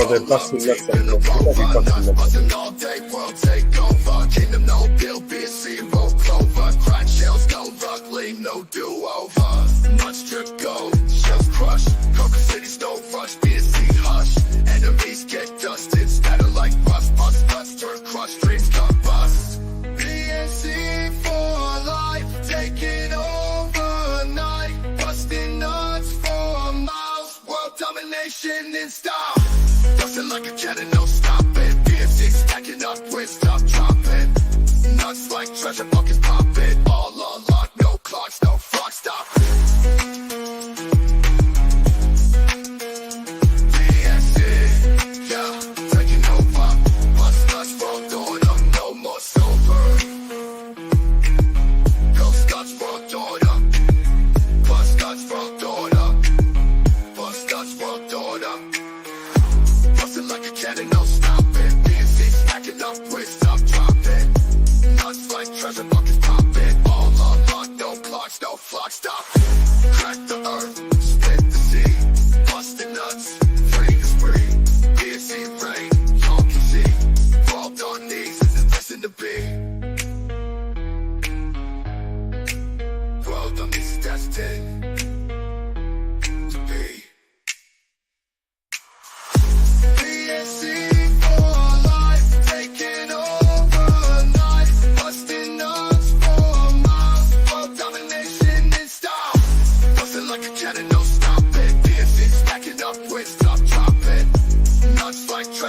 Oh, they're busting nuts. Busting all day, world take over. Kingdom no bill, be it zero clover. Crack shells, no luck, lean, no do-over. Much strip gold, shells crush. Coca cities, no rush, be it sea hush. Enemies get dusted, scatter like rust. Bust nuts, turn crush, dreams come bust. BNC for life, taking over night. Busting nuts for miles, world domination in style. Bustin' like a cannon, no stopping. BMC stacking up with stop dropping. Nuts like treasure buckets popping. All unlocked, no clocks, no frog stop. BMC, yeah, taking over. Bust nuts, world doing up, no more silver. Ghost guts, world doing up. Bust nuts, world doing up. Bust nuts, world doing up. Bustin' like a cannon, no stopping. BNC stacking up with stop dropping. Nuts like treasure buckets popping. All unlocked, no clocks, no flock stop. Crack the earth, split the sea. Bustin' nuts, free the spree. BNC rain, y'all can see. Fall on knees, this is destined to be. World on this destined to be. BNC for life, taking over night. Busting nuts for miles, world domination in style. Busting like a cannon, no stopping. BNC stacking up with stop dropping. Nuts like treasure.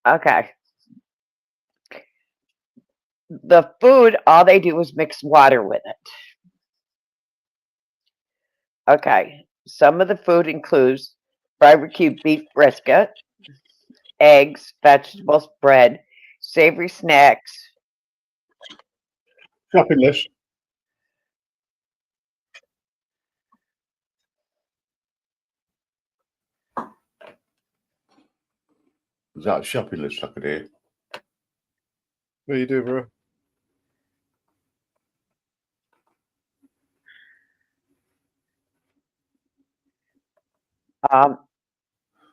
Okay. The food, all they do is mix water with it. Okay. Some of the food includes barbecue beef brisket, eggs, vegetables, bread, savory snacks. Shopping list. Is that a shopping list I could hear? What are you doing, bro?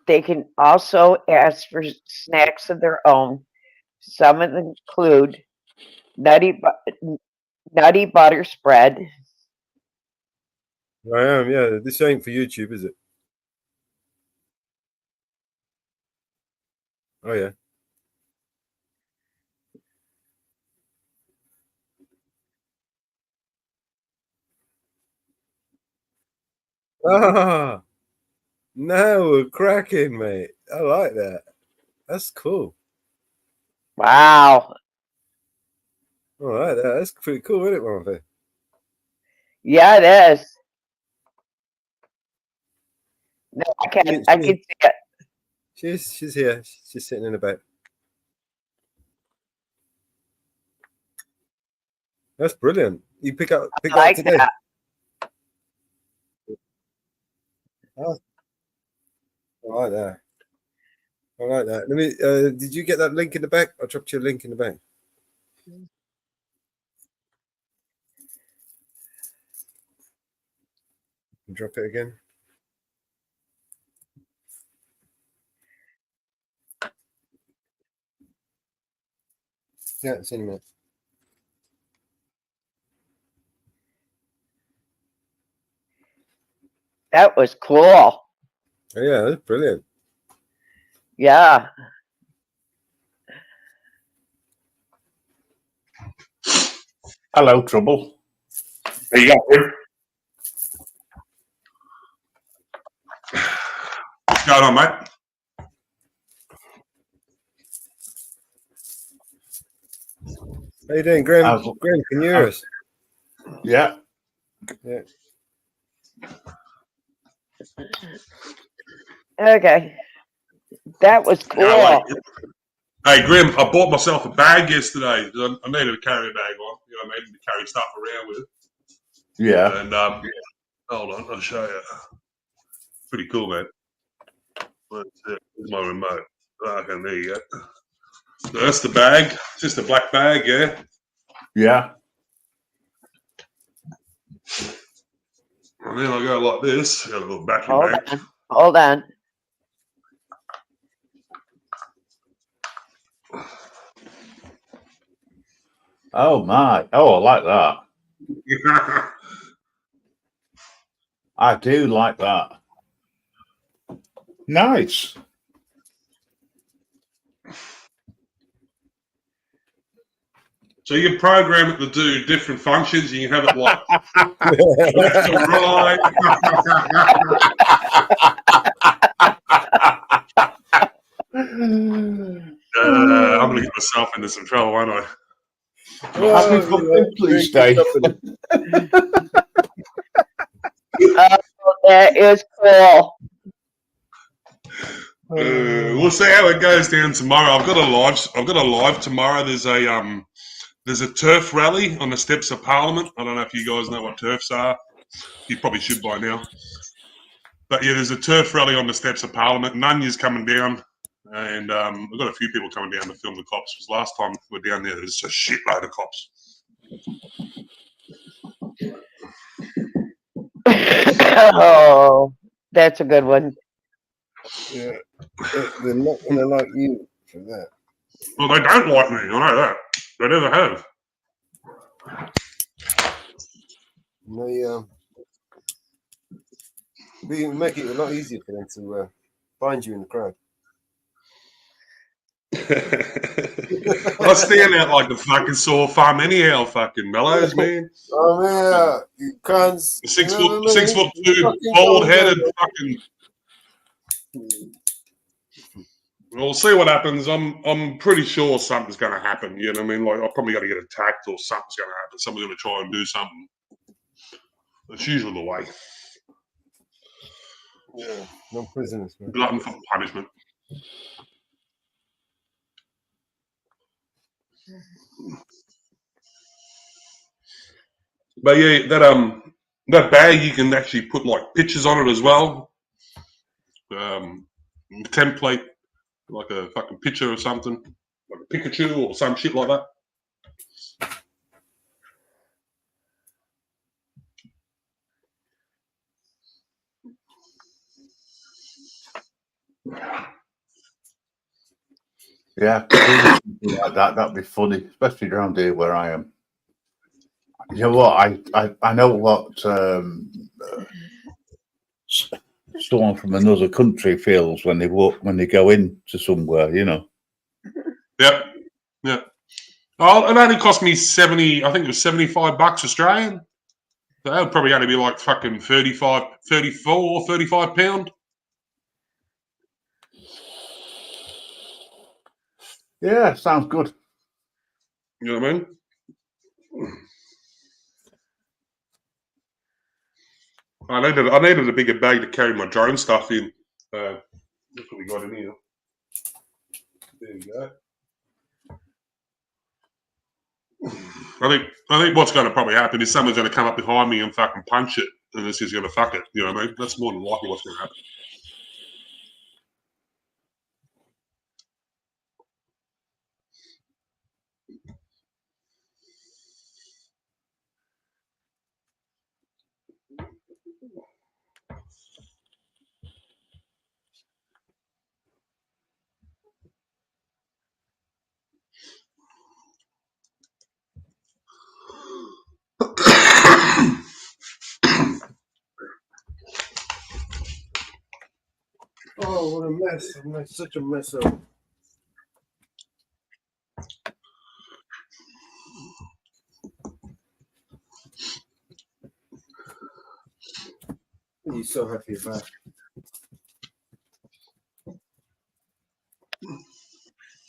They can also ask for snacks of their own. Some of them include nutty butter spread. I am, yeah. This ain't for YouTube, is it? Oh, yeah. Ah, now we're cracking, mate. I like that. That's cool. Wow. I like that. That's pretty cool, isn't it, Marvin? Yeah, it is. No, I can see it. She's here. She's sitting in the back. That's brilliant. You pick up like today. that. Oh, I like that. I like that. Let me. Did you get that link in the back? I dropped you a link in the back. Drop it again. Yeah, it's in a minute. That was cool. Oh, yeah, that's brilliant. Yeah. Hello, Trouble. There you go, Tim. What's going on, mate? How you doing, Graham? Graham, can you hear us? Yeah. Yeah. Okay. That was cool. Yeah, I like it. Hey, Grim, I bought myself a bag yesterday. I needed to carry a bag on. You know, I needed to carry stuff around with. Yeah. And hold on, I'll show you. Pretty cool, man. Where's my remote? Okay, there you go. So that's the bag. It's just a black bag, yeah. Yeah. And then I go like this. Got a little battery bag. Hold on. Oh my. Oh, I like that. I do like that. Nice. So you can program it to do different functions. You can have it like left to right. I'm going to get myself into some trouble, won't I? Happy Complete Day. That is cool. We'll see how it goes down tomorrow. I've got a live tomorrow. There's a turf rally on the steps of Parliament. I don't know if you guys know what turfs are. You probably should by now. But yeah, there's a turf rally on the steps of Parliament. Nunya's coming down, and we've got a few people coming down to film the cops. Because last time we were down there was a shitload of cops. Oh, that's a good one. Yeah, they're not going to like you for that. Well, they don't like me. I know that. They never have. We make it a lot easier for them to find you in the crowd. I stand out like a fucking sore thumb anyhow, fucking mellows, man. Oh man, you can't. 6'2", bald headed, fucking. We'll see what happens. I'm pretty sure something's going to happen. You know what I mean? Like, I'm probably going to get attacked or something's going to happen. Someone's going to try and do something. That's usually the way. Yeah, no prisoners, man. Glutton for punishment. But yeah, that bag, you can actually put like pictures on it as well. Template, like a fucking picture or something, like a Pikachu or some shit like that. Yeah, like that'd be funny, especially around here where I am. You know what? I know what someone from another country feels when they go into somewhere. You know. Yep. Yeah. Oh, it only cost me 70. I think it was $75 Australian. So that would probably only be like fucking 34 or 35 pound. Yeah, sounds good. You know what I mean? I needed a bigger bag to carry my drone stuff in. That's what we got in here. There you go. I think what's going to probably happen is someone's going to come up behind me and fucking punch it, and this is going to fuck it. You know what I mean? That's more than likely what's going to happen. Oh, what a mess. I made such a mess up. What are you so happy about?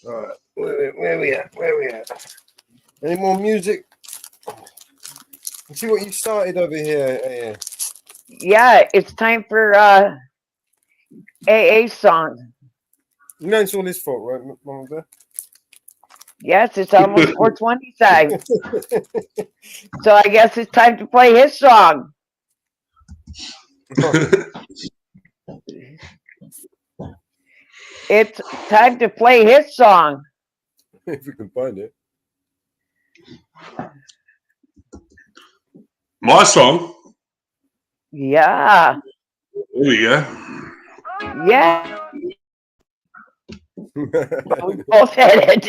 All right, where we at? Where we at? Any more music? You see what you started over here? Yeah, it's time for AA song. You know it's all his fault, right, Mama Bear? Yes, it's almost 4:20 time. So I guess it's time to play his song. It's time to play his song. If we can find it. My song? Yeah. There we go. Yeah. We both had it.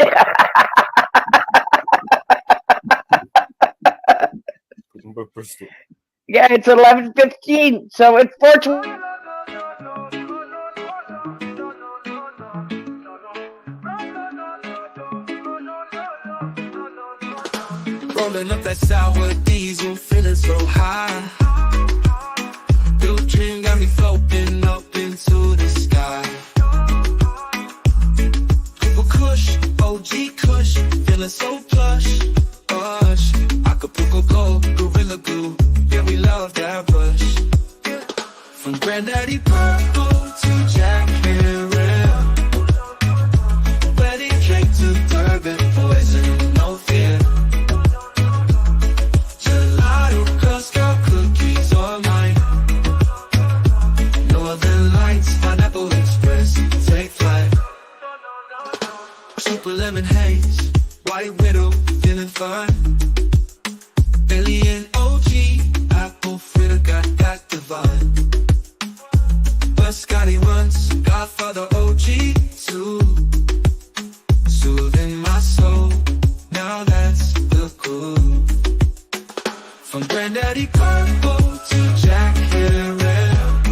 Yeah, it's 11:15, so it's 4:20. Rolling up that sour diesel, feeling so high. Blue dream got me floating up into the sky. Purple Kush, OG Kush, feeling so plush. Hush, Acapulco Gold, Gorilla Glue, yeah, we love that bush. From Granddaddy Purple to Jack Herrera, wedding cake to Durban, poison, no fear. Gelato, Girl Scout cookies, all mine. Northern Lights, Pineapple Express, take flight. Super lemon haze, White Widow, feeling fun. Alien OG, apple fritter, got that divine. But Scotty once, Godfather OG too. Soothing my soul, now that's the groove. From Granddaddy Purple to Jack Herrera,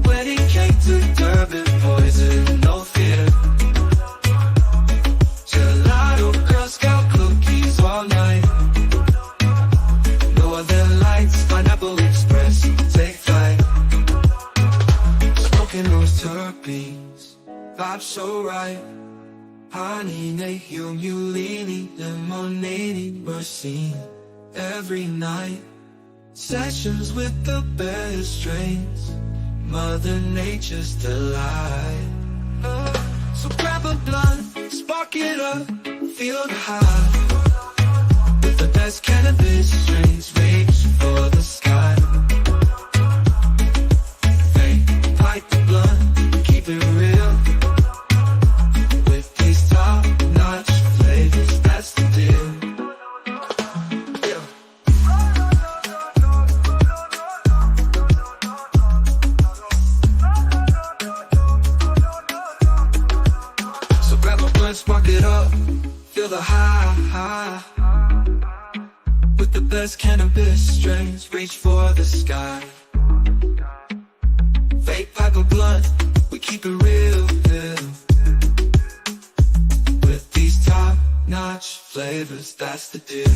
wedding cake to Durban, poison, no fear. Gelato, Girl Scout cookies all night. Northern Lights, Pineapple Express, take flight. Smoking those turp vibe so right. Honey, humility, lemonade, we're seen every night. Sessions with the best strains, Mother Nature's delight. So grab a blunt, spark it up, feel the high. With the best cannabis strains, reach for the sky. Hey, light the blunt, keep it real. With these top-notch flavors, that's the deal. Spark it up, feel the high. With the best cannabis strains, reach for the sky. Vape, pipe, or blunt, we keep it real. With these top-notch flavors, that's the deal.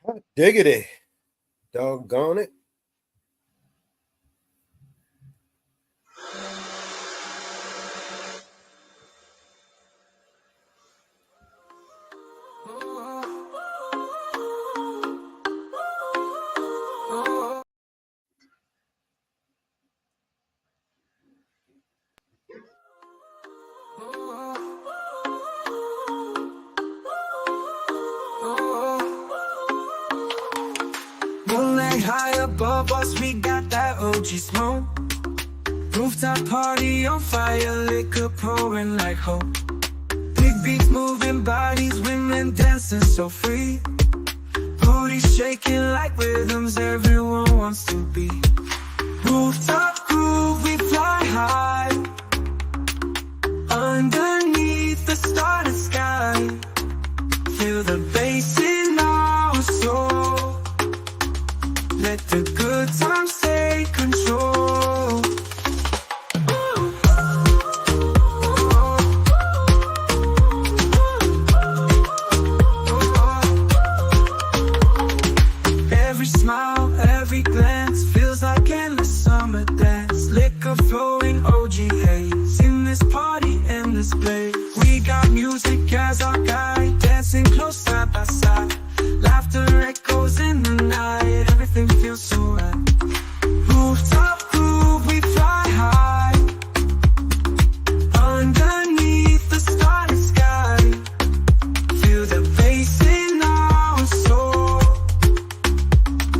Hot diggity. Doggone it. Moonlight high above us, we got that OG smoke. Rooftop party on fire, liquor pouring like hope. Big beats moving bodies, women dancing so free. Booties shaking like rhythms, everyone wants to be. Rooftop groove, we fly high. Underneath the starry sky, feel the bass in our soul. Let the good times take control. Every smile, every glance feels like endless summer dance. Liquor flowing, OG haze in this party, in this place. We got music as our guide, dancing close side by side. Laughter echoes in the night, everything feels so right. Rooftop groove, we fly high. Underneath the starry sky, feel the bass in our soul.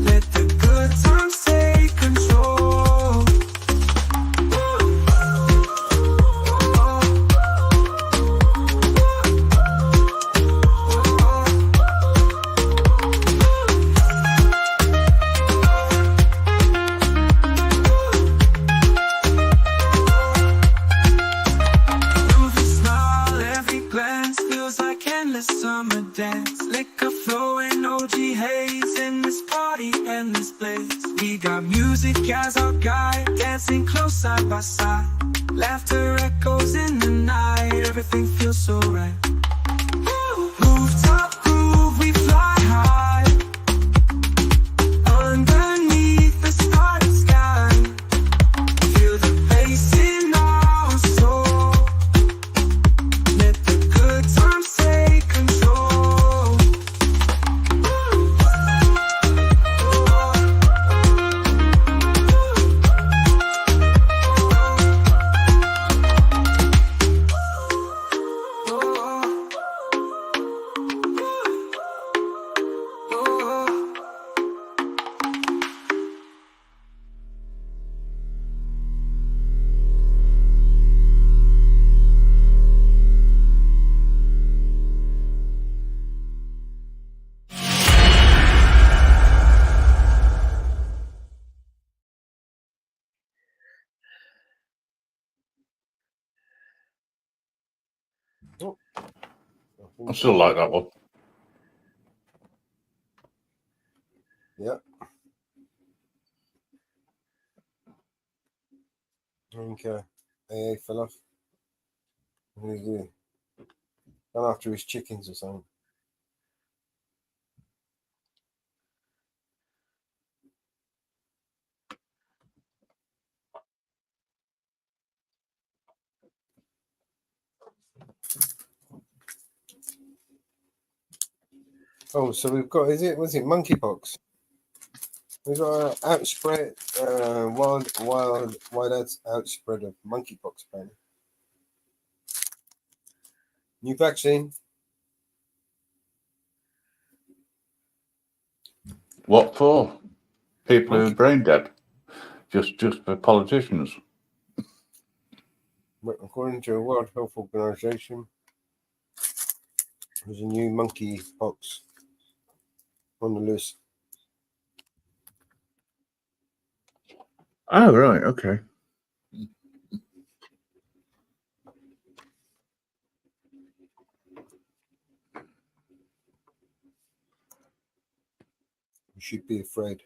Let the good times take control. Every smile, every glance feels like endless summer dance. Liquor flowing, OG haze in this party, endless place. We got music as our guide, dancing close side by side. Laughter echoes in the night, everything feels so right. Rooftop groove, we fly high. Underneath the starry sky, feel the bass in our soul. Let the good times take control. I still like that one. Yeah. I think AA fell off. What did he do? Gone after his chickens or something. Oh, so we've got, was it monkeypox? We've got an outspread, wide outspread of monkeypox, apparently. New vaccine. What for? People who are brain dead. Just for politicians. According to the World Health Organization, there's a new monkeypox on the list. Oh, right, okay. You should be afraid.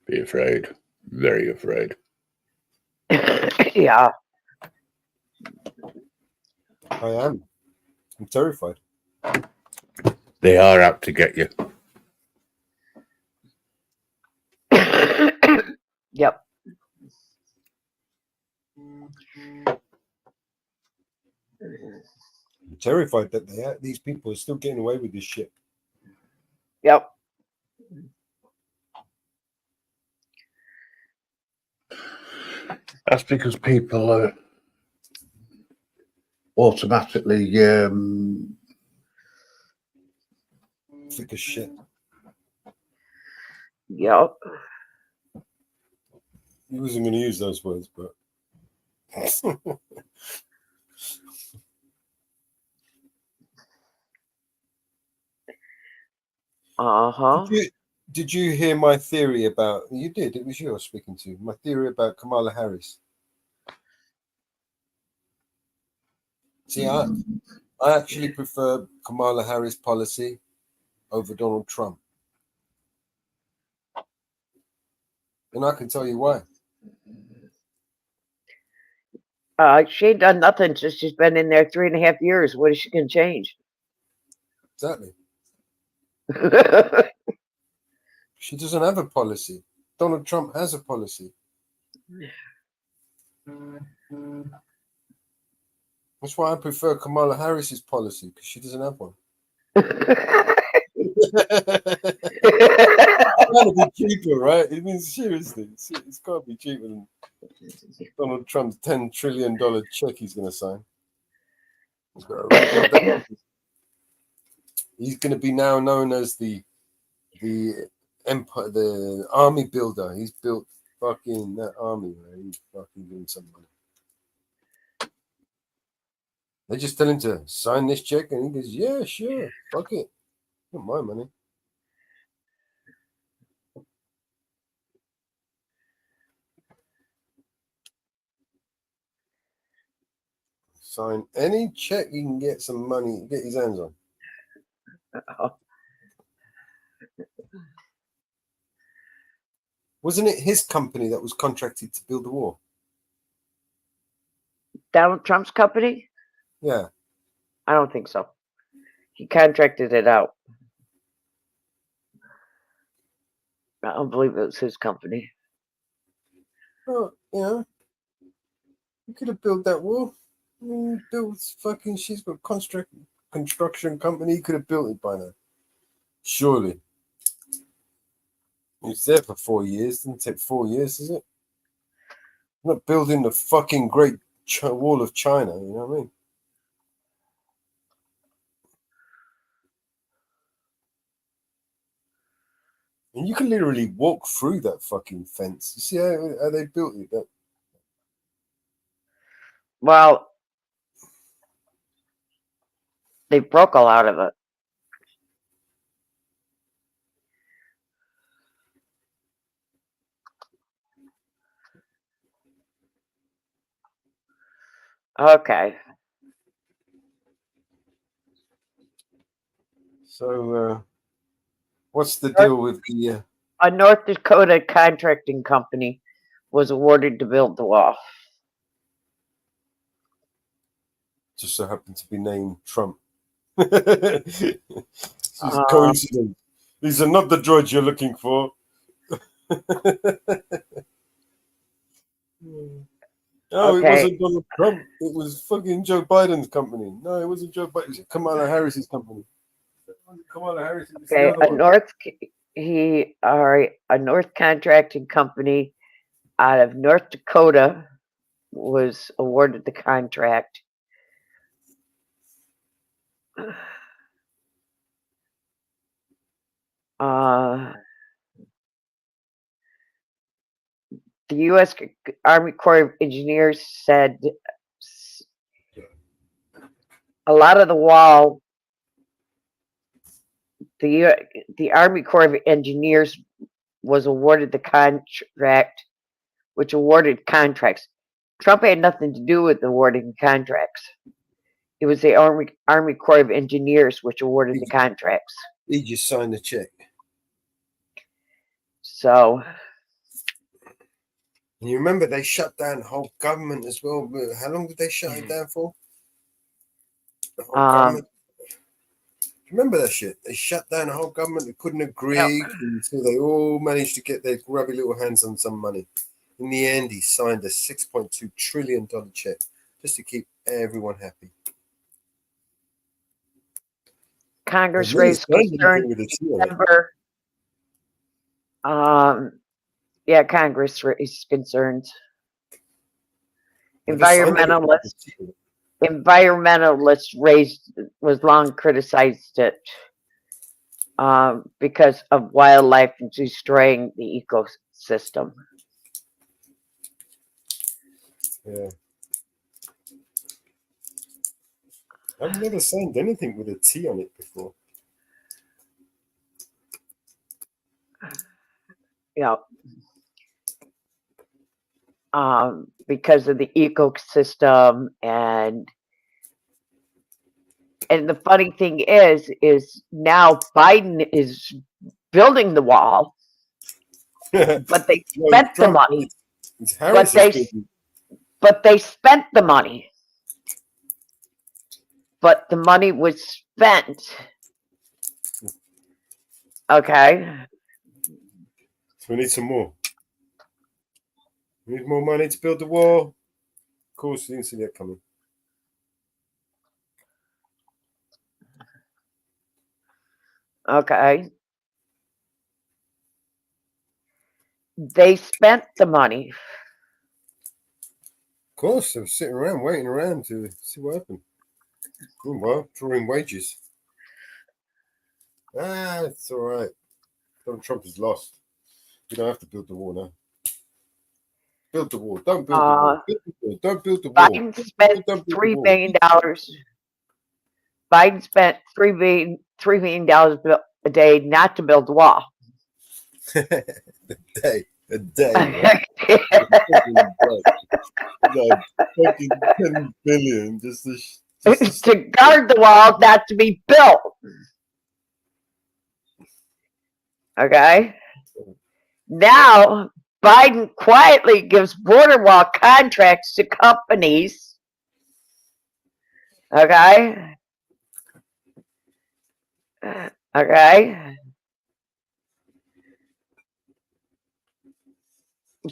Be afraid. Very afraid. Yeah. I am. I'm terrified. They are out to get you. Yep. I'm terrified that these people are still getting away with this shit. Yep. That's because people are automatically thick as shit. Yep. He wasn't going to use those words, but uh-huh. Did you hear my theory about? You did. It was you I was speaking to. My theory about Kamala Harris. See, I actually prefer Kamala Harris policy over Donald Trump, and I can tell you why. She ain't done nothing since she's been in there 3.5 years. What is she gonna change? Exactly. She doesn't have a policy. Donald Trump has a policy. That's why I prefer Kamala Harris's policy, because she doesn't have one. It's got to be cheaper, right? It means seriously, it's got to be cheaper than Donald Trump's $10 trillion check he's going to sign. He's going to be now known as the empire, the army builder. He's built fucking that army, man. He's fucking doing some money. They just tell him to sign this check, and he goes, "Yeah, sure, fuck it, not my money." Sign any check he can get some money, get his hands on. Wasn't it his company that was contracted to build the wall? Donald Trump's company? Yeah. I don't think so. He contracted it out. I don't believe it was his company. Oh, yeah. You could have built that wall. I mean, she's got construction company. You could have built it by now. Surely. It's there for 4 years. Didn't take 4 years, is it? I'm not building the fucking Great Wall of China, you know what I mean? And you can literally walk through that fucking fence. You see how they built it? Well, they broke a lot of it. Okay. So, what's the deal with the? A North Dakota contracting company was awarded to build the wall. Just so happened to be named Trump. This is coincidence. These are not the droids you're looking for. No, it Okay. wasn't Donald Trump. It was fucking Joe Biden's company. No, it wasn't Joe Biden. It was Kamala Harris's company. Kamala Harris. It's the Okay, other one. a North contracting company out of North Dakota was awarded the contract. The U.S. Army Corps of Engineers said a lot of the wall, the Army Corps of Engineers was awarded the contract, which awarded contracts. Trump had nothing to do with awarding contracts. It was the Army Corps of Engineers which awarded the contracts. He just signed the check. So, and you remember they shut down the whole government as well. How long did they shut it down for? The whole government. Remember that shit? They shut down the whole government. They couldn't agree until they all managed to get their grubby little hands on some money. In the end, he signed a $6.2 trillion check just to keep everyone happy. Congress raised concerns in December. Congress raised concerns. Environmentalists was long criticized it because of wildlife destroying the ecosystem. Yeah. I've never signed anything with a T on it before. Yeah. Because of the ecosystem and the funny thing is now Biden is building the wall, but they spent the money. But they spent the money. But the money was spent. Okay. So we need some more. We need more money to build the wall. Of course, you didn't see that coming. Okay. They spent the money. Of course, they were sitting around, waiting around to see what happened. Meanwhile, drawing wages. It's all right. Donald Trump is lost. You don't have to build the wall now. Build the wall. Don't build the wall. Don't build the wall. Biden spent $3 billion. Biden spent $3 million a day not to build the wall. a day. Right? Fucking 10 billion just to guard the wall, not to be built. Okay. Now Biden quietly gives border wall contracts to companies. Okay. Okay.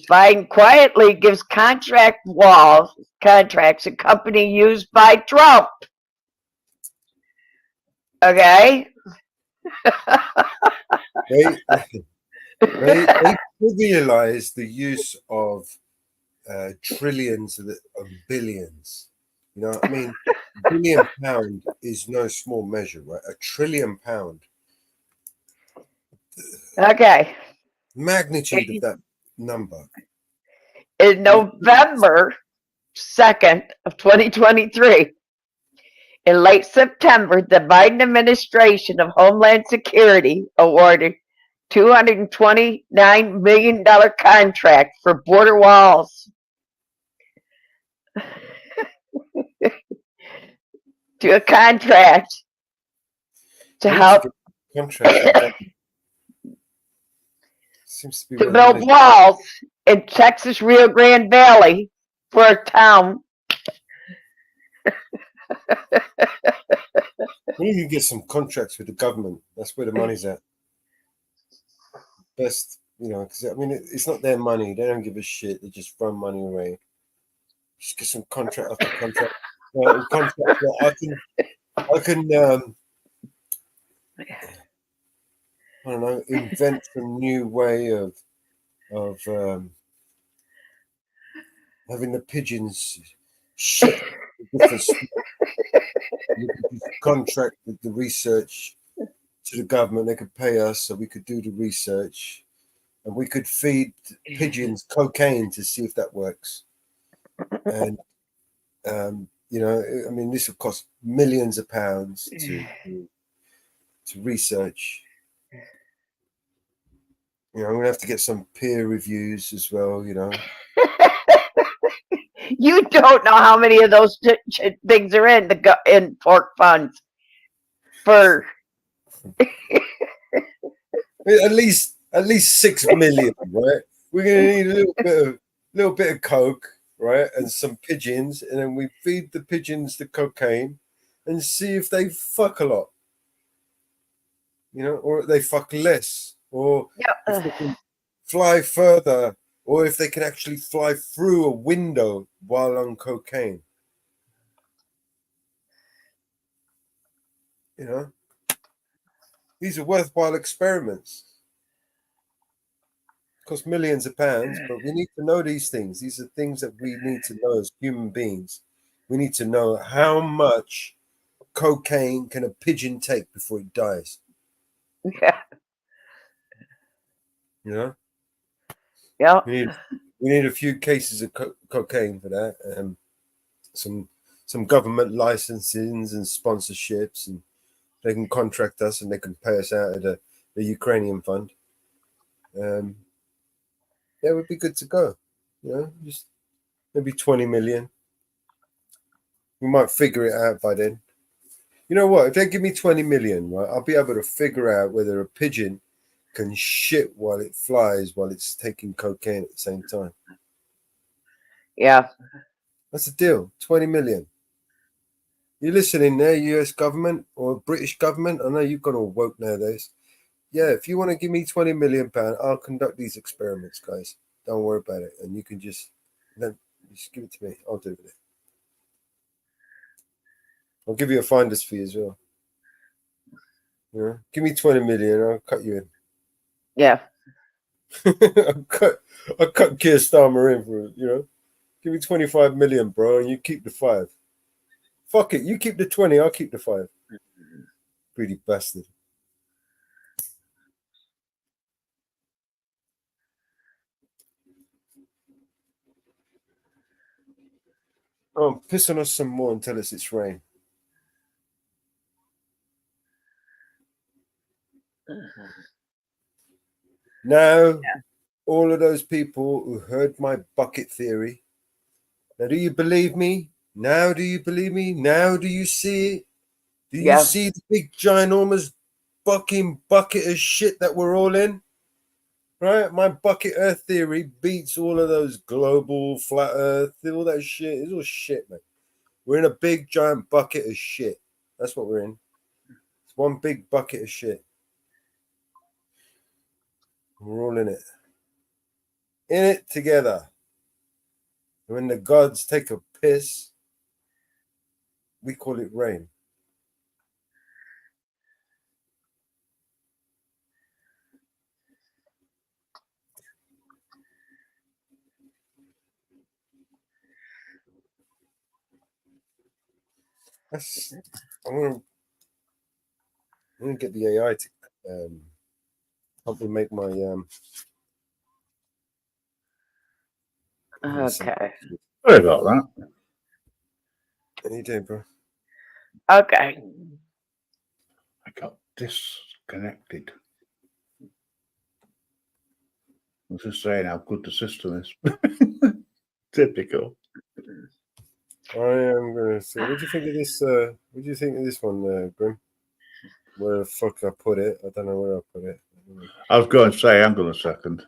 Biden quietly gives contracts a company used by Trump. Okay. They trivialize the use of trillions of billions. You know what I mean? £1 billion is no small measure, right? £1 trillion. Okay. Magnitude of that number. In November 2nd of 2023, in late September, the Biden administration of Homeland Security awarded $229 million contract for border walls. to a contract to help Contracts with the government. Seems to be to where the build money. walls in Texas Rio Grande Valley for a town. We need to get some contracts with the government. That's where the money's at. Best, because I mean, it's not their money. They don't give a shit. They just throw money away. Just get some contract after contract. Contract. I can. I don't know. Invent some new way of having the pigeons shit. Different. You could just contract with the research to the government. They could pay us so we could do the research, and we could feed pigeons cocaine to see if that works. And I mean, this would cost millions of pounds to research. I'm gonna have to get some peer reviews as well. You don't know how many of those things are in pork funds for at least 6 million, right? We're gonna need a little bit of coke, right, and some pigeons, and then we feed the pigeons the cocaine, and see if they fuck a lot, or they fuck less, or if they can fly further, or if they can actually fly through a window while on cocaine. These are worthwhile experiments. Cost millions of pounds, but we need to know these things. These are things that we need to know as human beings. We need to know how much cocaine can a pigeon take before it dies. Yeah. Yeah. We need a few cases of cocaine for that. Some government licensings and sponsorships, and they can contract us and they can pay us out of the Ukrainian fund. Yeah, we'd be good to go. Just maybe 20 million. We might figure it out by then. You know what? If they give me 20 million, right, I'll be able to figure out whether a pigeon can shit while it flies while it's taking cocaine at the same time. Yeah. That's a deal. 20 million. You listening there, US government or British government? I know you've gone all woke nowadays. Yeah, if you want to give me 20 million pounds, I'll conduct these experiments, guys. Don't worry about it. And you can just give it to me. I'll do it. I'll give you a finder's fee as well. Give me 20 million, I'll cut you in. Yeah. I'll cut Keir Starmer in for give me 25 million, bro, and you keep the 5. Fuck it, you keep the 20, I'll keep the 5. Pretty bastard. Oh, piss on us some more and tell us it's rain. Now, all of those people who heard my bucket theory, now do you believe me? Now do you believe me? Now do you see it? Do you see the big ginormous fucking bucket of shit that we're all in? Right? My bucket earth theory beats all of those global flat earth, all that shit. It's all shit, man. We're in a big giant bucket of shit. That's what we're in. It's one big bucket of shit. We're all in it. In it together. When the gods take a piss, we call it rain. I'm gonna get the AI to help me make my Okay. Sorry about that. Any day, bro. Okay. I got disconnected. I was just saying how good the system is. Typical. I am going to see. What do you think of this? What do you think of this one, Grim? Where the fuck I put it? I don't know where I put it. I was going to say, hang on a second.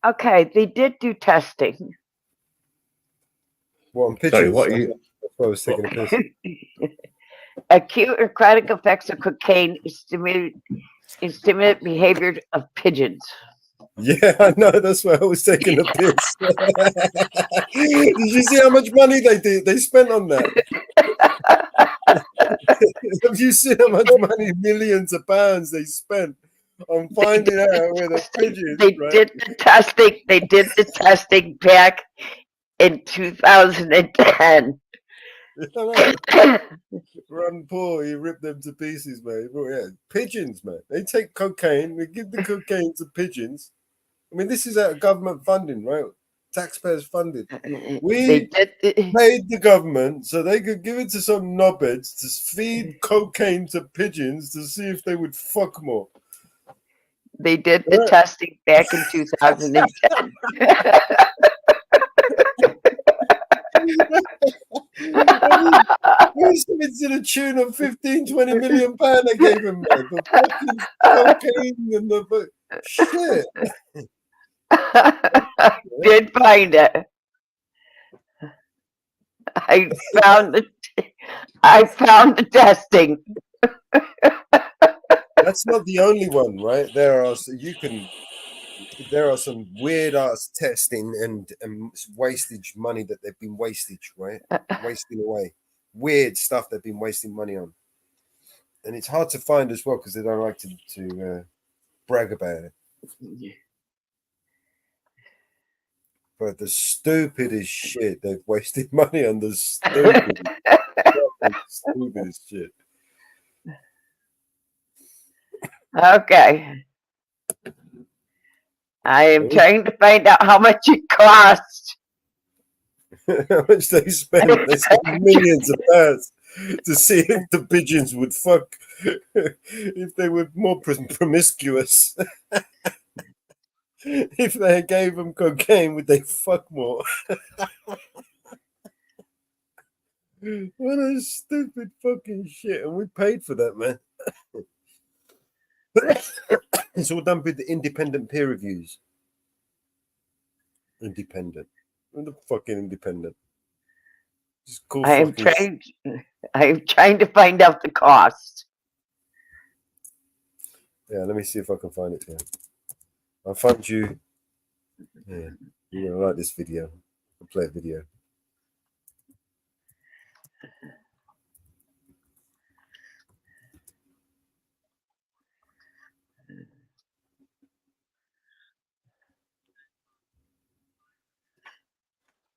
Okay, they did do testing. What on pigeons? Sorry, what you? That's why I was taking a piss. Acute or chronic effects of cocaine stimulate behavior of pigeons. Yeah, I know. That's why I was taking a piss. Did you see how much money they spent on that? Have you seen how much money, millions of pounds they spent on finding out where the pigeons? They did the testing. They did the testing back in 2010. Run Paul, he ripped them to pieces, man. But yeah, pigeons, man. They take cocaine, they give the cocaine to pigeons. I mean, this is out of government funding, right? Taxpayers funded. We paid the government so they could give it to some knobheads to feed cocaine to pigeons to see if they would fuck more. They did the testing back in 2010. It's to the tune of 15-20 million pound I gave him, man, for fucking cocaine and the shit. Did find it. I found the testing. That's not the only one, right? There are some weird ass testing and wastage money that they've been wasting away. Weird stuff they've been wasting money on, and it's hard to find as well because they don't like to brag about it. But the stupidest shit they've wasted money on, the stupidest shit. Okay. I am trying to find out how much it cost. How much they spent? They spent millions of pounds to see if the pigeons would fuck, if they were more promiscuous. If they gave them cocaine, would they fuck more? What a stupid fucking shit. And we paid for that, man. It's all done with the independent peer reviews. Independent. What the fucking independent? Just cool I'm trying to find out the cost. Yeah, let me see if I can find it here. I'll find you. Yeah, you're gonna like this video. I'll play a video.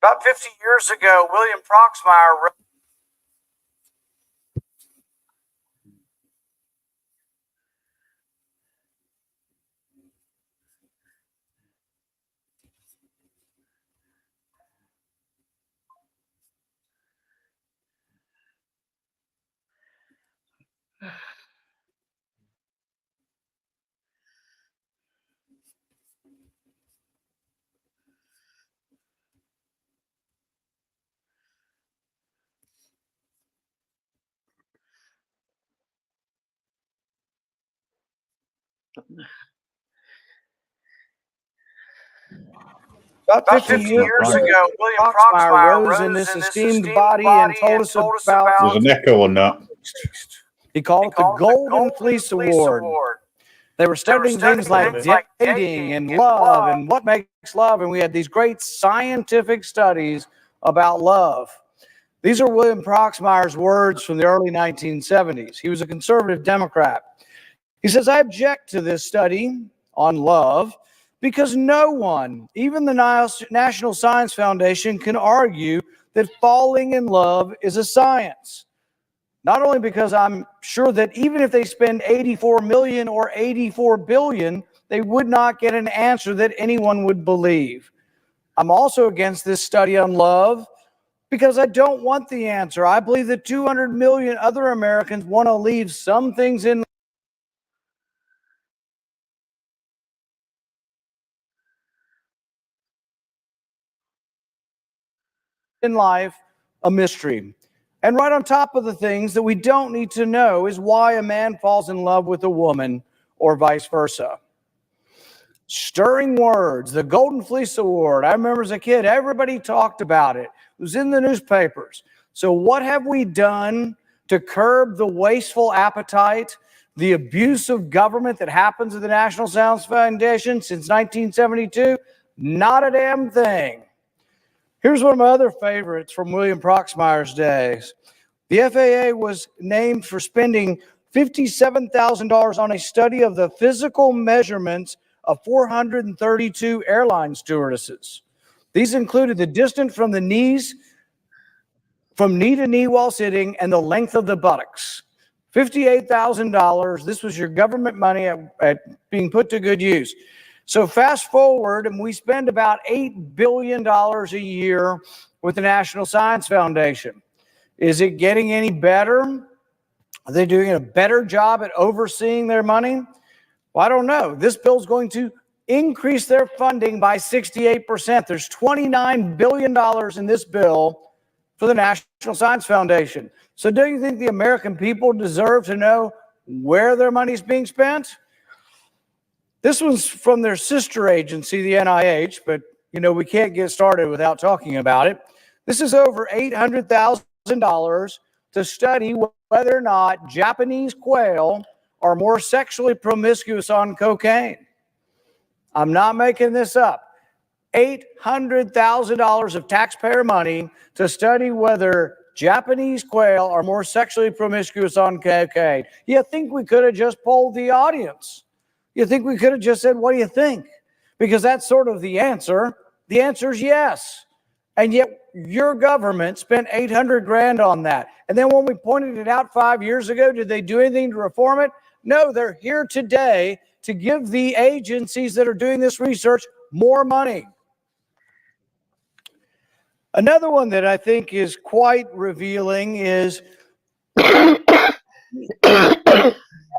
About 50 years ago, William Proxmire wrote. About 50 years ago, William Proxmire rose in this esteemed body and told us about. There's an echo on that. He called it the Golden Fleece Award. They were studying things like dating and love and what makes love, and we had these great scientific studies about love. These are William Proxmire's words from the early 1970s. He was a conservative Democrat. He says, I object to this study on love because no one, even the National Science Foundation, can argue that falling in love is a science. Not only because I'm sure that even if they spend 84 million or 84 billion, they would not get an answer that anyone would believe. I'm also against this study on love because I don't want the answer. I believe that 200 million other Americans want to leave some things in life a mystery. And right on top of the things that we don't need to know is why a man falls in love with a woman or vice versa. Stirring words, the Golden Fleece Award. I remember as a kid, everybody talked about it. It was in the newspapers. So what have we done to curb the wasteful appetite, the abuse of government that happens at the National Science Foundation since 1972? Not a damn thing. Here's one of my other favorites from William Proxmire's days. The FAA was named for spending $57,000 on a study of the physical measurements of 432 airline stewardesses. These included the distance from the knees, from knee to knee while sitting, and the length of the buttocks. $58,000. This was your government money at being put to good use. So fast forward, and we spend about $8 billion a year with the National Science Foundation. Is it getting any better? Are they doing a better job at overseeing their money? Well, I don't know. This bill is going to increase their funding by 68%. There's $29 billion in this bill for the National Science Foundation. So do you think the American people deserve to know where their money is being spent? This one's from their sister agency, the NIH, but we can't get started without talking about it. This is over $800,000 to study whether or not Japanese quail are more sexually promiscuous on cocaine. I'm not making this up. $800,000 of taxpayer money to study whether Japanese quail are more sexually promiscuous on cocaine. You think we could have just polled the audience? You think we could have just said, what do you think? Because that's sort of the answer. The answer is yes. And yet your government spent $800,000 on that. And then when we pointed it out 5 years ago, did they do anything to reform it? No, they're here today to give the agencies that are doing this research more money. Another one that I think is quite revealing is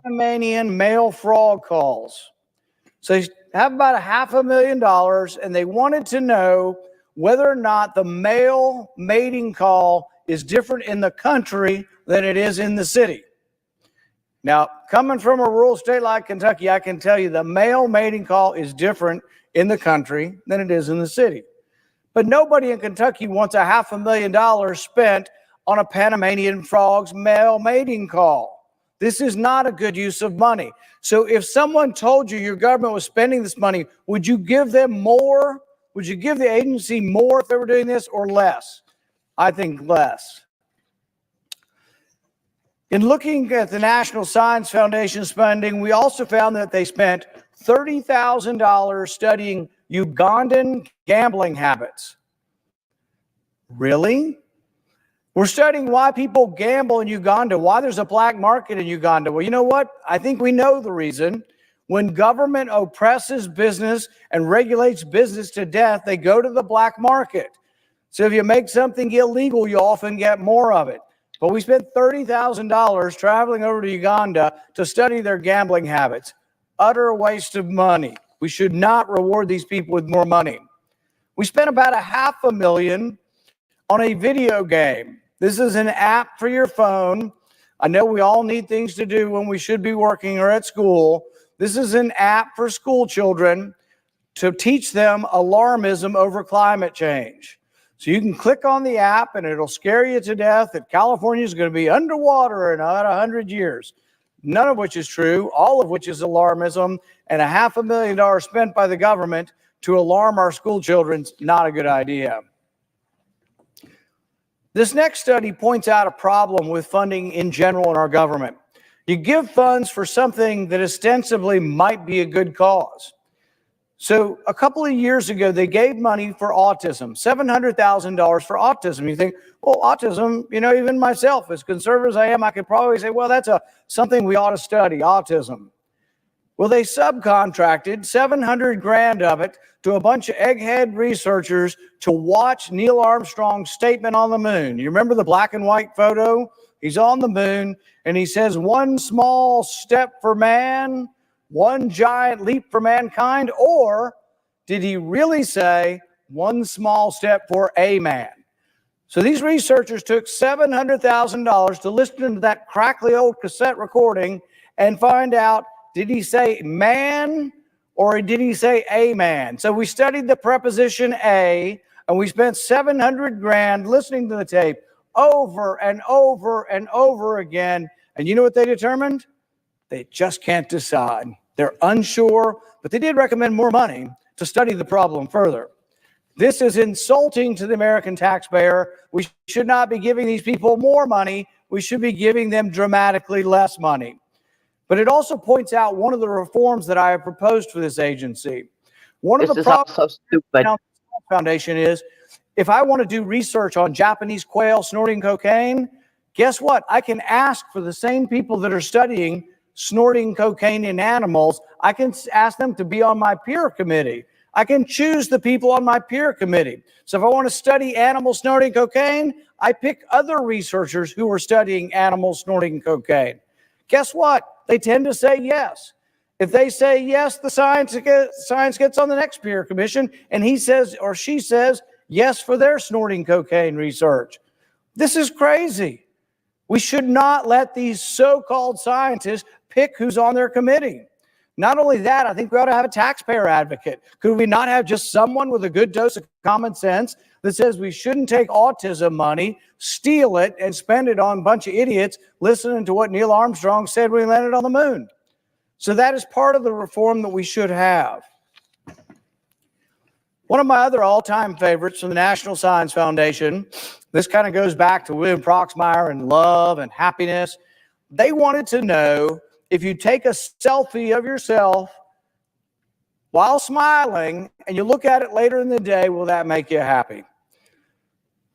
Panamanian male fraud calls. So they have about $500,000, and they wanted to know whether or not the male mating call is different in the country than it is in the city. Now, coming from a rural state like Kentucky, I can tell you the male mating call is different in the country than it is in the city. But nobody in Kentucky wants $500,000 spent on a Panamanian frog's male mating call. This is not a good use of money. So if someone told you your government was spending this money, would you give them more? Would you give the agency more if they were doing this or less? I think less. In looking at the National Science Foundation spending, we also found that they spent $30,000 studying Ugandan gambling habits. Really? We're studying why people gamble in Uganda, why there's a black market in Uganda. Well, you know what? I think we know the reason. When government oppresses business and regulates business to death, they go to the black market. So if you make something illegal, you often get more of it. But we spent $30,000 traveling over to Uganda to study their gambling habits. Utter waste of money. We should not reward these people with more money. We spent about $500,000 on a video game. This is an app for your phone. I know we all need things to do when we should be working or at school. This is an app for school children to teach them alarmism over climate change. So you can click on the app and it'll scare you to death that California is going to be underwater in about 100 years. None of which is true, all of which is alarmism, and $500,000 spent by the government to alarm our school children's not a good idea. This next study points out a problem with funding in general in our government. You give funds for something that ostensibly might be a good cause. So a couple of years ago, they gave money for autism, $700,000 for autism. You think, well, autism, even myself, as conservative as I am, I could probably say, well, that's something we ought to study, autism. Well, they subcontracted $700,000 of it to a bunch of egghead researchers to watch Neil Armstrong's statement on the moon. You remember the black and white photo? He's on the moon, and he says, one small step for man, one giant leap for mankind, or did he really say one small step for a man? So these researchers took $700,000 to listen to that crackly old cassette recording and find out, did he say man or did he say a man? So we studied the preposition a, and we spent 700 grand listening to the tape over and over and over again. And you know what they determined? They just can't decide. They're unsure, but they did recommend more money to study the problem further. This is insulting to the American taxpayer. We should not be giving these people more money. We should be giving them dramatically less money. But it also points out one of the reforms that I have proposed for this agency. One of the problems so stupid. Foundation is, if I want to do research on Japanese quail snorting cocaine, guess what? I can ask for the same people that are studying snorting cocaine in animals. I can ask them to be on my peer committee. I can choose the people on my peer committee. So if I want to study animals snorting cocaine, I pick other researchers who are studying animals snorting cocaine. Guess what? They tend to say yes. If they say yes, the science gets on the next peer commission, and he says or she says yes for their snorting cocaine research. This is crazy. We should not let these so-called scientists pick who's on their committee. Not only that, I think we ought to have a taxpayer advocate. Could we not have just someone with a good dose of common sense that says we shouldn't take autism money, steal it, and spend it on a bunch of idiots listening to what Neil Armstrong said when he landed on the moon? So that is part of the reform that we should have. One of my other all-time favorites from the National Science Foundation, this kind of goes back to William Proxmire and love and happiness. They wanted to know, if you take a selfie of yourself while smiling and you look at it later in the day, will that make you happy?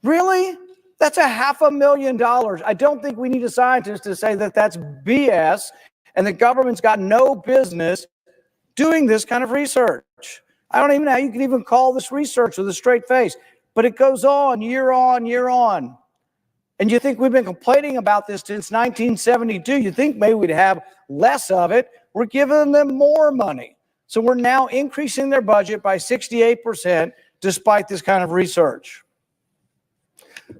Really? That's $500,000. I don't think we need a scientist to say that that's BS and the government's got no business doing this kind of research. I don't even know how you can even call this research with a straight face, but it goes on, year on, year on. And you think we've been complaining about this since 1972. You think maybe we'd have less of it. We're giving them more money. So we're now increasing their budget by 68% despite this kind of research.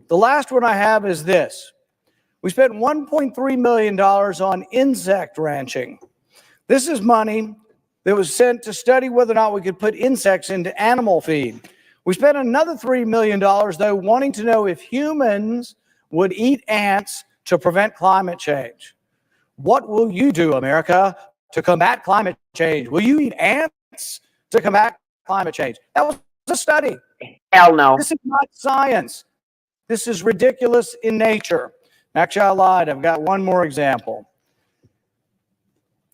The last one I have is this. We spent $1.3 million on insect ranching. This is money that was sent to study whether or not we could put insects into animal feed. We spent another $3 million, though, wanting to know if humans would eat ants to prevent climate change. What will you do, America, to combat climate change? Will you eat ants to combat climate change? That was a study. Hell no. This is not science. This is ridiculous in nature. Actually, I lied. I've got one more example.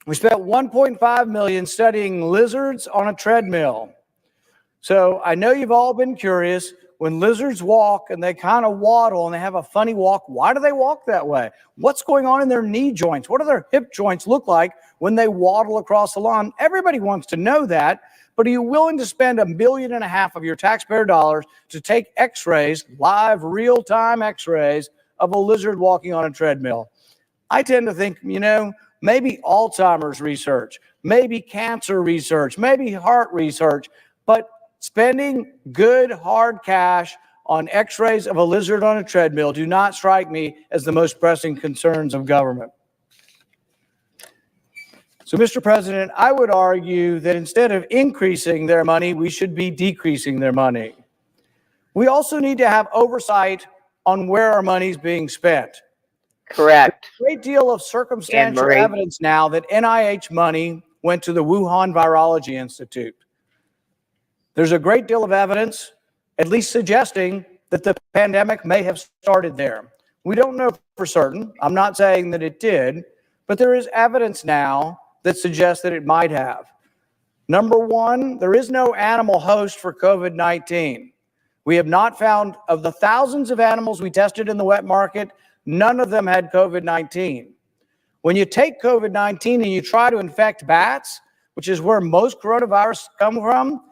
We spent $1.5 million studying lizards on a treadmill. So I know you've all been curious. When lizards walk and they kind of waddle and they have a funny walk, why do they walk that way? What's going on in their knee joints? What do their hip joints look like when they waddle across the lawn? Everybody wants to know that, but are you willing to spend $1.5 million of your taxpayer dollars to take x-rays, live real-time x-rays of a lizard walking on a treadmill? I tend to think, maybe Alzheimer's research, maybe cancer research, maybe heart research, but spending good hard cash on x-rays of a lizard on a treadmill do not strike me as the most pressing concerns of government. So, Mr. President, I would argue that instead of increasing their money, we should be decreasing their money. We also need to have oversight on where our money is being spent. Correct. There's a great deal of circumstantial evidence now that NIH money went to the Wuhan Virology Institute. There's a great deal of evidence, at least suggesting that the pandemic may have started there. We don't know for certain. I'm not saying that it did, but there is evidence now that suggests that it might have. Number one, there is no animal host for COVID-19. We have not found, of the thousands of animals we tested in the wet market, none of them had COVID-19. When you take COVID-19 and you try to infect bats, which is where most coronavirus come from,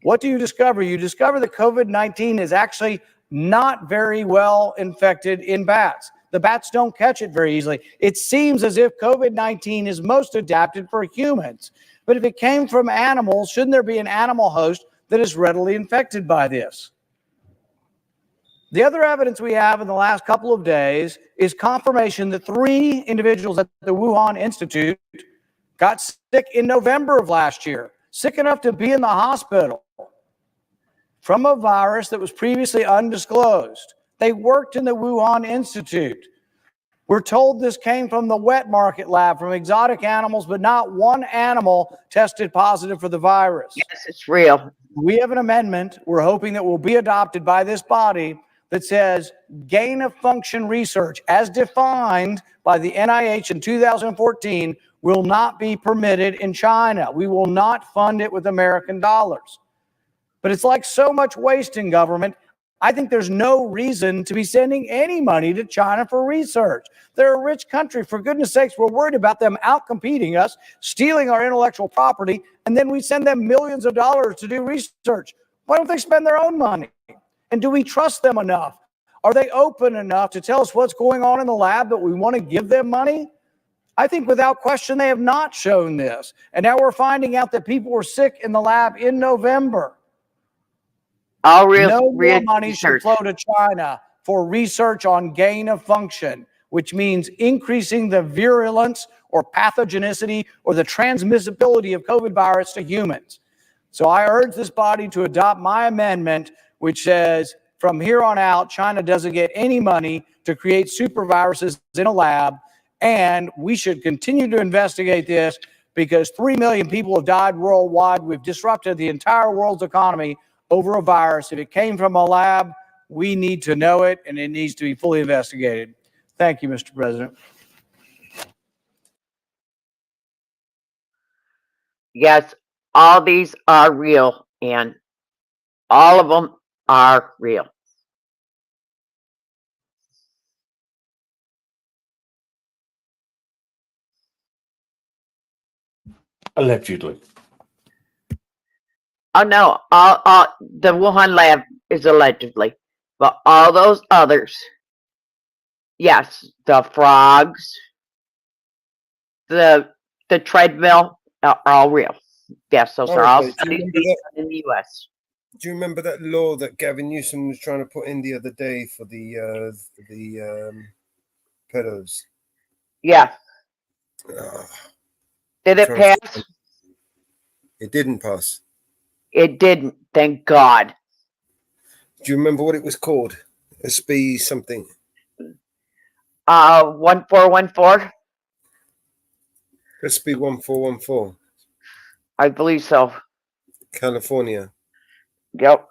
what do you discover? You discover that COVID-19 is actually not very well infected in bats. The bats don't catch it very easily. It seems as if COVID-19 is most adapted for humans. But if it came from animals, shouldn't there be an animal host that is readily infected by this? The other evidence we have in the last couple of days is confirmation that 3 individuals at the Wuhan Institute got sick in November of last year, sick enough to be in the hospital from a virus that was previously undisclosed. They worked in the Wuhan Institute. We're told this came from the wet market lab, from exotic animals, but not one animal tested positive for the virus. Yes, it's real. We have an amendment we're hoping that will be adopted by this body that says gain of function research, as defined by the NIH in 2014, will not be permitted in China. We will not fund it with American dollars. But it's like so much waste in government. I think there's no reason to be sending any money to China for research. They're a rich country. For goodness sakes, we're worried about them outcompeting us, stealing our intellectual property, and then we send them millions of dollars to do research. Why don't they spend their own money? And do we trust them enough? Are they open enough to tell us what's going on in the lab that we want to give them money? I think without question they have not shown this. And now we're finding out that people were sick in the lab in November. No more money should flow to China for research on gain of function, which means increasing the virulence or pathogenicity or the transmissibility of COVID virus to humans. So I urge this body to adopt my amendment, which says from here on out, China doesn't get any money to create super viruses in a lab, and we should continue to investigate this because 3 million people have died worldwide. We've disrupted the entire world's economy over a virus. If it came from a lab, we need to know it, and it needs to be fully investigated. Thank you, Mr. President. Yes, all these are real, and all of them are real. Allegedly. Oh no, the Wuhan lab is allegedly, but all those others, yes, the frogs, the treadmill are all real. Yes, those are all studies in the U.S. Do you remember that law that Gavin Newsom was trying to put in the other day for the pedos? Yeah. Did it pass? It didn't pass. It didn't, thank God. Do you remember what it was called? SB something. 1414? SB 1414. I believe so. California. Yep.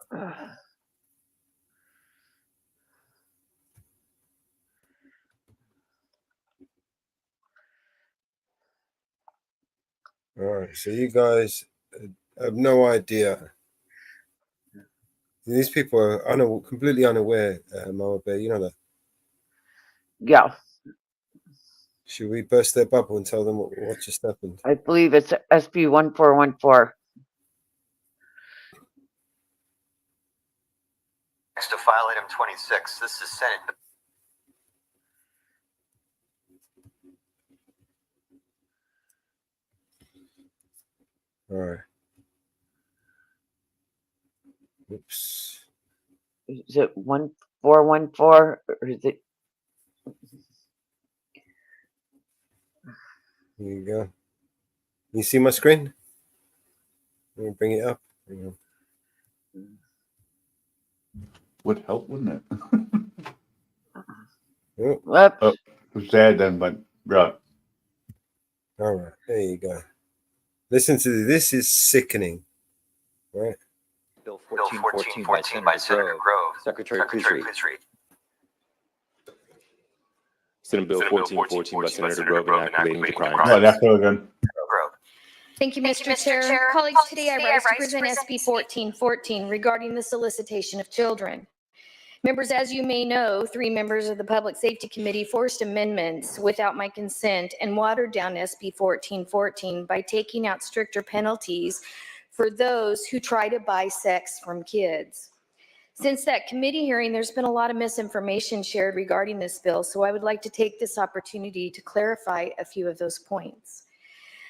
All right, so you guys have no idea. These people are completely unaware, Mama Bear. You know that. Yeah. Should we burst their bubble and tell them what just happened? I believe it's SB 1414. Next to file item 26. This is Senate. All right. Oops. Is it 1414 or is it? Here you go. You see my screen? Let me bring it up. Hang on. Would help, wouldn't it? Whoops. Oh, it was there then, but right. All right, there you go. Listen to this. This is sickening. Right. Bill 1414 by Senator Grove. Secretary, please read. Senate Bill 1414 by Senator Grove inactivating the crime. Right, that's all again. Thank you, Mr. Chair. Colleagues, today I rise to present SB 1414 regarding the solicitation of children. Members, as you may know, 3 members of the Public Safety Committee forced amendments without my consent and watered down SB 1414 by taking out stricter penalties for those who try to buy sex from kids. Since that committee hearing, there's been a lot of misinformation shared regarding this bill, so I would like to take this opportunity to clarify a few of those points.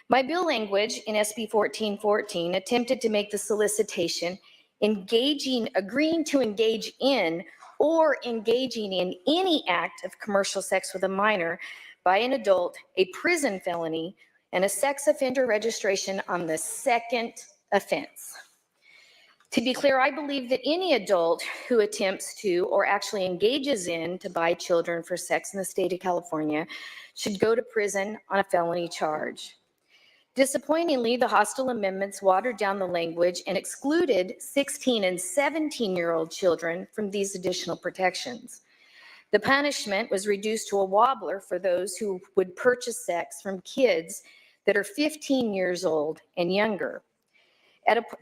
My bill language in SB 1414 attempted to make the solicitation agreeing to engage in or engaging in any act of commercial sex with a minor by an adult, a prison felony, and a sex offender registration on the second offense. To be clear, I believe that any adult who attempts to or actually engages in to buy children for sex in the state of California should go to prison on a felony charge. Disappointingly, the hostile amendments watered down the language and excluded 16 and 17-year-old children from these additional protections. The punishment was reduced to a wobbler for those who would purchase sex from kids that are 15 years old and younger.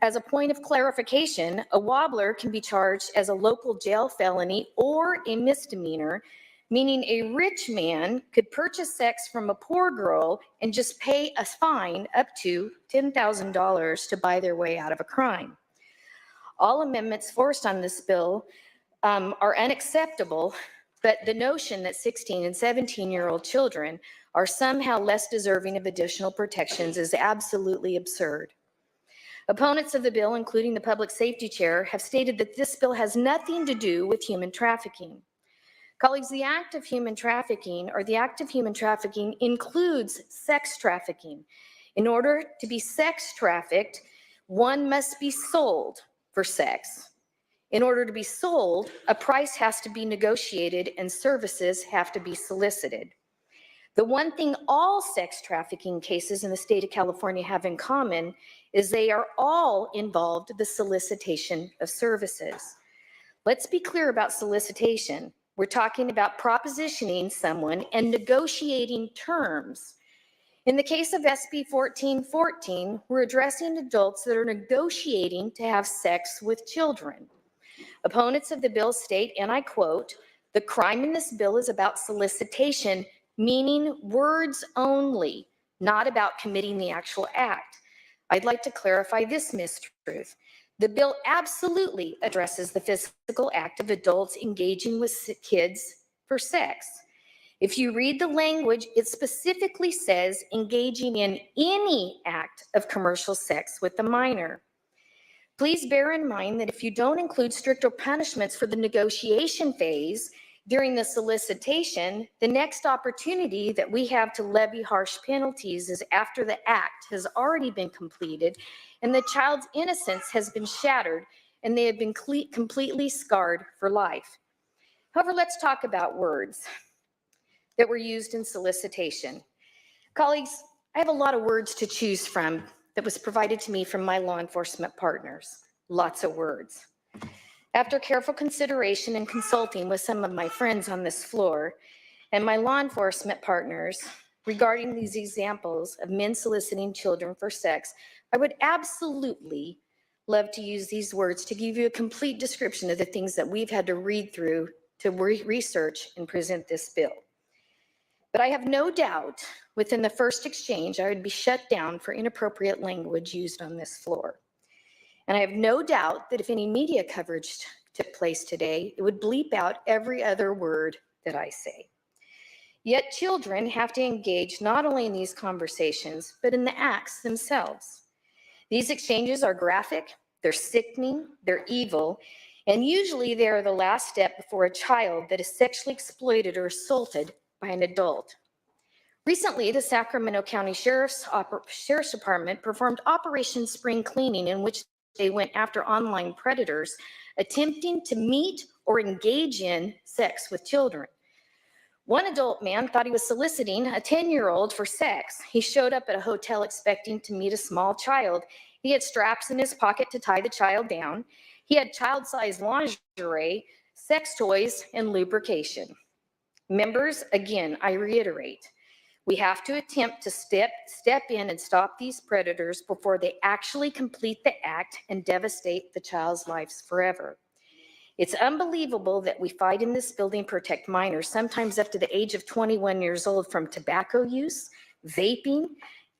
As a point of clarification, a wobbler can be charged as a local jail felony or a misdemeanor, meaning a rich man could purchase sex from a poor girl and just pay a fine up to $10,000 to buy their way out of a crime. All amendments forced on this bill are unacceptable, but the notion that 16 and 17-year-old children are somehow less deserving of additional protections is absolutely absurd. Opponents of the bill, including the public safety chair, have stated that this bill has nothing to do with human trafficking. Colleagues, the act of human trafficking includes sex trafficking. In order to be sex trafficked, one must be sold for sex. In order to be sold, a price has to be negotiated and services have to be solicited. The one thing all sex trafficking cases in the state of California have in common is they are all involved in the solicitation of services. Let's be clear about solicitation. We're talking about propositioning someone and negotiating terms. In the case of SB 1414, we're addressing adults that are negotiating to have sex with children. Opponents of the bill state, and I quote, "The crime in this bill is about solicitation, meaning words only, not about committing the actual act." I'd like to clarify this mistruth. The bill absolutely addresses the physical act of adults engaging with kids for sex. If you read the language, it specifically says engaging in any act of commercial sex with a minor. Please bear in mind that if you don't include stricter punishments for the negotiation phase during the solicitation, the next opportunity that we have to levy harsh penalties is after the act has already been completed and the child's innocence has been shattered and they have been completely scarred for life. However, let's talk about words that were used in solicitation. Colleagues, I have a lot of words to choose from that was provided to me from my law enforcement partners. Lots of words. After careful consideration and consulting with some of my friends on this floor and my law enforcement partners regarding these examples of men soliciting children for sex, I would absolutely love to use these words to give you a complete description of the things that we've had to read through to research and present this bill. But I have no doubt within the first exchange, I would be shut down for inappropriate language used on this floor. And I have no doubt that if any media coverage took place today, it would bleep out every other word that I say. Yet children have to engage not only in these conversations, but in the acts themselves. These exchanges are graphic, they're sickening, they're evil, and usually they are the last step before a child that is sexually exploited or assaulted by an adult. Recently, the Sacramento County Sheriff's Department performed Operation Spring Cleaning, in which they went after online predators attempting to meet or engage in sex with children. One adult man thought he was soliciting a 10-year-old for sex. He showed up at a hotel expecting to meet a small child. He had straps in his pocket to tie the child down. He had child-sized lingerie, sex toys, and lubrication. Members, again, I reiterate, we have to attempt to step in and stop these predators before they actually complete the act and devastate the child's lives forever. It's unbelievable that we fight in this building to protect minors, sometimes up to the age of 21 years old, from tobacco use, vaping,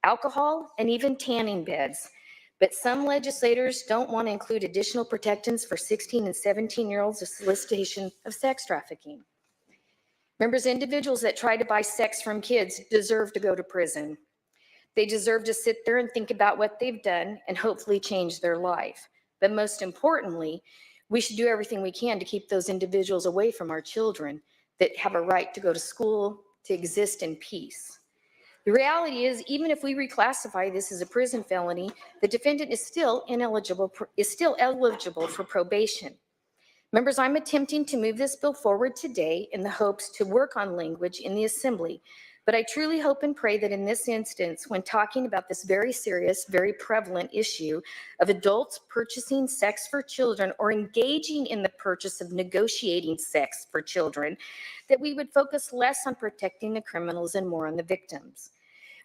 alcohol, and even tanning beds. But some legislators don't want to include additional protections for 16 and 17-year-olds of solicitation of sex trafficking. Members, individuals that try to buy sex from kids deserve to go to prison. They deserve to sit there and think about what they've done and hopefully change their life. But most importantly, We should do everything we can to keep those individuals away from our children that have a right to go to school, to exist in peace. The reality is, even if we reclassify this as a prison felony, the defendant is still eligible for probation. Members, I'm attempting to move this bill forward today in the hopes to work on language in the Assembly. But I truly hope and pray that in this instance, when talking about this very serious, very prevalent issue of adults purchasing sex for children or engaging in the purchase of negotiating sex for children, that we would focus less on protecting the criminals and more on the victims.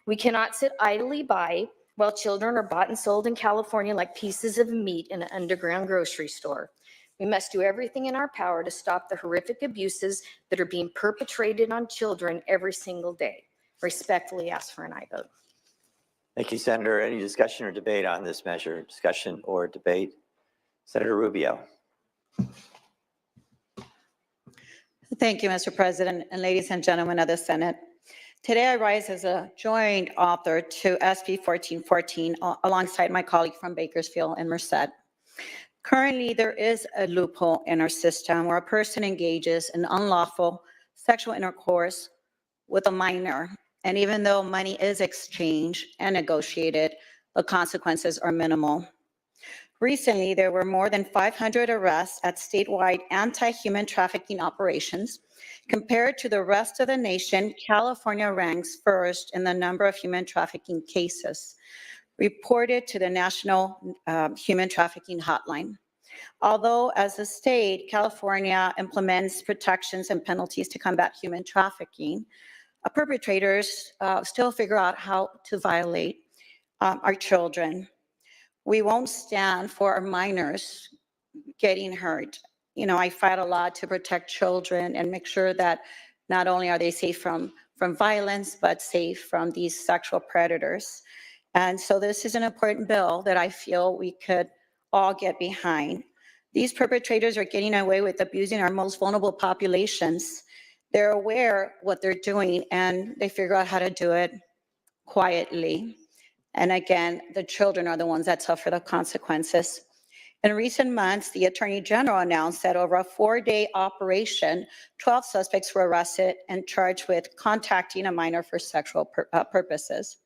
We cannot sit idly by while children are bought and sold in California like pieces of meat in an underground grocery store. We must do everything in our power to stop the horrific abuses that are being perpetrated on children every single day. Respectfully ask for an aye vote. Thank you, Senator. Any discussion or debate on this measure? Discussion or debate? Senator Rubio. Thank you, Mr. President, and ladies and gentlemen of the Senate. Today I rise as a joint author to SB 1414 alongside my colleague from Bakersfield and Merced. Currently, there is a loophole in our system where a person engages in unlawful sexual intercourse with a minor, and even though money is exchanged and negotiated, the consequences are minimal. Recently, there were more than 500 arrests at statewide anti-human trafficking operations. Compared to the rest of the nation, California ranks first in the number of human trafficking cases reported to the National Human Trafficking Hotline. Although as a state, California implements protections and penalties to combat human trafficking, perpetrators still figure out how to violate our children. We won't stand for our minors getting hurt. You know, I fight a lot to protect children and make sure that not only are they safe from violence, but safe from these sexual predators. And so this is an important bill that I feel we could all get behind. These perpetrators are getting away with abusing our most vulnerable populations. They're aware what they're doing and they figure out how to do it quietly. And again, the children are the ones that suffer the consequences. In recent months, the Attorney General announced that over a 4-day operation, 12 suspects were arrested and charged with contacting a minor for sexual purposes.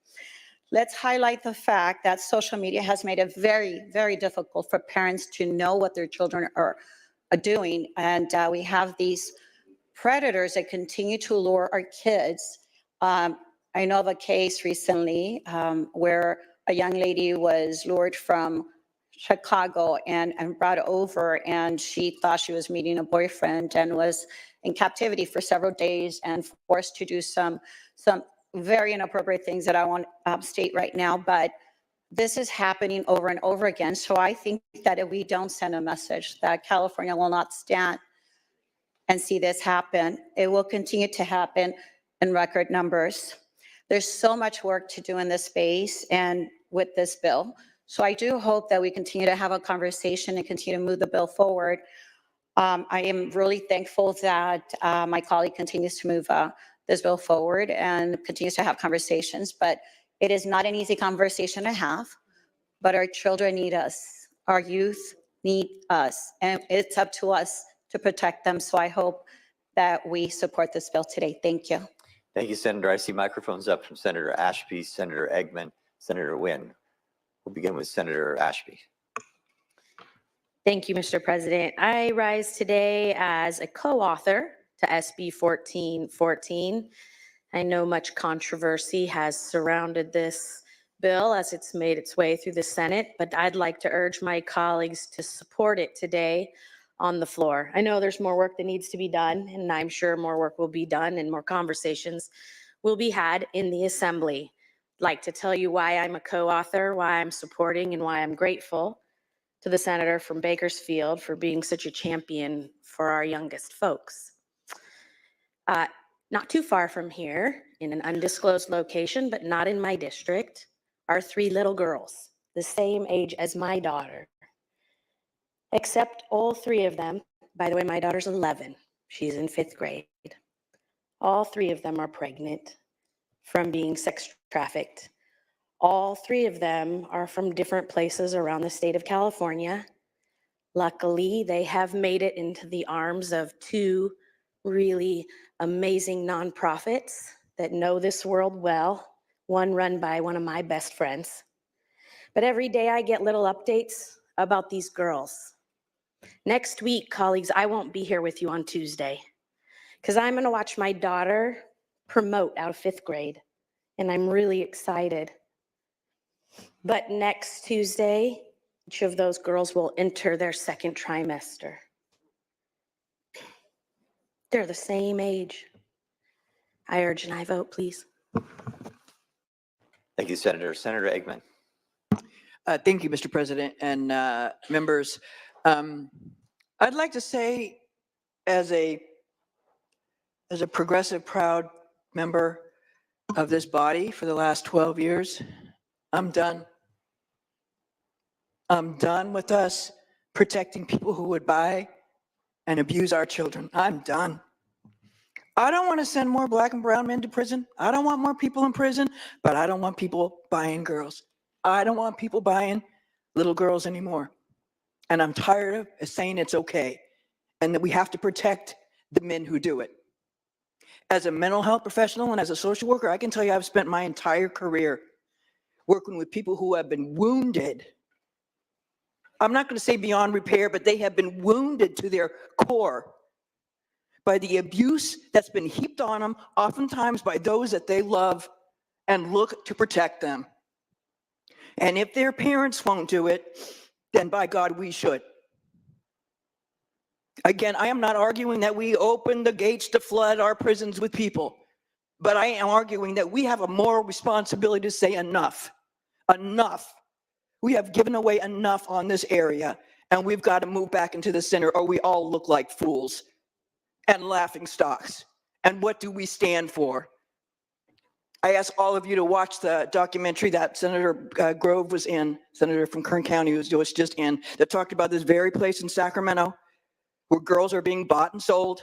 Let's highlight the fact that social media has made it very, very difficult for parents to know what their children are doing. And we have these predators that continue to lure our kids. I know of a case recently where a young lady was lured from Chicago and brought over, and she thought she was meeting a boyfriend and was in captivity for several days and forced to do some very inappropriate things that I won't state right now, but this is happening over and over again. So I think that if we don't send a message that California will not stand and see this happen, it will continue to happen in record numbers. There's so much work to do in this space and with this bill. So I do hope that we continue to have a conversation and continue to move the bill forward. I am really thankful that my colleague continues to move this bill forward and continues to have conversations, but it is not an easy conversation to have, but our children need us. Our youth need us, and it's up to us to protect them. So I hope that we support this bill today. Thank you. Thank you, Senator. I see microphones up from Senator Ashby, Senator Eggman, Senator Wynn. We'll begin with Senator Ashby. Thank you, Mr. President. I rise today as a co-author to SB 1414. I know much controversy has surrounded this bill as it's made its way through the Senate, but I'd like to urge my colleagues to support it today on the floor. I know there's more work that needs to be done, and I'm sure more work will be done and more conversations will be had in the Assembly. I'd like to tell you why I'm a co-author, why I'm supporting, and why I'm grateful to the senator from Bakersfield for being such a champion for our youngest folks. Not too far from here, in an undisclosed location, but not in my district, are 3 little girls, the same age as my daughter. Except all 3 of them, by the way, my daughter's 11. She's in 5th grade. All 3 of them are pregnant from being sex trafficked. All 3 of them are from different places around the state of California. Luckily, they have made it into the arms of two really amazing nonprofits that know this world well, one run by one of my best friends. But every day I get little updates about these girls. Next week, colleagues, I won't be here with you on Tuesday because I'm going to watch my daughter promote out of 5th grade, and I'm really excited. But next Tuesday, each of those girls will enter their 2nd trimester. They're the same age. I urge an aye vote, please. Thank you, Senator. Senator Eggman. Thank you, Mr. President and members. I'd like to say, as a progressive, proud member of this body for the last 12 years, I'm done. I'm done with us protecting people who would buy and abuse our children. I'm done. I don't want to send more black and brown men to prison. I don't want more people in prison, but I don't want people buying girls. I don't want people buying little girls anymore. And I'm tired of saying it's okay and that we have to protect the men who do it. As a mental health professional and as a social worker, I can tell you I've spent my entire career working with people who have been wounded. I'm not going to say beyond repair, but they have been wounded to their core by the abuse that's been heaped on them, oftentimes by those that they love and look to protect them. And if their parents won't do it, then by God, we should. Again, I am not arguing that we open the gates to flood our prisons with people, but I am arguing that we have a moral responsibility to say enough. Enough. We have given away enough on this area, and we've got to move back into the center, or we all look like fools and laughing stocks. And what do we stand for? I ask all of you to watch the documentary that Senator Grove was in, Senator from Kern County, who was just in, that talked about this very place in Sacramento where girls are being bought and sold.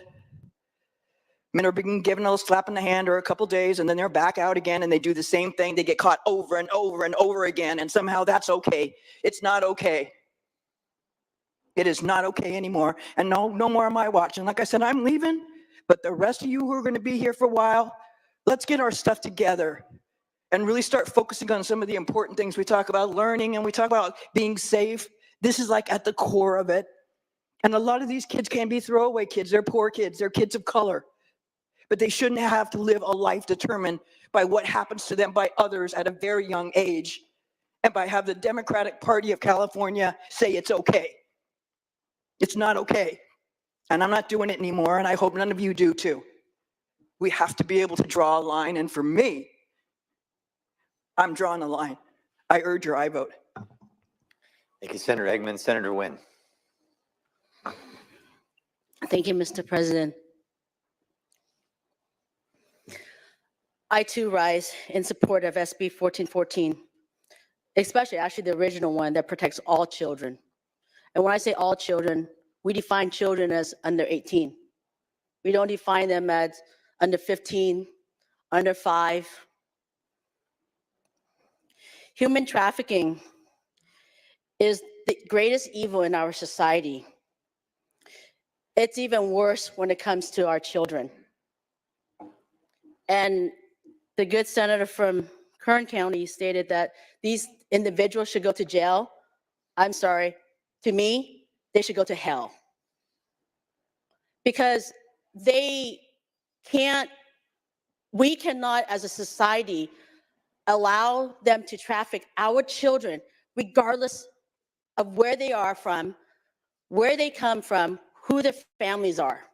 Men are being given a slap in the hand or a couple days, and then they're back out again, and they do the same thing. They get caught over and over and over again, and somehow that's okay. It's not okay. It is not okay anymore, and no more am I watching. Like I said, I'm leaving, but the rest of you who are going to be here for a while, let's get our stuff together and really start focusing on some of the important things. We talk about learning, and we talk about being safe. This is like at the core of it. And a lot of these kids can't be throwaway kids. They're poor kids. They're kids of color. But they shouldn't have to live a life determined by what happens to them by others at a very young age, and by have the Democratic Party of California say it's okay. It's not okay. And I'm not doing it anymore, and I hope none of you do too. We have to be able to draw a line, and for me, I'm drawing a line. I urge your aye vote. Thank you, Senator Eggman. Senator Nguyen. Thank you, Mr. President. I too rise in support of SB 1414, especially actually the original one that protects all children. And when I say all children, we define children as under 18. We don't define them as under 15, under 5. Human trafficking is the greatest evil in our society. It's even worse when it comes to our children. And the good senator from Kern County stated that these individuals should go to jail. I'm sorry, to me, they should go to hell. Because we cannot as a society allow them to traffic our children, regardless of where they are from, where they come from, who their families are.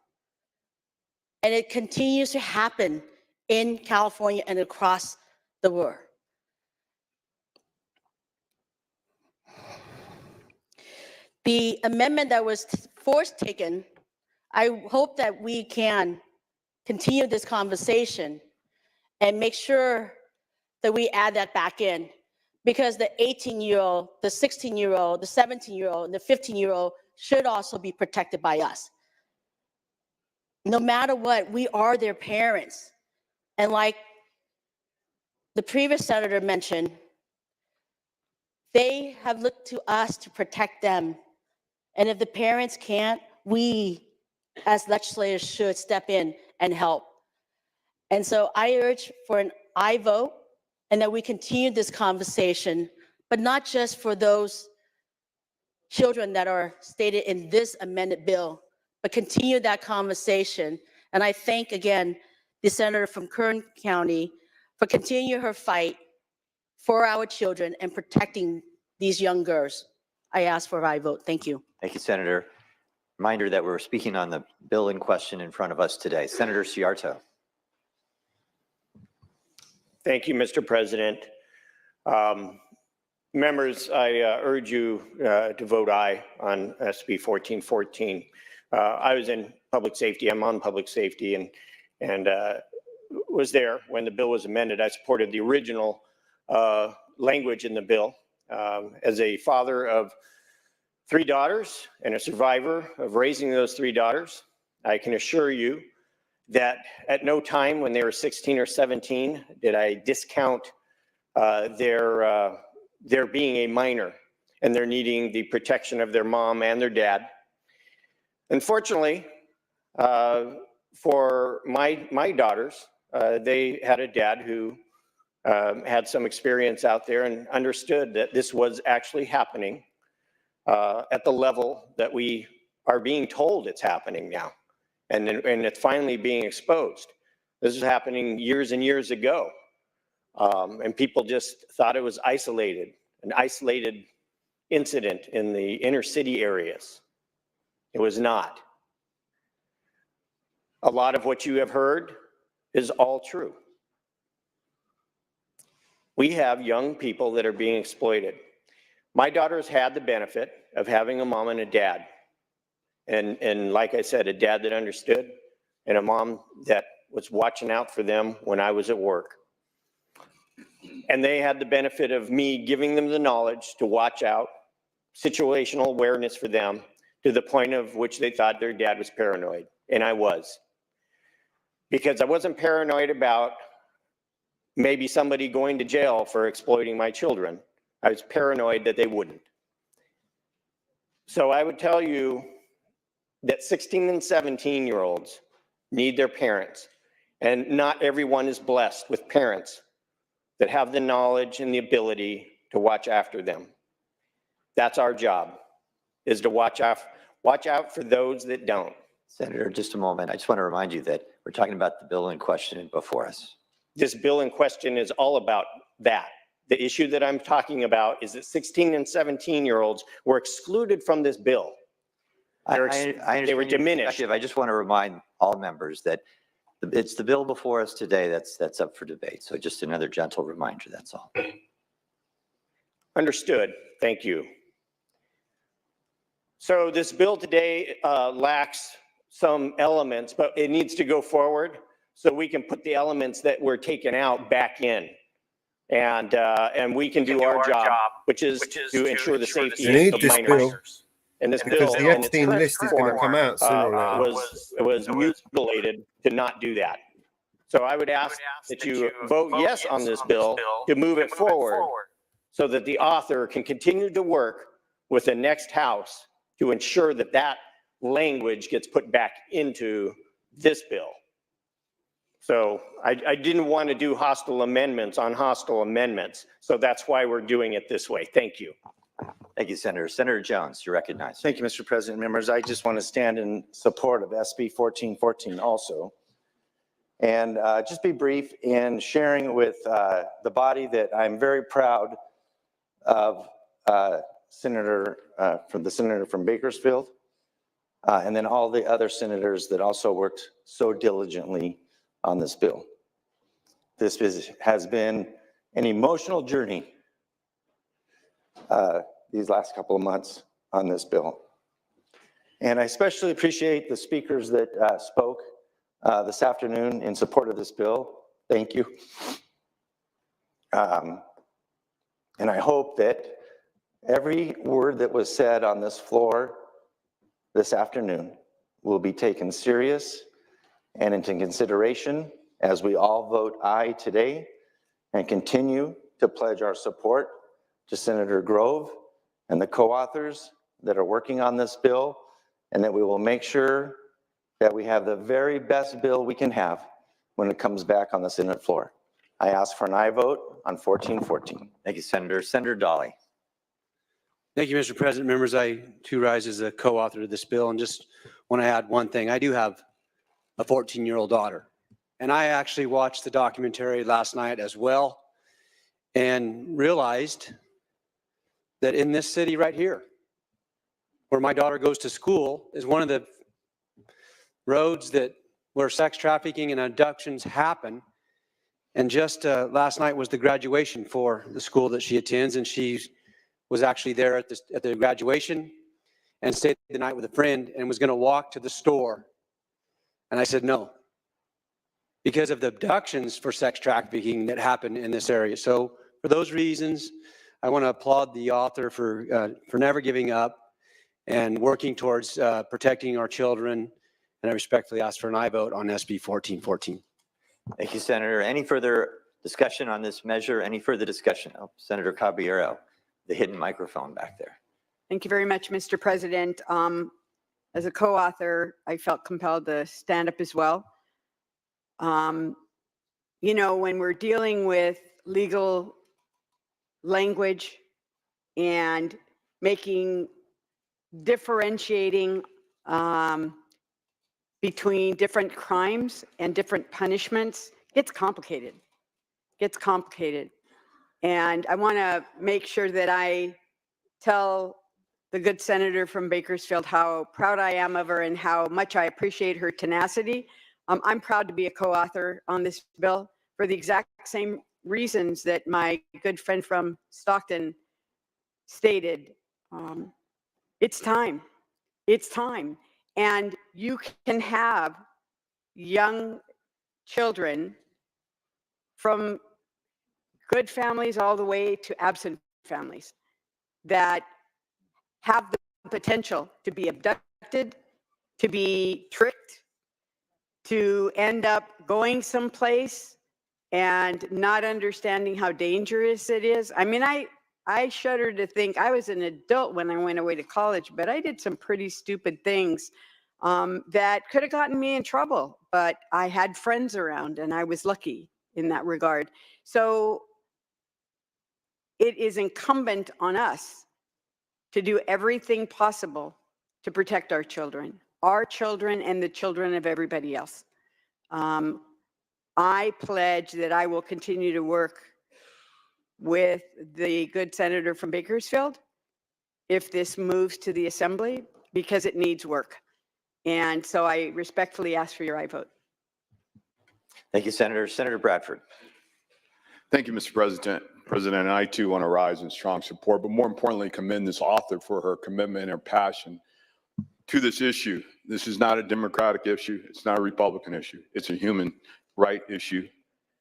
And it continues to happen in California and across the world. The amendment that was forced taken, I hope that we can continue this conversation and make sure that we add that back in, because the 18-year-old, the 16-year-old, the 17-year-old, and the 15-year-old should also be protected by us. No matter what, we are their parents. And like the previous senator mentioned, they have looked to us to protect them And if the parents can't, we as legislators should step in and help. And so I urge for an aye vote and that we continue this conversation, but not just for those children that are stated in this amended bill, but continue that conversation. And I thank again the senator from Kern County for continuing her fight for our children and protecting these young girls. I ask for a aye vote. Thank you. Thank you, Senator. Reminder that we're speaking on the bill in question in front of us today. Senator Ciarto. Thank you, Mr. President. Members, I urge you to vote aye on SB 1414. I was in public safety. I'm on public safety and was there when the bill was amended. I supported the original language in the bill. As a father of 3 daughters and a survivor of raising those 3 daughters, I can assure you that at no time when they were 16 or 17 did I discount their being a minor and their needing the protection of their mom and their dad. Unfortunately, for my daughters, they had a dad who had some experience out there and understood that this was actually happening at the level that we are being told it's happening now. And it's finally being exposed. This is happening years and years ago. And people just thought it was an isolated incident in the inner city areas. It was not. A lot of what you have heard is all true. We have young people that are being exploited. My daughters had the benefit of having a mom and a dad. And like I said, a dad that understood and a mom that was watching out for them when I was at work. And they had the benefit of me giving them the knowledge to watch out, situational awareness for them, to the point of which they thought their dad was paranoid. And I was. Because I wasn't paranoid about maybe somebody going to jail for exploiting my children. I was paranoid that they wouldn't. So I would tell you that 16 and 17-year-olds need their parents. And not everyone is blessed with parents that have the knowledge and the ability to watch after them. That's our job, is to watch out for those that don't. Senator, just a moment. I just want to remind you that we're talking about the bill in question before us. This bill in question is all about that. The issue that I'm talking about is that 16 and 17-year-olds were excluded from this bill. They were diminished. I just want to remind all members that it's the bill before us today that's up for debate. So just another gentle reminder, that's all. Understood. Thank you. So this bill today lacks some elements, but it needs to go forward so we can put the elements that were taken out back in. And we can do our job, which is to ensure the safety of minors. And this because bill, the Epstein list is going to come out sooner or later. was mutilated to not do that. So I would ask that you vote yes on this bill to move it forward so that the author can continue to work with the next House to ensure that that language gets put back into this bill. So I didn't want to do hostile amendments on hostile amendments. So that's why we're doing it this way. Thank you. Thank you, Senator. Senator Jones, you're recognized. Thank you, Mr. President. Members, I just want to stand in support of SB 1414 also. And just be brief in sharing with the body that I'm very proud of the senator from Bakersfield, and then all the other senators that also worked so diligently on this bill. This has been an emotional journey these last couple of months on this bill. And I especially appreciate the speakers that spoke this afternoon in support of this bill. Thank you. And I hope that every word that was said on this floor this afternoon will be taken serious and into consideration as we all vote aye today and continue to pledge our support to Senator Grove and the co-authors that are working on this bill, and that we will make sure that we have the very best bill we can have when it comes back on the Senate floor. I ask for an aye vote on 1414. Thank you, Senator. Senator Dolly. Thank you, Mr. President. Members, I too rise as a co-author of this bill, and just want to add one thing. I do have a 14-year-old daughter, and I actually watched the documentary last night as well and realized that in this city right here, where my daughter goes to school, is one of the roads where sex trafficking and abductions happen. And just last night was the graduation for the school that she attends, and she was actually there at the graduation and stayed the night with a friend and was going to walk to the store. And I said no, because of the abductions for sex trafficking that happen in this area. So for those reasons, I want to applaud the author for never giving up and working towards protecting our children. And I respectfully ask for an aye vote on SB 1414. Thank you, Senator. Any further discussion on this measure? Any further discussion? Oh, Senator Caballero, the hidden microphone back there. Thank you very much, Mr. President. As a co-author, I felt compelled to stand up as well. You know, when we're dealing with legal language and differentiating between different crimes and different punishments, gets complicated. And I want to make sure that I tell the good senator from Bakersfield how proud I am of her and how much I appreciate her tenacity. I'm proud to be a co-author on this bill for the exact same reasons that my good friend from Stockton stated. It's time. And you can have young children from good families all the way to absent families that have the potential to be abducted, to be tricked, to end up going someplace and not understanding how dangerous it is. I mean, I shudder to think I was an adult when I went away to college, but I did some pretty stupid things that could have gotten me in trouble, but I had friends around and I was lucky in that regard. So it is incumbent on us to do everything possible to protect our children and the children of everybody else. I pledge that I will continue to work with the good senator from Bakersfield if this moves to the assembly, because it needs work. And so I respectfully ask for your aye vote. Thank you, Senator. Senator Bradford. Thank you, Mr. President. And I too want to rise in strong support, but more importantly, commend this author for her commitment and her passion to this issue. This is not a Democratic issue. It's not a Republican issue. It's a human right issue.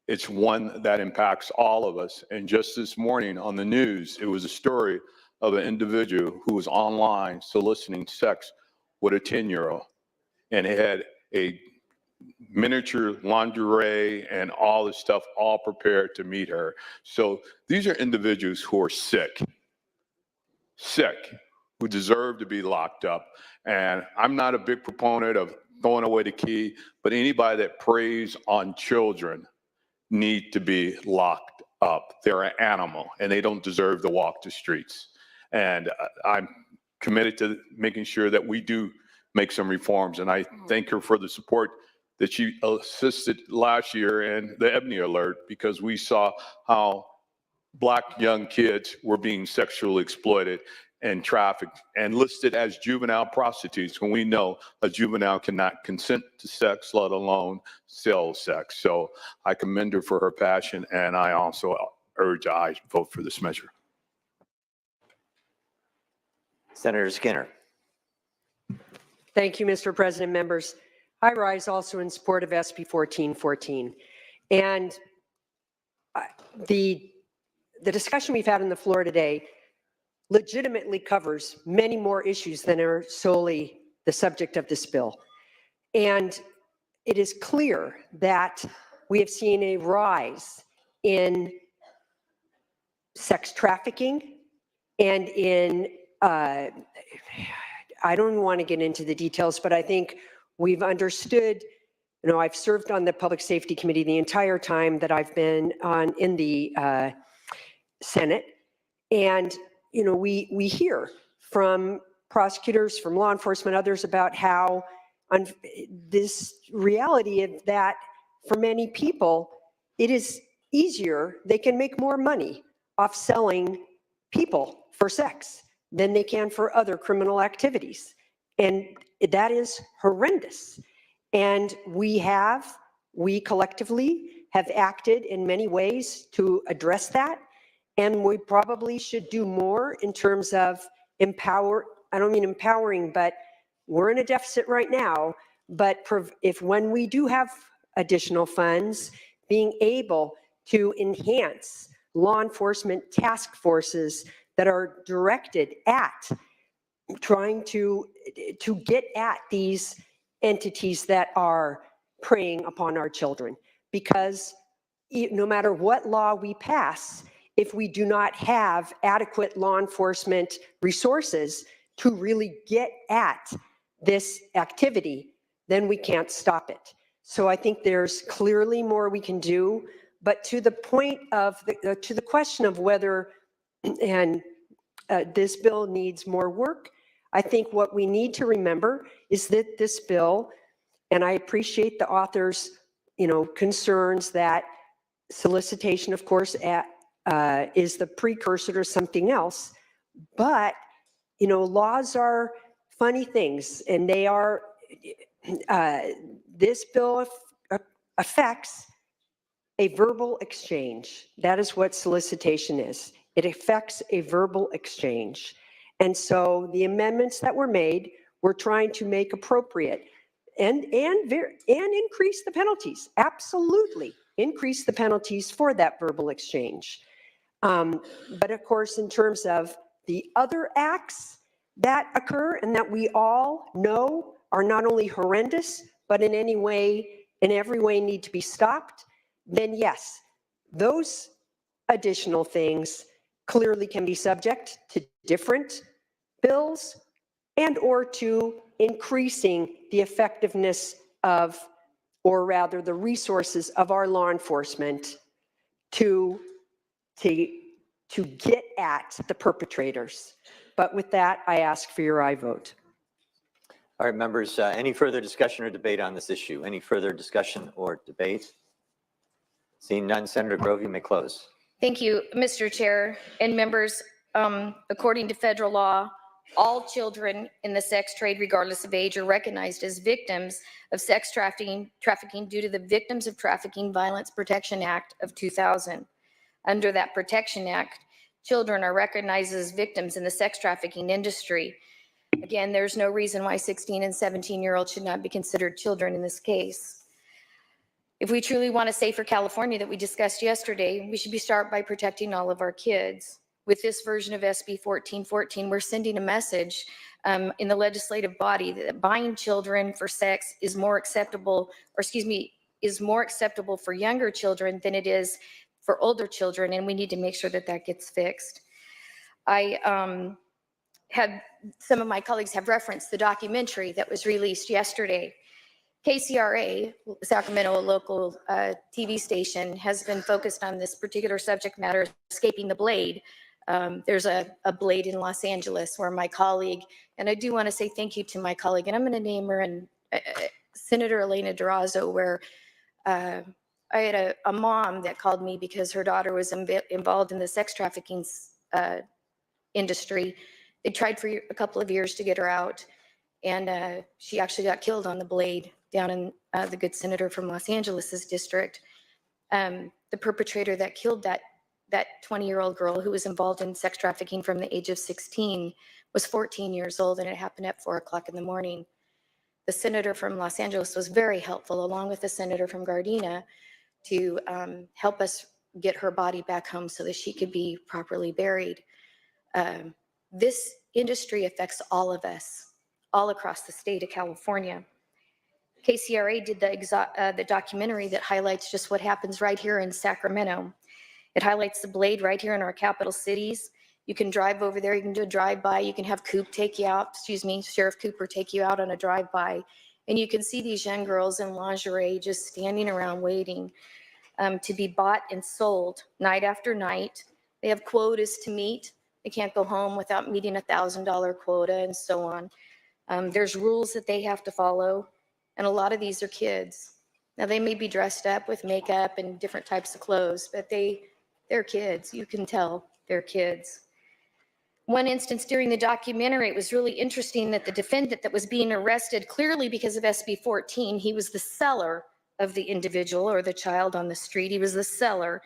It's one that impacts all of us. And just this morning on the news, it was a story of an individual who was online soliciting sex with a 10-year-old, and it had a miniature lingerie and all this stuff all prepared to meet her. So these are individuals who are sick, who deserve to be locked up. And I'm not a big proponent of throwing away the key, but anybody that preys on children need to be locked up. They're an animal and they don't deserve to walk the streets. And I'm committed to making sure that we do make some reforms. And I thank her for the support that she assisted last year in the Ebony Alert, because we saw how Black young kids were being sexually exploited and trafficked and listed as juvenile prostitutes, when we know a juvenile cannot consent to sex, let alone sell sex. So I commend her for her passion, and I also urge I vote for this measure. Senator Skinner. Thank you, Mr. President. Members, I rise also in support of SB 1414. And the discussion we've had on the floor today legitimately covers many more issues than are solely the subject of this bill. And it is clear that we have seen a rise in sex trafficking and in I don't want to get into the details, but I think we've understood, you know, I've served on the Public Safety Committee the entire time that I've been in the Senate. And, you know, we hear from prosecutors, from law enforcement, others about how this reality of that for many people, it is easier, they can make more money off selling people for sex than they can for other criminal activities. And that is horrendous. And we collectively have acted in many ways to address that. And we probably should do more in terms of I don't mean empowering, but we're in a deficit right now. But when we do have additional funds, being able to enhance law enforcement task forces that are directed at trying to get at these entities that are preying upon our children. Because no matter what law we pass, if we do not have adequate law enforcement resources to really get at this activity, then we can't stop it. So I think there's clearly more we can do. But to the point of to the question of whether this bill needs more work, I think what we need to remember is that this bill, and I appreciate the author's, you know, concerns that solicitation, of course, is the precursor to something else. But, you know, laws are funny things, and they are, this bill affects a verbal exchange. That is what solicitation is. It affects a verbal exchange. And so the amendments that were made, we're trying to make appropriate and increase the penalties. Absolutely increase the penalties for that verbal exchange. But of course, in terms of the other acts that occur and that we all know are not only horrendous, but in every way need to be stopped, then yes, those additional things clearly can be subject to different bills and or to increasing the effectiveness of, or rather the resources of our law enforcement to get at the perpetrators. But with that, I ask for your aye vote. All right, members, any further discussion or debate on this issue? Any further discussion or debate? Seeing none, Senator Grove, you may close. Thank you, Mr. Chair and members. According to federal law, all children in the sex trade, regardless of age, are recognized as victims of sex trafficking due to the Victims of Trafficking Violence Protection Act of 2000. Under that Protection Act, children are recognized as victims in the sex trafficking industry. Again, there's no reason why 16 and 17-year-olds should not be considered children in this case. If we truly want a safer California that we discussed yesterday, we should start by protecting all of our kids. With this version of SB 1414, we're sending a message in the legislative body that buying children for sex is more acceptable, is more acceptable for younger children than it is for older children, and we need to make sure that that gets fixed. I had some of my colleagues have referenced the documentary that was released yesterday. KCRA, Sacramento, a local TV station, has been focused on this particular subject matter, escaping the blade. There's a blade in Los Angeles where my colleague, and I do want to say thank you to my colleague, and I'm going to name her, and Senator Elena Durazo, where I had a mom that called me because her daughter was involved in the sex trafficking industry. They tried for a couple of years to get her out, and she actually got killed on the blade down in the good senator from Los Angeles's district. The perpetrator that killed that 20-year-old girl who was involved in sex trafficking from the age of 16 was 14 years old, and it happened at 4 o'clock in the morning. The senator from Los Angeles was very helpful, along with the senator from Gardena, to help us get her body back home so that she could be properly buried. This industry affects all of us, all across the state of California. KCRA did the documentary that highlights just what happens right here in Sacramento. It highlights the blade right here in our capital cities. You can drive over there, you can do a drive-by, you can have Coop take you out, Sheriff Cooper take you out on a drive-by. And you can see these young girls in lingerie just standing around waiting to be bought and sold night after night. They have quotas to meet. They can't go home without meeting a $1,000 quota and so on. There's rules that they have to follow. And a lot of these are kids. Now they may be dressed up with makeup and different types of clothes, but they're kids. You can tell they're kids. One instance during the documentary, it was really interesting that the defendant that was being arrested, clearly because of SB 14, he was the seller of the individual or the child on the street. He was the seller.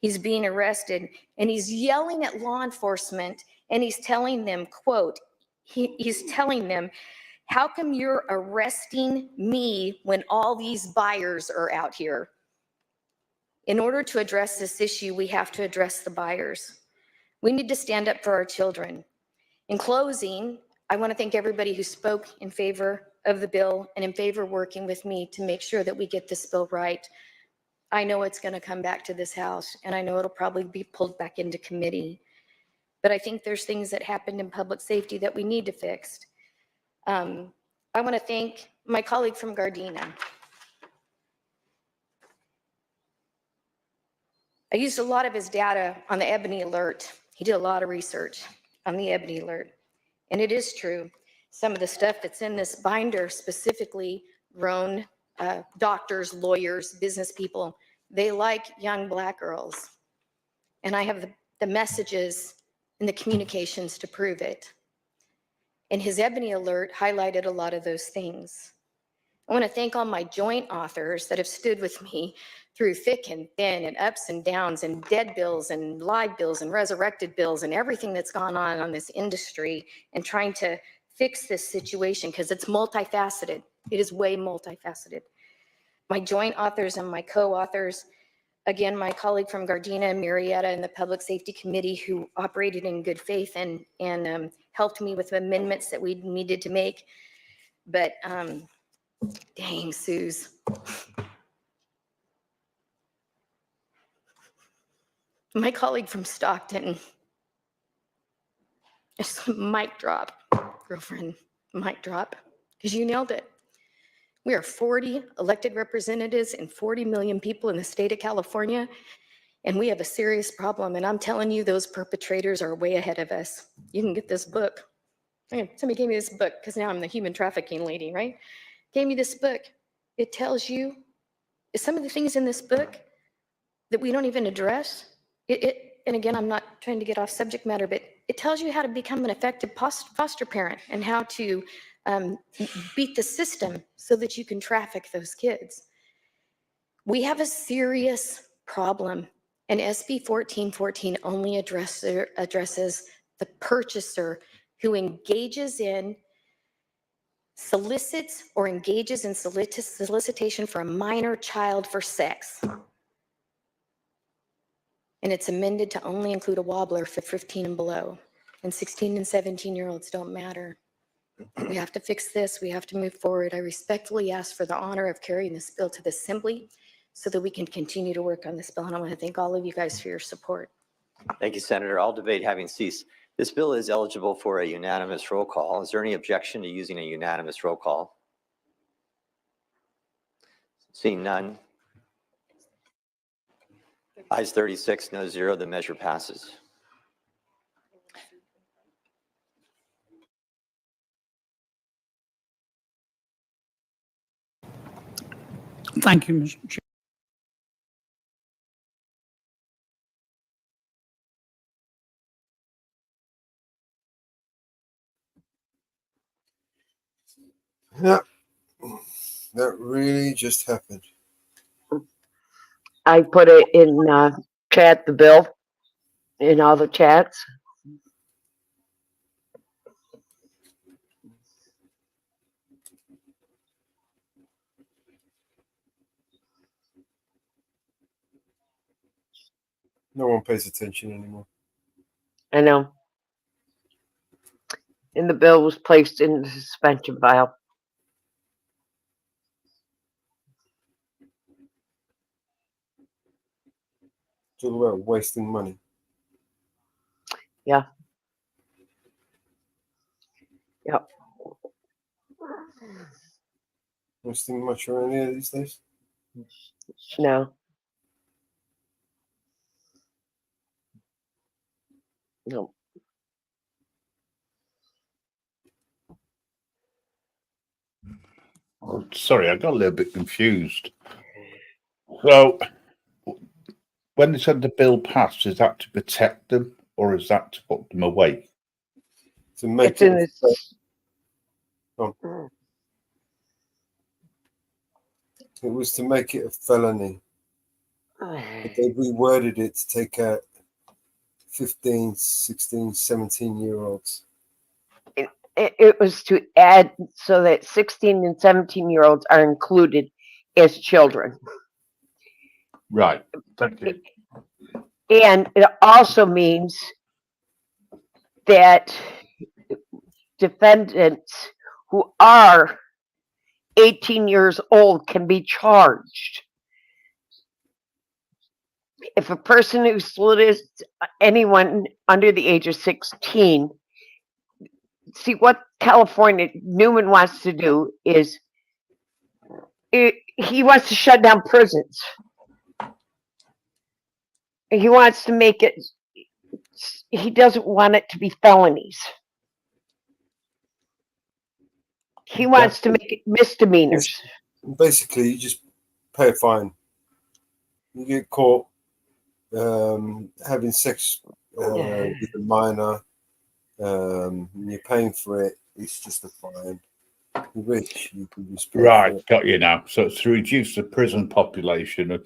He's being arrested and he's yelling at law enforcement and he's telling them, quote, he's telling them, how come you're arresting me when all these buyers are out here? In order to address this issue, we have to address the buyers. We need to stand up for our children. In closing, I want to thank everybody who spoke in favor of the bill and in favor of working with me to make sure that we get this bill right. I know it's going to come back to this House, and I know it'll probably be pulled back into committee. But I think there's things that happened in public safety that we need to fix. I want to thank my colleague from Gardena. I used a lot of his data on the Ebony Alert. He did a lot of research on the Ebony Alert. And it is true. Some of the stuff that's in this binder, specifically grown doctors, lawyers, business people, they like young Black girls. And I have the messages and the communications to prove it. And his Ebony Alert highlighted a lot of those things. I want to thank all my joint authors that have stood with me through thick and thin and ups and downs and dead bills and live bills and resurrected bills and everything that's gone on this industry and trying to fix this situation because it's multifaceted. It is way multifaceted. My joint authors and my co-authors, again, my colleague from Gardena and Marietta and the Public Safety Committee who operated in good faith and helped me with amendments that we needed to make. But dang, Suze. My colleague from Stockton, just mic drop, girlfriend, mic drop, because you nailed it. We are 40 elected representatives and 40 million people in the state of California, and we have a serious problem. And I'm telling you, those perpetrators are way ahead of us. You can get this book. Somebody gave me this book because now I'm the human trafficking lady, right? Gave me this book. It tells you some of the things in this book that we don't even address. And again, I'm not trying to get off subject matter, but it tells you how to become an effective foster parent and how to beat the system so that you can traffic those kids. We have a serious problem, and SB 1414 only addresses the purchaser who engages in, solicits or engages in solicitation for a minor child for sex. And it's amended to only include a wobbler for 15 and below. And 16 and 17-year-olds don't matter. We have to fix this. We have to move forward. I respectfully ask for the honor of carrying this bill to the Assembly so that we can continue to work on this bill. And I want to thank all of you guys for your support. Thank you, Senator. All debate having ceased. This bill is eligible for a unanimous roll call. Is there any objection to using a unanimous roll call? Seeing none. Ayes 36, no 0. The measure passes. Thank you, Mr. Chair. Yeah, that really just happened. I put it in chat, the bill, in all the chats. No one pays attention anymore. I know. And the bill was placed in the suspension file. It's all about wasting money. Yeah. Yep. Wasting much around here these days? No. No. Oh, sorry, I got a little bit confused. So, when they said the bill passed, is that to protect them or is that to put them away? To make It's in this. It was to make it a felony. But they reworded it to take out 15, 16, 17-year-olds. It was to add so that 16 and 17-year-olds are included as children. Right. Thank you. And it also means that defendants who are 18 years old can be charged. If a person who solicits anyone under the age of 16, see what California Newman wants to do is he wants to shut down prisons. He wants to make it, he doesn't want it to be felonies. He wants to make it misdemeanors. Basically, you just pay a fine. You get caught having sex with a minor, and you're paying for it. It's just a fine. You're rich, you can just pay Right, for it. got you now. So it's to reduce the prison population.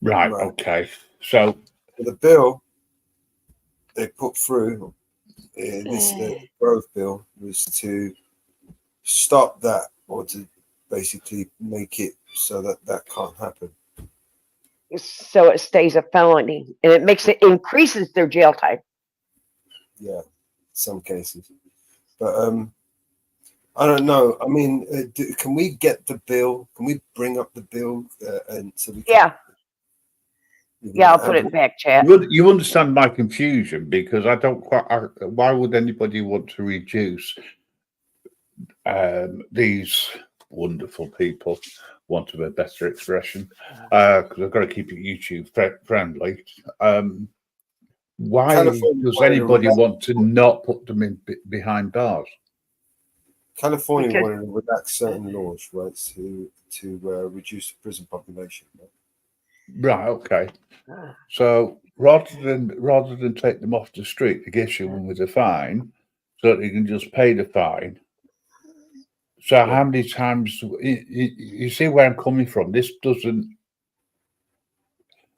Right. Okay. So the bill they put through this growth bill was to stop that, or to basically make it so that that can't happen. So it stays a felony, and it increases their jail time. Yeah, some cases, but I don't know. I mean, can we get the bill? Can we bring up the bill and so we can? Yeah, I'll put it in back chat. you understand my confusion, because I don't quite. Why would anybody want to reduce these wonderful people? Want of a better expression, because I've got to keep it YouTube friendly. Why does anybody want to not put them in behind bars? California wanted to relax certain laws, right, to reduce the prison population. Right. Okay. So rather than take them off the street, they issue them with a fine, so that they can just pay the fine. So how many times you see where I'm coming from? This doesn't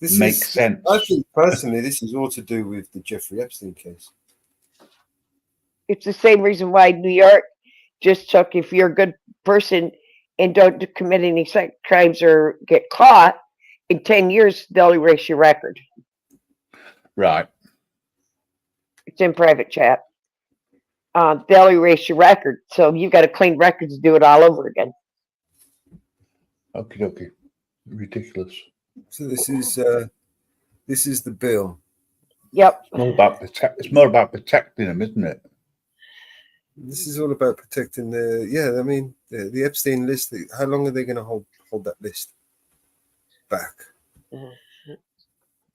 make sense. I think personally, this is all to do with the Jeffrey Epstein case. It's the same reason why New York just took, if you're a good person and don't commit any sex crimes or get caught, in 10 years, they'll erase your record. Right. It's in private chat. They'll erase your record. So you've got a clean record to do it all over again. Okay. Ridiculous. So this is the bill. Yep. It's more about protecting them, isn't it? This is all about protecting the. Yeah, I mean the Epstein list. How long are they going to hold that list back?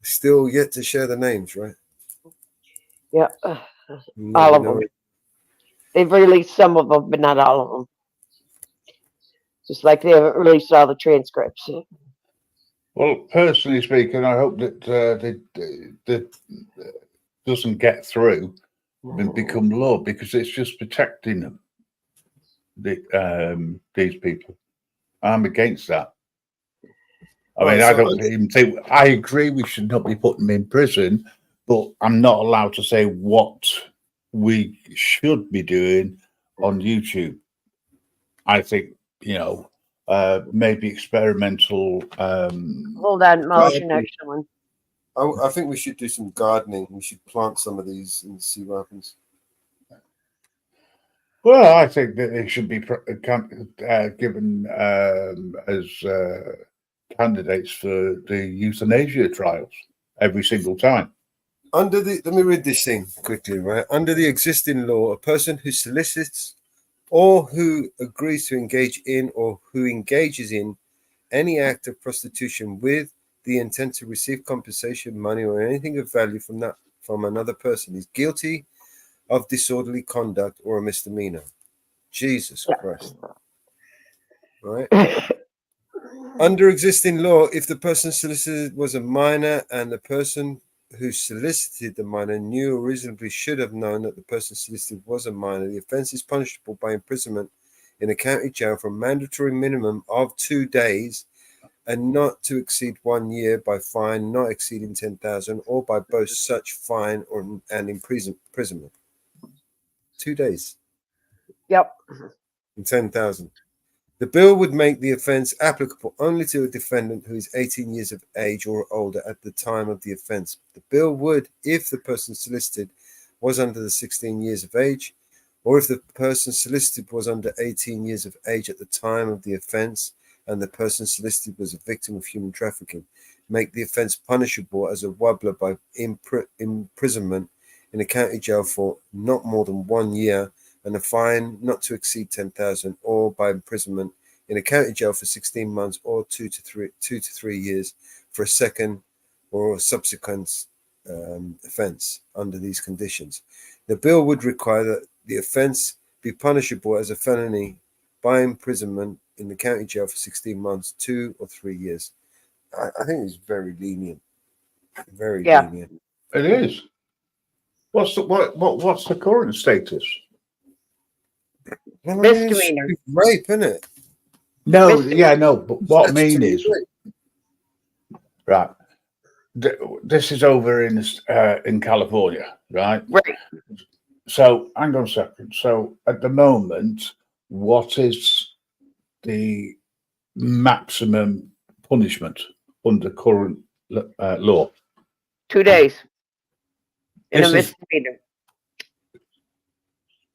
Still yet to share the names, right? Yeah, all of them. They've released some of them, but not all of them. Just like they haven't released all the transcripts. Well, personally speaking, I hope that that doesn't get through and become law, because it's just protecting them. These people. I'm against that. I mean, I don't even think. I agree we should not be putting them in prison, but I'm not allowed to say what we should be doing on YouTube. I think, maybe experimental. Hold on, motion, excellent. I think we should do some gardening. We should plant some of these and see what happens. Well, I think that they should be given as candidates for the euthanasia trials every single time. Let me read this thing quickly, right? Under the existing law, a person who solicits or who agrees to engage in or who engages in any act of prostitution with the intent to receive compensation, money, or anything of value from another person is guilty of disorderly conduct or a misdemeanor. Jesus Christ. Right? Under existing law, if the person solicited was a minor and the person who solicited the minor knew or reasonably should have known that the person solicited was a minor, the offence is punishable by imprisonment in a county jail for a mandatory minimum of 2 days and not to exceed 1 year, by fine not exceeding 10,000, or by both such fine and imprisonment. 2 days. Yep. And 10,000. The bill would make the offence applicable only to a defendant who is 18 years of age or older at the time of the offence. The bill would, if the person solicited was under the 16 years of age, or if the person solicited was under 18 years of age at the time of the offence, and the person solicited was a victim of human trafficking, make the offence punishable as a wobbler by imprisonment in a county jail for not more than 1 year, and a fine not to exceed 10,000, or by imprisonment in a county jail for 16 months or 2 to 3 years for a second or subsequent offence under these conditions. The bill would require that the offence be punishable as a felony by imprisonment in the county jail for 16 months, 2 or 3 years. I think it's very lenient. Very lenient. It is. What's the current status? Well, Misdemeanor. It's rape, isn't it? No, yeah, no. But what I mean is, right. This is over in California, right? Right. So hang on a second. So at the moment, what is the maximum punishment under current law? 2 days. In a This is- misdemeanor.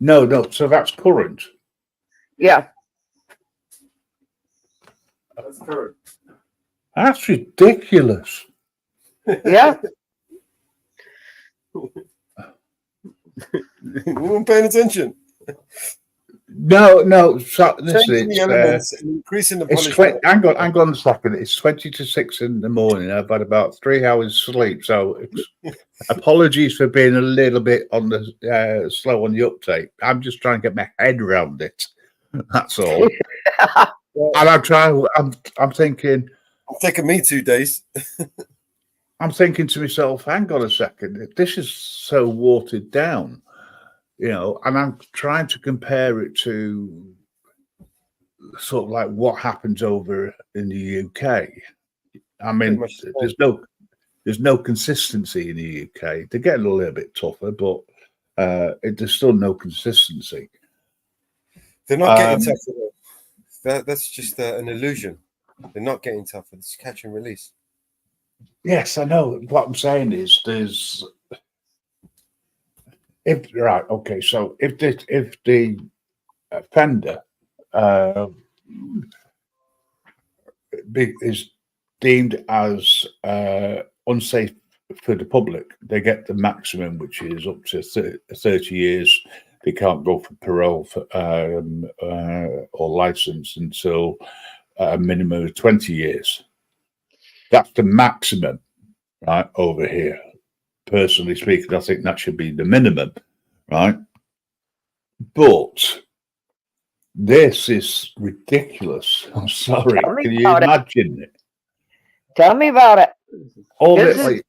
No. So that's current. Yeah. That's current. That's ridiculous. Yeah. You weren't paying attention. No. So this Changing the elements and increasing the punishment. hang on a second. It's 20 to 6 in the morning. I've had about 3 hours sleep. So apologies for being a little bit on the slow on the uptake. I'm just trying to get my head around it. That's all. And I'm thinking. It's taken me 2 days. I'm thinking to myself, hang on a second. This is so watered down, and I'm trying to compare it to sort of like what happens over in the UK. I mean, there's no consistency in the UK. They're getting a little bit tougher, but there's still no consistency. They're not getting tougher. That's just an illusion. They're not getting tougher. It's catch and release. Yes, I know. What I'm saying is, so if the offender is deemed as unsafe for the public, they get the maximum, which is up to 30 years. They can't go for parole or license until a minimum of 20 years. That's the maximum, right, over here. Personally speaking, I think that should be the minimum, right? But this is ridiculous. I'm sorry. Can you imagine it? Tell me about it. All this,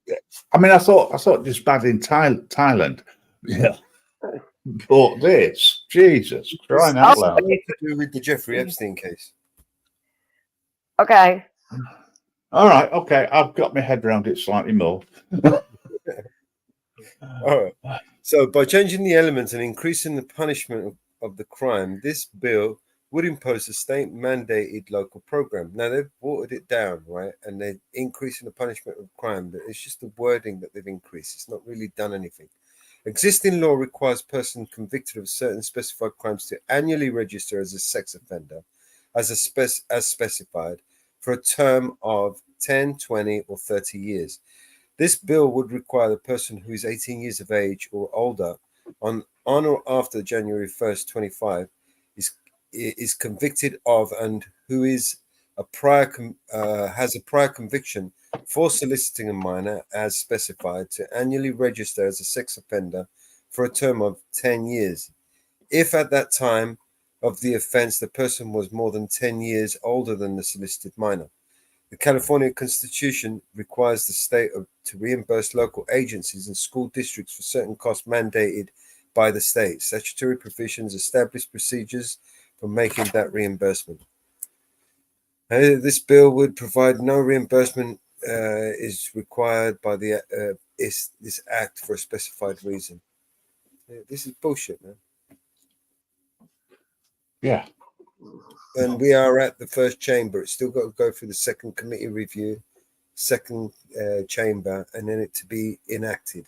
I mean, I thought this bad in Thailand. Yeah. But this, Jesus, crying out loud. To do with the Jeffrey Epstein case. Okay. All right. Okay. I've got my head around it slightly more. All right. So by changing the elements and increasing the punishment of the crime, this bill would impose a state-mandated local program. Now, they've watered it down, right? And they're increasing the punishment of crime, but it's just the wording that they've increased. It's not really done anything. Existing law requires person convicted of certain specified crimes to annually register as a sex offender, as specified, for a term of 10, 20, or 30 years. This bill would require the person who is 18 years of age or older on or after January 1st, 25 is convicted of and who is has a prior conviction for soliciting a minor as specified to annually register as a sex offender for a term of 10 years. If at that time of the offense the person was more than 10 years older than the solicited minor. The California Constitution requires the state to reimburse local agencies and school districts for certain costs mandated by the state. Statutory provisions establish procedures for making that reimbursement. This bill would provide no reimbursement is required by this act for a specified reason. This is bullshit, man. Yeah. And we are at the first chamber. It's still got to go through the second committee review, second chamber, and then it to be enacted.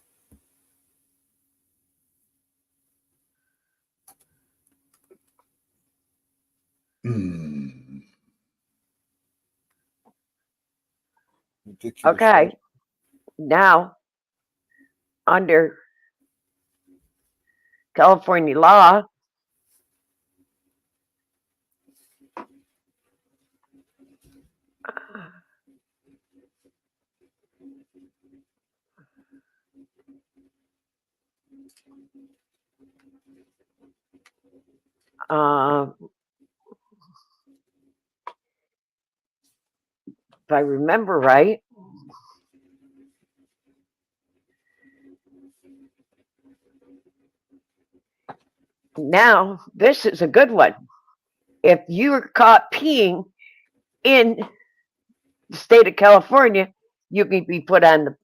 Ridiculous, Okay. right? Now, under California law, if I remember right, now this is a good one. If you are caught peeing in the state of California, you can be put on the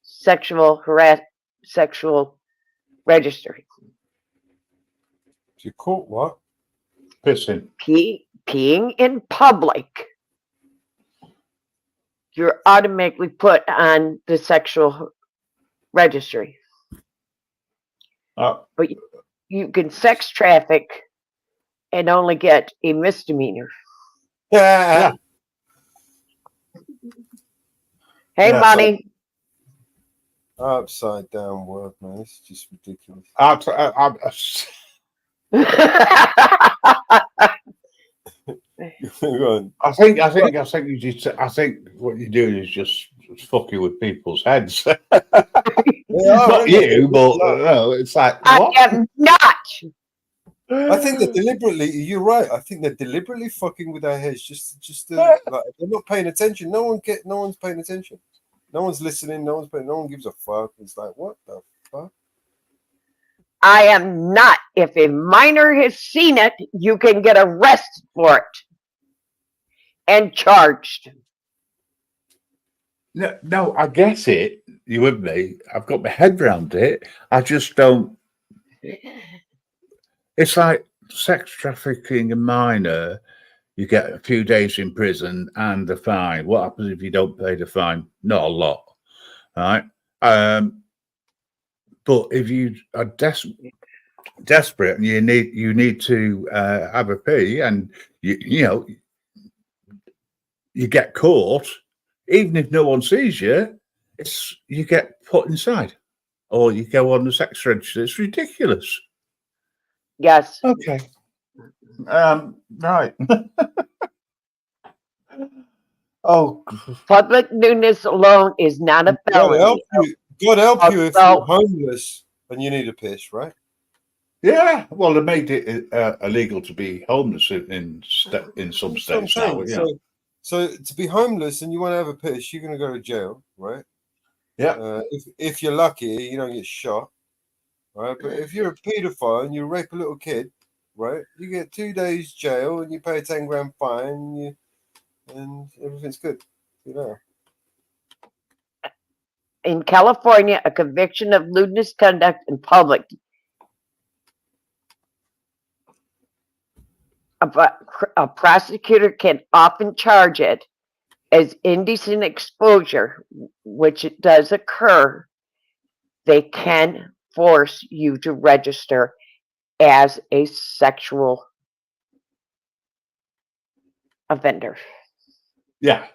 sexual register. You caught what? Pissing. Peeing in public, you're automatically put on the sexual registry. But you can sex traffic and only get a misdemeanor. Yeah. Hey, Yeah, Money. Upside down world, man. It's just ridiculous. I think you just. I think what you're doing is just fucking with people's heads. Not you, but no, it's like what? I am not. I think they're deliberately. You're right. I think they're deliberately fucking with our heads. Like, they're not paying attention. No one's paying attention. No one's listening. No one gives a fuck. It's like, what the fuck? I am not. If a minor has seen it, you can get arrested for it and charged. No, I get it. You with me? I've got my head around it. I just don't. It's like sex trafficking a minor. You get a few days in prison and a fine. What happens if you don't pay the fine? Not a lot, right? But if you are desperate and you need to have a pee, and you get caught, even if no one sees you, you get put inside, or you go on the sex register. It's ridiculous. Yes. Okay. Right. Oh, public nudeness alone is not a felony. God help you if you're homeless and you need a piss, right? Yeah. Well, they made it illegal to be homeless in some states now. Yeah. So to be homeless and you want to have a piss, you're going to go to jail, right? Yeah. If you're lucky, you don't get shot, right? But if you're a paedophile and you rape a little kid, right, you get 2 days jail and you pay a 10 grand fine, and everything's good, you know. In California, a conviction of lewdness conduct in public, a prosecutor can often charge it as indecent exposure, which it does occur. They can force you to register as a sexual offender. Yeah.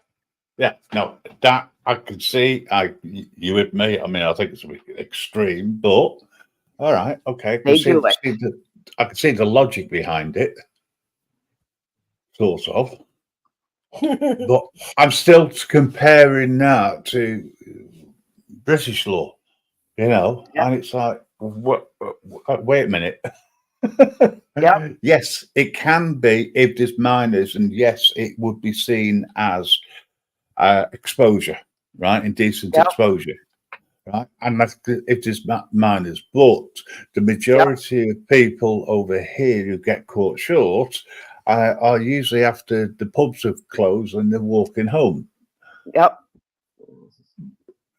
Yeah, no, that I can see. You with me? I mean, I think it's a bit extreme, but all right, okay. They do it. I can see the logic behind it, sort of. But I'm still comparing that to British law, and it's like, what? Wait a minute. Yep. Yes, it can be if there's minors, and yes, it would be seen as exposure, right? Indecent exposure, right? And that's if there's minors. But the majority of people over here who get caught short are usually after the pubs have closed and they're walking home. Yep.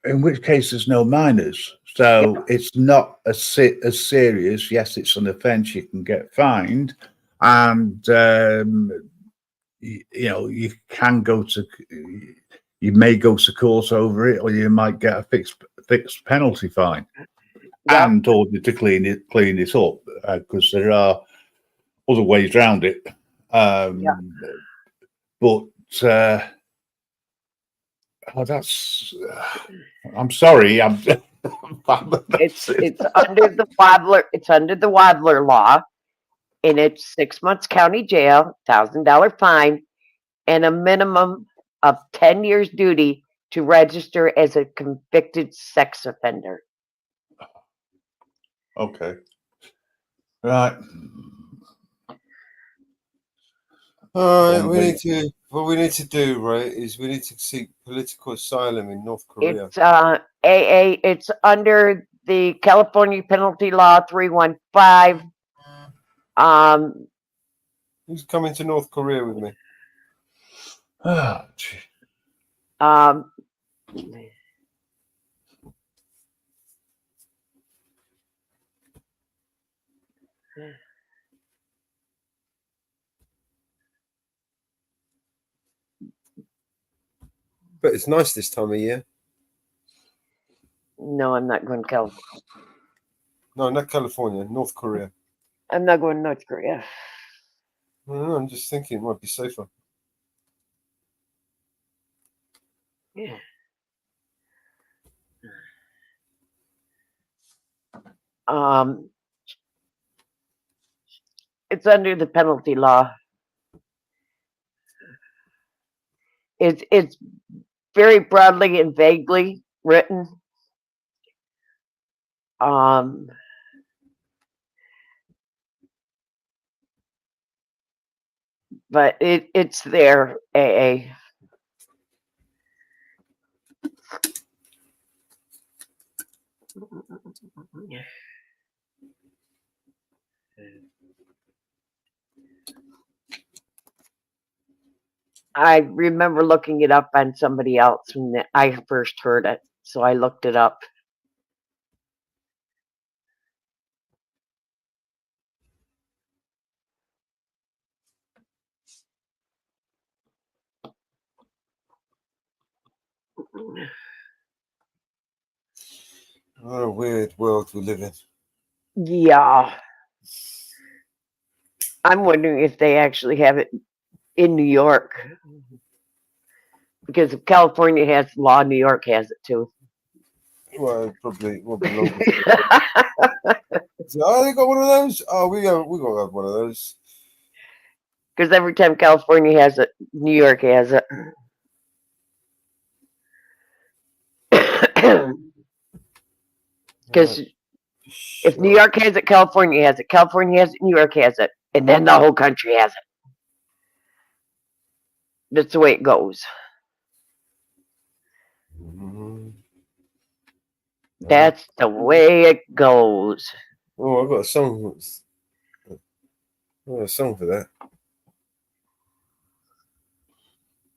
In which case, there's no minors. So it's not as serious. Yes, it's an offence. You can get fined. And, you can go to, you may go to court over it, or you might get a fixed penalty fine and order to clean it up, because there are other ways around it. But, that's. I'm sorry. It's under the Wobbler. It's under the Wobbler law, and it's 6 months county jail, $1,000 fine, and a minimum of 10 years duty to register as a convicted sex offender. Okay. Right. All right. What we need to do, right, is we need to seek political asylum in North Korea. It's AA. It's under the California penalty law 315. Who's coming to North Korea with me? But it's nice this time of year. No, I'm not going to California. No, not California, North Korea. I'm not going to North Korea. No, I'm just thinking it might be safer. Yeah. It's under the penalty law. It's very broadly and vaguely written. But it's there, AA. I remember looking it up on somebody else when I first heard it, so I looked it up. What a weird world we live in. Yeah. I'm wondering if they actually have it in New York. Because if California has the law, New York has it too. Well, it probably will be longer. So, they got one of those? Oh, we got to have one of those. Because every time California has it, New York has it. Because if New York has it, California has it. California has it, New York has it. And then the whole country has it. That's the way it goes. That's the way it goes. Oh, I've got a song. I've got a song for that.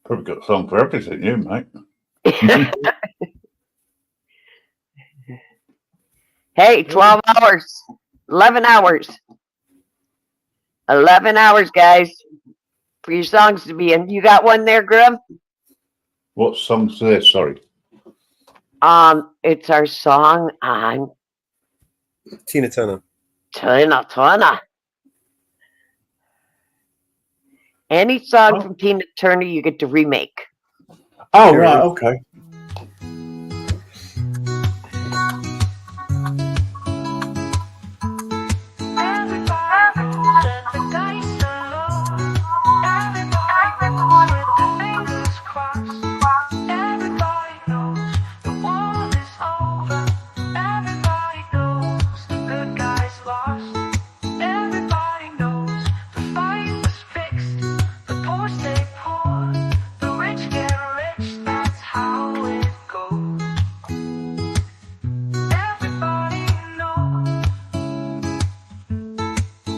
Probably got a song for everything, you, mate. Hey, 12 hours. 11 hours. 11 hours, guys, for your songs to be in. You got one there, Grim? What song's this? Sorry. It's our song on Tina Turner. Tina Turner. Any song from Tina Turner you get to remake. Oh, right, okay.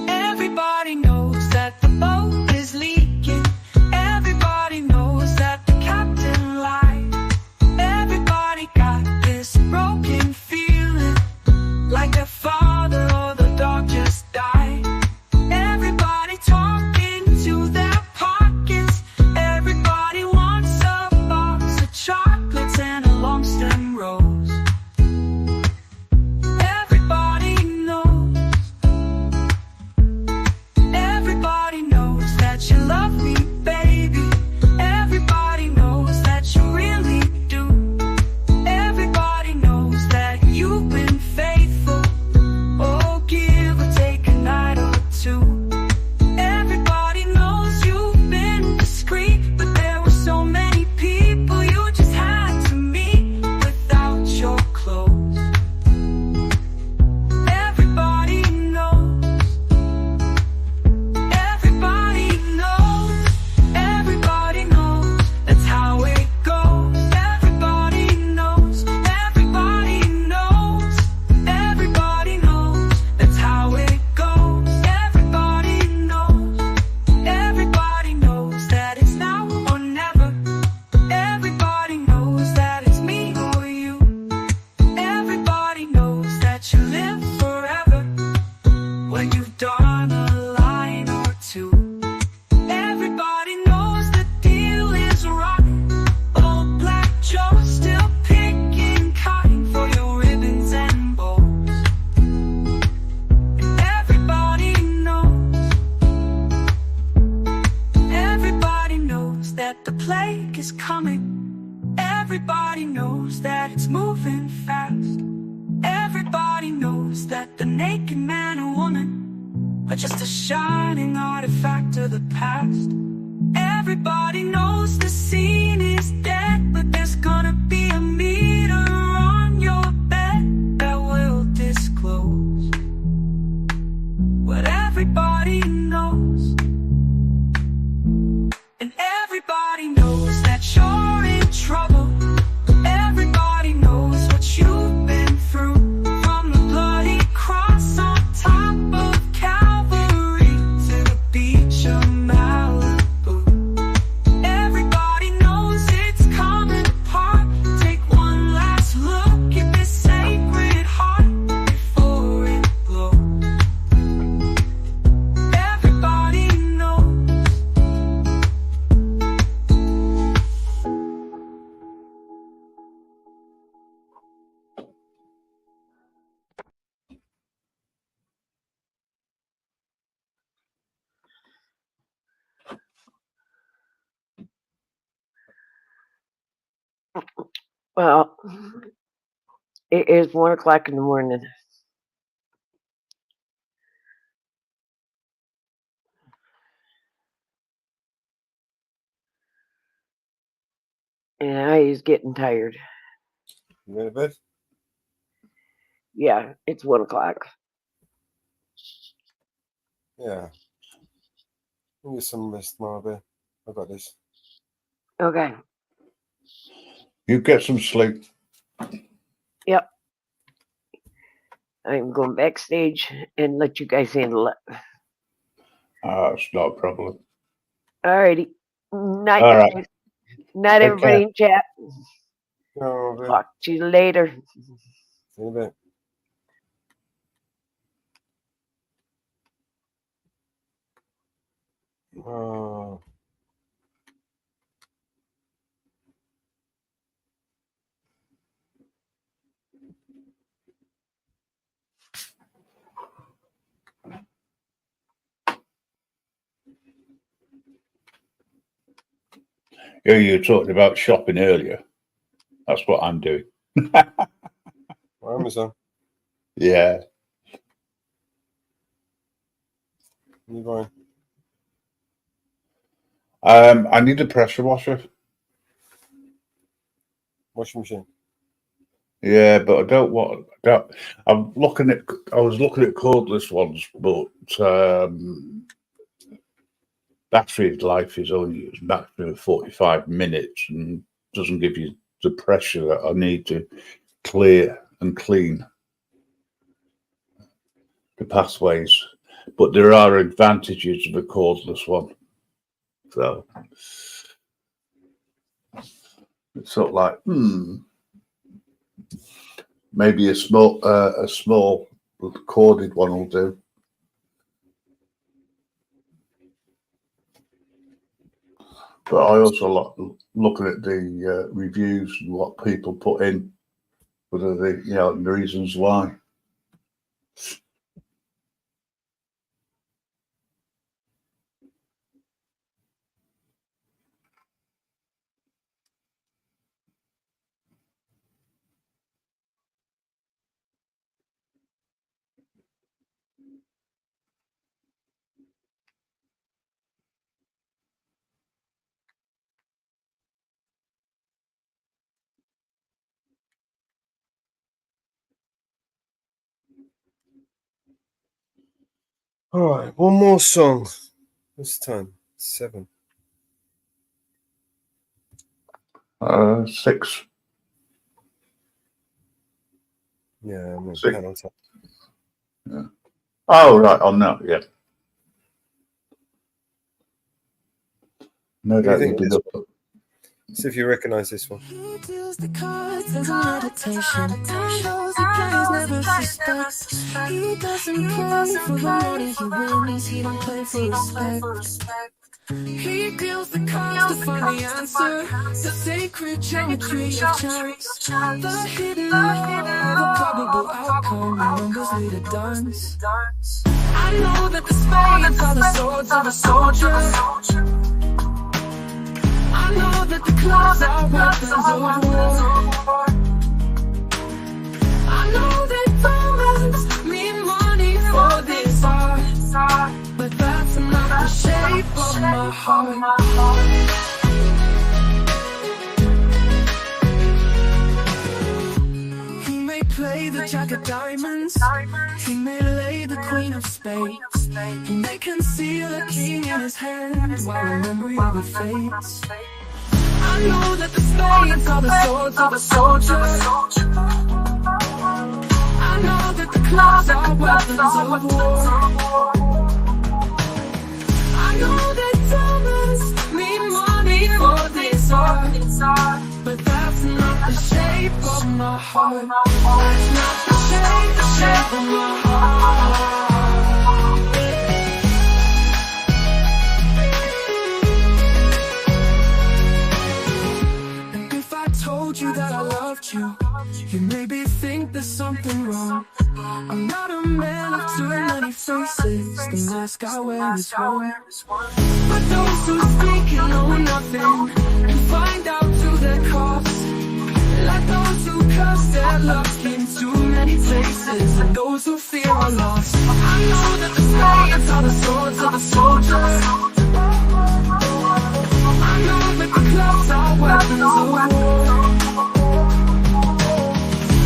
Everybody knows that the boat is leaking. Everybody knows that the captain lied. Everybody got this broken feeling, like their father or the dog just died. Everybody talking to their pockets. Everybody wants a box of chocolates and a long stem rose. Everybody knows. Everybody knows that you love me, baby. Everybody knows that you really do. Everybody knows that you've been faithful. Oh, give or take a night or two. Everybody knows you've been discreet, but there were so many people you just had to meet without your clothes. Everybody knows. Everybody knows. Everybody knows. That's how it goes. Everybody knows. Everybody knows. Everybody knows. That's how it goes. Everybody knows. Everybody knows that it's now or never. Everybody knows that it's me or you. Everybody knows that you live forever when you've done a line or two. Everybody knows the deal is rotten. Old Black Joe still picking cotton for your ribbons and bows. And everybody knows. Everybody knows that the plague is coming. Everybody knows that it's moving fast. Everybody knows that the naked man or woman are just a shining artifact of the past. Everybody knows the scene is dead, but there's gonna be a meter on your bed that will disclose what everybody knows. And everybody knows that you're in trouble. Everybody knows what you've been through. From the bloody cross on top of Calvary to the beach of Malibu. Everybody knows it's coming apart. Take one last look at this sacred heart before it blows. Everybody knows. Well, it is 1 o'clock in the morning. And I is getting tired. You going to bed? Yeah, it's 1 o'clock. Yeah. Give me some rest, Marvin. I got this. Okay. You get some sleep. Yep. I'm going backstage and let you guys handle it. It's not a problem. Alrighty. Night, All right. guys. Night, Take everybody care. in chat. Oh, man. Talk to you later. See you in a bit. Oh. Yeah, you were talking about shopping earlier. That's what I'm doing. Amazon. Yeah. You buying? I need a pressure washer. Washing machine. Yeah, but I don't want. I was looking at cordless ones, but battery life is only maximum 45 minutes and doesn't give you the pressure that I need to clear and clean the pathways. But there are advantages of a cordless one. So it's sort of like, maybe a small corded one will do. But I also like looking at the reviews and what people put in, whether they, the reasons why. All right, one more song. What's the time? 7. 6. Yeah, I'm 6. on top. Yeah. Oh, right, on that, yeah. No doubt you did up. See if you recognize this one. The cards as a meditation. Those he plays never suspects. He doesn't play for the money he wins. He don't play for respect. He deals the cards to find the answer. The sacred geometry of chance. The hidden law of a probable outcome. Numbers lead a dance. I know that the spades are the swords of a soldier. I know that the clubs are weapons of war. I know that diamonds mean money for this art, but that's not the shape of my heart. He may play the jack of diamonds, he may lay the queen of spades, he may conceal a king in his hand while remembering the fates. I know that the spades are the swords of a soldier. I know that the clubs are weapons of war. I know that diamonds mean money for this art, but that's not the shape of my heart. That's not the shape of my heart. Told you that I loved you, you maybe think there's something wrong. I'm not a man of too many faces, the mask I wear is one. But those who speak and know nothing and find out to their cost, like those who curse their luck in too many places, and those who fear are lost. I know that the spades are the swords of a soldier. I know that the clubs are weapons of war.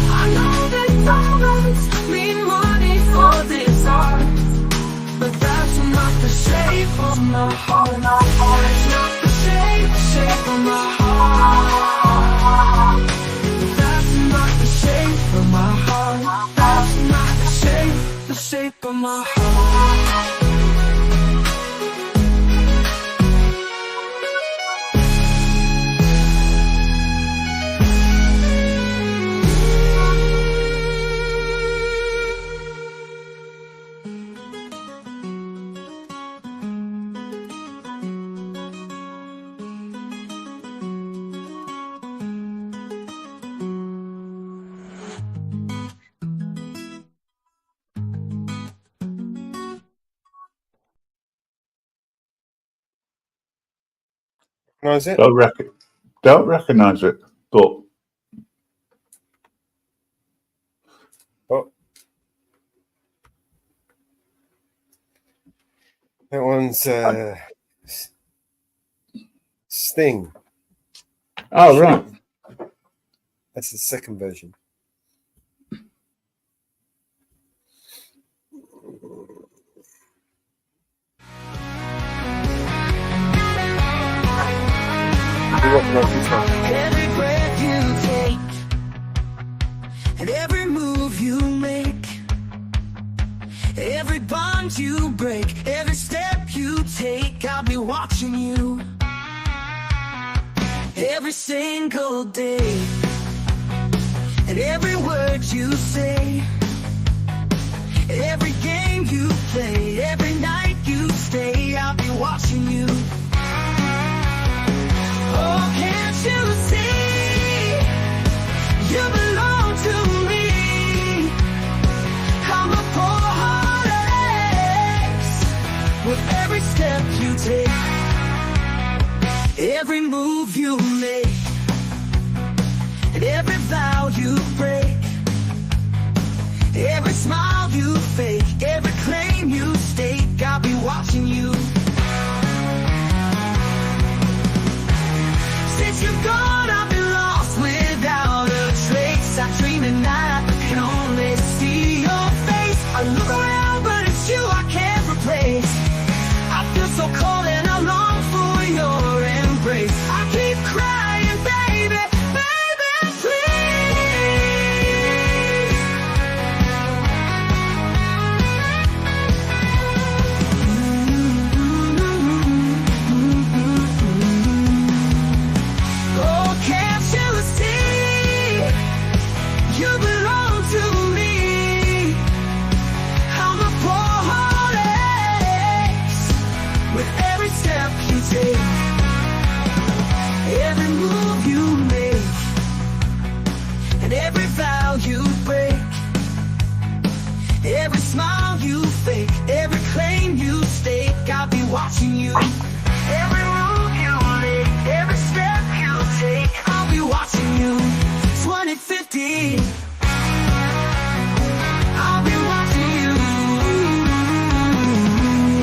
I know that diamonds mean money for this art, but that's not the shape of my heart. That's not the shape of my heart. That's not the shape of my heart. That's not the shape of my heart. Recognize it? Don't recognize it, but Oh. That one's Sting. oh right. That's the second version. Every breath you take and every move you make, every bond you break, every step you take, I'll be watching you every single day. And every word you say, every game you play, every night you stay, I'll be watching you. Oh, can't you see? You belong to me. I'm a poor heartaches with every step you take, every move you make, and every vow you break, every smile you fake, every claim you stake, I'll be watching you. Since you're gone, I've been lost without a trace. I dream at night, I can only see your face. I look around, but it's you I can't replace. I feel so cold and I long for your embrace. I keep crying, baby, baby, please. Oh, can't you see? You belong to me. I'm a poor heartaches with every step you take, every move you make, and every vow you break, every smile you fake, every claim you stake, I'll be watching you. Every move you make, every step you take, I'll be watching you. 2050, I'll be watching you.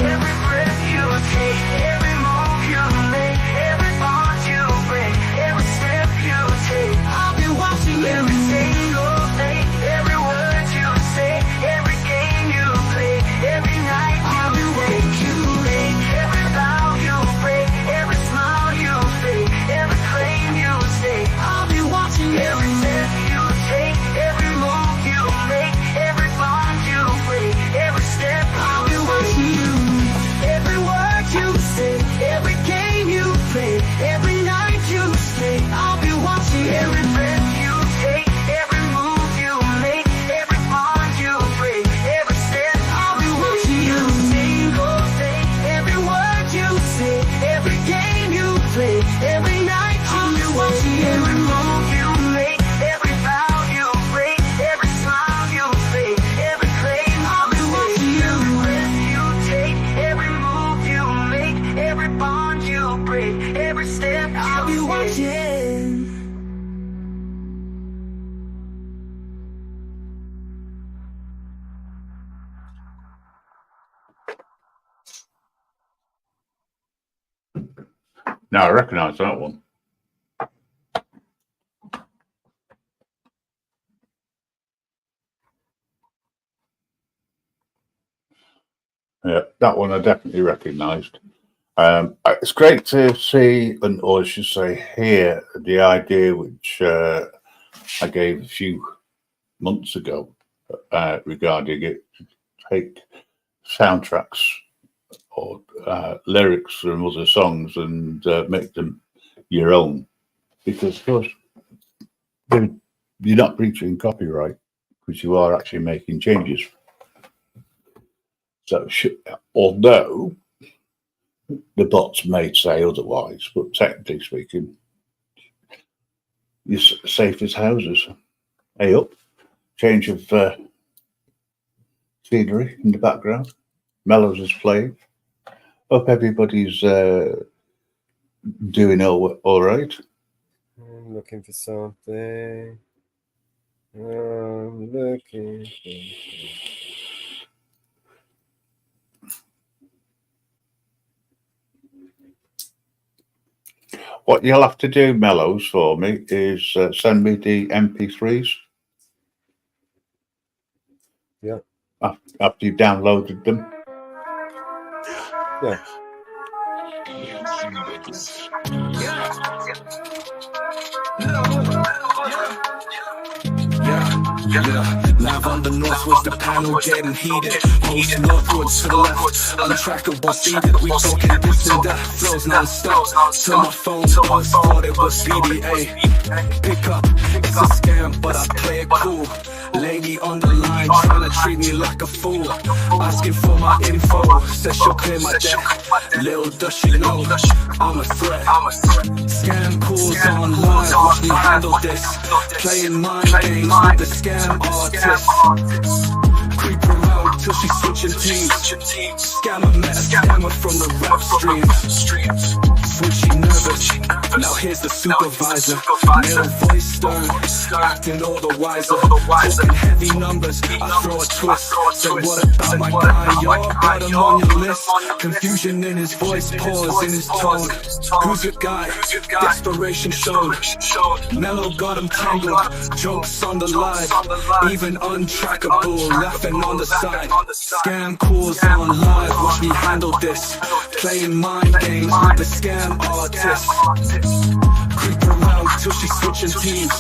Every breath you take, every move you make, every bond you break, every step you take, I'll be watching you. Every single thing, every word you say, every game you play, every night you wake, every vow you break, every smile you fake, every claim you say, I'll be watching you. Every step you take, every move you make, every bond you break, every step I'll be watching you. Every word you say, every game you play, every night you stay, I'll be watching. Every breath you take, every move you make, every bond you break, every step I'll be watching you. Single thing, every word you say, every game you play, every night I'll be watching. Every move you make, every vow you break, every smile you fake, every claim I'll be watching. Every breath you take, every move you make, every bond you break, every step I'll be watching. Now I recognise that one. Yeah, that one I definitely recognised. It's great to see, or I should say, hear the idea which I gave a few months ago regarding it. Take soundtracks or lyrics from other songs and make them your own, because of course you're not breaching copyright because you are actually making changes. So although the bots may say otherwise, but technically speaking, you're safe as houses. Hey up, change of scenery in the background. Mellows is playing. Hope everybody's doing all right. I'm looking for something. I'm looking for What you'll have to do, Mellows, for me is send me the MP3s. Yeah. After you've downloaded them. Yeah. Yeah, live on the north with the panel getting heated. Host northwards to the left, untrackable seated. We talking this and that, flows non-stop. Till my phone buzz, thought it was PDA. Pick up, it's a scam, but I play it cool. Lady on the line, trying to treat me like a fool. Asking for my info, says she'll clear my debt. Little does she know, I'm a threat. Scam calls online, watch me handle this. Playing mind games with the scam artist. Creep around till she's switching teams. Scammer met a scammer from the rap streams. When she nervous, now here's the supervisor. Male voice stern, acting all the wiser. Talking heavy numbers, I throw a twist. Say what about my guy, y'all got him on your list. Confusion in his voice, pause in his tone. Who's your guy? Desperation showed. Mellow got him tangled, jokes on the live. Even untrackable, laughing on the side. Scam calls on live, watch me handle this. Playing mind games with the scam artist. Creep around till she's switching teams.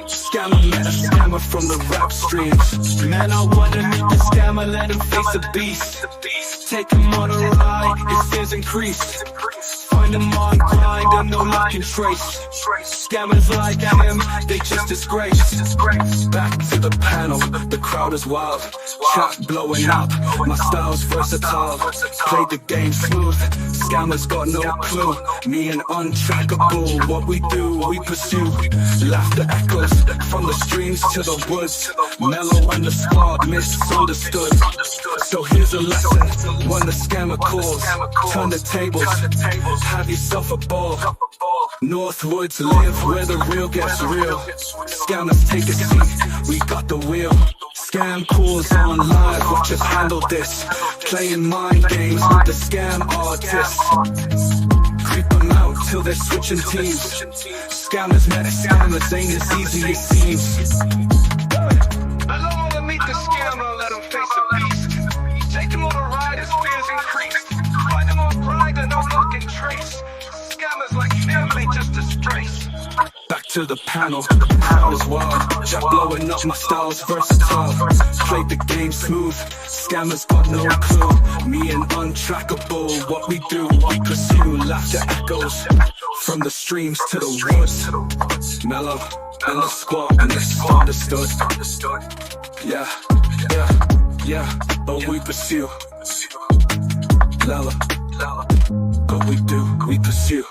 Scammer met a scammer from the rap streams. Man, I wanna meet the scammer, let him face a beast. Take him on a ride, his fears increase. Find him on grind and no luck can trace. Scammers like him, they just disgrace. Back to the panel, the crowd is wild. Chat blowing up, my style's versatile. Play the game smooth, scammers got no clue. Me and untrackable, what we do, we pursue. Laughter echoes from the streams to the woods. Mellow and the squad misunderstood. So here's a lesson, when the scammer calls, turn the tables, have yourself a ball. Northwoods live where the real gets real. Scammers take a seat, we got the wheel. Scam calls on live, watch us handle this. Playing mind games with the scam artists. Creep them out till they're switching teams. Scammers met scammers, ain't as easy as seems. I don't wanna meet the scammer, let him face a beast. Take him on a ride, his fears increase. Find him on pride and no luck can trace. Scammers like him, they just disgrace. Back to the panel, the crowd is wild. Jack blowing up, my style's versatile. Played the game smooth, scammers got no clue. Me and untrackable, what we do, we pursue. Laughter echoes from the streams to the woods. Mellow and the squad misunderstood. Yeah, but we pursue. Lala, but we do, we pursue.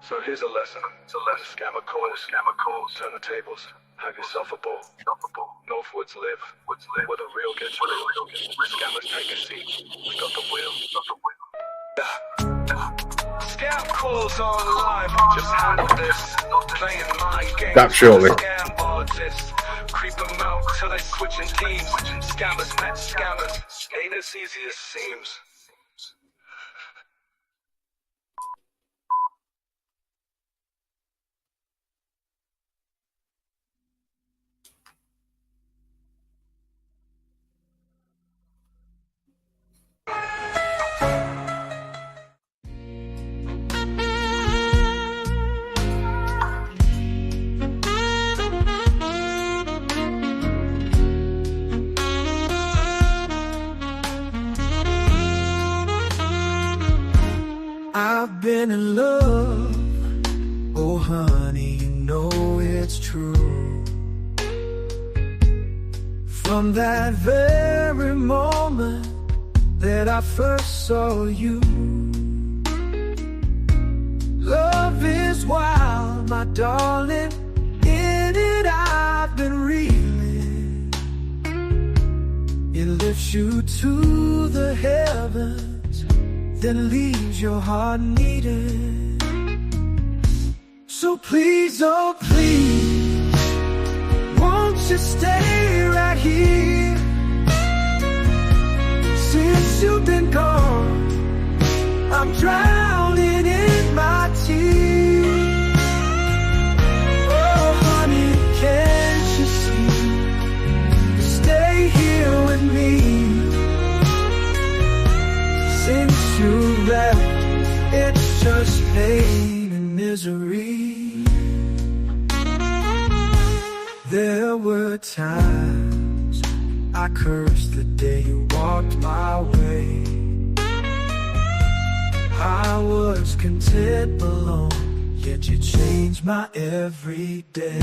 So here's a lesson. Scammer calls, turn the tables, have yourself a ball. Northwoods live, where the real gets real. Scammers take a seat, we got the wheel. Scam calls on live, just handle this. Playing mind games. That surely. Scam artists, creep them out till they switching teams. Scammers met scammers, ain't as easy as seems. I've been in love, oh honey, you know it's true. From that very moment that I first saw you. Love is wild, my darling, in it I've been reeling. It lifts you to the heavens, then leaves your heart needing. So please, oh please, won't you stay right here? Since you've been gone, I'm drowning in my tears. Oh honey, can't you see? Stay here with me. Since you left, it's just pain and misery. There were times I cursed the day you walked my way. I was content alone, yet you changed my every day.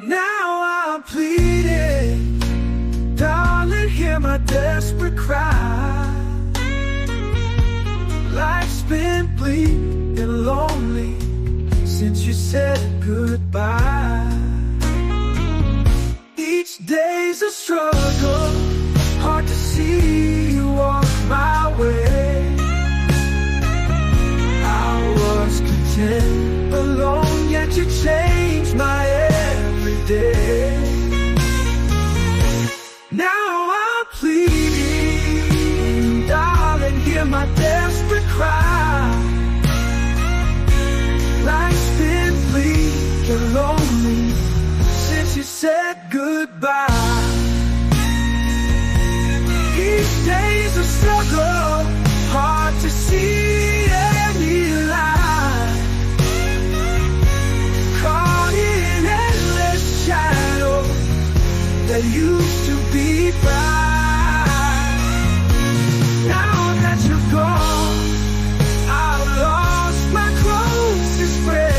Now I'm pleading, darling, hear my desperate cry. Life's been bleak and lonely since you said goodbye. Each day's a struggle, hard to see you walk my way. I was content alone, yet you changed my every day. Now I'm pleading, darling, hear my desperate cry. Life's been bleak and lonely since you said goodbye. Each day's a struggle, hard to see any light. Caught in endless shadow that used to be bright. Now that you're gone, I've lost my closest friend.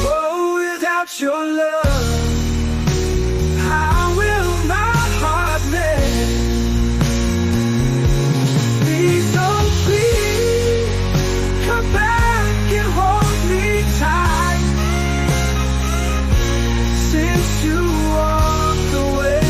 Oh, without your love, how will my heart mend? Please, oh please, come back and hold me tight. Since you walked away,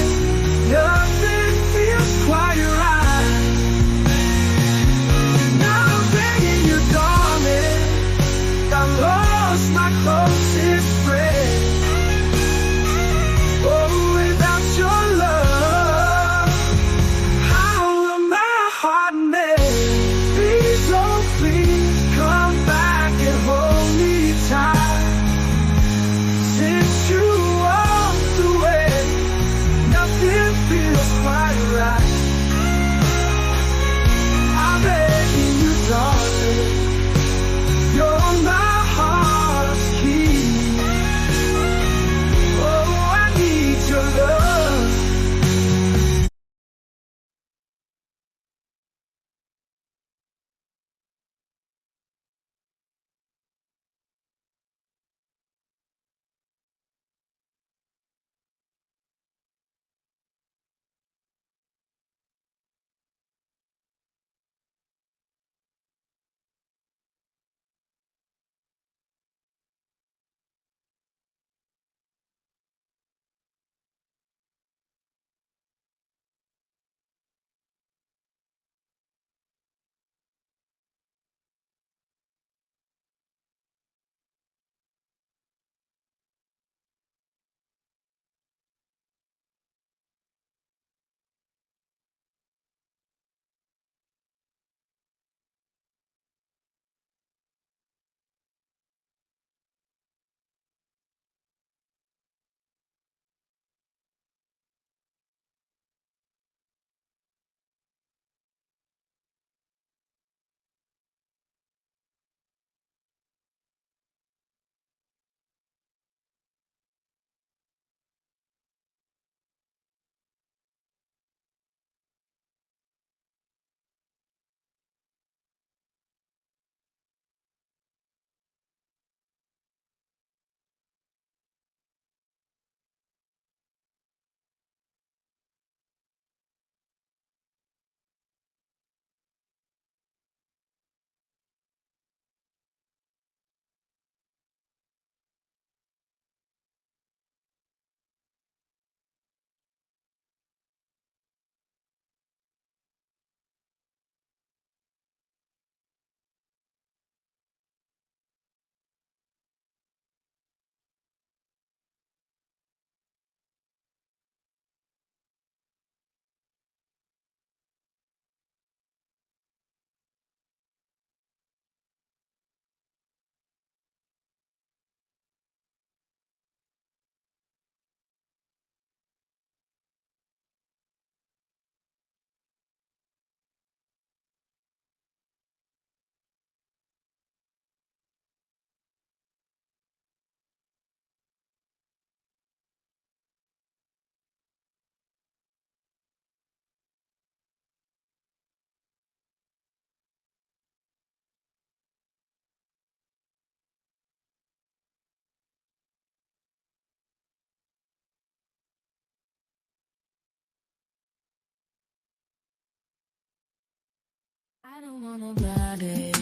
I don't want nobody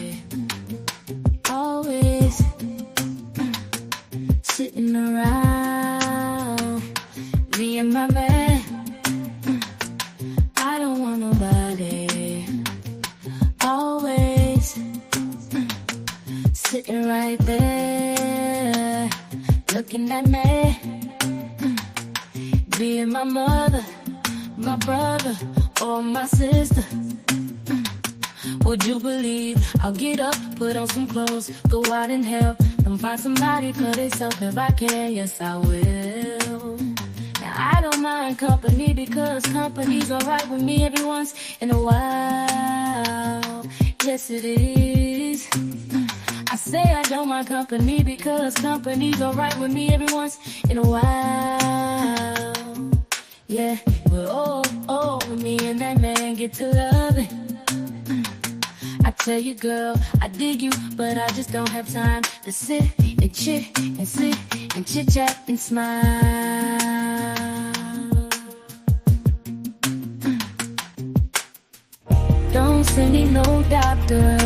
always sitting around me and my man. I don't want nobody always sitting right there looking at me, being my mother, my brother, or my sister. Would you believe I'll get up, put on some clothes, go out and help them find somebody for themselves if I can? Yes, I will. Now, I don't mind company because company's alright with me every once in a while. Yes, it is. I say I don't mind company because company's alright with me every once in a while. Yeah, well, me and that man get to loving. I tell you, girl, I dig you, but I just don't have time to sit and chit and sit and chit chat and smile. Don't send me no doctor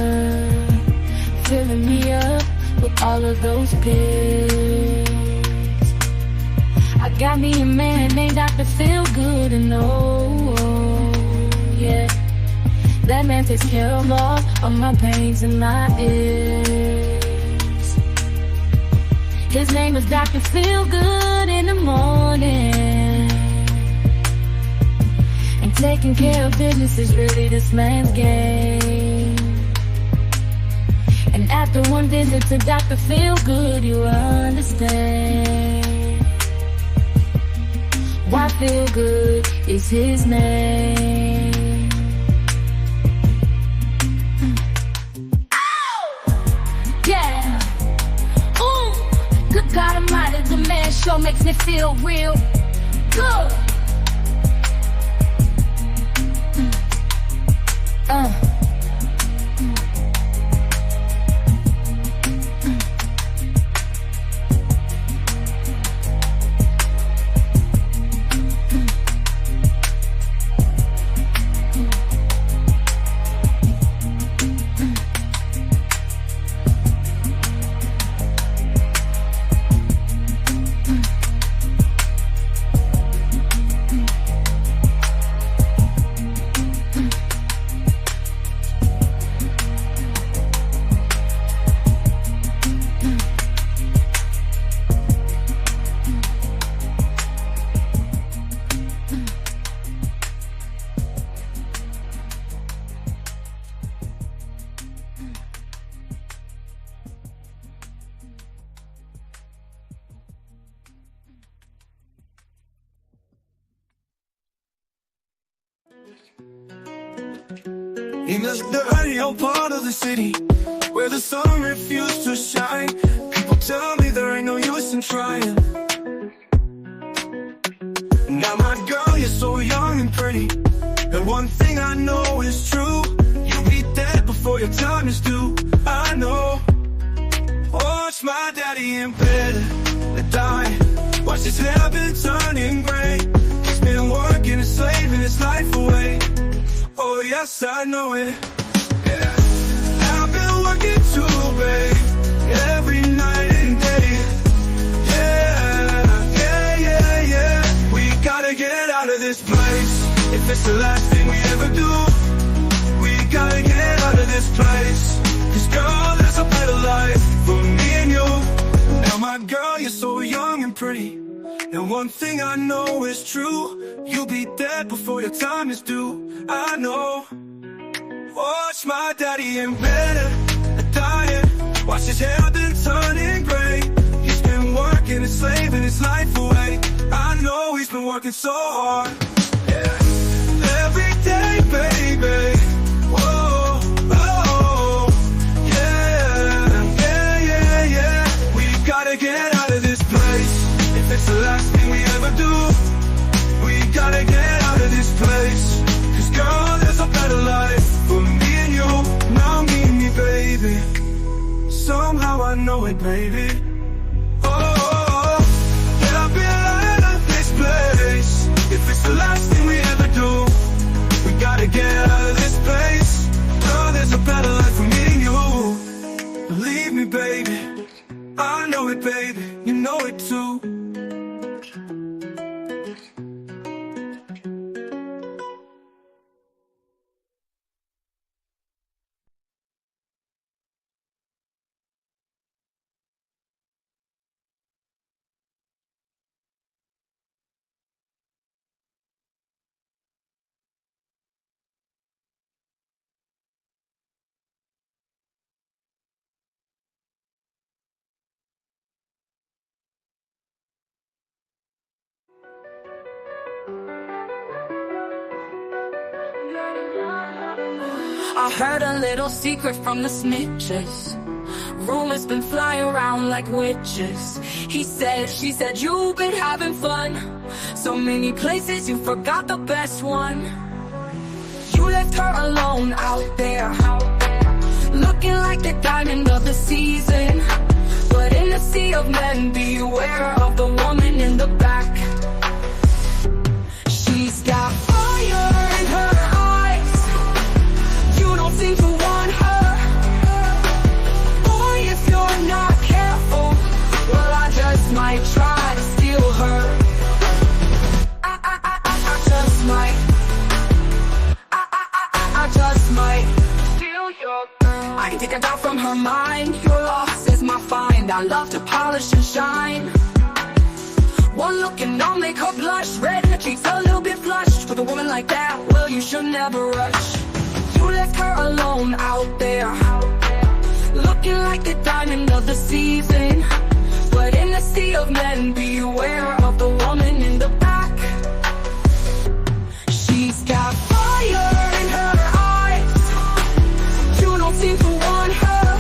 filling me up with all of those pills. I got me a man named Dr. Feel Good, and yeah, that man takes care of all of my pains and my ills. His name is Dr. Feel Good in the morning. And taking care of business is really this man's game. And after one visit to Dr. Feel Good, you understand why Feel Good is his name. Yeah. Ooh, good God Almighty, the man sure makes me feel real good. In this dirty old part of the city where the sun refused to shine, people tell me there ain't no use in trying. Now my girl, you're so young and pretty, and one thing I know is true, you'll be dead before your time is due. I know. Watch my daddy in bed and die, watch his hair been turning gray. He's been working and slaving his life away. Oh yes, I know it. Yeah. I've been working too, babe, every night and day. Yeah. We gotta get out of this place. If it's the last thing we ever do, we gotta get out of this place. 'Cause girl, there's a better life for me and you. Now my girl, you're so young and pretty, and one thing I know is true, you'll be dead before your time is due. I know. Watch my daddy in bed dying, watch his hair then turning gray. He's been working and slaving his life away. I know he's been working so hard. Yeah. Every day, baby. Whoa, oh, yeah. We gotta get out of this place. If it's the last thing we ever do, we gotta get out of this place. 'Cause girl, there's a better life for me and you. Now meet me, baby. Somehow I know it, baby. Oh, get up and out of this place. If it's the last thing we ever I heard a little secret from the snitches. Rumors been flying around like witches. He said, she said, you've been having fun. So many places, you forgot the best one. You left her alone out there, looking like the diamond of the season. But in the sea of men, beware of the woman in the back. She's got fire in her eyes. You don't seem to want her. Boy, if you're not careful, well, I just might try to steal her. I just might. I just might steal your girl. I can take her down from her mind. Your loss is my find. I love to polish and shine. One look and I'll make her blush. Red in the cheeks, a little bit flushed. With a woman like that, well, you should never rush. You left her alone out there, looking like the diamond of the season. But in the sea of men, beware of the woman in the back. She's got fire in her eyes. You don't seem to want her.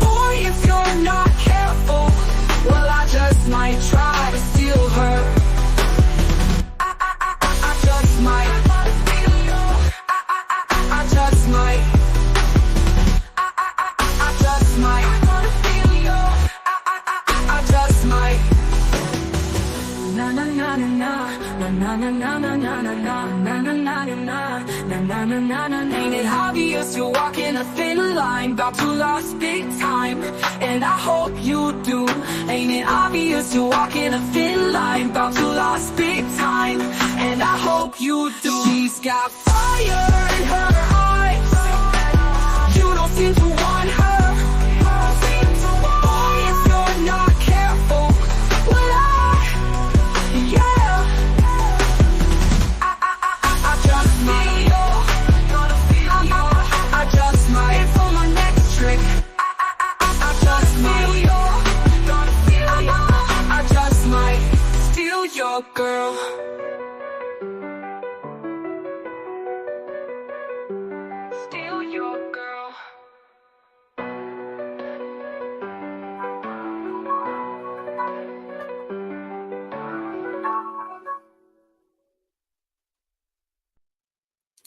Boy, if you're not careful, well, I just might try to steal her. I just might. I just might. I just might. I just might. Na na na na na na na na na na na na na na na na. Ain't it obvious you're walking a thin line, about to lose big time, and I hope you do. Ain't it obvious you're walking a thin line, about to lose big time, and I hope you do. She's got fire in her eyes. You don't seem to want her. Boy, if you're not careful, well, yeah. I just might. I just might. For my next trick, I just might. I just might steal your girl. Steal your girl.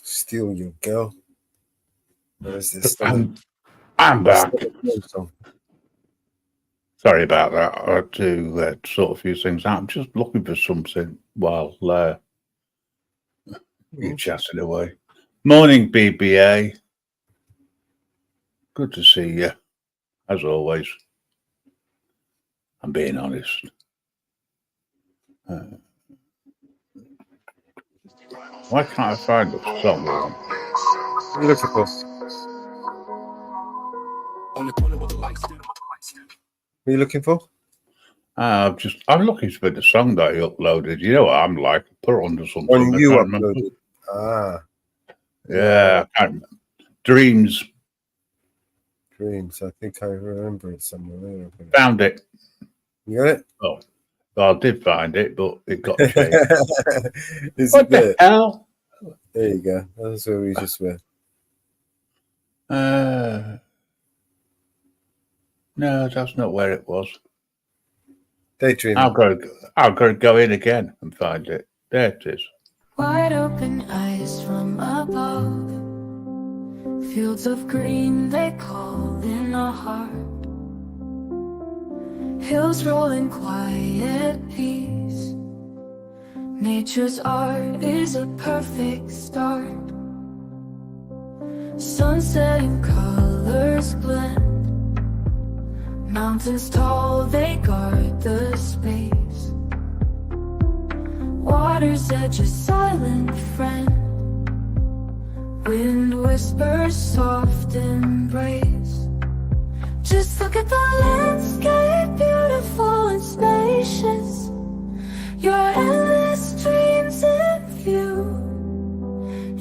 Steal your girl. What is this? I'm back. Sorry about that. I had to sort a few things out. I'm just looking for something while you chatted away. Morning, BBA. Good to see you, as always. I'm being honest. Why can't I find the song? What are you looking for? What are you looking for? I'm looking for the song that I uploaded. You know what I'm like? Put it under something. When you I can't uploaded. remember. Ah. Yeah, I can't remember. Dreams. Dreams. I think I remember it somewhere. Found it. You got it? Oh, well, I did find it, but it got changed. Is What it the there? hell? There you go. That's where we just were. No, that's not where it was. Daydreaming. I'll go in again and find it. There it is. Wide open eyes from above, fields of green they call in a heart, hills rolling quiet peace. Nature's art is a perfect start. Sunset and colors blend, mountains tall they guard the space. Water's edge a silent friend, wind whispers soft embrace. Just look at the landscape, beautiful and spacious. Your endless dreams in view,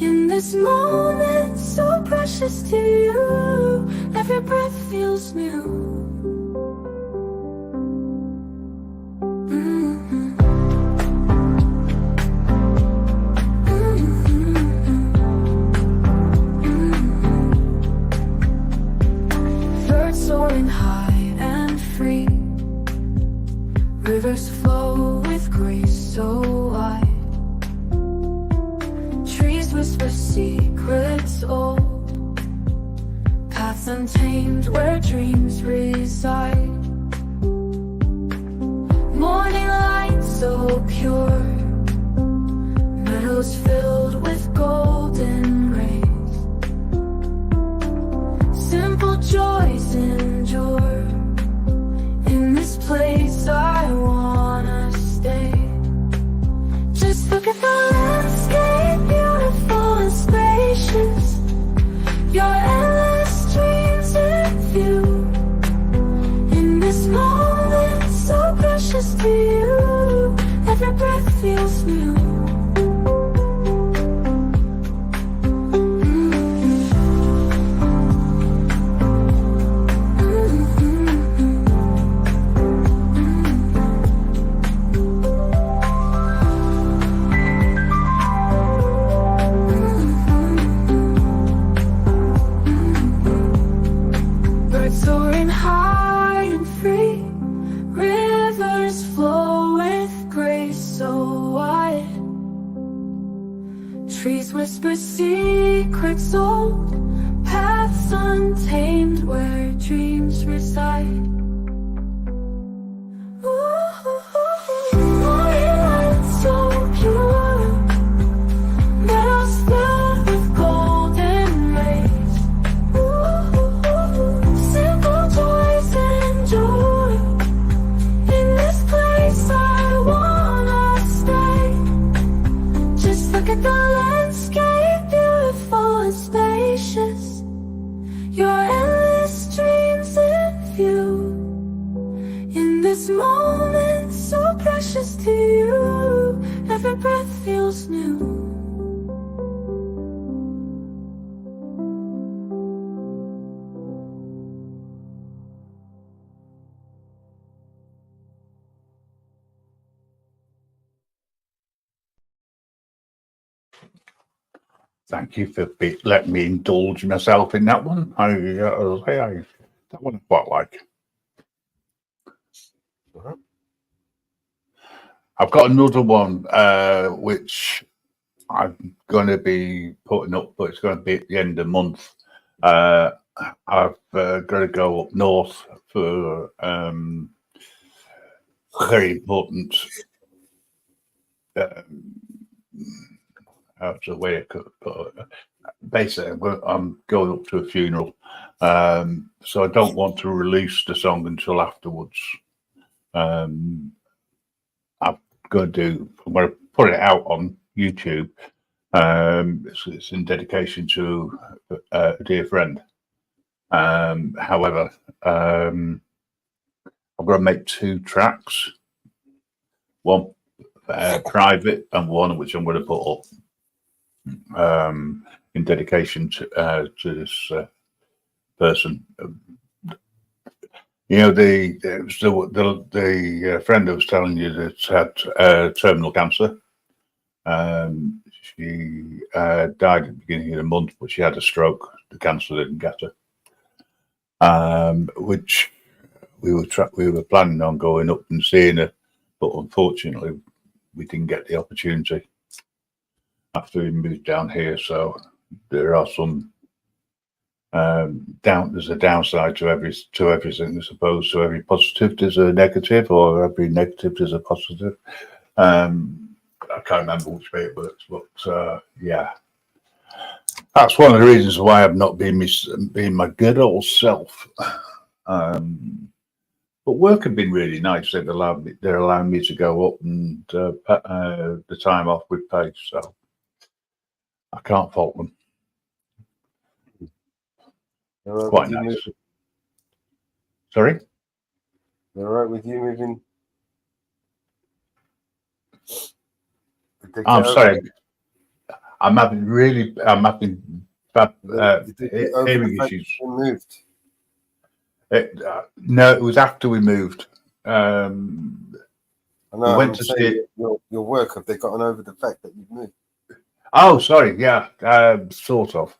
in this moment so precious to you. Every breath feels new. stand where dreams reside. Morning light so pure, meadows filled with golden rays. Simple joys endure. In this place I wanna stay. Just look at the landscape, beautiful and spacious. Your endless dreams in view. In this moment so precious to you, every breath feels new. Birds soaring high and free, rivers flow with grace so wide. Trees whisper secrets old, paths untamed where dreams reside. Morning light so pure, meadows filled with golden rays. Simple joys endure. In this place I wanna stay. Just look at the landscape, beautiful and spacious. Your endless dreams in view. In this moment so precious to you, every breath feels new. Thank you for letting me indulge myself in that one. That one I quite like. I've got another one which I'm going to be putting up, but it's going to be at the end of the month. I've got to go up north for very important. That's the way I could put it. Basically, I'm going up to a funeral, so I don't want to release the song until afterwards. I'm going to put it out on YouTube. It's in dedication to a dear friend. However, I'm going to make 2 tracks, one private and one which I'm going to put up in dedication to this person. You know, the friend I was telling you that had terminal cancer. She died at the beginning of the month, but she had a stroke. The cancer didn't get her. Which we were planning on going up and seeing her, but unfortunately we didn't get the opportunity after we moved down here. So there are some there's a downside to everything, I suppose. So every positive there's a negative, or every negative there's a positive. I can't remember which way it works, but yeah, that's one of the reasons why I've not been my good old self. But work have been really nice. They're allowing me to go up and the time off with pay, so I can't fault them. Quite nice. Moving? Sorry? They're all right with you moving? I'm sorry. I'm having bad hearing issues. Moved. No, it was after we moved. I know, we went to see your work. Have they gotten over the fact that you've moved? Oh, sorry. Yeah, sort of.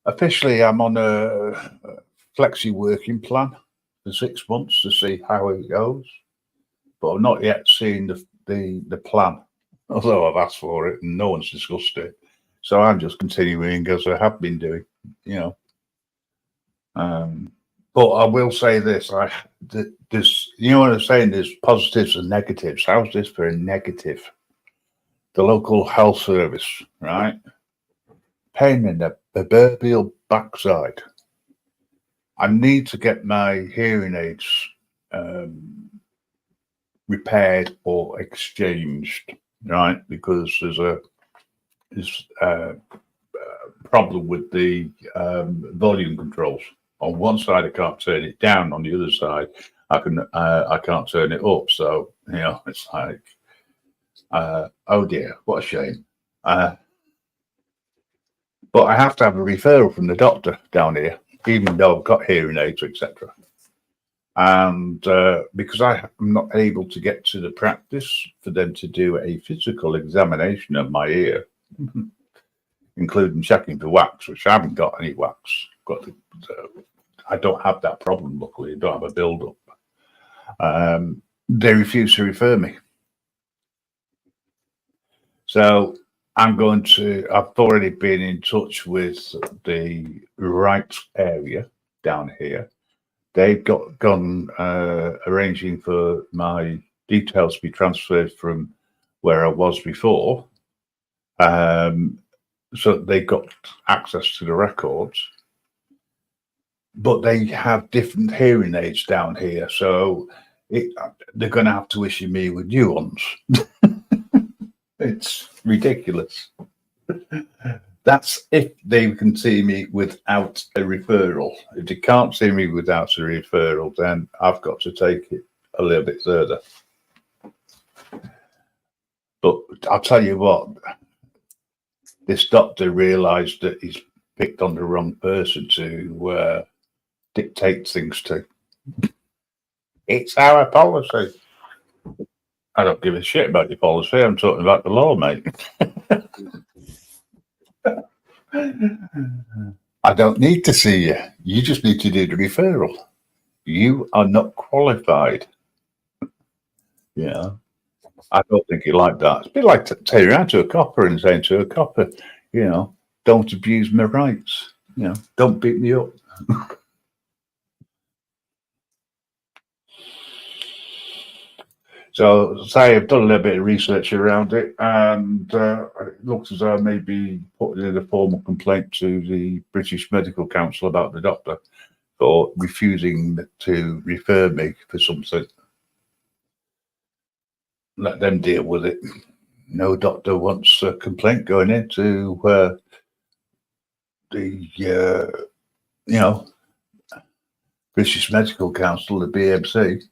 Officially, I'm on a flexi working plan for 6 months to see how it goes, but I've not yet seen the plan. Although I've asked for it and no one's discussed it. So I'm just continuing as I have been doing, But I will say this: there's, what I'm saying. There's positives and negatives. How's this for a negative? The local health service, right? Pain in the proverbial backside. I need to get my hearing aids repaired or exchanged, right? Because there's a problem with the volume controls. On one side, I can't turn it down. On the other side, I can't turn it up. So it's like, oh dear, what a shame. But I have to have a referral from the doctor down here, even though I've got hearing aids, etc. And because I'm not able to get to the practice for them to do a physical examination of my ear, including checking for wax, which I haven't got any wax. I don't have that problem, luckily. I don't have a build-up. They refuse to refer me. So I've already been in touch with the right area down here. They've gone arranging for my details to be transferred from where I was before. So they got access to the records. But they have different hearing aids down here. So they're going to have to issue me with new ones. It's ridiculous. That's if they can see me without a referral. If they can't see me without a referral, then I've got to take it a little bit further. But I'll tell you what, this doctor realised that he's picked on the wrong person to dictate things to. It's our policy. I don't give a shit about your policy. I'm talking about the law, mate. I don't need to see you. You just need to do the referral. You are not qualified. Yeah. I don't think you like that. It's a bit like taking around to a copper and saying to a copper, don't abuse my rights. Don't beat me up. So, say I've done a little bit of research around it, and it looks as though I may be putting in a formal complaint to the British Medical Council about the doctor for refusing to refer me for something. Let them deal with it. No doctor wants a complaint going into the British Medical Council, the BMC.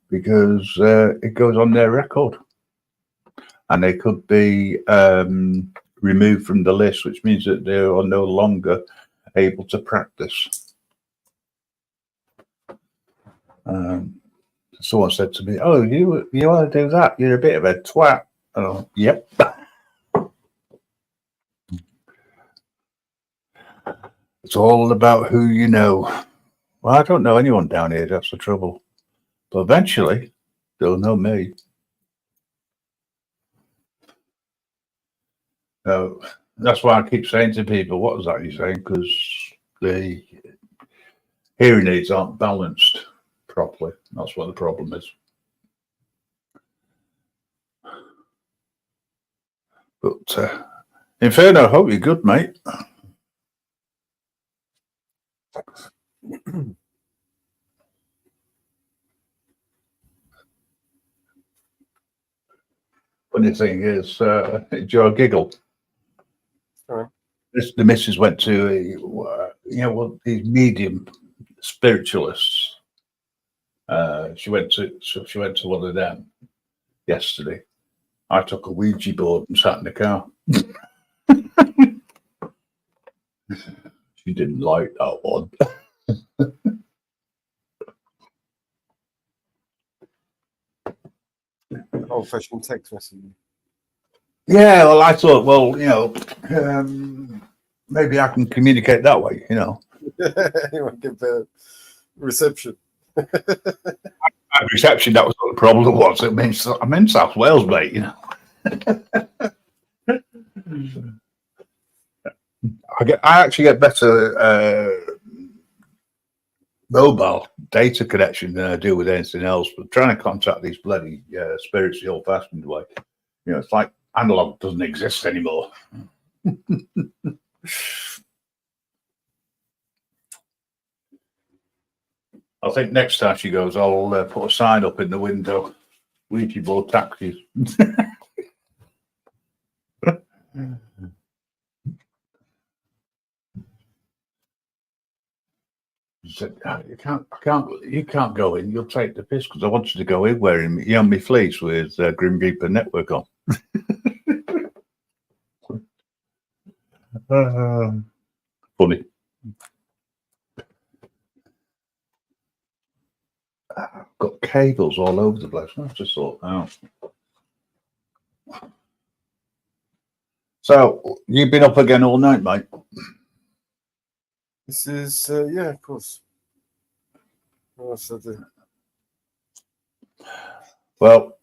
Because it goes on their record, and they could be removed from the list, which means that they are no longer able to practice. Someone said to me, "Oh, you want to do that? You're a bit of a twat." Oh, yep. It's all about who you know. Well, I don't know anyone down here. That's the trouble. But eventually, they'll know me. So that's why I keep saying to people, what was that you're saying? Because the hearing aids aren't balanced properly. That's what the problem is. But Inferno, I hope you're good, mate. Funny thing is, Joe Giggle. Right. The missus went to these medium spiritualists. She went to one of them yesterday. I took a Ouija board and sat in the car. She didn't like that one. Old-fashioned text messaging. Yeah, well, I thought, maybe I can communicate that way, You want to give reception. Reception, that was what the problem was. I'm in South Wales, mate, I actually get better mobile data connection than I do with anything else. But trying to contact these bloody spirits the old-fashioned way, it's like analog doesn't exist anymore. I think next time she goes, I'll put a sign up in the window. Ouija board taxis. Said, you can't go in. You'll take the piss because I wanted to go in wearing my fleece with Grim Reaper Network on. Funny. I've got cables all over the place. I have to sort out. So you've been up again all night, mate? This is yeah, of course. What else I do? Well,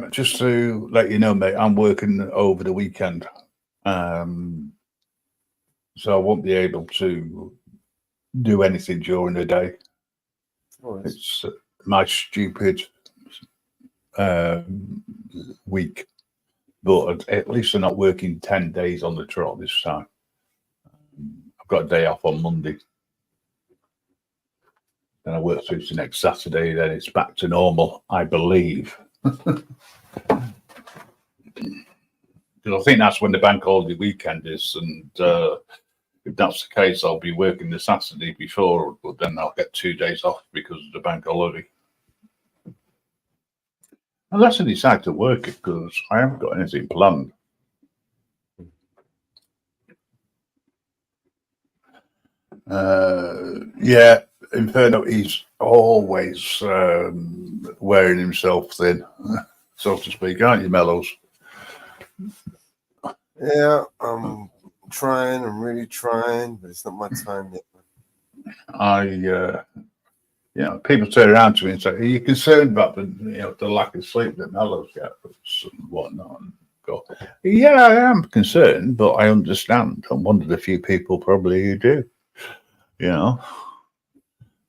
just to let you know, mate, I'm working over the weekend, so I won't be able to do anything during the day. It's my stupid week, but at least I'm not working 10 days on the trot this time. I've got a day off on Monday. Then I work through to next Saturday, then it's back to normal, I believe. Because I think that's when the bank holiday weekend is, and if that's the case, I'll be working the Saturday before, but then I'll get 2 days off because of the bank holiday. Unless I decide to work it, because I haven't got anything planned. Yeah, Inferno, he's always wearing himself thin, so to speak, aren't you, Mellows? Yeah, I'm trying. I'm really trying, but it's not my time yet. People turn around to me and say, "Are you concerned about the lack of sleep that Mellows gets and whatnot?" And go, "Yeah, I am concerned, but I understand. I'm one of the few people probably who do,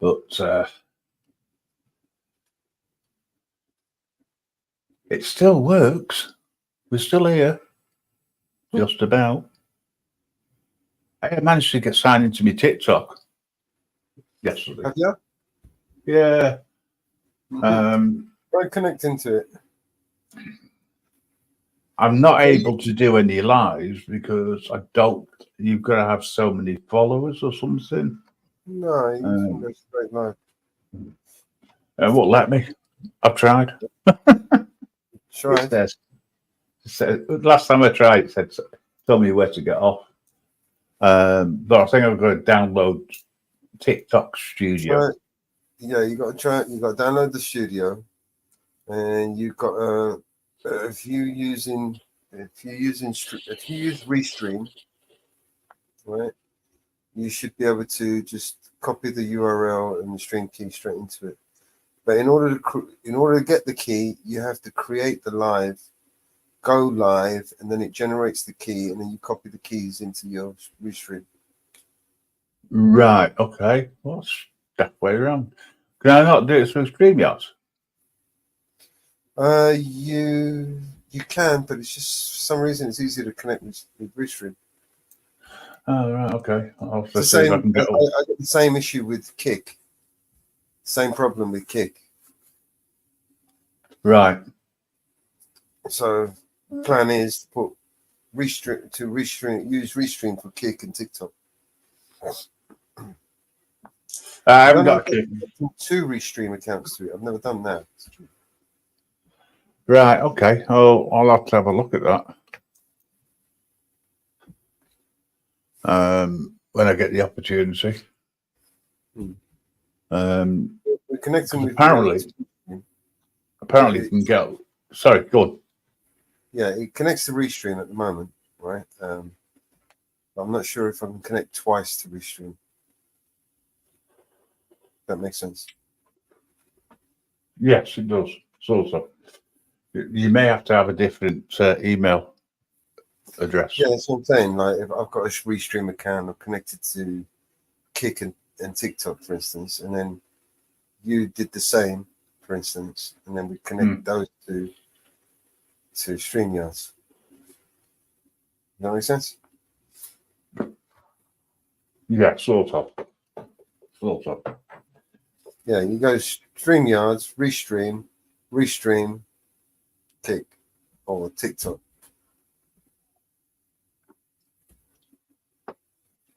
But it still works. We're still here, just about. I managed to get signed into my TikTok yesterday. Have you? Yeah. Try connecting to it. I'm not able to do any lives because I don't. You've got to have so many followers or something. No, you can go straight live. It won't let me. I've tried. Tried. Last time I tried, it said, "Tell me where to get off." But I think I've got to download TikTok Studio. Yeah, you got to try. You got to download the studio, and you've got if you use Restream, right? You should be able to just copy the URL and the stream key straight into it. But in order to get the key, you have to create the live, go live, and then it generates the key, and then you copy the keys into your Restream. Right. Okay. Well, that's that way around. Can I not do it through StreamYard? You can, but it's just for some reason it's easier to connect with Restream. Oh, right. Okay. I'll It's the see if I same. can get. I got the same issue with Kick. Same problem with Kick. Right. So, plan is to put use Restream for Kick and TikTok. I haven't got Kick. 2 Restream accounts to it. I've never done that. Right. Okay. I'll have to have a look at that. When I get the opportunity. We're connecting with apparently you can get. Sorry, go on. Yeah, it connects to Restream at the moment, right? I'm not sure if I can connect twice to Restream. That makes sense. Yes, it does. So you may have to have a different email. address. Yeah, that's what I'm saying. Like, if I've got a Restream account, I'm connected to Kick and TikTok, for instance, and then you did the same, for instance, and then we connect those to StreamYards. Does that make sense? Yeah, sort of. Sort of. Yeah, you go StreamYards, Restream, Kick, or TikTok.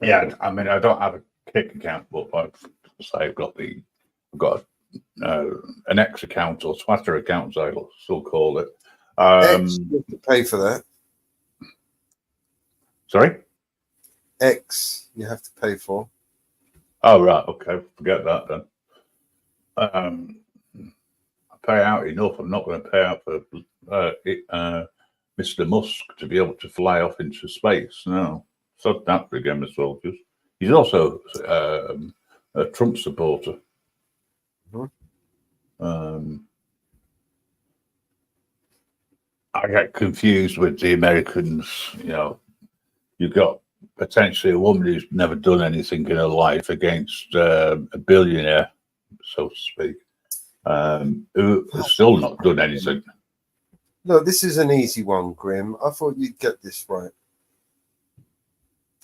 Yeah, I mean, I don't have a Kick account, but I've got an X account or Twitter account, as I still call it. X, you have to pay for that. Sorry? X, you have to pay for. Oh, right. Okay. Forget that then. I pay out enough. I'm not going to pay out for Mr. Musk to be able to fly off into space. No. So that for Game of Soldiers. He's also a Trump supporter. I get confused with the Americans. You know, you've got potentially a woman who's never done anything in her life against a billionaire, so to speak, who has still not done anything. Look, this is an easy one, Grim. I thought you'd get this right.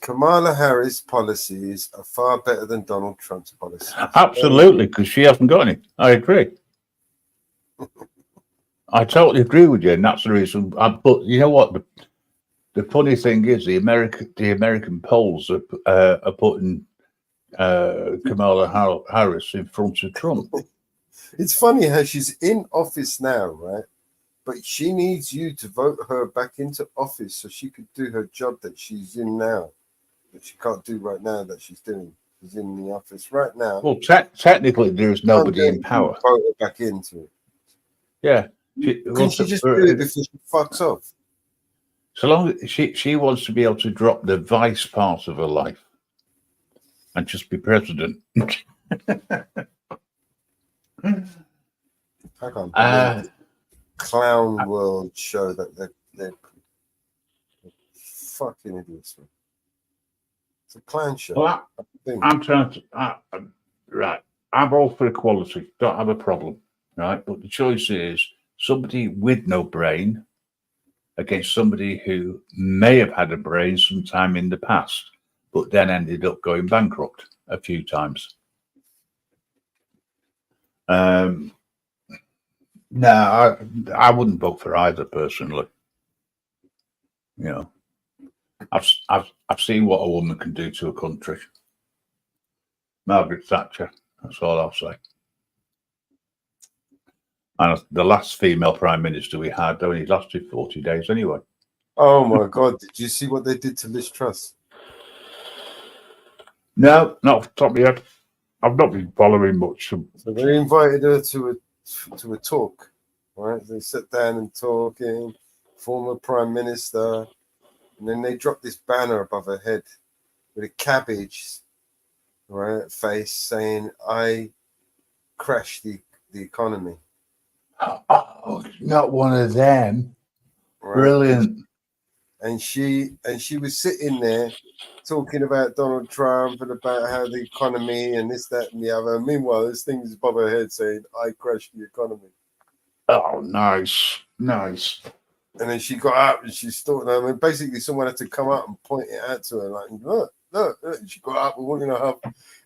Kamala Harris' policies are far better than Donald Trump's policies. Absolutely, because she hasn't got any. I agree. I totally agree with you, and that's the reason. But you know what? The funny thing is, the American polls are putting Kamala Harris in front of Trump. It's funny how she's in office now, right? But she needs you to vote her back into office so she could do her job that she's in now, that she can't do right now that she's doing. She's in the office right now. Well, technically, there's nobody in power. Vote her back into it. Yeah. Can she just do it before she fucks off? So long as she wants to be able to drop the vice part of her life and just be president. I can't believe the clown world show that they're fucking idiots. Man. It's a clown show. Well, I'm trying to right. I'm all for equality. Don't have a problem, right? But the choice is somebody with no brain against somebody who may have had a brain sometime in the past, but then ended up going bankrupt a few times. No, I wouldn't vote for either personally. You know, I've seen what a woman can do to a country. Margaret Thatcher. That's all I'll say. And the last female prime minister we had only lasted 40 days anyway. Oh my God! Did you see what they did to Liz Truss? No, not off the top of my head. I've not been following much. So they invited her to a talk, right? They sat down and talking, former prime minister, and then they dropped this banner above her head with a cabbage, right, face saying, "I crashed the economy." Oh, not one of them. Right? Brilliant. And she was sitting there talking about Donald Trump and about how the economy and this, that, and the other. Meanwhile, this thing is above her head saying, "I crashed the economy." Oh, nice, nice. And then she got up and she stormed. I mean, basically, someone had to come up and point it out to her, like, "Look, look." And she got up and went in a huff,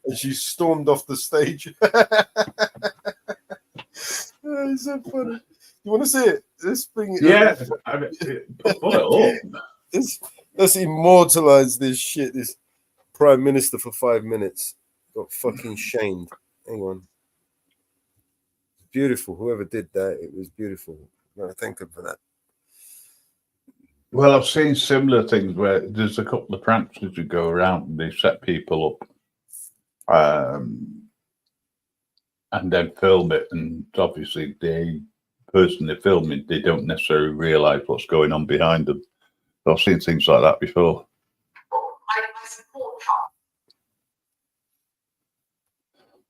and she stormed off the stage. Oh, it's so funny. You want to see it? Let's bring it. Yeah, I mean, pull it up. Let's immortalize this shit. This prime minister for 5 minutes got fucking shamed. Hang on. Beautiful. Whoever did that, it was beautiful. I'm gonna thank him for that. Well, I've seen similar things where there's a couple of pranksters who go around and they set people up and then film it. And obviously, the person they're filming, they don't necessarily realize what's going on behind them. I've seen things like that before.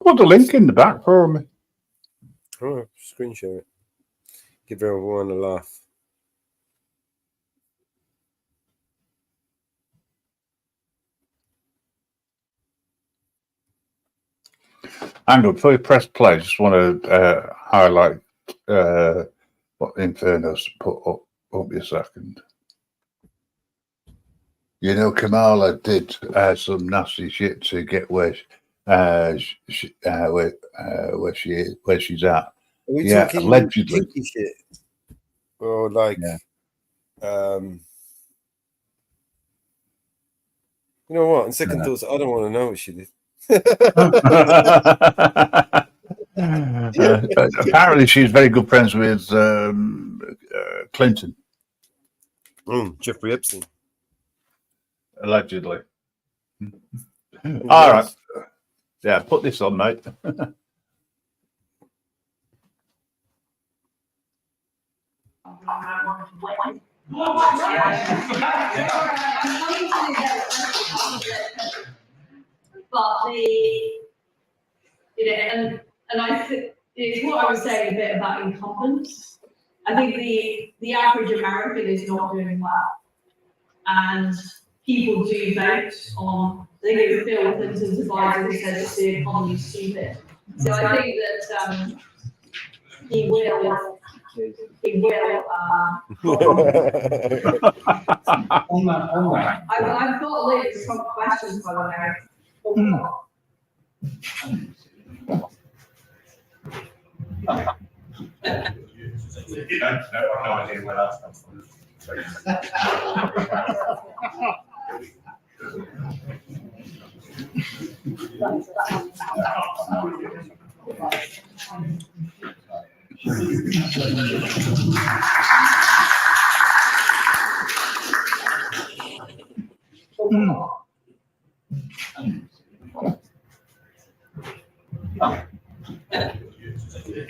Put the link in the back for me. Oh, screen share it. Give everyone a laugh. Hang on, before you press play, I just want to highlight what Inferno's put up. Won't be a second. You know, Kamala did some nasty shit to get where she's at. Are we Yeah, talking allegedly. kinky shit? Or like, Yeah. You know what? On second thoughts, I don't want to know what she did. Apparently, she's very good friends with Clinton. Jeffrey Epstein. Allegedly. All right. Yeah, put this on, mate. But and I think it's what I was saying a bit about incompetence. I think the average American is not doing well, and people do vote on. They give Bill Clinton's advisor who says the economy is stupid. So I think that he will. I've got a list of questions, by the way. You don't have no idea where that's come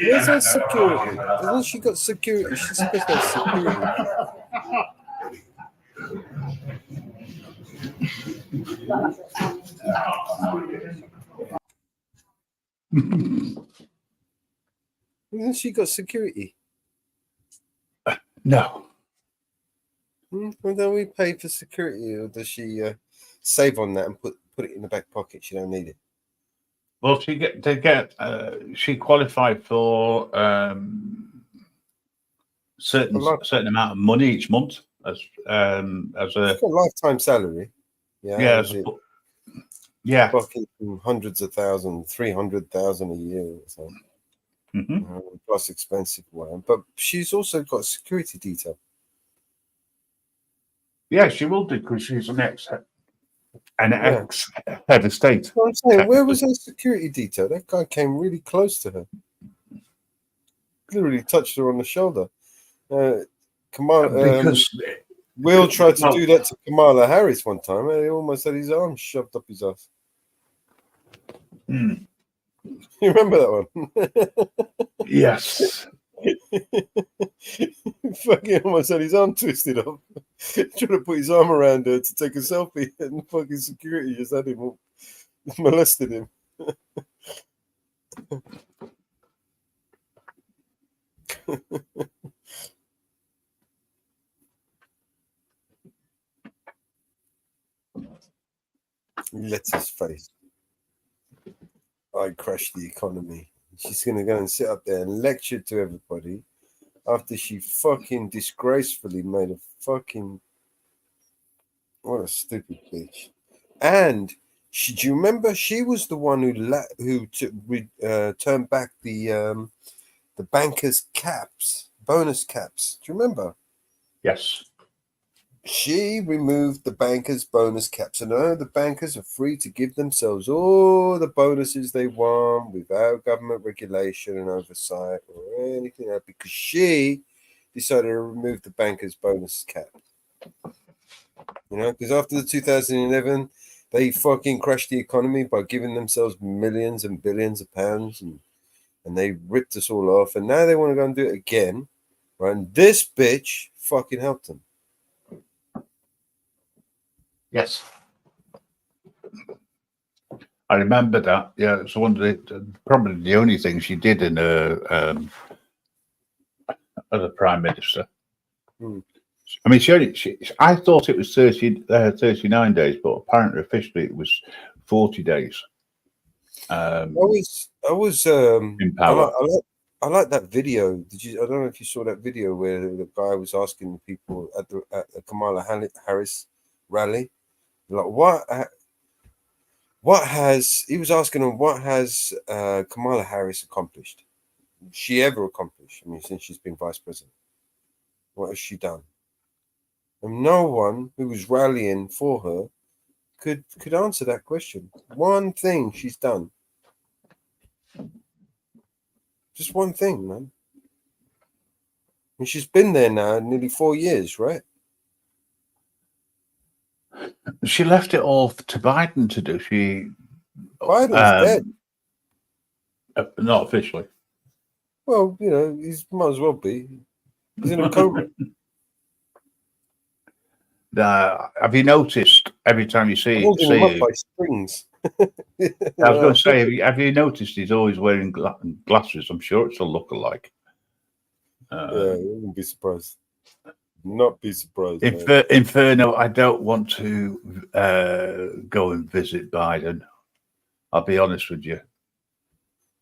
Where's her security? Hasn't she got security? She's supposed to have security. Hasn't she got security? No. Well, don't we pay for security, or does she save on that and put it in the back pocket? She don't need it. Well, she qualified for certain amount of money each month as a She's got a lifetime salary. Yeah, yeah. Fucking hundreds of thousands, 300,000 a year or something. Plus expensive one, but she's also got a security detail. Yeah, she will do because she's an ex-head of state. I'm saying, where was her security detail? That guy came really close to her. Literally touched her on the shoulder. Will tried to do that to Kamala Harris one time, and he almost had his arm shoved up his ass. You remember that one? Yes. Fucking almost had his arm twisted off. Trying to put his arm around her to take a selfie, and fucking security just had him, molested him. Let's his face. I crashed the economy. She's going to go and sit up there and lecture to everybody after she fucking disgracefully made a fucking... What a stupid bitch. And do you remember she was the one who turned back the bankers' caps, bonus caps. Do you remember? Yes. She removed the bankers' bonus caps, and now the bankers are free to give themselves all the bonuses they want without government regulation and oversight or anything else, because she decided to remove the bankers' bonus cap. You know, because after the 2011, they fucking crashed the economy by giving themselves millions and billions of pounds, and they ripped us all off, and now they want to go and do it again, right? And this bitch fucking helped them. Yes. I remember that. Yeah, it's one of probably the only thing she did in her as a prime minister. I mean, I thought it was 39 days, but apparently officially it was 40 days. I power. I like that video. I don't know if you saw that video where the guy was asking the people at the Kamala Harris rally, like he was asking them what has Kamala Harris accomplished? She ever accomplished? I mean, since she's been vice president, what has she done? And no one who was rallying for her could answer that question. One thing she's done. Just one thing, man. And she's been there now nearly 4 years, right? She left it all to Biden to do. Biden's dead. Not officially. Well, you know, he might as well be. He's in a coma. Have you noticed every time you see Holding him up him? by strings. I was going to say, have you noticed he's always wearing glasses? I'm sure it's a look-alike. Yeah, I wouldn't be surprised. Not be surprised. Inferno, I don't want to go and visit Biden. I'll be honest with you.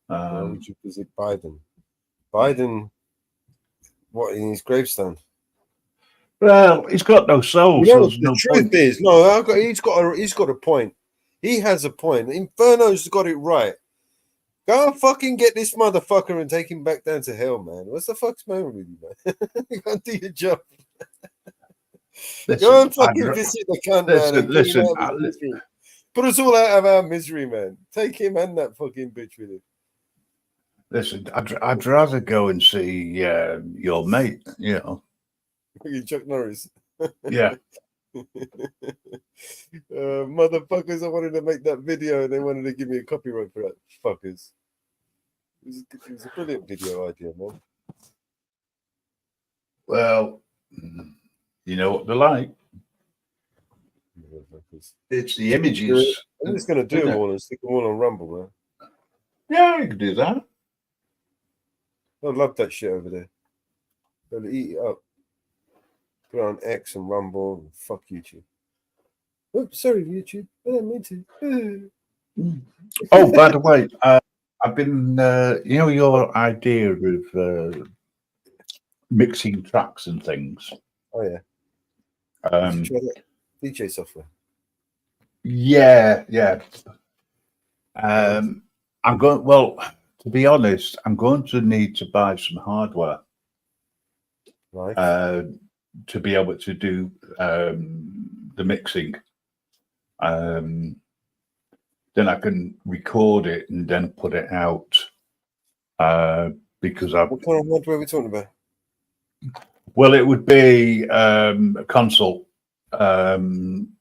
Why would you visit Biden? Biden, what, in his gravestone? Well, he's got no soul. You know, so the truth is, no, he's got a point. He has a point. Inferno's got it right. Go and fucking get this motherfucker and take him back down to hell, man. What's the fuck's wrong with you, man? You can't do your job. Go and fucking visit the cunt, man. Put us all out of our misery, man. Take him and that fucking bitch with him. Listen, I'd rather go and see your mate, you know. Chuck Norris. Yeah. Motherfuckers, I wanted to make that video and they wanted to give me a copyright for that. Fuckers. It was a brilliant video idea, man. Well, you know what they're like. It's the images. I'm just going to do them all and stick them all on Rumble, man. Yeah, you can do that. I love that shit over there. They'll eat it up. Put it on X and Rumble and fuck YouTube. Oops, sorry, YouTube. I didn't mean to. Oh, by the way, I've been, you know, your idea of mixing tracks and things. Oh, yeah. Did you try that DJ software? Yeah. I'm going, well, to be honest, I'm going to need to buy some hardware. Right. To be able to do the mixing. Then I can record it and then put it out. Because what kind of hardware are we talking about? Well, it would be a console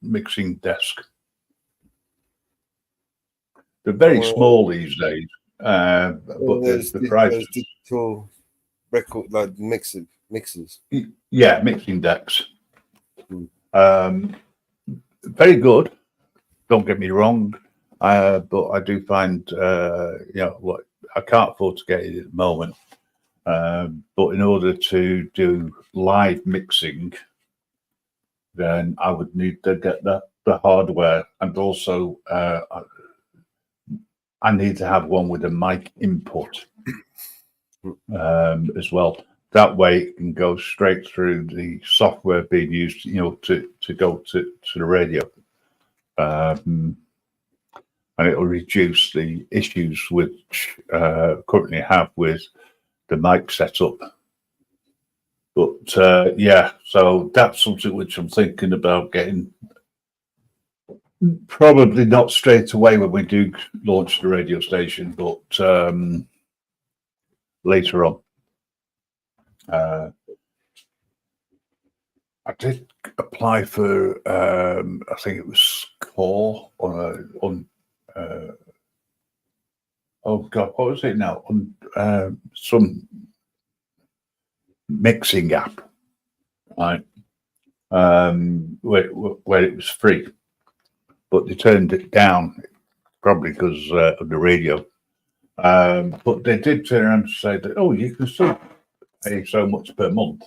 mixing desk. They're very small these days, but the price. There's digital record, like mixers. Yeah, mixing decks. Very good. Don't get me wrong, but I do find, you know, what I can't afford to get it at the moment. But in order to do live mixing, then I would need to get the hardware, and also I need to have one with a mic input as well. That way it can go straight through the software being used, you know, to go to the radio. And it'll reduce the issues which currently have with the mic setup. But yeah, so that's something which I'm thinking about getting. Probably not straight away when we do launch the radio station, but later on. I did apply for, I think it was Core on oh God, what was it now? On some mixing app, right? Where it was free, but they turned it down, probably because of the radio. But they did turn around to say that, oh, you can still pay so much per month.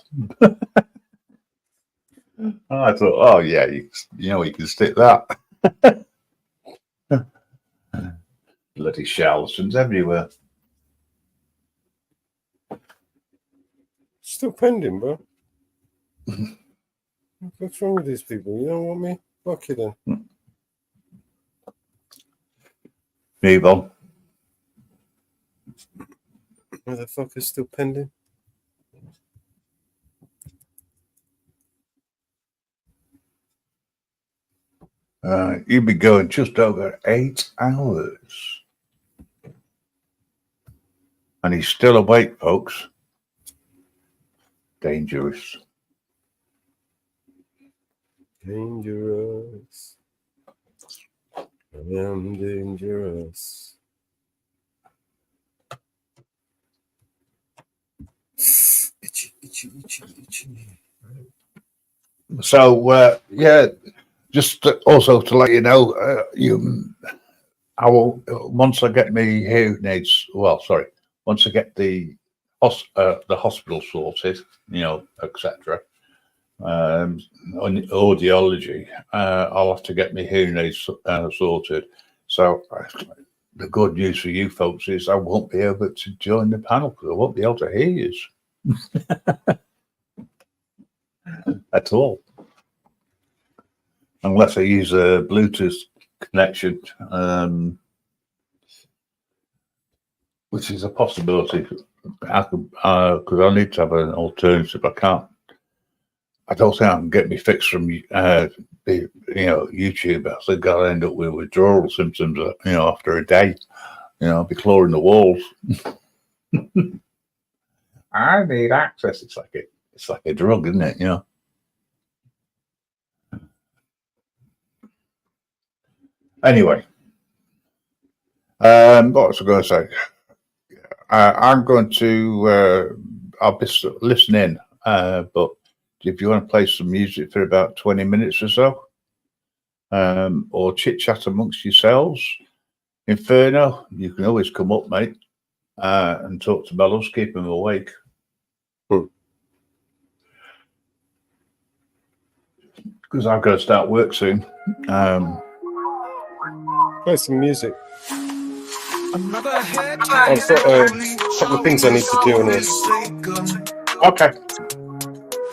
I thought, oh yeah, you know, you can stick that. Bloody charlatans everywhere. Still pending, bro. What's wrong with these people? You don't want me? Fuck you then. Move on. Motherfucker's still pending. You've been going just over 8 hours. And he's still awake, folks. Dangerous. Dangerous. I am dangerous. Itchy, itchy, itchy, itchy. So, yeah, just also to let you know, I will, once I get my hearing aids, once I get the hospital sorted, etc., on audiology, I'll have to get my hearing aids sorted. So the good news for you folks is I won't be able to join the panel because I won't be able to hear you at all, unless I use a Bluetooth connection, which is a possibility. I could, because I need to have an alternative. I don't think I can get me fixed from YouTube. I think I'll end up with withdrawal symptoms, after a day. I'll be clawing the walls. I need access. It's like a drug, isn't it? Anyway, what was I going to say? I'm going to. I'll be listening, but if you want to play some music for about 20 minutes or so, or chit chat amongst yourselves, Inferno, you can always come up, mate, and talk to Bellows, keep him awake. Because I've got to start work soon. Play some music. I've got a couple of things I need to do on this. Okay.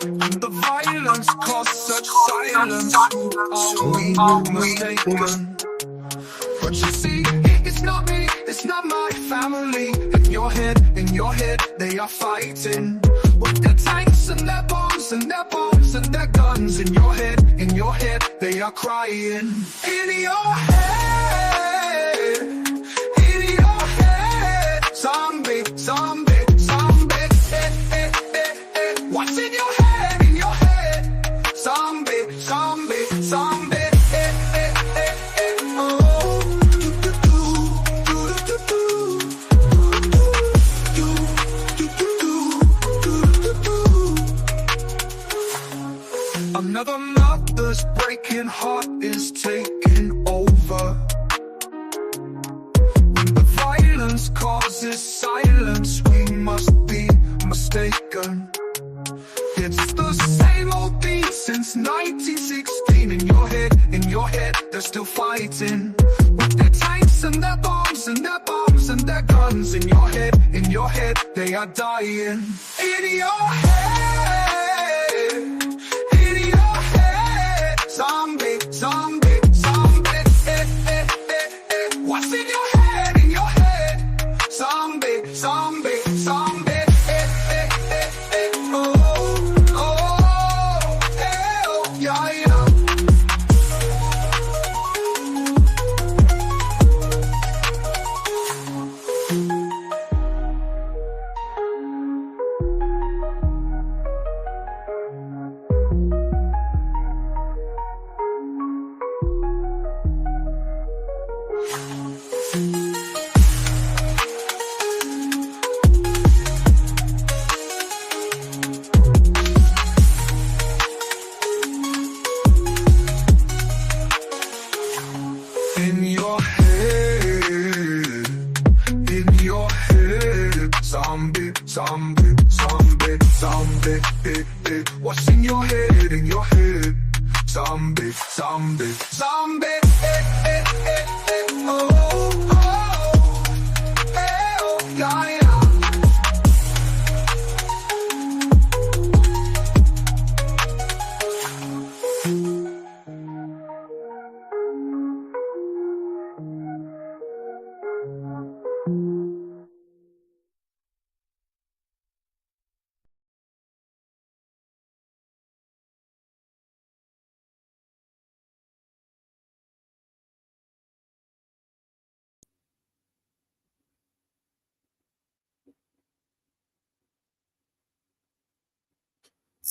The violence caused such silence. Are we mistaken? But you see, it's not me, it's not my family. In your head, they are fighting. With their tanks and their bombs and their bombs and their guns. In your head, they are crying. In your head, zombie, zombie, zombie. What's in your head, zombie, zombie, zombie. Another mother's breaking heart is taking over. When the violence causes silence, we must be mistaken. It's the same old thing since 1916. In your head, they're still fighting. With their tanks and their bombs and their bombs and their guns. In your head, they are dying. In your head, zombie, zombie, zombie. What's in your head, zombie, zombie, zombie. Zombie, zombie, zombie. What's in your head, zombie, zombie, zombie. Oh, oh.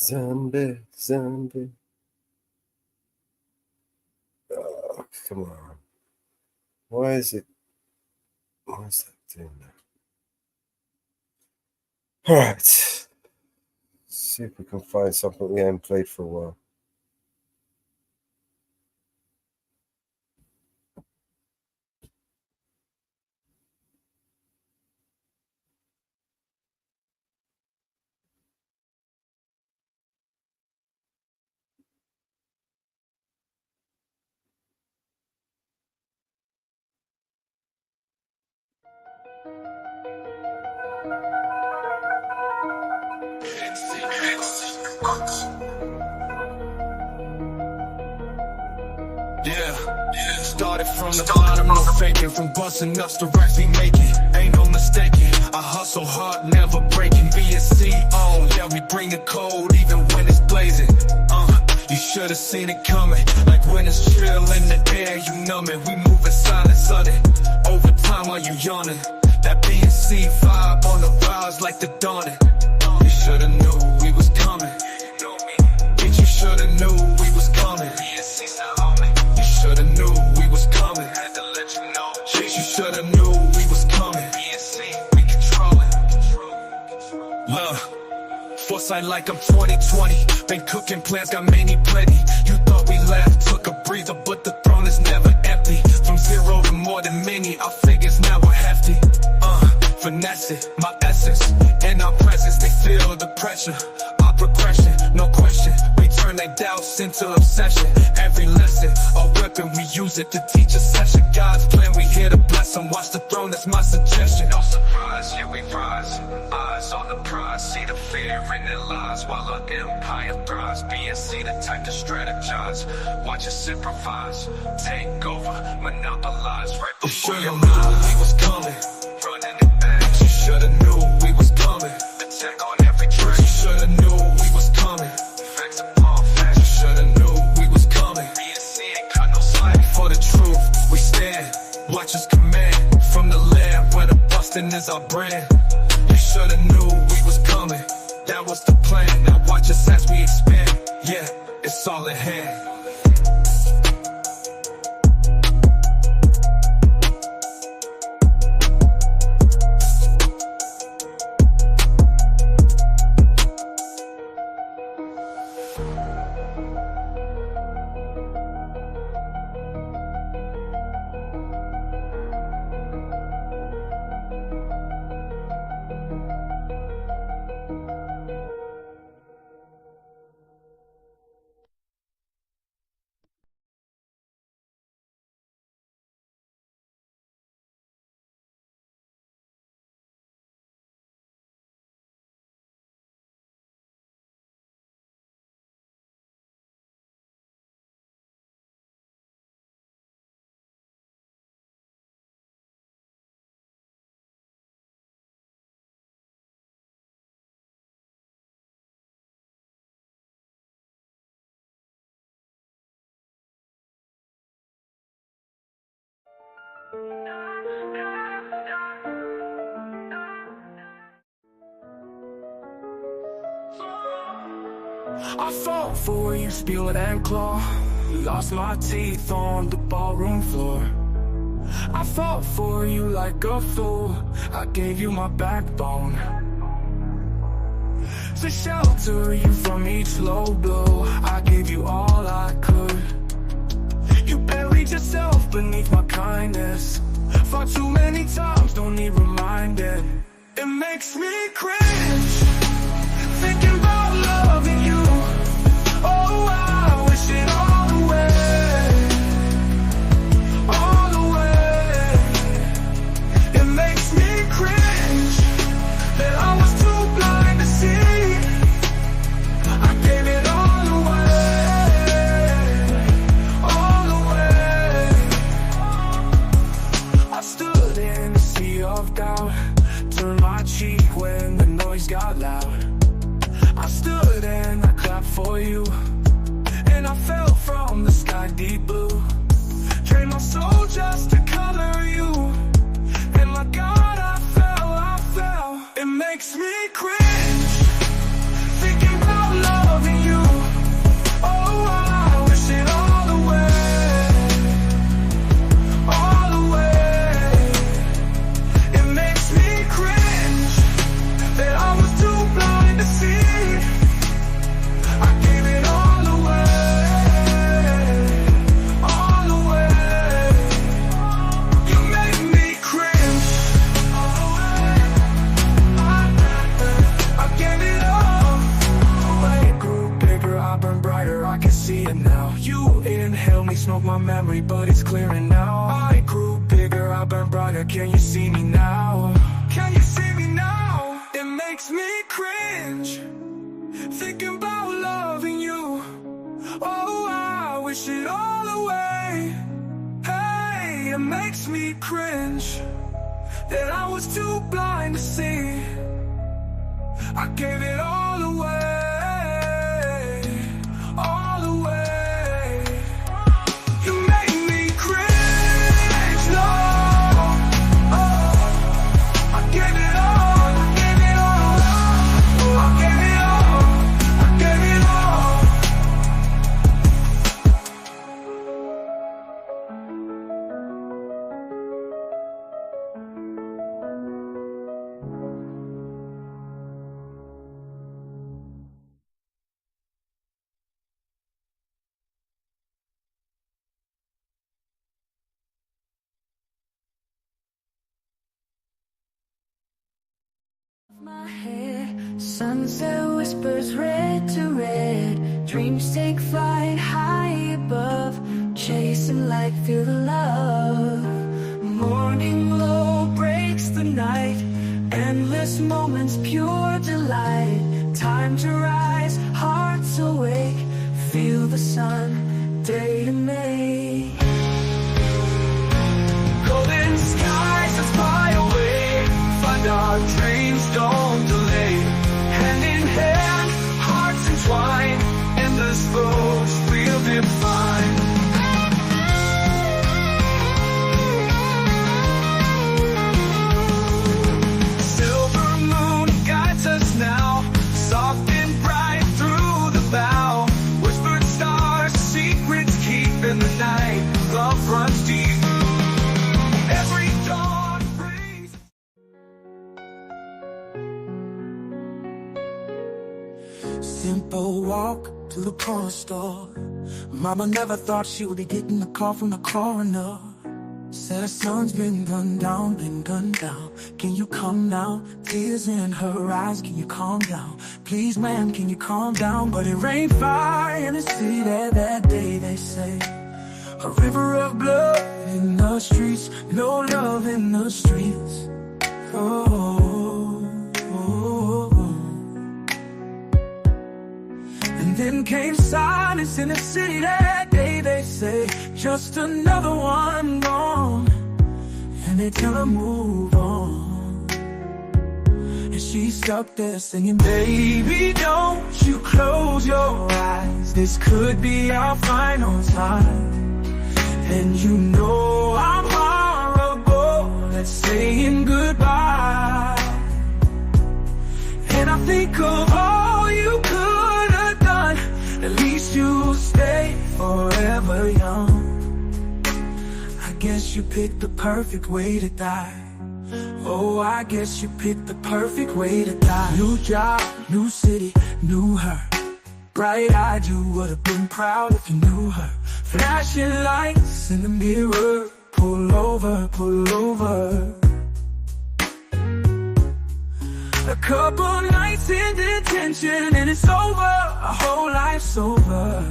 Zombie, zombie. Oh, come on. Why is that doing that? All right. See if we can find something we haven't played for a while. Yeah, started from the bottom, no faking. From busting up to racks we making, ain't no mistaking. I hustle hard, never breaking. BSC on, yeah, we bring the cold even when it's blazing. You should've seen it coming, like when it's chill in the air, you numb it. We moving silent, sudden, overtime while you yawning. That BSC vibe on the rise like the dawning. You should've knew we was coming. Bitch, you should've knew we was coming. You should've knew we was coming. Had to let you know. Bitch, you should've knew we was coming. We control it. Love, foresight like I'm 2020. Been cooking plans, got many plenty. You thought we left, took a breather, but the throne is never empty. From zero to more than many, our figures now are hefty. Finesse it, my essence, in our presence, they feel the pressure. Our progression, no question. We turn their doubts into obsession. Every lesson, a weapon, we use it to teach a session. God's plan, we here to bless them. Watch the throne, that's my suggestion. No surprise, yeah, we rise. Eyes on the prize, see the fear in their lives while our empire thrives. BNC the type to strategize. Watch us improvise, take over, monopolize right before your eyes. We was coming, running it back. You shoulda knew we was coming. Attack on every track. You shoulda knew we was coming. Facts upon facts. You shoulda knew we was coming. BNC ain't got no slack. For the truth, we stand. Watch us command from the land where the bustin' is our brand. You shoulda knew we was coming. That was the plan. Now watch us as we expand. Yeah, it's all in hand. I fought for you, spilled and claw. Lost my teeth on the ballroom floor. I fought for you like a fool. I gave you my backbone to shelter you from each low blow. I gave you all I could. You buried yourself beneath my kindness. Fought too many times, don't need reminded. It makes me cringe thinking about loving you. Oh, I wish it all away, all away. It makes me cringe that I was too blind to see. I gave it all away, all away. I stood in a sea of doubt, turned my cheek when the noise got loud. I stood and I clapped for you, and I fell from the sky deep blue. Drained my soul just to color you, and like God I fell. It makes me cringe thinking about love. smoke my memory, but it's clearing now. I grew bigger, I burned brighter, can you see me now? Can you see me now? It makes me cringe, thinking about loving you. Oh, I wish it all away. Hey, it makes me cringe that I was too blind to see. I gave it all away, all away. You made me cringe, no. Oh, I gave it all, I gave it all, I gave it all, I gave it all. My head, sunset whispers red to red. Dreams take flight high above, chasing light, feel the love. Morning glow breaks the night, endless moments, pure delight. Time to rise, hearts awake, feel the sun, day to make. Golden skies that fly away, find our dreams, don't delay. Hand in hand, hearts entwined, endless roads we'll define. Silver moon guides us now, soft and bright through the bow. Whispered stars, secrets keep in the night, love runs deep. Every dawn brings simple walk to the corner store. Mama never thought she would be getting a call from the coroner. Said her son's been gunned down, been gunned down. Can you come now? Tears in her eyes, can you calm down? Please, man, can you calm down? But it rained fire in the city there that day, they say. A river of blood in the streets, no love in the streets. Oh, oh, oh. And then came silence in the city that day, they say. Just another one gone, and they tell her move on. And she's stuck there singing, baby, don't you close your eyes. This could be our final time. And you know I'm horrible at saying goodbye. And I think of all you could have done. At least you'll stay forever young. I guess you picked the perfect way to die. Oh, I guess you picked the perfect way to die. New job, new city, knew her. Bright-eyed, you would have been proud if you knew her. Flashing lights in the mirror, pull over, pull over. A couple nights in detention and it's over, a whole life's over.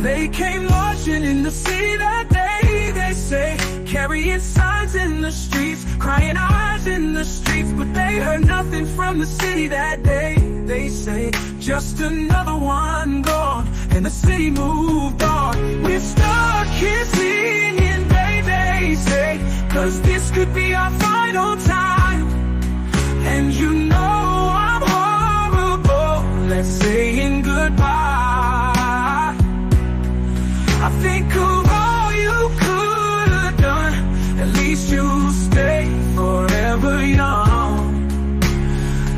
They came marching in the city that day, they say. Carrying signs in the streets, crying eyes in the streets. But they heard nothing from the city that day, they say. Just another one gone, and the city moved on. We're stuck here singing, baby, say. Cause this could be our final time. And you know I'm horrible at saying goodbye. I think of all you could have done. At least you'll stay forever young.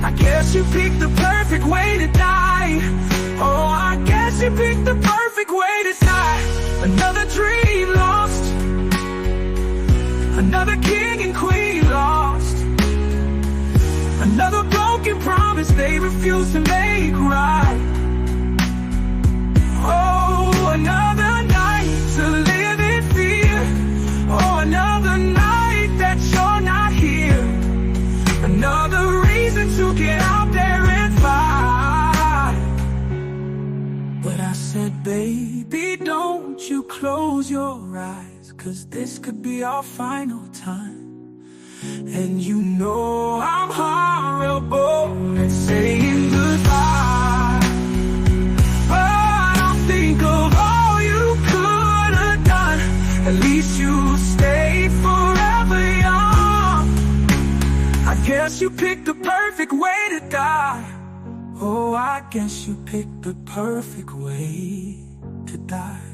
I guess you picked the perfect way to die. Oh, I guess you picked the perfect way to die. Another dream lost, another king and queen lost, another broken promise they refuse to make right. Oh, another night to live in fear. Oh, another night that you're not here. Another reason to get out there and fight. But I said, baby, don't you close your eyes, 'cause this could be our final time. And you know I'm horrible at saying goodbye, but I'll think of all you could have done. At least you stayed forever young. I guess you picked the perfect way to die. Oh, I guess you picked the perfect way to die.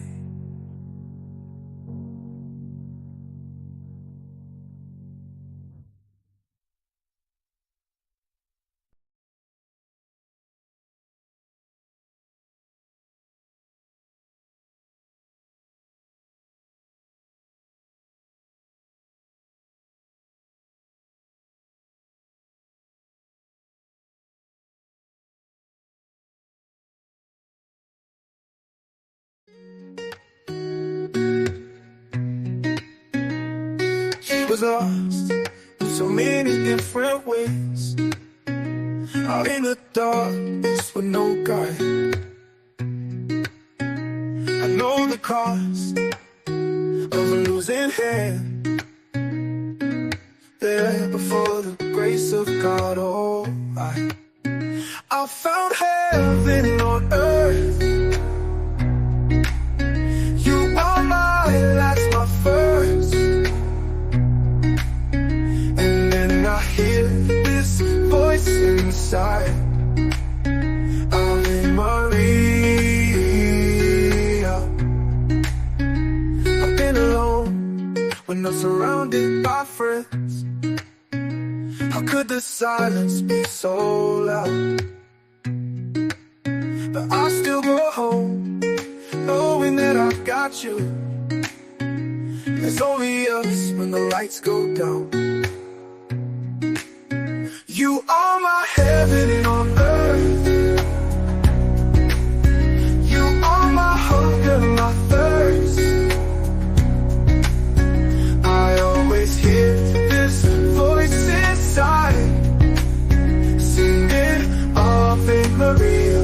She was lost in so many different ways, out in the darkness with no guide. I know the cost of a losing hand. There before the grace of God, oh, I found heaven on earth. You are my last, my first. And then I hear this voice inside, Ave Maria. I've been alone when not surrounded by friends. How could the silence be so loud? But I still go home knowing that I've got you. There's only us when the lights go down. You are my heaven on earth. You are my hunger, my thirst. I always hear this voice inside, singing Ave Maria.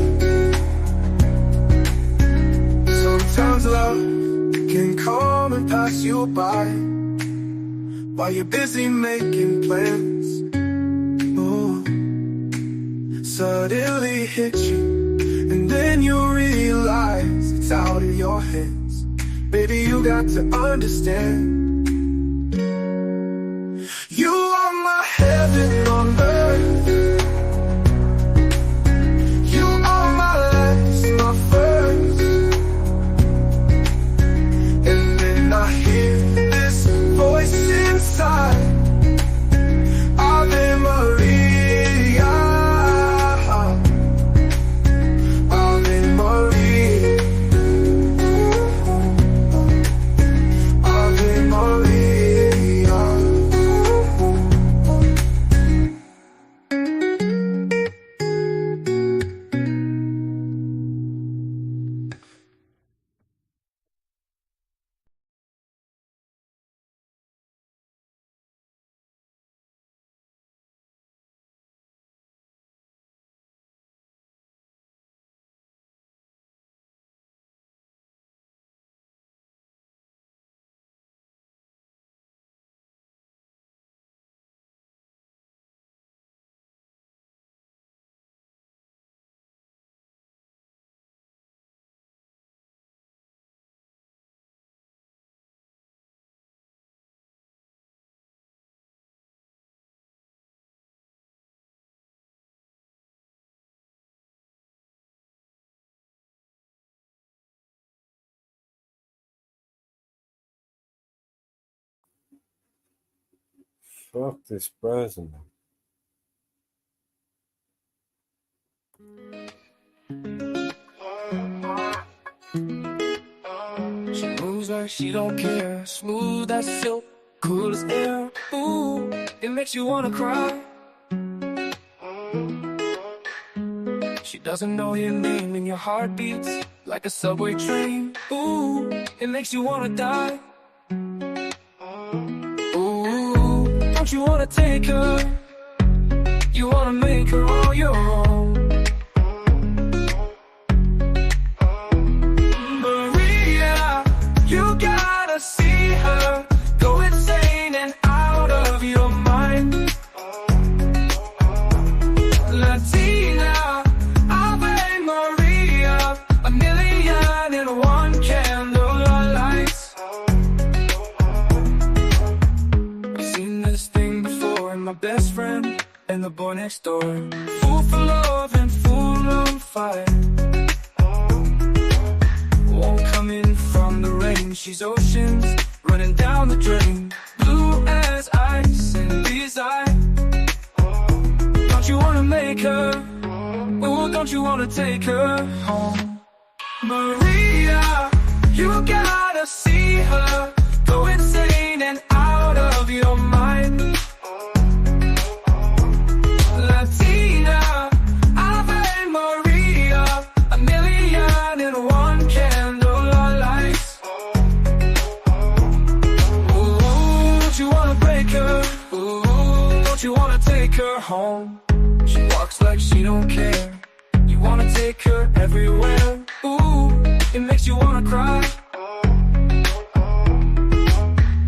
Sometimes love can come and pass you by while you're busy making plans. Oh, suddenly hit you, and then you realize it's out of your hands. Baby, you got to understand. You are my heaven on earth. You are my last, my first. And then I hear this voice inside, Ave Maria, Ave Maria, Ave Maria. Fuck this present. She moves like she don't care, smooth as silk, cool as air. Ooh, it makes you wanna cry. She doesn't know your name and your heart beats like a subway train. Ooh, it makes you wanna die. Ooh, don't you wanna take her? You wanna make her all your own. and the boy next door. Fool for love and fool on fire. Won't come in from the rain. She's oceans running down the drain. Blue as ice and desire. Don't you wanna make her? Ooh, don't you wanna take her home? Maria, you gotta see her. Go insane and out of your mind. Latina, Ave Maria, a million and one candlelight lights. Ooh, don't you wanna break her? Ooh, don't you wanna take her home? She walks like she don't care. You wanna take her everywhere. Ooh, it makes you wanna cry.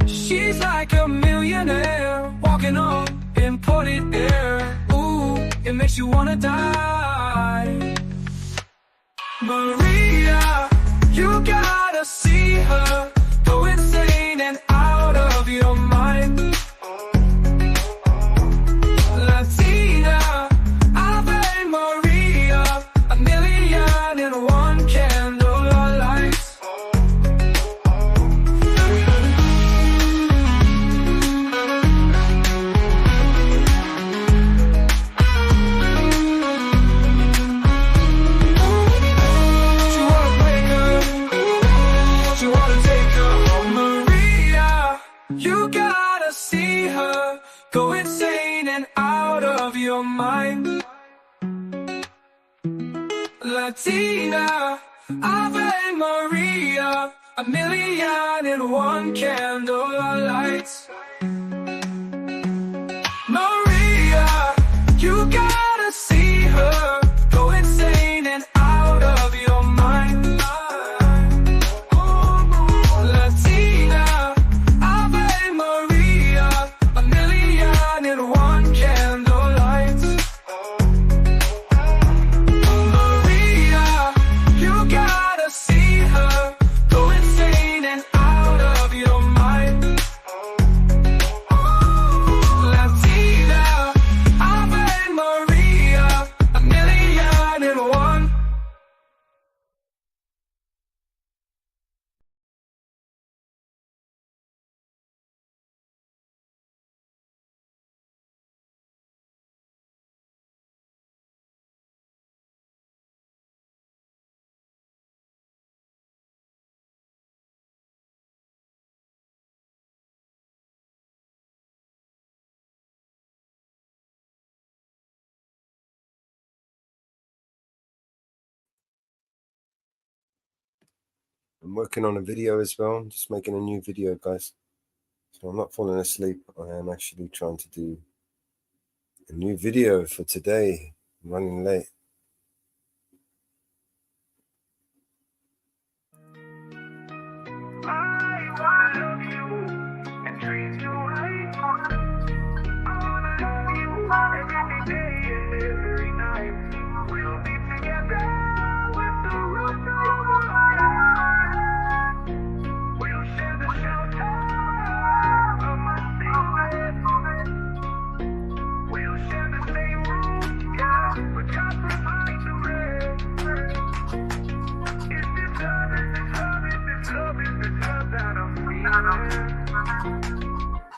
She's like a millionaire walking on imported air. Ooh, it makes you wanna die. Maria, you gotta see her. Go insane and out of your mind. Latina, Ave Maria, a million and one candlelight lights. You gotta see her. Go insane and out of your mind. Latina, Ave Maria, a million and one candlelight lights. Maria, you gotta see her. Go insane and out of your mind. Latina, Ave Maria, a million and one candlelights. Maria, you gotta see her. Go insane and out of your mind. Latina, Ave Maria, a million and one. I'm working on a video as well. I'm just making a new video, guys. So I'm not falling asleep. I am actually trying to do a new video for today. I'm running late.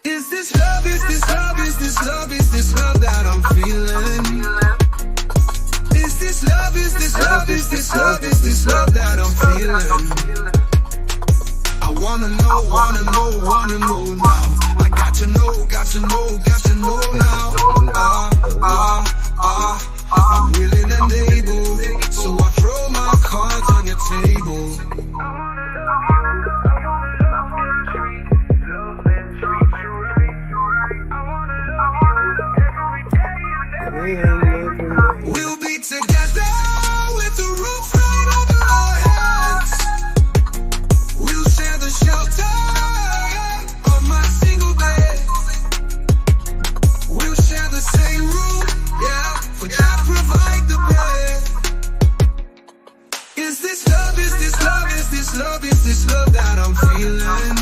Is this love, is this love, is this love, is this love that I'm feeling? Is this love, is this love, is this love, is this love that I'm feeling? I wanna know, wanna know, wanna know now. I got to know, got to know, got to know now. I'm willing and able, so I throw my cards on your table. We'll be together with the roof right over our heads. We'll share the shelter of my single bed. We'll share the same room, yeah, for God provide the bread. Is this love, is this love, is this love, is this love that I'm feeling?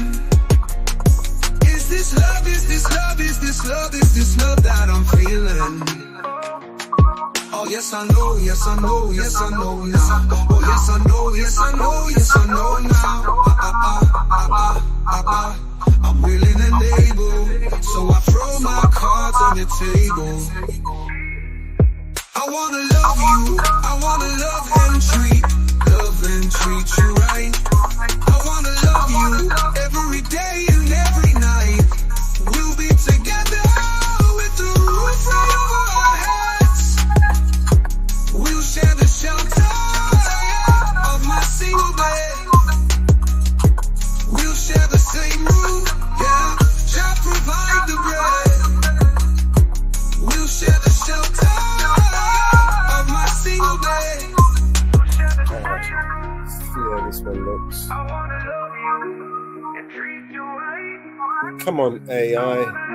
Is this love, is this love, is this love, is this love that I'm I'm feeling. Oh yes I know, yes I know, yes I know now. Oh yes I know, yes I know, yes I know now. I'm willing and able, so I throw my cards on the table. I wanna love you, I wanna love and treat you right. I wanna love you every day and every night. We'll be together with the roof right over our heads. We'll share the shelter of my single bed. We'll share the same room, yeah. Shall provide the bread. We'll share the shelter of my single bed. See how this one looks. Come on, AI.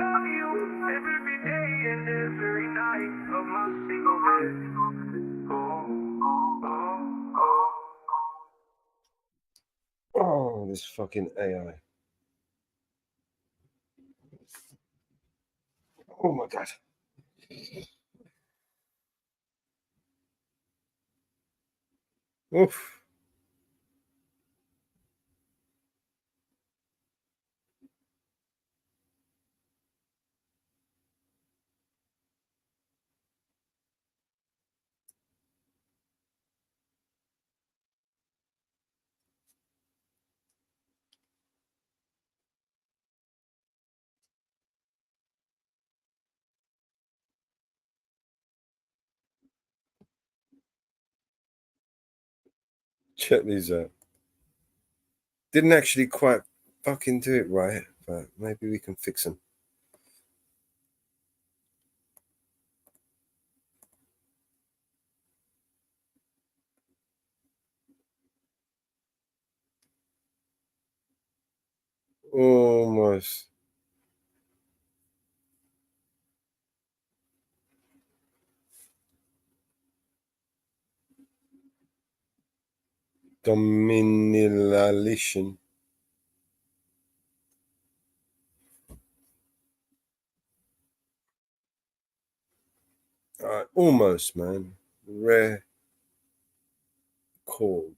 Oh, this fucking AI. Oh my God. Oof. Check these out. Didn't actually quite fucking do it right, but maybe we can fix them. Almost. Domination. Almost, man. Rare chord.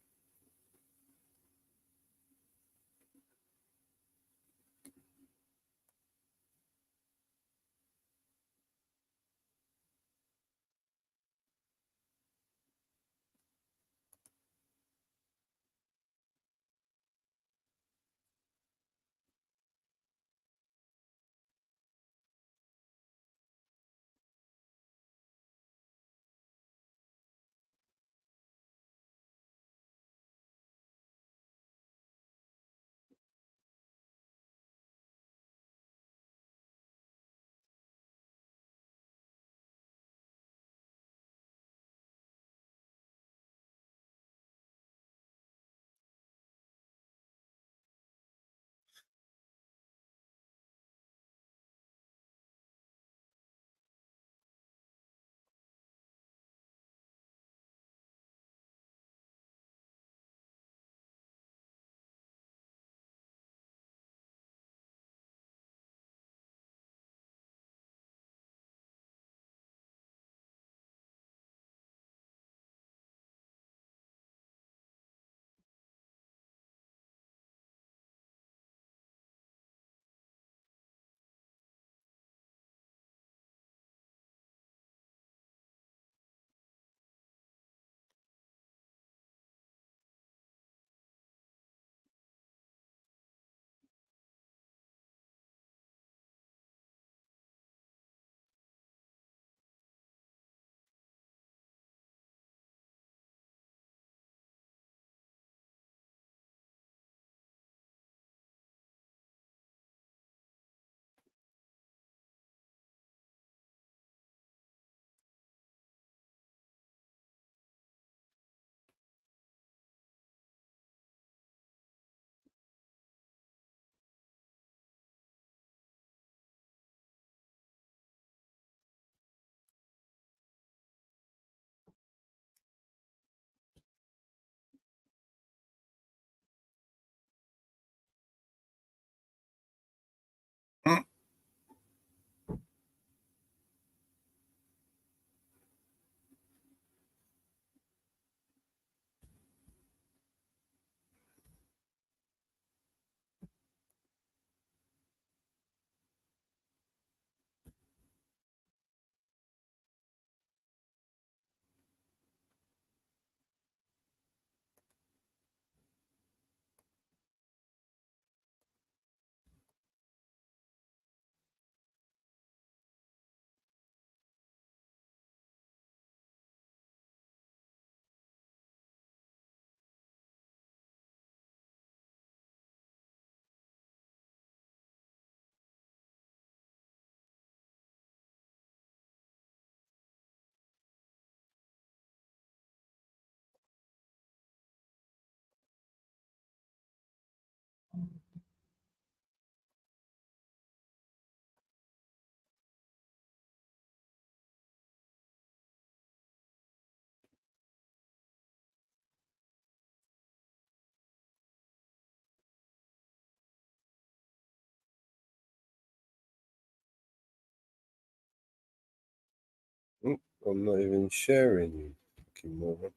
I'm not even sharing you. Fucking moron.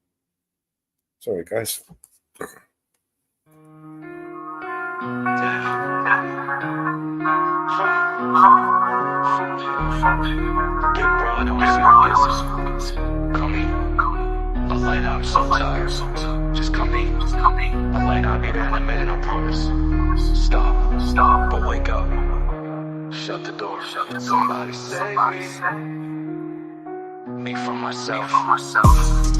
Sorry, guys. Big bro, I don't serious. Come in. But like, I'm so tired. Just come in. I'm like, I'll be there in a minute, I promise. Stop, but wake up. Shut the door. Somebody save me from myself. I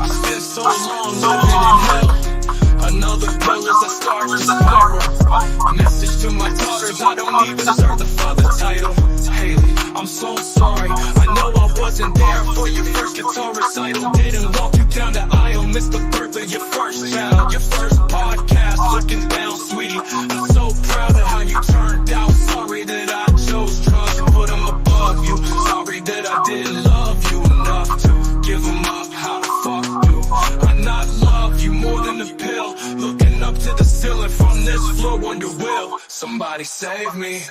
spent so long living in hell. Another pill as I start to spiral. Message to my daughters, I don't even deserve the father title. Haley, I'm so sorry. I know I wasn't there for your first guitar recital. Didn't walk you down the aisle, missed the birth of your first child. Your first podcast, looking down, sweetie. I'm so proud of how you turned out. Sorry that I chose drugs and put them above you. Sorry that I didn't love you enough to give them up. How the fuck do I not love you more than a pill? Looking up to the ceiling from this floor, wonder will somebody save me?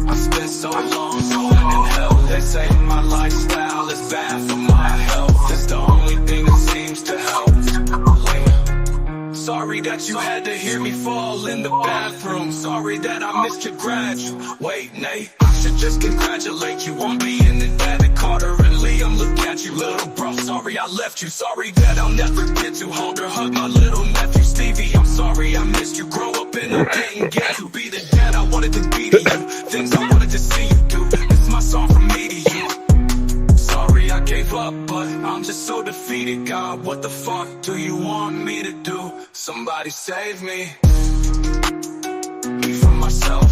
I spent so long going in hell. They say my lifestyle is bad for my health. It's the only thing that seems to help. Sorry that you had to hear me fall in the bathroom. Sorry that I missed your graduate, Nate. I should just congratulate you on being the dad that Carter and Liam. Look at you, little bro. Sorry I left you. Sorry that I'll never get to hold or hug my little nephew Stevie. I'm sorry I missed you. Grow up and I didn't get to be the dad I wanted to be to you. Things I wanted to see you do. This is my song from me to you. Sorry I gave up, but I'm just so defeated. God, what the fuck do you want me to do? Somebody save me from myself.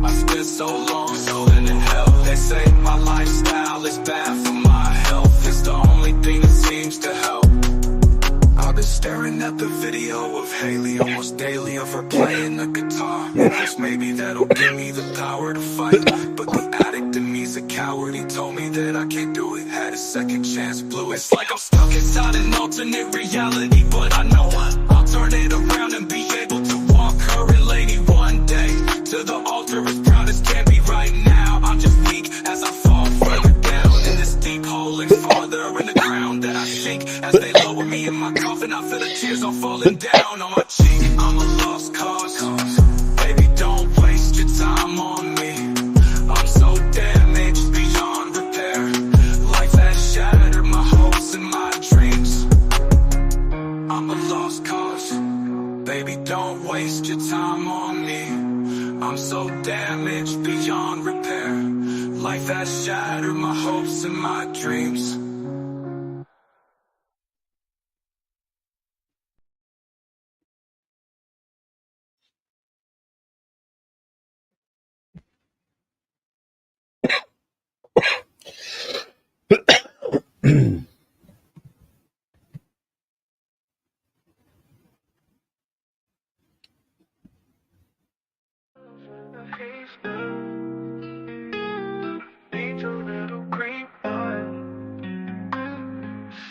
I spent so long living in hell. They say my lifestyle is bad for my health. It's the only thing that seems to help. I've been staring at the video of Haley almost daily of her playing the guitar. Just maybe that'll give me the power to fight. But the addict in me's a coward. He told me that I can't do it. Had a second chance, blew it. It's like I'm stuck inside an alternate reality, but I know I'll turn it around and be able to walk her and Lady one day to the altar as proud as can be. Right now I'm just weak as I fall further down in this deep hole and farther in the ground that I sink as they lower me in my coffin. I feel the tears all falling down on my cheek. I'm a lost cause. Baby, don't waste your time on me. I'm so damaged beyond repair. Life has shattered my hopes and my dreams. I'm a lost cause. Baby, don't waste your time on me. I'm so damaged beyond repair. Life has shattered my hopes and my dreams.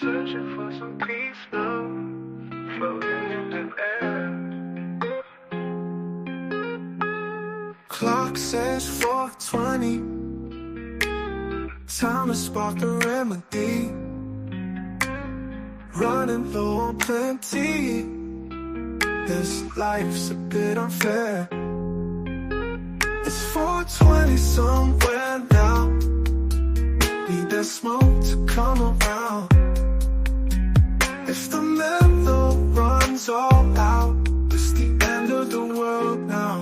Searching for some peace now, floating in the air. Clock says 4:20. Time to spark the remedy. Running low on plenty. This life's a bit unfair. It's 4:20 somewhere now. Need that smoke to come around. If the mellow runs all out, it's the end of the world now.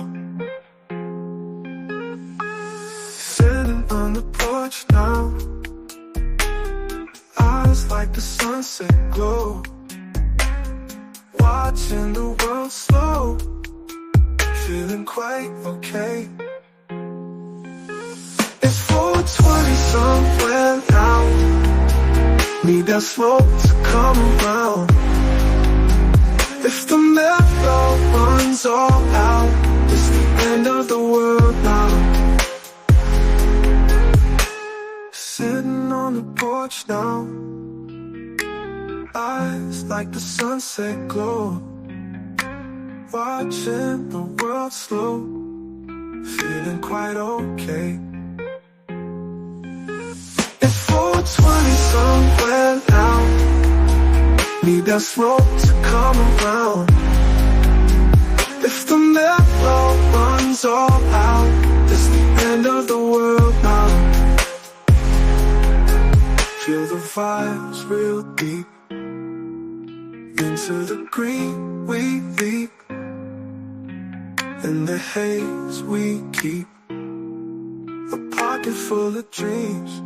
Sitting on the porch now, eyes like the sunset glow, watching the world slow, feeling quite okay. It's 4:20 somewhere now. Need that smoke to come around. If the mellow runs all out, it's the end of the world now. Sitting on the porch now, eyes like the sunset glow, watching the world slow, feeling quite okay. 420 somewhere now. Need that smoke to come around. If the mellow runs all out, it's the end of the world now. Feel the vibes real deep. Into the green we leap. In the haze we keep a pocket full of dreams.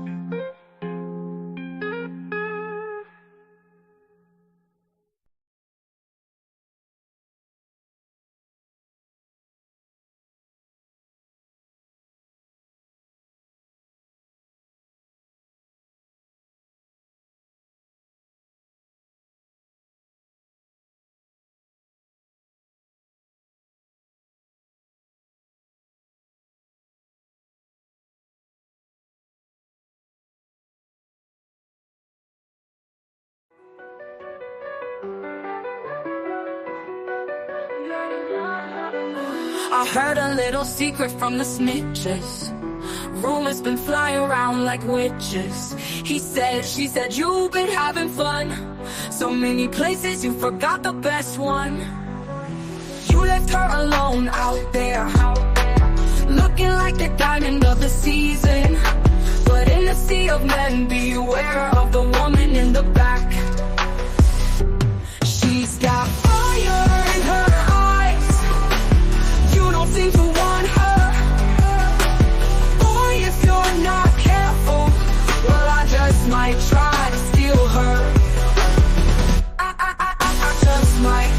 I heard a little secret from the snitches. Rumors been flying around like witches. He said, she said, you've been having fun. So many places, you forgot the best one. You left her alone out there, looking like the diamond of the season. But in the sea of men, beware of the woman in the back. She's got fire in her eyes. You don't seem to want her. Boy, if you're not careful, well, I just might try to steal her. I just might.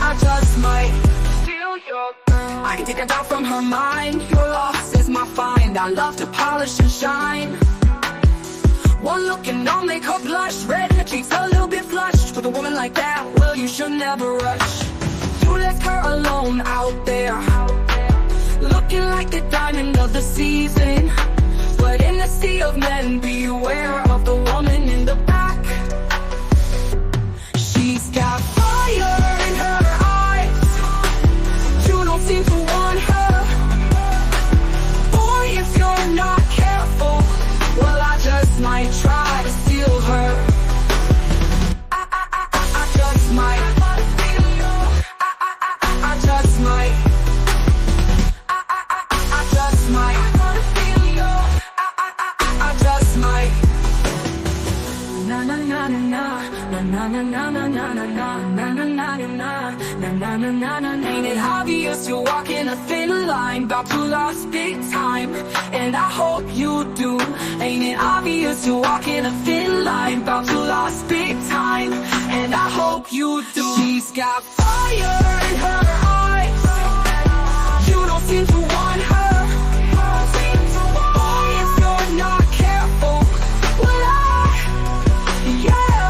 I just might steal your girl. I can take her down from her mind. Your loss is my find. I love to polish and shine. One look and I'll make her blush. Red, her cheeks a little bit flushed. With a woman like that, well, you should never rush. You left her alone out there, looking like the diamond of the season. But in the sea of men, beware of the woman in the back. She's got fire in her eyes. You don't seem to want her. Boy, if you're not careful, well, I just might try to steal her. I just might. I just might. I just might. I just might. Na na na na na na na na na na na na na na na na na na. Ain't it obvious you're walking a thin line, about to lose big time, and I hope you do. Ain't it obvious you're walking a thin line, about to lose big time, and I hope you do. She's got fire in her eyes. You don't seem to want her. Boy, if you're not careful, well, yeah.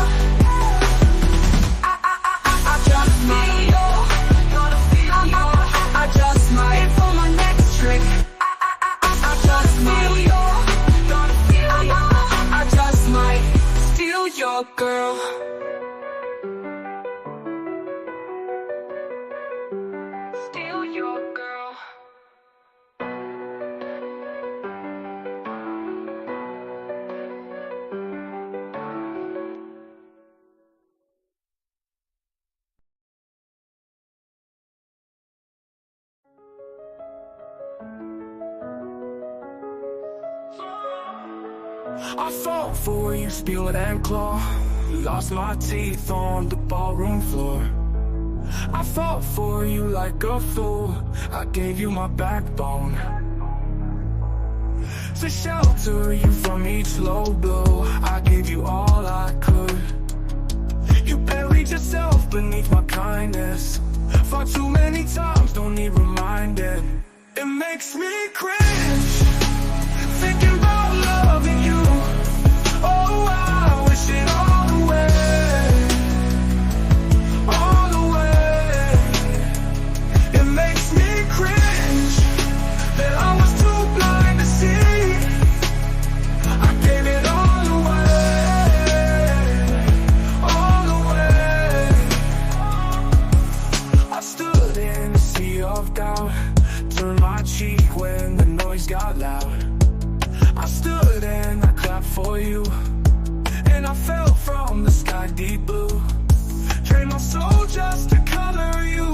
I just might. I just might. For my next trick, I just might. I just might steal your girl. Steal your girl. I fought for you, spilled and claw. Lost my teeth on the ballroom floor. I fought for you like a fool. I gave you my backbone to shelter you from each low blow. I gave you all I could. You buried yourself beneath my kindness. Fought too many times, don't need reminded. It makes me cringe thinking about loving you. Oh, I wish it all away, all away. It makes me cringe that I was too blind to see. I gave it all away, all away. I stood in a sea of doubt, turned my cheek when the noise got loud. I stood for you. And I fell from the sky deep blue. Drained my soul just to color you.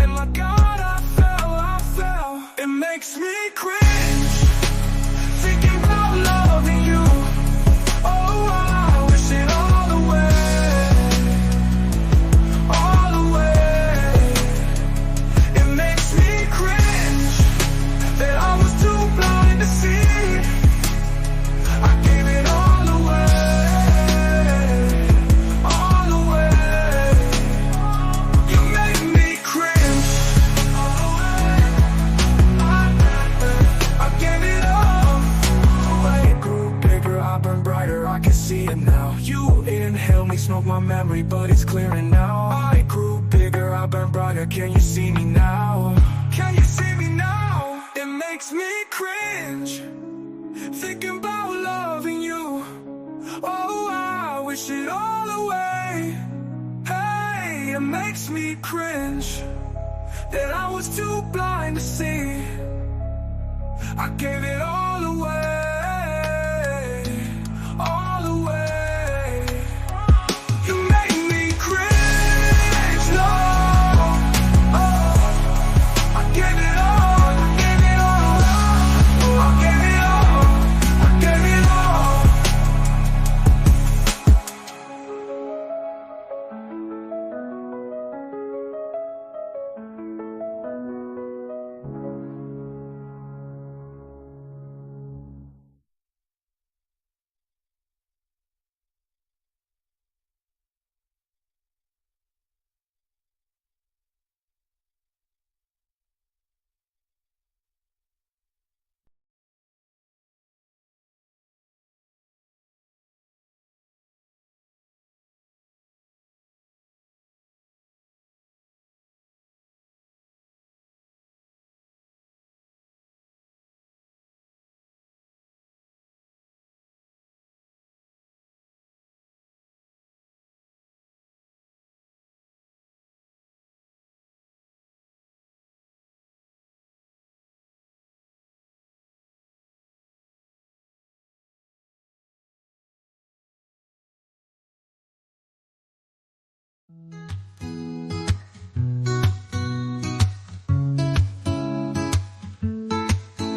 And like God, I fell. It makes me cringe thinking about loving you. Oh, I wish it all away. It makes me cringe that I was too blind to see. I gave it all away. You made me cringe. I gave it all away. It grew bigger, I burned brighter, I can see it now. You inhale me, smoke my memory, but it's clearing now. I grew bigger, I burned brighter, can you see me now? Can you see me now? It makes me cringe thinking about loving you. Oh, I wish it all away. Hey, it makes me cringe that I was too blind to see. I gave it all away, all away. You made me cringe, no. Oh, I gave it all, I gave it all, I gave it all, I gave it all.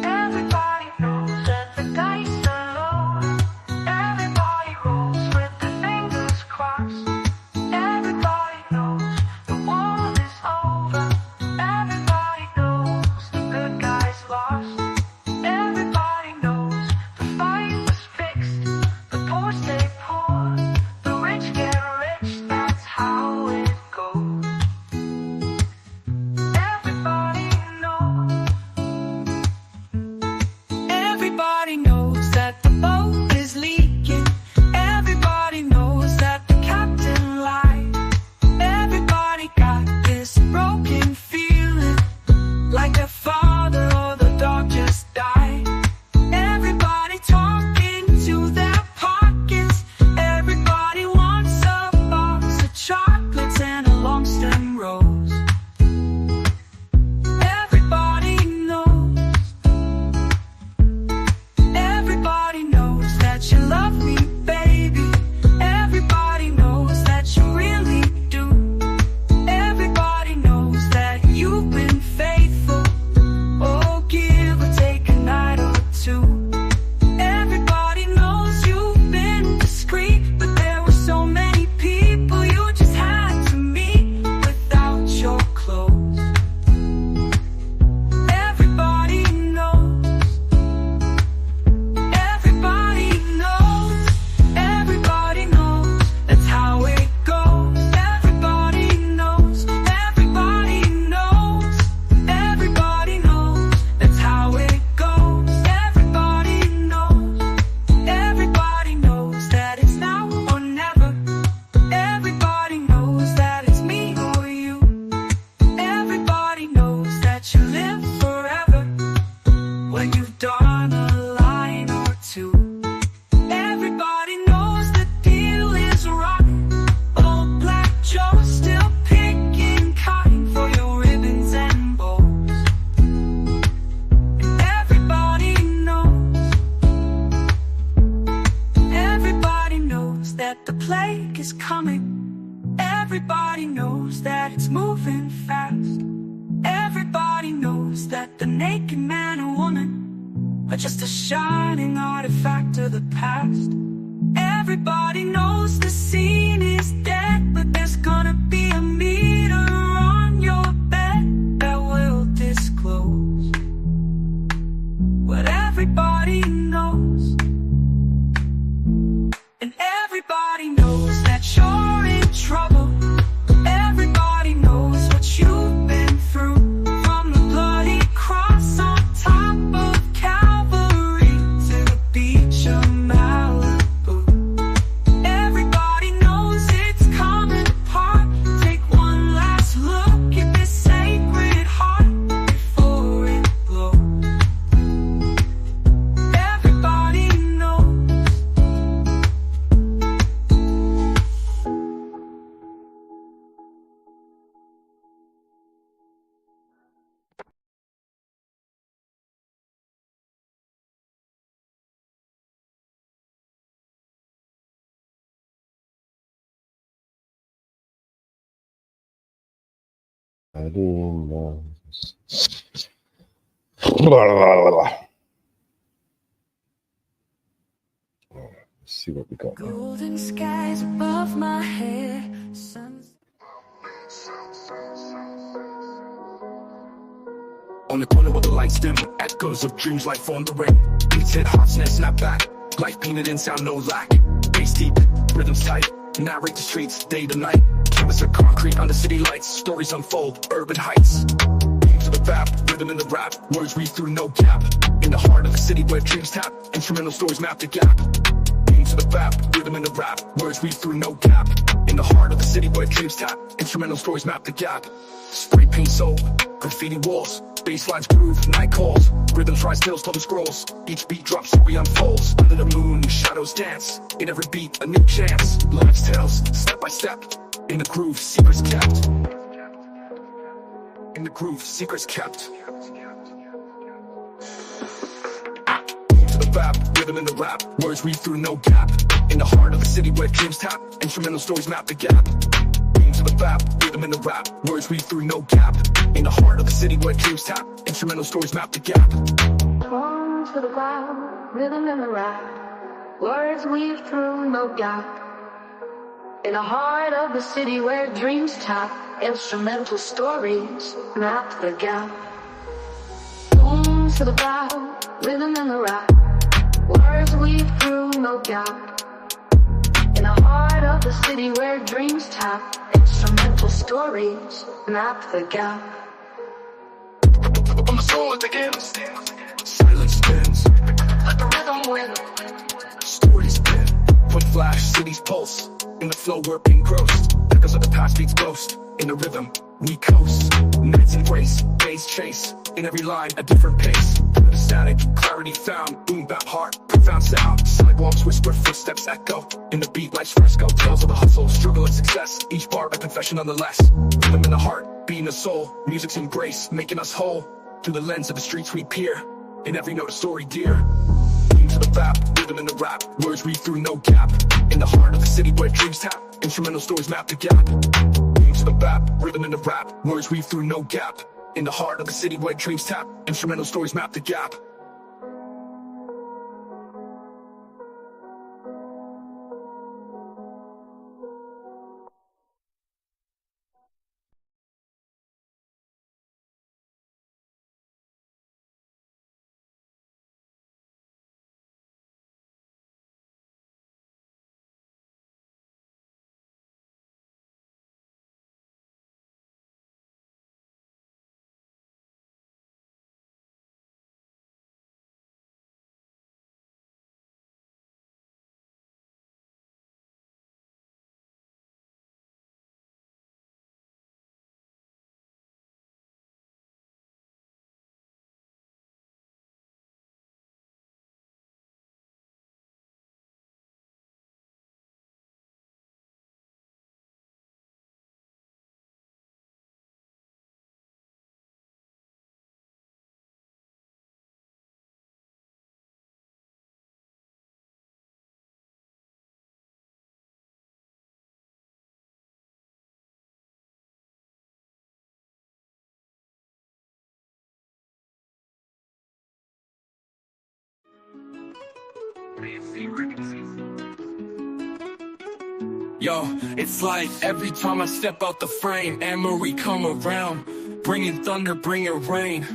Everybody knows that the dice are low. Everybody rolls with their fingers crossed. Everybody knows the war is over. Everybody knows the good guys lost. Everybody knows the fight was fixed. The poor stay poor, the rich get rich. That's how it goes. Everybody knows. Everybody knows that the boat is leaking. Everybody knows that the captain lied. Everybody got this broken feeling, like their father or the dog just died. Everybody talking to their pockets. Everybody wants a box of chocolates and a long stem rose. Everybody knows. Everybody knows that you love me, baby. Everybody knows that you really do. Everybody knows that you've been faithful. Oh, give or take a night or two. Everybody knows you've been discreet, but there were so many people you just had to meet without your clothes. Everybody knows. Everybody knows. Everybody knows. That's how it goes. Everybody knows. Everybody knows. Everybody knows. That's how it goes. Everybody knows. Everybody knows that it's now or never. Everybody knows that it's me or you. Everybody knows that you live forever when you've done a line or two. Everybody knows the deal is rotten. Old Black Joe still picking cotton for your ribbons and bows. And everybody knows. it's moving fast. Everybody knows that the naked man or woman are just a shining artifact of the past. Everybody knows the scene is dead, but there's gonna be a meter on your bed that will disclose what everybody knows. And everybody knows that you're in trouble. Everybody knows what you've been through. From the bloody cross on top of Calvary to the beach of Malibu. Everybody knows it's coming apart. Take one last look at this sacred heart before it blows. Everybody knows. Adding, let's see what we got. Golden skies above my head. Suns. On the corner where the lights dim, echoes of dreams like on the ring. Beats hit hot, snare snap back. Life painted in sound, no lack. Bass deep, rhythms tight. Narrate the streets, day to night. Canvas of concrete under city lights. Stories unfold, urban heights. Beam to the vap, rhythm in the rap. Words read through no gap. In the heart of the city where dreams tap. Instrumental stories map the gap. Beam to the vap, rhythm in the rap. Words read through no gap. In the heart of the city where dreams tap. Instrumental stories map the gap. Spray paint soul, graffiti walls. Basslines groove, night calls. Rhythms rise, tales tell the scrolls. Each beat drops, story unfolds. Under the moon, shadows dance. In every beat, a new chance. Life's tales, step by step. In the groove, secrets kept. In the groove, secrets kept. To the vap, rhythm in the rap. Words read through no gap. In the heart of the city where dreams tap. Instrumental stories map the gap. To the vap, rhythm in the rap. Words read through no gap. In the heart of the city where dreams tap. Instrumental stories map the gap. Bones to the ground, rhythm in the rap. Words weave through no gap. In the heart of the city where dreams tap. Instrumental stories map the gap. Bones to the ground, rhythm in the rap. Words weave through no gap. In the heart of the city where dreams tap. Instrumental stories map the gap. On the soul it begins. Silence spins. Let the rhythm win. Stories spin. Point flash, cities pulse. In the flow we're engrossed. Echoes of the past beats ghost. In the rhythm we coast. Minutes embrace, days chase. In every line a different pace. The static, clarity found. Boom bap heart, profound sound. Sidewalks whisper, footsteps echo. In the beat life's fresco. Tales of the hustle, struggle and success. Each bar a confession nonetheless. Rhythm in the heart, being the soul. Music's embrace, making us whole. Through the lens of the streets we peer. In every note a story dear. Beam to the vap, rhythm in the rap. Words read through no gap. In the heart of the city where dreams tap. Instrumental stories map the gap. Beam to the vap, rhythm in the rap. Words weave through no gap. In the heart of the city where dreams tap. Instrumental stories map the gap. Yo, it's like every time I step out the frame, Anne-Marie come around, bringing thunder, bringing rain.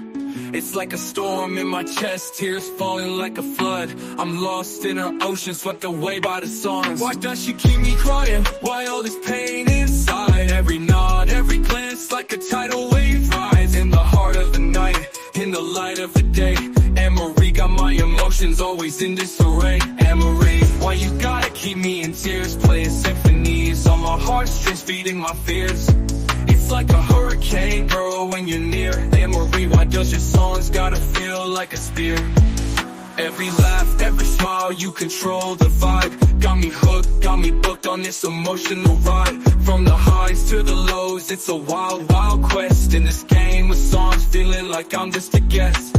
It's like a storm in my chest, tears falling like a flood. I'm lost in an ocean, swept away by the songs. Why does she keep me crying? Why all this pain inside? Every nod, every glance, like a tidal wave rise. In the heart of the night, in the light of the day, Anne-Marie got my emotions always in disarray. Anne-Marie, why you gotta keep me in tears, playing symphonies on my heartstrings, feeding my fears? It's like a hurricane, girl, when you're near. Anne-Marie, why does your songs gotta feel like a spear? Every laugh, every smile, you control the vibe. Got me hooked, got me booked on this emotional ride. From the highs to the lows, it's a wild, wild quest. In this game of songs, feeling like I'm just a guest.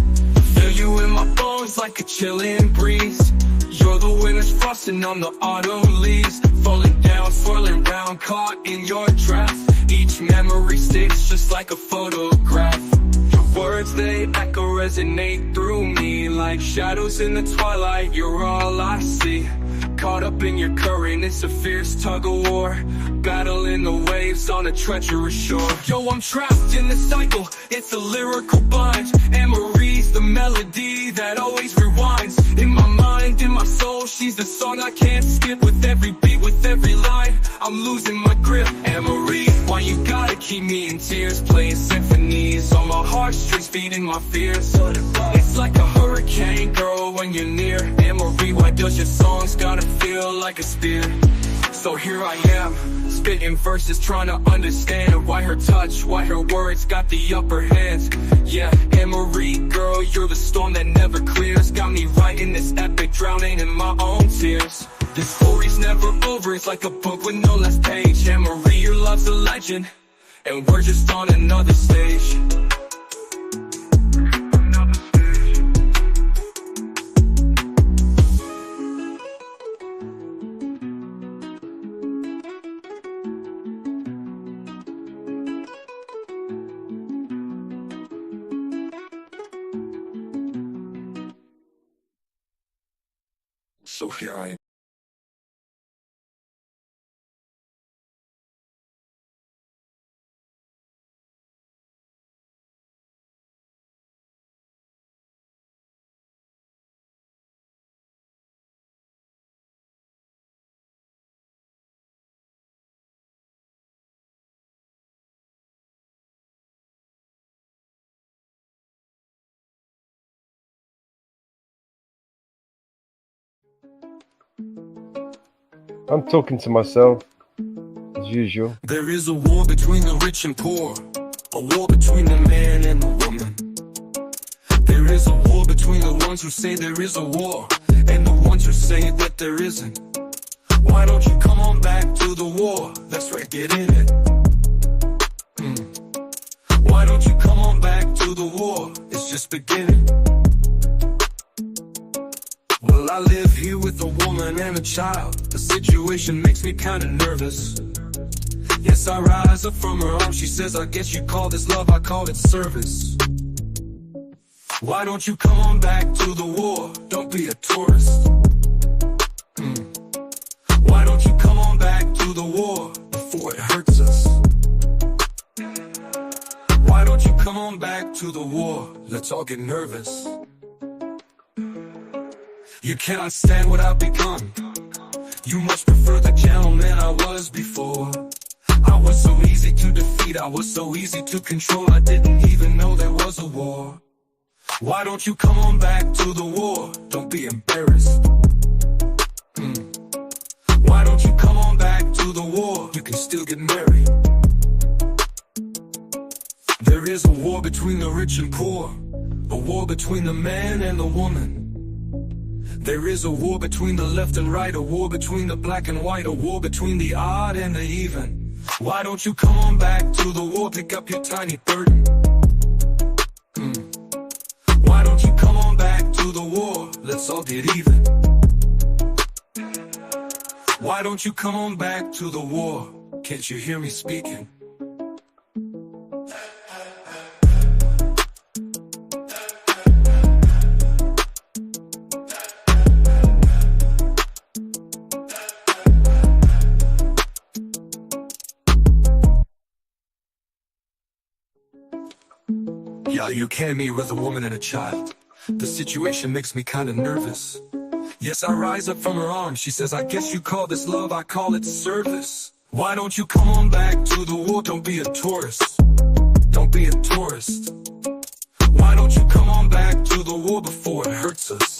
Feel you in my bones like a chilling breeze. You're the winter's frost and I'm the autumn leaves. Falling down, swirling round, caught in your draft. Each memory sticks just like a photograph. Your words, they echo, resonate through me. Like shadows in the twilight, you're all I see. Caught up in your current, it's a fierce tug of war. Battling the waves on a treacherous shore. Yo, I'm trapped in the cycle, it's a lyrical bind. Anne-Marie's the melody that always rewinds. In my mind, in my soul, she's the song I can't skip. With every beat, with every line, I'm losing my grip. Anne-Marie, why you gotta keep me in tears, playing symphonies on my heartstrings, feeding my fears? It's like a hurricane, girl, when you're near. Anne-Marie, why does your songs gotta feel like a spear? So here I am, spitting verses, trying to understand why her touch, why her words got the upper hand. Yeah, Anne-Marie, girl, you're the storm that never clears. Got me writing this epic, drowning in my own tears. This story's never over, it's like a book with no last page. Anne-Marie, your love's a legend, and we're just on another stage. So here I am. I'm talking to myself, as usual. There is a war between the rich and poor, a war between the man and the woman. There is a war between the ones who say there is a war and the ones who say that there isn't. Why don't you come on back to the war? That's right, get in it. Why don't you come on back to the war? It's just beginning. Well, I live here with a woman and a child. The situation makes me kinda nervous. Yes, I rise up from her arms. She says, I guess you call this love, I call it service. Why don't you come on back to the war? Don't be a tourist. Why don't you come on back to the war before it hurts us? Why don't you come on back to the war? Let's all get nervous. You cannot stand what I've become. You much prefer the gentleman I was before. I was so easy to defeat, I was so easy to control. I didn't even know there was a war. Why don't you come on back to the war? Don't be embarrassed. Why don't you come on back to the war? You can still get married. There is a war between the rich and poor, a war between the man and the woman. There is a war between the left and right, a war between the black and white, a war between the odd and the even. Why don't you come on back to the war, pick up your tiny burden? Why don't you come on back to the war, let's all get even. Why don't you come on back to the war, can't you hear me speaking? you can me with a woman and a child. The situation makes me kinda nervous. Yes, I rise up from her arms. She says, I guess you call this love, I call it service. Why don't you come on back to the war? Don't be a tourist. Don't be a tourist. Why don't you come on back to the war before it hurts us?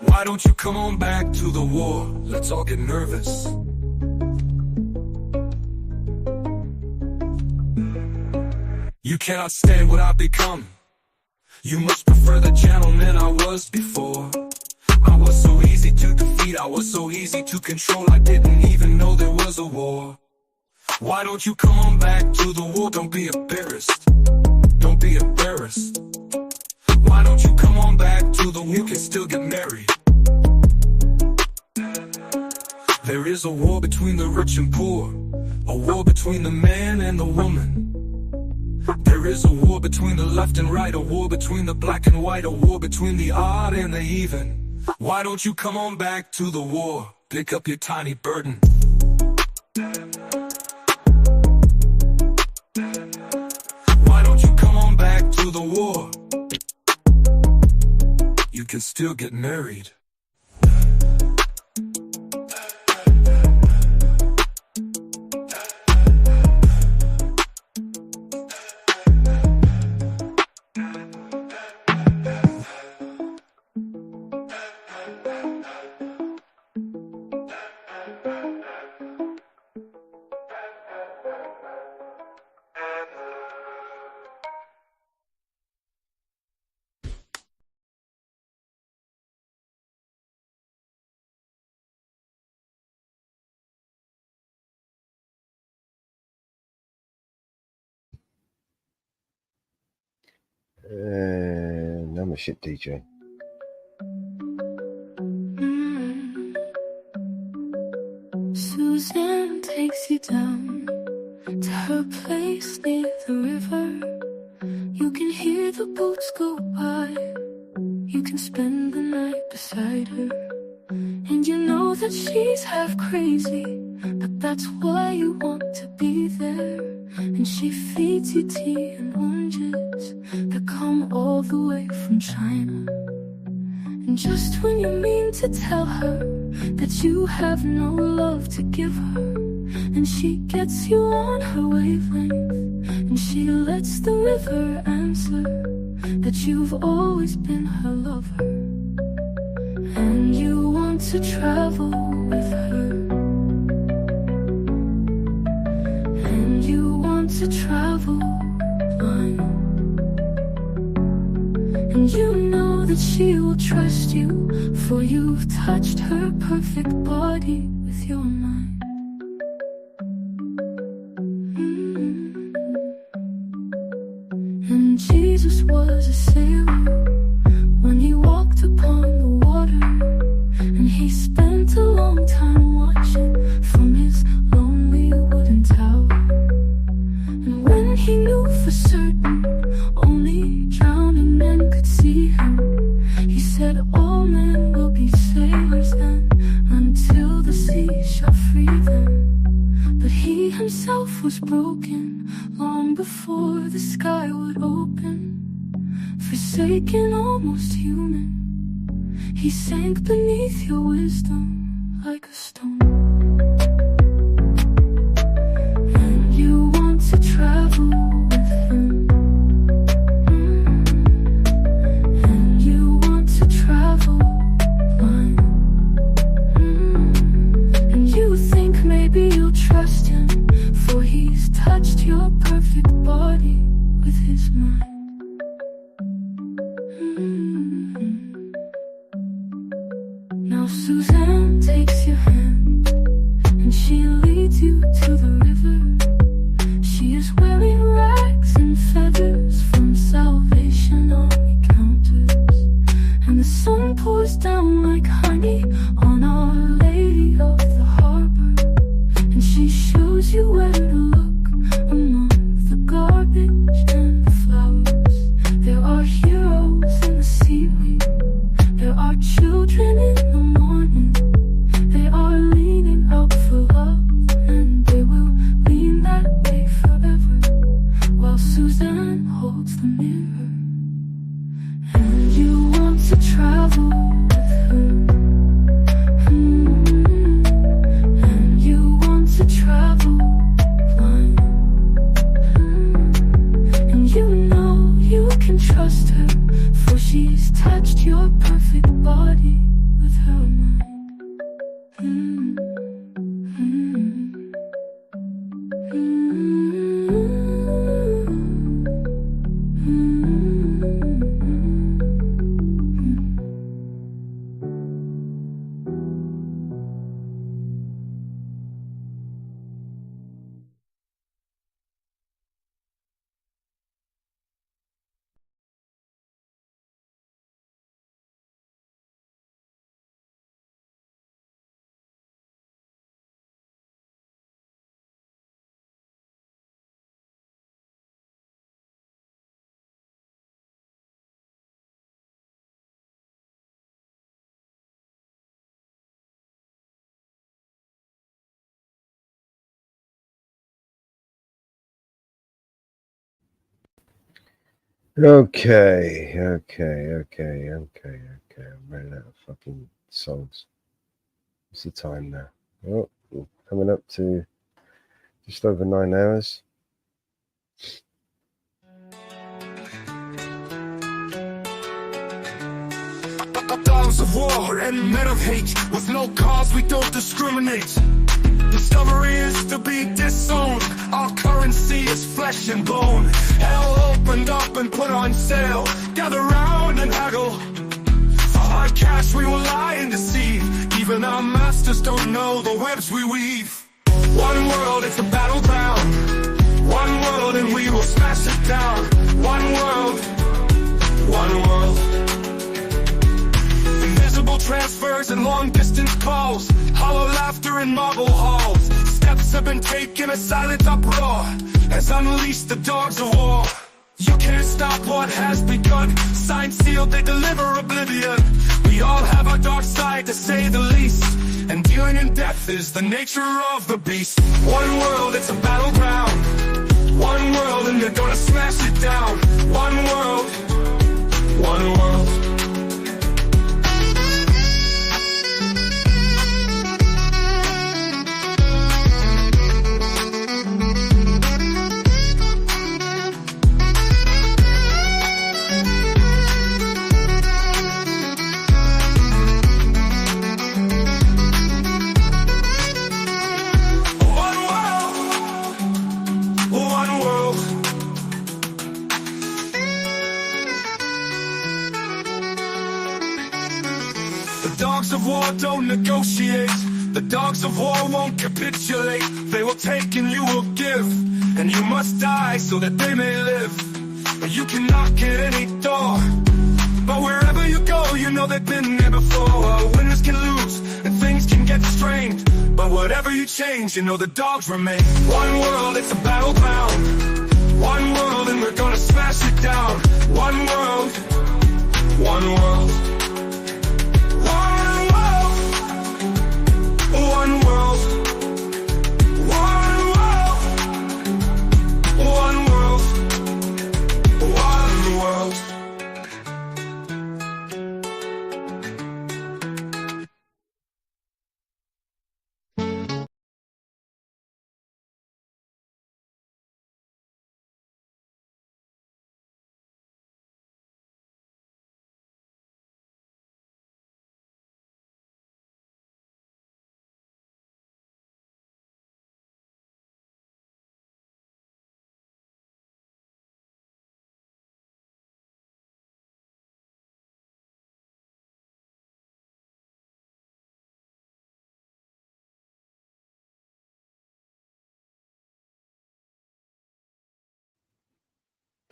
Why don't you come on back to the war? Let's all get nervous. You cannot stand what I've become. You must prefer the gentleman I was before. I was so easy to defeat, I was so easy to control, I didn't even know there was a war. Why don't you come on back to the war? Don't be embarrassed. Don't be embarrassed. Why don't you come on back to the war? You can still get married. There is a war between the rich and poor, a war between the man and the woman. There is a war between the left and right, a war between the black and white, a war between the odd and the even. Why don't you come on back to the war? Pick up your tiny burden. Why don't you come on back to the war? You can still get married. I'm a shit DJ. Suzanne takes you down to her place near the river. You can hear the boats go by. You can spend the night beside her. And you know that she's half crazy, but that's why you want to be there. And she feeds you tea and oranges that come all the way from China. And just when you mean to tell her that you have no love to give her, and she gets you on her wavelength, and she lets the river answer that you've always been her lover. And you want to travel with her, and you want to travel blind, and you know that she will trust you, for you've touched her perfect body with your mind. And Jesus was a sailor when he walked upon the water, and he spent a long time watching from his lonely wooden tower. And when he knew for certain only drowning men could see him, he said all men will be sailors then, until the sea shall free them. But he himself was broken long before the sky would open. Forsaken, almost human, he sank beneath your wisdom like a stone. And you want to travel with him, and you want to travel blind, and you think maybe you'll trust him, for he's touched your perfect body with his mind. Now Suzanne takes your hand, and she leads you to the river. She is wearing rags and feathers from Salvation Army counters, and the sun pours down like honey on Our Lady of the Harbor. And she shows you where to look among the garbage and the flowers. There are heroes in the seaweed, there are children in the morning. They are leaning out for love, and they will lean that way forever. While Okay. I'm running out of fucking songs. What's the time now? Oh, we're coming up to just over 9 hours. Dogs of war and men of hate. With no cause, we don't discriminate. Discovery is to be disowned. Our currency is flesh and bone. Hell opened up and put on sale. Gather round and haggle. For hard cash we will lie and deceive. Even our masters don't know the webs we weave. One world, it's a battleground. One world and we will smash it down. One world, one world. Invisible transfers and long distance calls. Hollow laughter in marble halls. Steps have been taken, a silent uproar has unleashed the dogs of war. You can't stop what has begun. Signed, sealed, they deliver oblivion. We all have our dark side, to say the least. And dealing in death is the nature of the beast. One world, it's a battleground. One world, and they're gonna smash it down. One world, one world. The dogs of war don't negotiate. The dogs of war won't capitulate. They will take and you will give, and you must die so that they may live. But you can knock at any door, but wherever you go, you know they've been there before. Winners can lose, and things can get strained, but whatever you change, you know the dogs remain. One world, it's a battleground. One world, and we're gonna smash it down. One world, one world. One world, one world, one world, one world.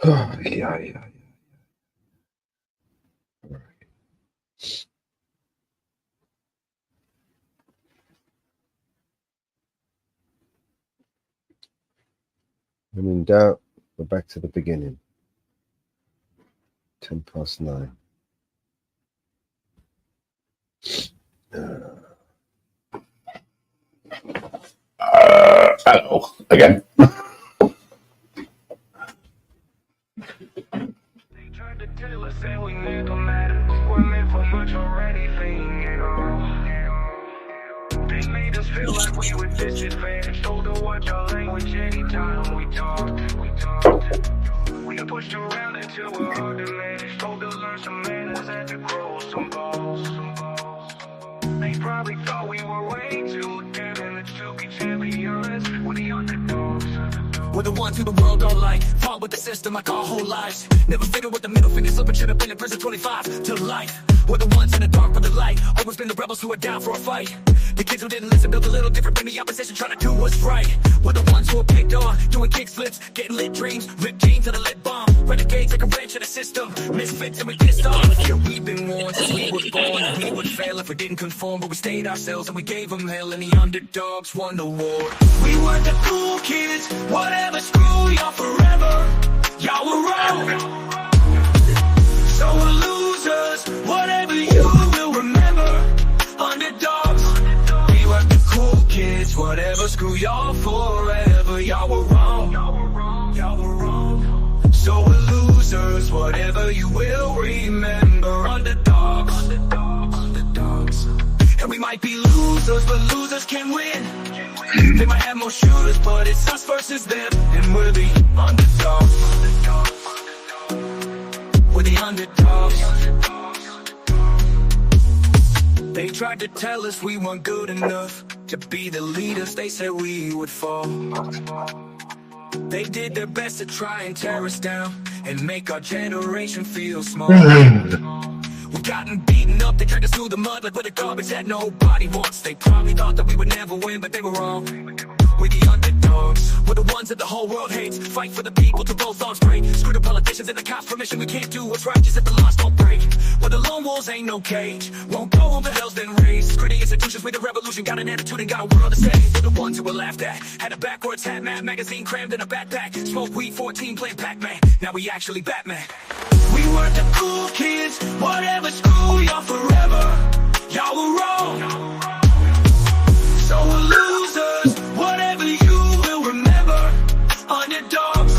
Oh, yeah. When in doubt, we're back to the beginning. 9:10. Hello again. Tell us that we never matter. We're meant for much already, they made us feel like we were disadvantaged. Told to watch our language anytime we talked. We got pushed around until we're hard to manage. Told to learn some manners, had to grow some balls. They probably thought we were way too damn to be champions. We're the underdogs. We're the ones who the world don't like. Fought with the system like our whole lives. Never figured what the middle finger slipping should have been in prison 25 to life. We're the ones in the dark for the light. Always been the rebels who are down for a fight. The kids who didn't listen built a little different than the opposition trying to do what's right. We're the ones who are picked on, doing kick flips, getting lit dreams, ripped jeans and a lit bomb. Renegades like a wrench in the system, misfits and we pissed off. Yeah, we've been warned since we were born. We would fail if we didn't conform, but we stayed ourselves and we gave them hell, and the underdogs won the war. We were the cool kids, whatever, screw y'all forever. Y'all were wrong. So we're losers, whatever you will remember. Underdogs, we were the cool kids, whatever, screw y'all forever. Y'all were wrong, y'all were wrong, y'all were wrong. So we're losers, will remember. Underdogs, underdogs. And we might be losers, but losers can win. They might have more shooters, but it's us versus them. And we're the underdogs. We're the underdogs. They tried to tell us we weren't good enough to be the leaders they said we would fall. They did their best to try and tear us down and make our generation feel small. We've gotten beaten up, they dragged us through the mud like we're the garbage that nobody wants. They probably thought that we would never win, but they were wrong. We're the underdogs, we're the ones that the whole world hates. Fight for the people till both arms break. Screw the politicians and the cops' permission, we can't do what's right just if the laws don't break. But the lone wolves ain't no cage, won't go home, the hell's been raised. Screw the institutions, we the revolution, got an attitude and got a world to save. We're the ones who were laughed at, had a backwards hat, Mad magazine crammed in a backpack. Smoke weed 14, playing Pac-Man, now we actually Batman. We weren't the cool kids, whatever, screw y'all forever. Y'all were wrong, so we're losers, whatever you will remember. Underdogs,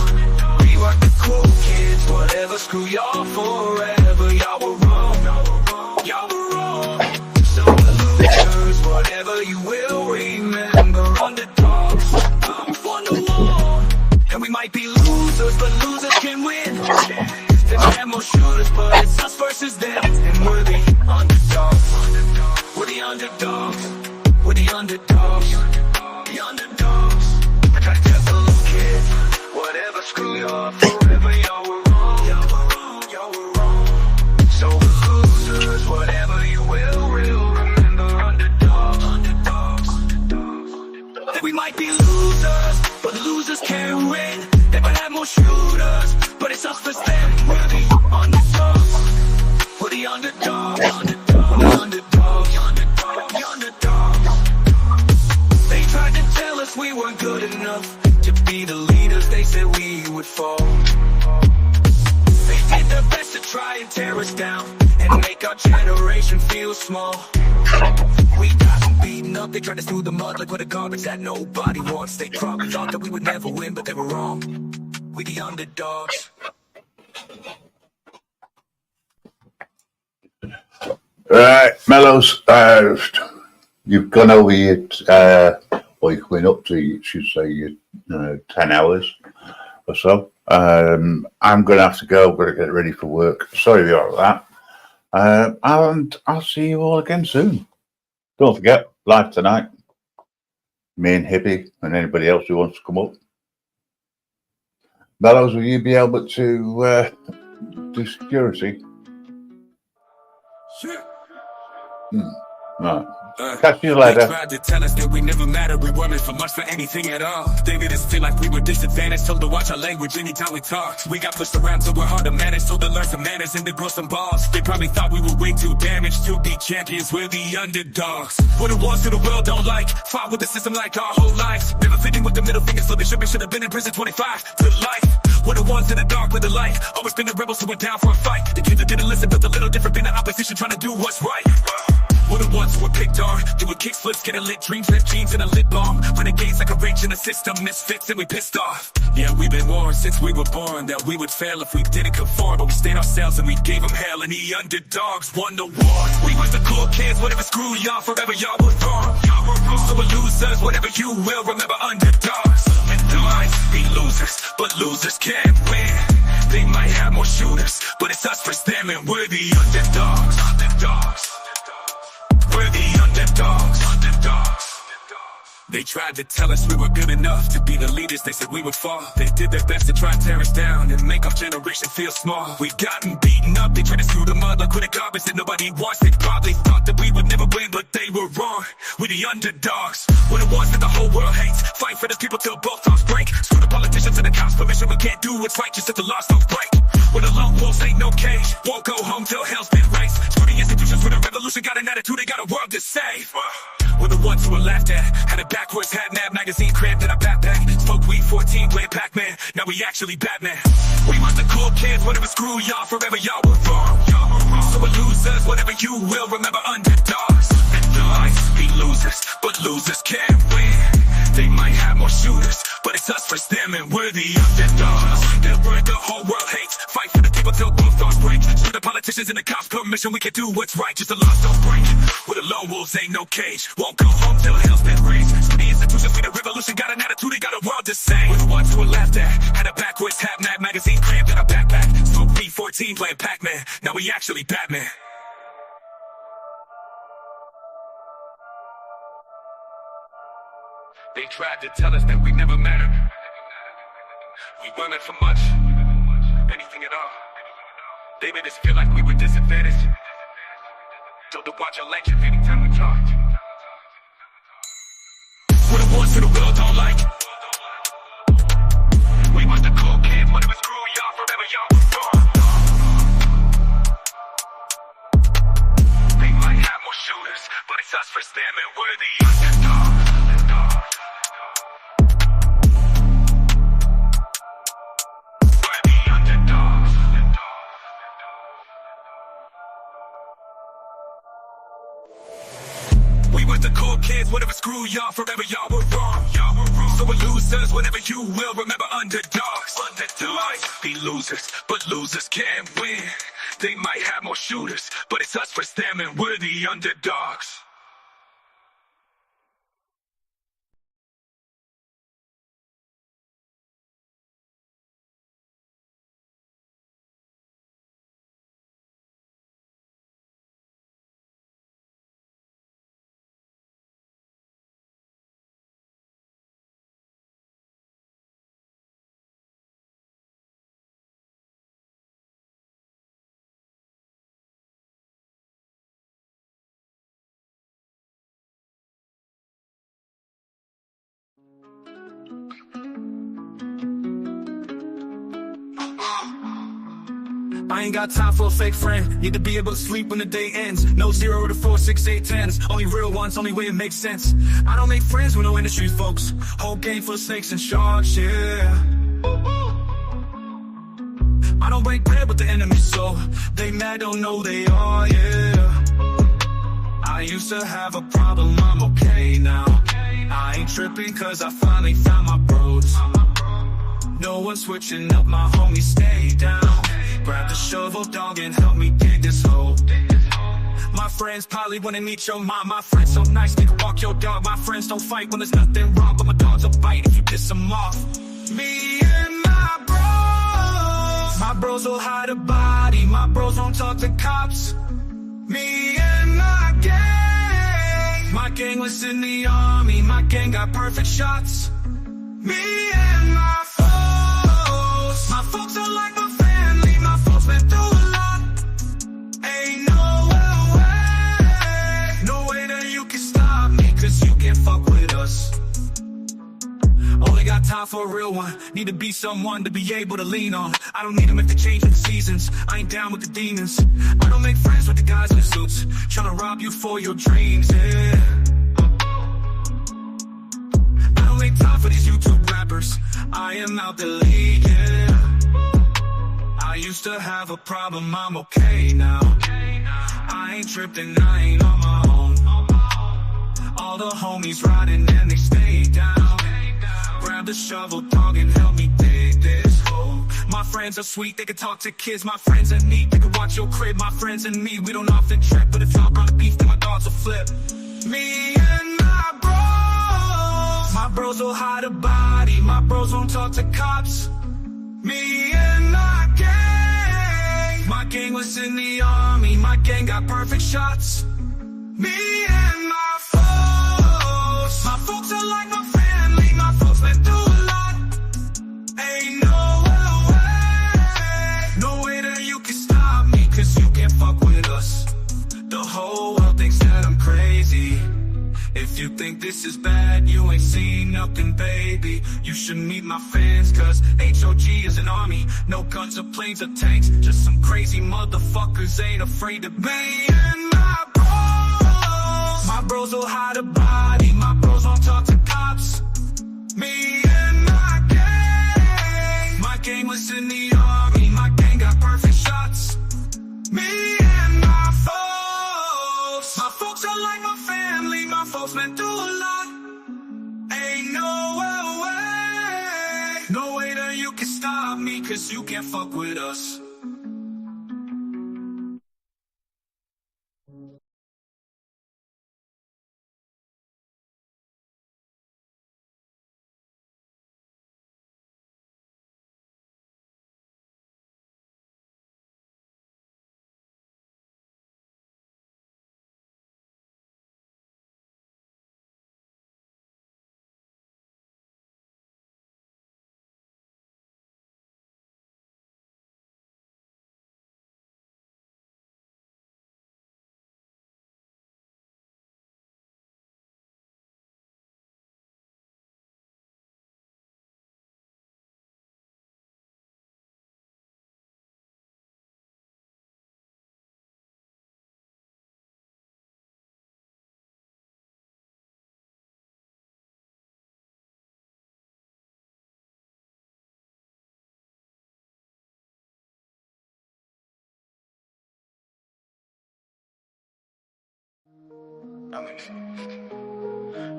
we weren't the cool kids, whatever, screw y'all forever. Y'all were wrong, y'all were wrong, so we're losers, whatever you will remember. Underdogs, won the war, and we might be losers, but losers can win. They might have more shooters, but it's us versus them. And we're the underdogs. We're the underdogs. We're the underdogs. The underdogs. I got to tell little kids, whatever, screw y'all forever. Y'all were wrong. Y'all were wrong. Y'all were wrong. So we're losers, whatever you will remember. Underdogs. Underdogs. That we might be losers, but losers can't win. They might have more shooters, but it's us versus them. We're the underdogs. We're the underdogs. Underdogs. The underdogs. The underdogs. They tried to tell us we weren't good enough to be the leaders they said we would fall. They did their best to try and tear us down and make our generation feel small. We got them beaten up, they tried us through the mud like we're the garbage that nobody wants. They probably thought that we would never win, but they were wrong. We the underdogs. Right, Mellows, you've gone over your, well, you've been up to, you should say, 10 hours or so. I'm going to have to go, I've got to get ready for work. Sorry about that. And I'll see you all again soon. Don't forget, live tonight. Me and Hippie and anybody else who wants to come up. Mellows, will you be able to do security? Sure. No. Catch you later. They tried to tell us that we never mattered, we weren't for much for anything at all. They made us feel like we were disadvantaged, told to watch our language anytime we talk. We got pushed around so we're hard to manage, so to learn some manners and to grow some balls. They probably thought we were way too damaged to be champions, we're the underdogs. We're the ones who the world don't like, fought with the system like our whole lives. Never fitting with the middle finger, so they should have been in prison 25 to life. We're the ones in the dark with the light, always been the rebels who went down for a fight. The kids that didn't listen, built a little different, been the opposition trying to do what's right. We're the ones who were picked on, doing kick flips, getting lit, dreams, left jeans, and a lip balm. Renegades like a wrench in the system, misfits, and we pissed off. Yeah, we've been warned since we were born that we would fail if we didn't conform, but we stayed ourselves and we gave them hell, and the underdogs won the war. We was the cool kids, whatever, screw y'all, forever y'all were wrong. So we're losers, whatever you will, remember underdogs. And the might be losers, but losers can't win. They might have more shooters, but it's us versus them, and we're the underdogs. Underdogs. We're the underdogs. Underdogs. They tried to tell us we were good enough to be the leaders they said we would fall. They did their best to try and tear us down and make our generation feel small. We've gotten beaten up, they tried us through the mud like we're the garbage that nobody wants. They probably thought that we would never win, but they were wrong. We're the underdogs. We're the ones that the whole world hates. Fight for those people till both arms break. Screw the politicians and the cops' permission, we can't do what's right just if the laws don't break. We're the lone wolves, ain't no cage. Won't go home till hell's been raised. Screw the institutions for the revolution, got an attitude, they got a world to save. We're the ones who were laughed at, had a backwards hat, Mad magazine crammed in a backpack. Smoke weed 14, playing Pac-Man, now we actually Batman. We was the cool kids, whatever, screw y'all, forever y'all were wrong. So we're losers, whatever you will, remember underdogs. And the might be losers, but losers can't win. They might have more shooters, but it's us versus them, and we're the underdogs. That word the whole world hates, fight for the people till both arms break. Politicians and the cops' permission, we can do what's right. Just the laws don't break. With the lone wolves ain't no cage. Won't go home till hell's been raised. So the institutions, we the revolution, got an attitude, they got a world to say. We're the ones who were laughed at. Had a backwards hat, Mad magazine crammed in a backpack. Smoke B14 playing Pac-Man. Now we actually Batman. They tried to tell us that we never mattered. We weren't meant for much, anything at all. They made us feel like we were disadvantaged. Told to watch our language anytime we talked. We're the ones who the world don't like. We want the cool kids, but it was screw y'all forever, y'all were wrong. They might have more shooters, but it's us versus them, and we're the underdogs. The cool kids, whatever, screw y'all forever, y'all were wrong. So we're losers, whatever you will, remember underdogs. They might be losers, but losers can't win. They might have more shooters, but it's us versus them, and we're the underdogs. I ain't got time for a fake friend. Need to be able to sleep when the day ends. No 0 to 4, 6, 8, 10s. Only real ones, only way it makes sense. I don't make friends with no industry folks. Whole game full of snakes and sharks, yeah. I don't break bread with the enemy, so they mad, don't know they are, yeah. I used to have a problem, I'm okay now. I ain't tripping cause I finally found my bros. No one switching up, my homies stay down. Grab the shovel, dog, and help me dig this hole. My friends probably wanna meet your mom. My friends so nice, they can walk your dog. My friends don't fight when there's nothing wrong, but my dogs will bite if you piss them off. Me and my bros will hide a body. My bros won't talk to cops. Me and my gang was in the army. My gang got perfect shots. Me and my folks are like my family. My folks been through a lot. Ain't no way that you can stop me, cause you can't fuck with us. Only got time for a real one. Need to be someone to be able to lean on. I don't need them if they change with the seasons. I ain't down with the demons. I don't make friends with the guys in the suits trying to rob you for your dreams, yeah. I don't make time for these YouTube rappers. I am out the league, yeah. I used to have a problem, I'm okay now. I ain't tripping, I ain't on my own. All the homies riding and they stay down. Grab the shovel, dog, and help me dig this hole. My friends are sweet, they can talk to kids. My friends are neat, they can watch your crib. My friends and me, we don't often trip, but if y'all brought a beef, then my dogs will flip. Me and my bros will hide a body. My bros won't talk to cops. Me and my gang was in the army. My gang got perfect shots. Me and my folks are like my family. My folks been through a lot. Ain't no way that you can stop me, cause you can't fuck with us. The whole world thinks that I'm crazy. If you think this is bad, you ain't seen nothing, baby. You should meet my fans, cause HOG is an army. No guns or planes or tanks, just some crazy motherfuckers ain't afraid to be. And my bros will hide a body. My bros won't talk to cops. Me and my gang was in the army. My gang got perfect shots. Me and my folks are like my family. My folks been through a lot. Ain't no way that you can stop me, cause you can't fuck with us.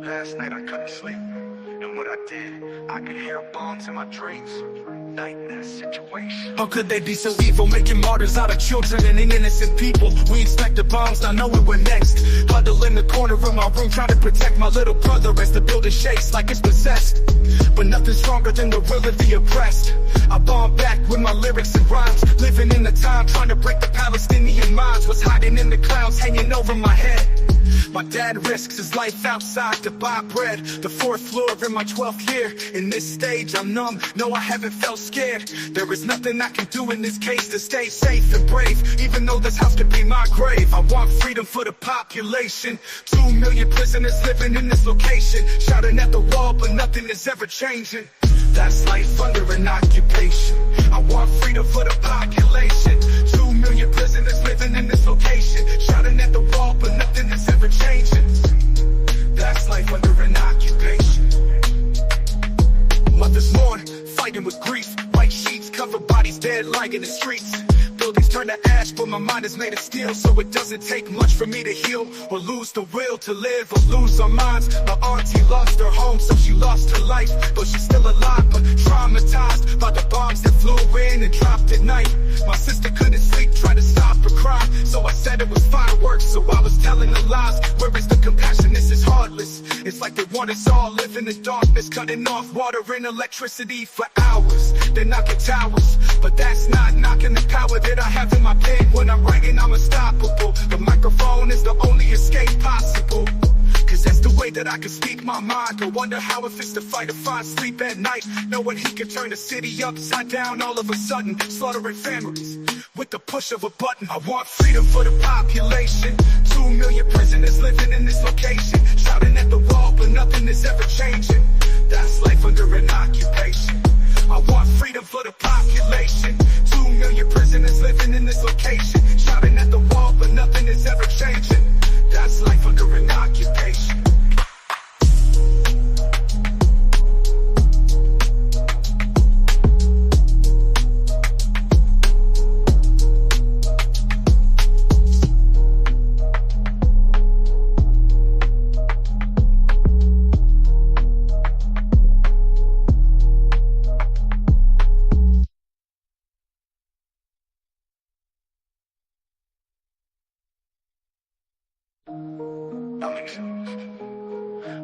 Last night I couldn't sleep, and what I did, I could hear bombs in my dreams. Nightmare situation. How could they be so evil, making martyrs out of children and innocent people? We expected bombs, not knowing we're next. Huddle in the corner of my room, trying to protect my little brother as the building shakes like it's possessed. But nothing's stronger than the will of the oppressed. I bomb back with my lyrics and rhymes, living in the time, trying to break the Palestinian minds. Was hiding in the clouds, hanging over my head. My dad risks his life outside to buy bread. The 4th floor in my 12th year. In this stage I'm numb, no I haven't felt scared. There is nothing I can do in this case to stay safe and brave. Even though this house could be my grave. I want freedom for the population. 2 million prisoners living in this location. Shouting at the wall but nothing is ever changing. That's life under an occupation. I want freedom for the population. 2 million prisoners living in this location. Shouting at the wall but nothing is ever changing. That's life under an occupation. Mothers mourn, fighting with grief. White sheets cover bodies dead lying in the streets. Buildings turn to ash, but my mind is made of steel. So it doesn't take much for me to heal or lose the will to live or lose our minds. My auntie lost her home, so she lost her life. But she's still alive, but traumatized by the bombs that flew in and dropped at night. My sister couldn't sleep, tried to stop her cry. So I said it was fireworks, so I was telling the lies. Where is the compassion? This is heartless. It's like they want us all live in the darkness, cutting off water and electricity for hours. They're knocking towers, but that's not knocking the power that I have in my pen. When I'm writing, I'm unstoppable. The microphone is the only escape possible. Cause that's the way that I can speak my mind. I wonder how it feels to fight to find sleep at night, knowing he can turn the city upside down all of a sudden, slaughtering families with the push of a button. I want freedom for the population. 2 million prisoners living in this location. Shouting at the wall, but nothing is ever changing. That's life under an occupation. I want freedom for the population. 2 million prisoners living in this location. Shouting at the wall, but nothing is ever changing. That's life under an occupation.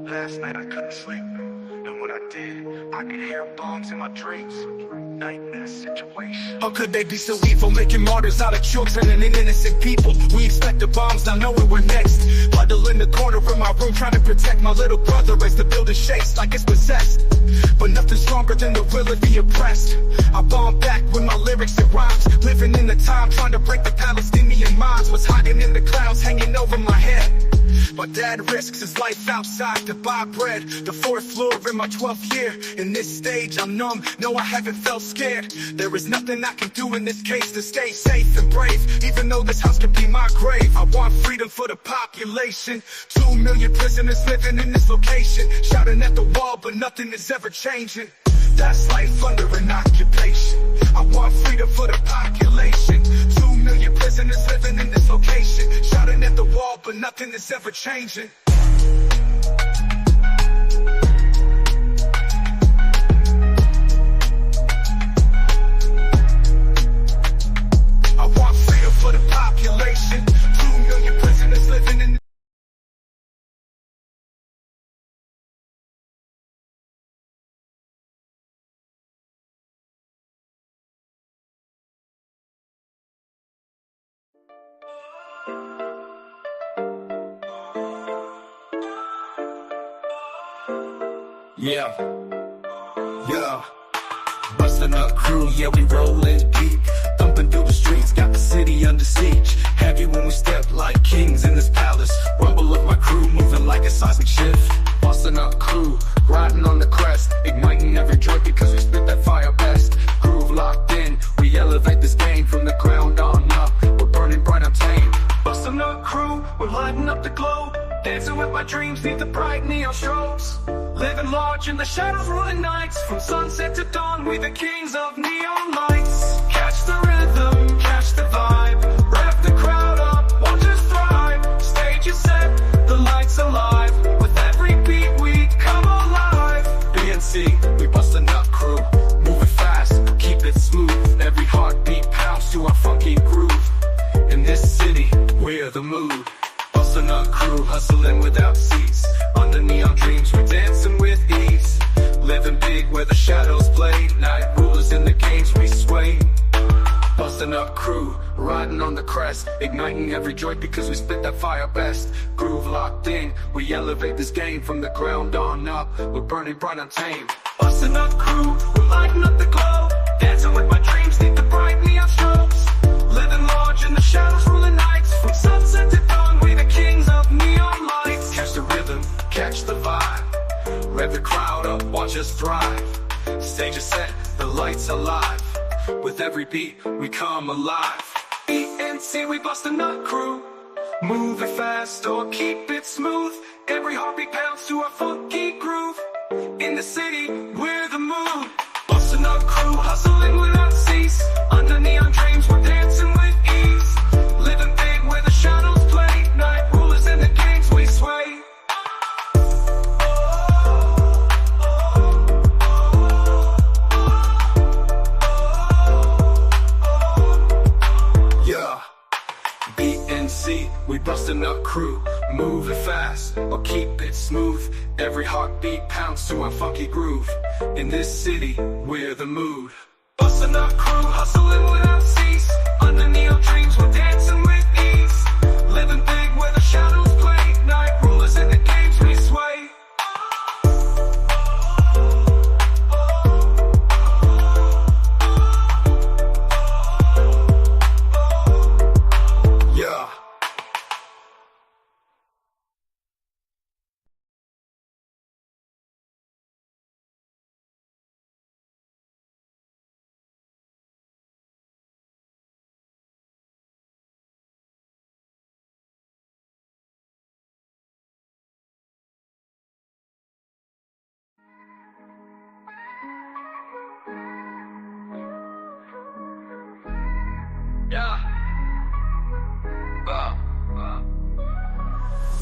Last night I couldn't sleep, and when I did, I could hear bombs in my dreams. Nightmare situation. How could they be so evil, making martyrs out of children and innocent people? We expected bombs, not knowing we're next. Huddle in the corner of my room, trying to protect my little brother as the building shakes like it's possessed. But nothing's stronger than the will of the oppressed. I bomb back with my lyrics and rhymes, living in the time, trying to break the Palestinian minds. Was hiding in the clouds, hanging over my head. My dad risks his life outside to buy bread. The 4th floor in my 12th year. In this stage I'm numb, no I haven't felt scared. There is nothing I can do in this case to stay safe and brave. Even though this house could be my grave. I want freedom for the population. 2 million prisoners living in this location. Shouting at the wall, but nothing is ever changing. That's life under an occupation. I want freedom for the population. 2 million prisoners living in this location. Shouting at the wall, but nothing is ever changing. I want freedom for the population. 2 million prisoners living in. Yeah, busting up crew, yeah, we rolling deep, thumping through the streets, got the city under siege. Heavy when we step like kings in this palace. Rumble of my crew, moving like a seismic shift. Busting up crew, riding on the crest, igniting every joint because we spit that fire best. Groove locked in, we elevate this game from the ground on up. We're burning bright, I'm tame. Busting up crew, we're lighting up the globe. Dancing with my dreams, need the bright neon strobes. Living large in the shadows, rolling nights. From sunset to dawn, we the kings of neon lights. Catch the rhythm, catch the vibe. Rev the crowd up, watch us thrive. Stage is set, the light the mood. Bustin' up crew, hustling without cease. Under neon dreams, we're dancing with ease. Living big where the shadows play. Night rulers in the games we sway. Bustin' up crew, riding on the crest. Igniting every joint because we spit that fire best. Groove locked in, we elevate this game from the ground on up. We're burning bright untamed. Bustin' up crew, we're lighting up the glow. Dancing with my dreams, need the bright neon strobes. Living large in the shadows, ruling nights. From sunset to dawn, we the kings of neon lights. Catch the rhythm, catch the vibe. Rev the crowd up, watch us thrive. Stage is set, the lights alive. With every beat, we come alive. ENC, we bust a nut crew. Move it fast or keep it smooth. Every heartbeat pounds to our funky groove. In the city, we're the mood. Bust a nut crew, hustling without cease. Under neon dreams, we're dancing with ease. Living big where the shadows play. Night rulers in the games we sway. BNC, we bustin' up crew. Move it fast or keep it smooth. Every heartbeat pounds to our funky groove. In this city, we're the mood. Bustin' up crew, hustling without cease. Under neon dreams, we're dancing with ease. Living big where the shadows play. Night rulers in the games we sway. Yeah. Yeah.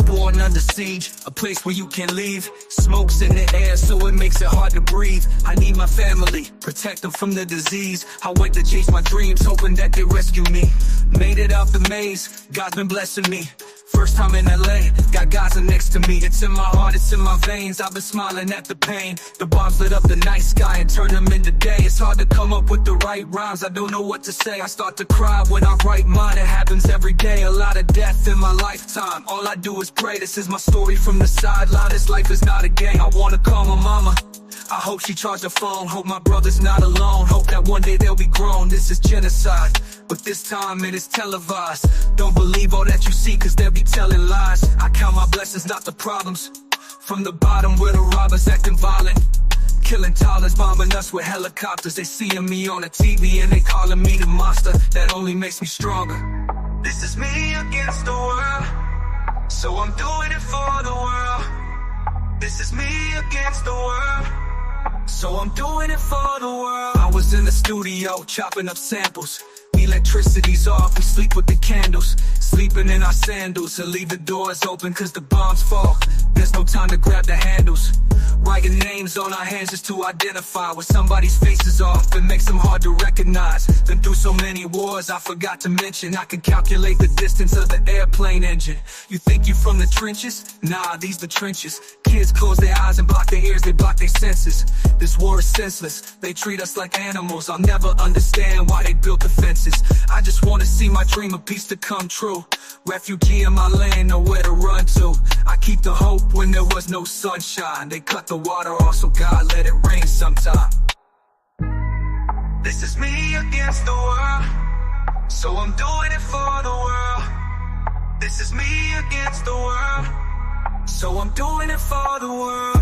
Born under siege, a place where you can't leave. Smoke's in the air, so it makes it hard to breathe. I need my family, protect them from the disease. I went to chase my dreams, hoping that they rescue me. Made it out the maze, God's been blessing me. First time in LA, got Gaza next to me. It's in my heart, it's in my veins. I've been smiling at the pain. The bombs lit up the night sky and turned them into day. It's hard to come up with the right rhymes. I don't know what to say. I start to cry when I write mine. It happens every day. A lot of death in my lifetime. All I do is pray. This is my story from the sideline. This life is not a game. I wanna call my mama. I hope she charged her phone. Hope my brother's not alone. Hope that one day they'll be grown. This is genocide, but this time it is televised. Don't believe all that you see, cause they'll be telling lies. I count my blessings, not the problems. From the bottom where the robbers acting violent, killing toddlers, bombing us with helicopters. They seeing me on the TV and they calling me the monster. That only makes me stronger. This is me against the world, so I'm doing it for the world. This is me against the world, so I'm doing it for the world. I was in the studio chopping up samples. Electricity's off, we sleep with the candles. Sleeping in our sandals and leave the doors open cause the bombs fall. There's no time to grab the handles. Writing names on our hands just to identify. When somebody's face is off, it makes them hard to recognize. Been through so many wars, I forgot to mention I can calculate the distance of the airplane engine. You think you from the trenches? Nah, these the trenches. Kids close their eyes and block their ears, they block their senses. This war is senseless, they treat us like animals. I'll never understand why they built the fences. I just wanna see my dream of peace to come true. Refugee in my land, nowhere to run to. I keep the hope when there was no sunshine. They cut the water off, so God let it rain sometime. This is me against the world, so I'm doing it for the world. This is me against the world, so I'm doing it for the world.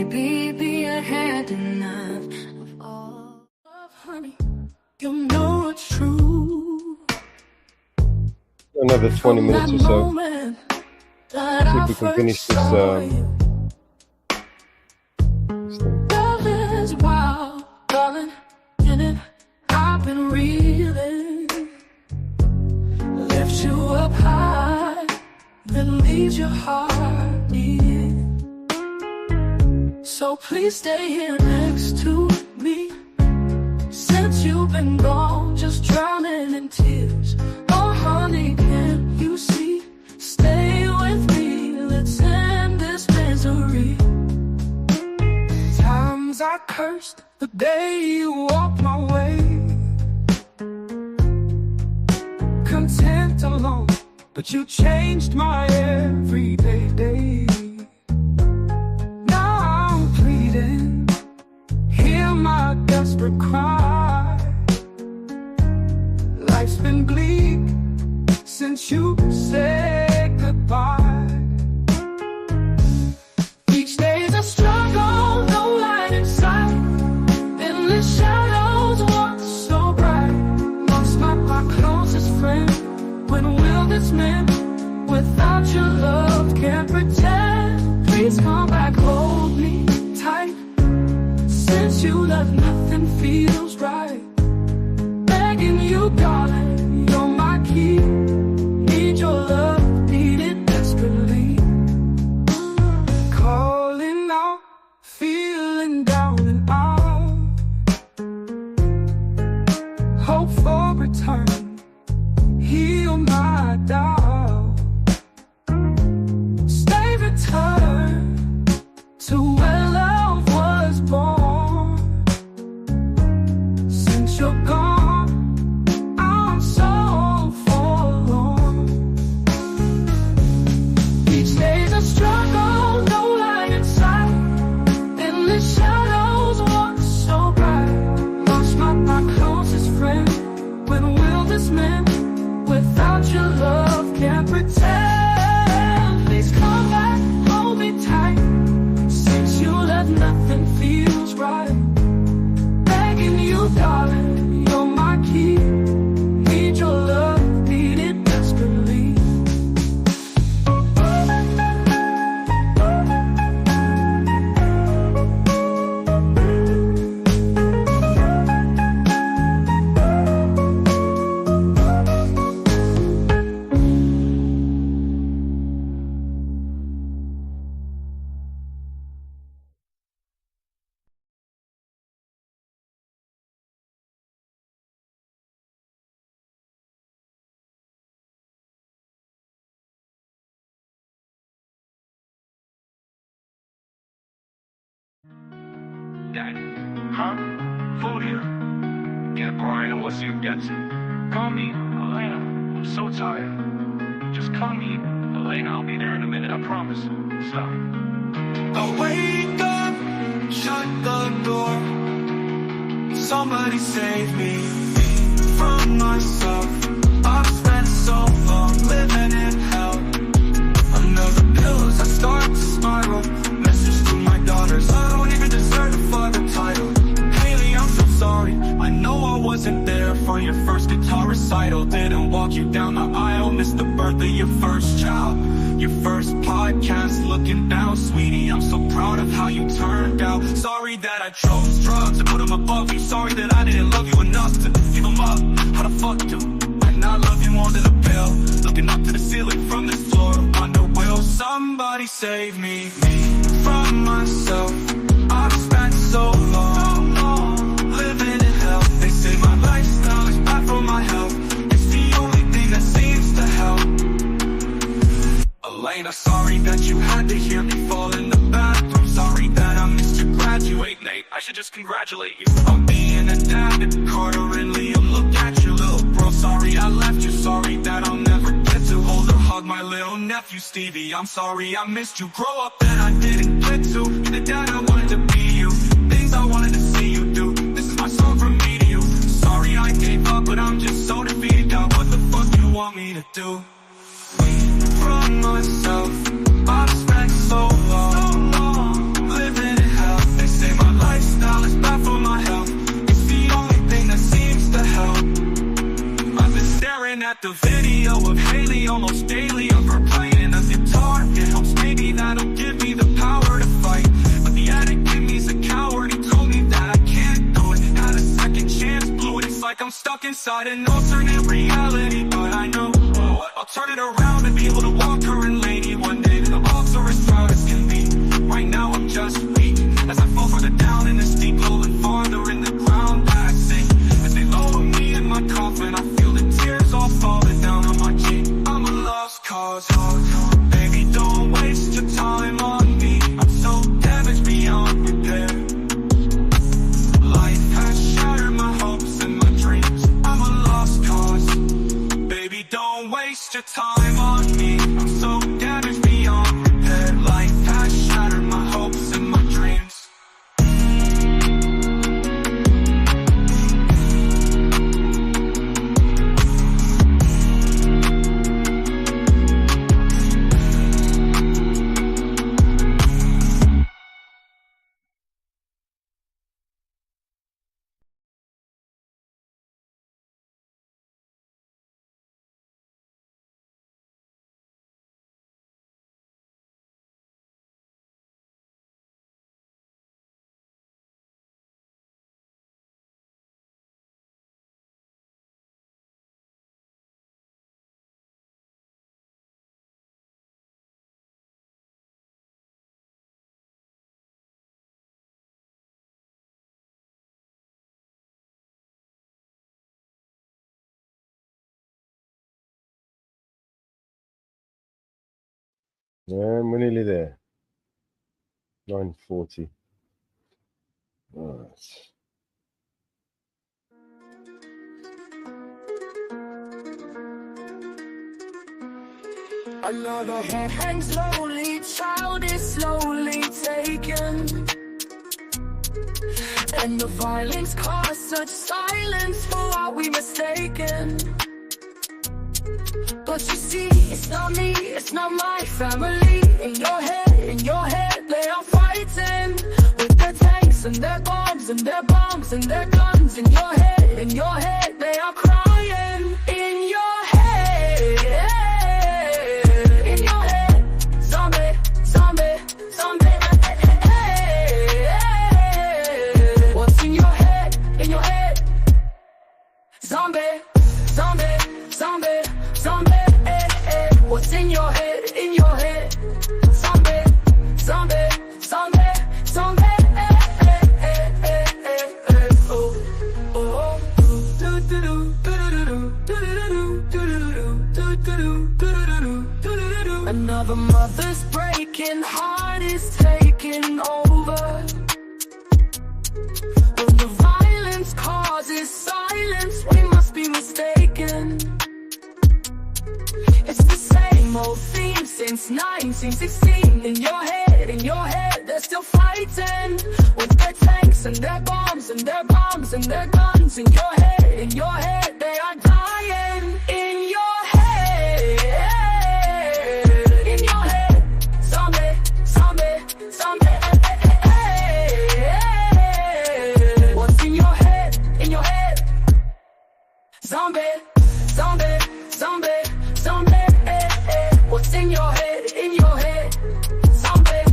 Maybe I had enough of all of honey. You know it's true. Another 20 minutes or so. See if we can finish this. Love is wild, darling. In it, I've been reeling. Lift you up high, then leaves your heart needing. So please stay here next to me. Since you've been gone, just drowning in tears. Oh honey, can't you see? Stay with me, let's end this misery. Times I cursed the day you walked my way. Content alone, but you changed my everyday day. Now I'm pleading, hear my desperate cry. Life's been bleak since you said goodbye. Each day's a struggle, no light in sight. Endless shadows once so bright. Lost my closest friend. When will this mend? Without your love, can't pretend. Please come back, hold me tight. Since you left, nothing feels right. Begging you, darling, you're my key. Need your love, need it desperately. Calling out, feeling down and out. Hope for return, heal my doubt. Stay returned to where love was born. Since you're gone, I'm so forlorn. Each day's a struggle, no light in sight. Endless shadows once so bright. Lost my closest friend. When will this mend? Without your love, can't pretend. Please come back, hold me tight. Since you left, nothing feels right. Begging you, darling, you're my key. Need your love, need it desperately. Dad, huh? Food here. Get Brian and we'll see who gets it. Call me, Elena. I'm so tired. Just call me, Elena. I'll be there in a minute, I promise. Stop. I wake up, shut the door. Somebody save me from myself. I've spent so long living in hell. Another pills, I start to spiral. Message to my daughters, I don't even deserve the father title. Haley, I'm so sorry. I know I wasn't there for your first guitar recital. Didn't walk you down the aisle. Missed the birth of your first child. Your first podcast, looking down, sweetie. I'm so proud of how you turned out. Sorry that I chose drugs to put them above you. Sorry that I didn't love you enough to give them up. How the fuck do I not love you more than a pill? Looking up to the ceiling from this floor. Wonder, will somebody save me from myself? I've spent so long living in hell. They say my lifestyle is bad for my health. It's the only thing that seems to help. Elena, sorry that you had to hear me fall in the bathroom. Sorry that I missed your graduate, Nate. I should just congratulate you on being a dad. Carter and Liam, look at your little bro. Sorry I left you. Sorry that I'll never get to hold or hug my little nephew Stevie. I'm sorry I missed you. Grow up that I didn't get to. You're the dad I wanted to be you. Things I wanted to see you do. This is my song from me to you. Sorry I gave up, but I'm just so defeated. God, what the fuck you want me to do? From myself, I've spent so long got an alternate reality, but I know I'll turn it around and be able to walk her in lady one day. The odds are as proud as can be. Right now I'm just weak as I fall further down in this deep, rolling farther in the ground. I sing as they lower me in my coffin. I feel the tears all falling down on my cheek. I'm a lost cause, baby, don't waste your time on me. I'm so damaged beyond repair. Life has shattered my hopes and my dreams. I'm a lost cause, baby, don't waste your time on me. I'm so damaged beyond repair. Life has shattered my hopes and my dreams. And we're nearly there. 9:40. Right. Another head hangs slowly, child is slowly taken. And the violence caused such silence, for are we mistaken? But you see, it's not me, it's not my family. In your head, they are fighting with their tanks and their bombs and their bombs and their guns. In your head, they are crying. In your head, zombie, zombie, zombie. What's in your head, in your head? Zombie, zombie, zombie, zombie. What's in your head, in your head? Zombie, zombie, zombie, zombie. Oh, oh, another mother's breaking heart is taking over. When the violence causes silence, we must be mistaken. It's the same old theme since 1916. In your head, they're still fighting with their tanks and their bombs and their bombs and their guns. In your head, they are dying. In your head, zombie, zombie, zombie. What's in your head, in your head? Zombie, zombie, zombie, zombie. What's in your head, in your head? Zombie,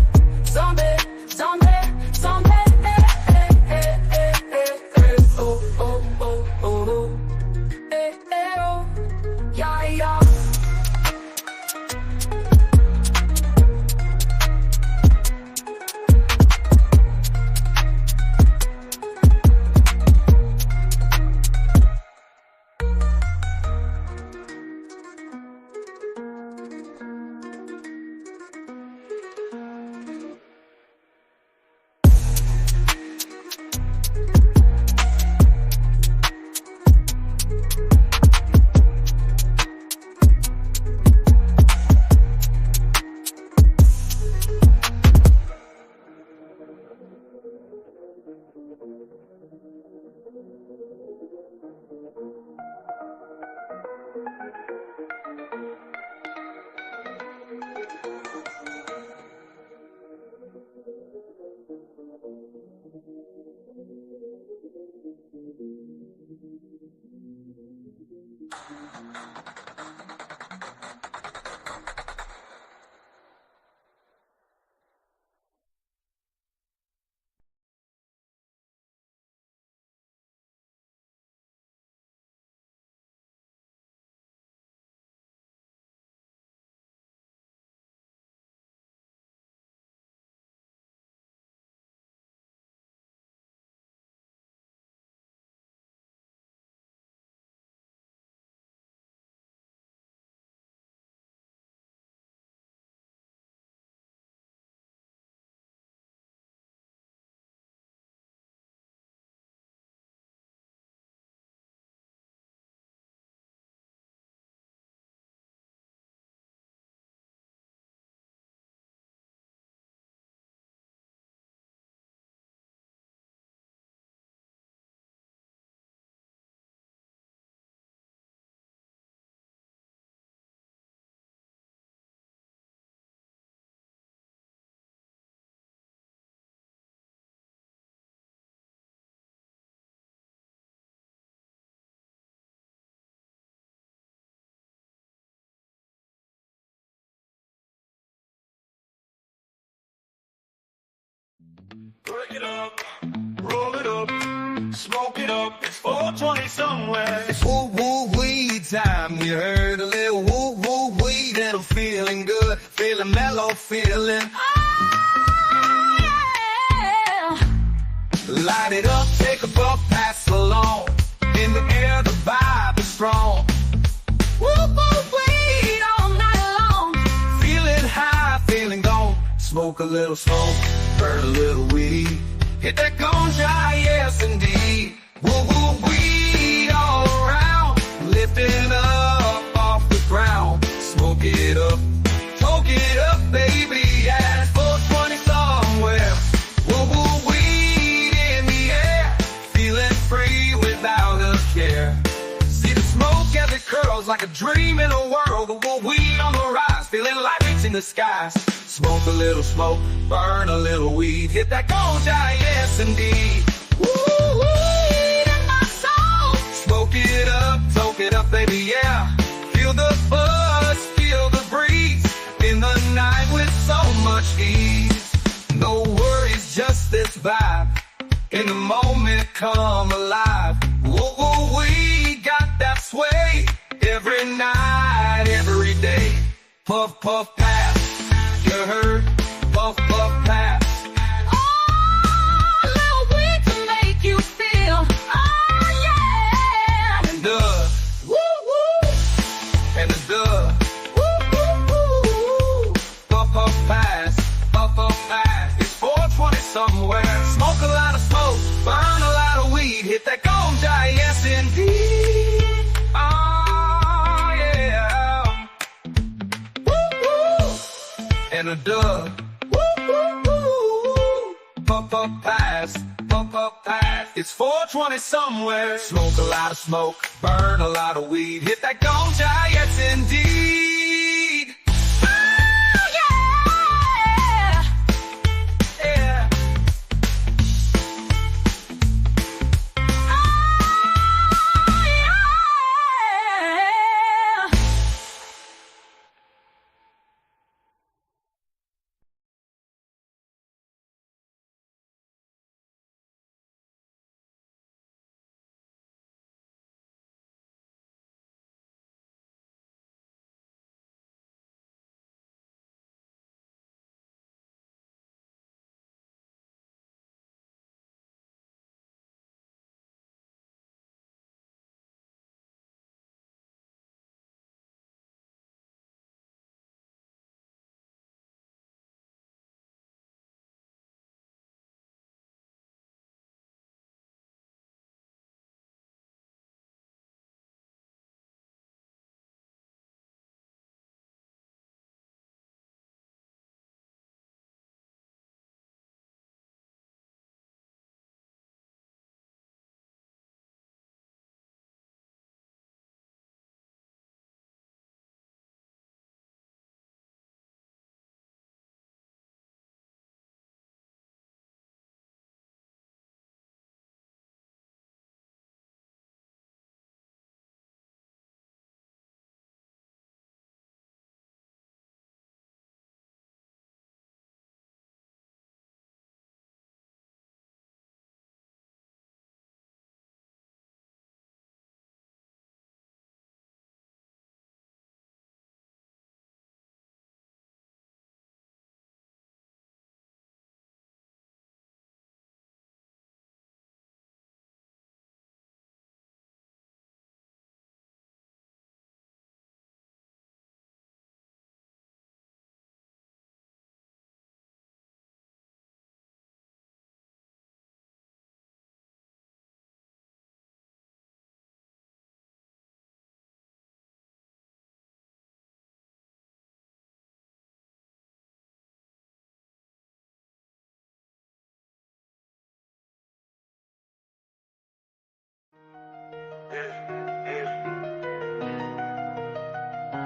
zombie, zombie, zombie. Oh, oh, oh, oh, oh. Oh. Yeah. Break it up, roll it up, smoke it up. It's 420 somewhere. It's woo-woo weed time. You heard a little woo-woo weed and I'm feeling good, feeling mellow, feeling. Light it up, take a puff, pass along. In the air, the vibe is strong. Woo-woo weed all night long. Feeling high, feeling gone. Smoke a little smoke, burn a little weed. Hit that ganja, yes indeed. Woo-woo weed all around. Lifting up off the ground. Smoke it up, baby. Yeah, it's 420 somewhere. Woo-woo weed in the air. Feeling free without a care. See the smoke as it curls like a dream in a world. Woo-woo weed on the rise, feeling like it's in the skies. Smoke a little smoke, burn a little weed. Hit that ganja, yes indeed. Woo, weed in my soul. Smoke it up, baby, yeah. Feel the buzz, feel the breeze. In the night with so much ease. No worries, just this vibe. In the moment, come alive. Woo, we got that sway. Every night, every day. Puff, puff, pass. You heard? Puff, puff, pass. Oh, a little weed to make you feel. Oh, yeah. And woo, woo. And woo, woo, woo. Puff, puff, pass. Puff, puff, pass. It's 420 somewhere. Smoke a lot of smoke. Burn a lot of weed. Hit that ganja, yes indeed. Oh, yeah. And a dub. Woo, woo, woo. Puff, puff, pass. Puff, puff, pass. It's 420 somewhere. Smoke a lot of smoke. Burn a lot of weed. Hit that ganja, yes indeed. Oh, yeah. Yeah. Oh, yeah.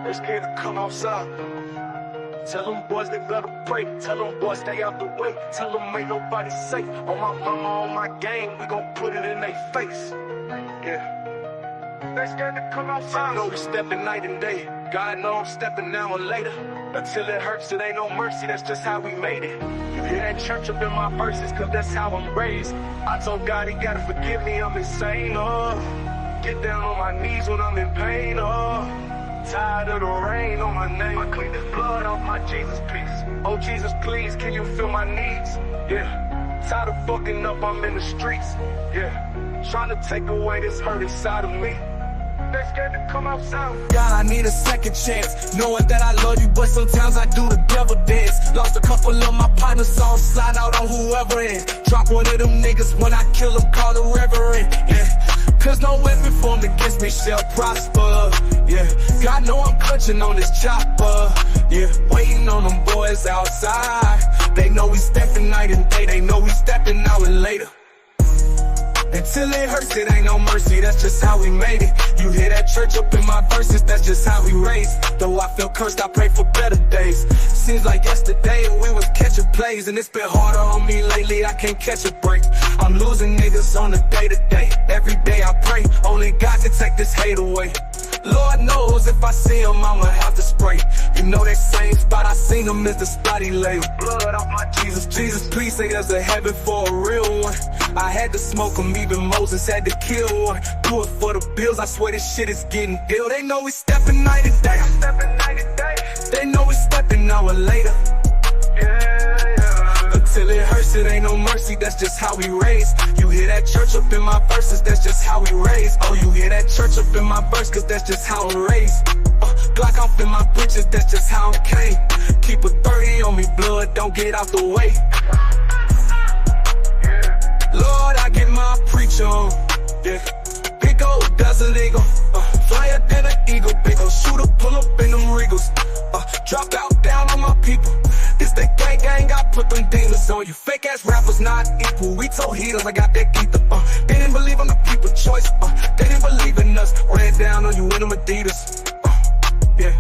It's scared to come outside. Tell them boys they better pray. Tell them boys stay out the way. Tell them ain't nobody safe. On my mama, on my gang, we gon' put it in their face. Yeah. They scared to come outside. I know we stepping night and day. God know I'm stepping now or later. Until it hurts, it ain't no mercy, that's just how we made it. You hear that church up in my verses, cause that's how I'm raised. I told God he gotta forgive me, I'm insane, Get down on my knees when I'm in pain, Tired of the rain on my name. I clean this blood off my Jesus, please. Oh Jesus, please, can you feel my needs? Yeah. Tired of fucking up, I'm in the streets. Yeah. Trying to take away this hurt inside of me. They scared to come outside. God, I need a second chance, knowing that I love you, but sometimes I do the devil dance. Lost a couple of my partners, so I'll slide out on whoever is. Drop one of them niggas when I kill them, call the reverend. Yeah, cause no weapon formed against me shall prosper. Yeah, God know I'm clutching on this chopper. Yeah, waiting on them boys outside. They know we stepping night and day, they know we stepping out and later. Until it hurts, it ain't no mercy, that's just how we made it. You hear that church up in my verses, that's just how we raised. Though I feel cursed, I pray for better days. Seems like yesterday we was catching plays, and it's been harder on me lately, I can't catch a break. I'm losing niggas on a day-to-day. Every day I pray, only God can take this hate away. Lord knows if I see him, I'ma have to spray. You know that same spot I seen him is the spot he lay. Blood off my Jesus, Jesus, please say there's a heaven for a real one. I had to smoke him, even Moses had to kill one. Do it for the bills, I swear this shit is getting ill. They know we stepping night and day. They know we stepping hour later. Until it hurts, it ain't no mercy, that's just how we raised. You hear that church up in my verses, that's just how we raised. Oh, you hear that church up in my verse, cause that's just how I'm raised. Glock off in my britches, that's just how I came. Keep a 30 on me, blood, don't get out the way. Lord, I get my preach on. Yeah. Big old Desert Eagle, flyer than an eagle. Big old shooter, pull up in them Regals. Drop out down on my people. This the gang, I put them demons on you. Fake ass rappers not equal. We told heaters I got that geether. They didn't believe I'm the people's choice. They didn't believe in us. Ran down on you in them Adidas. Yeah.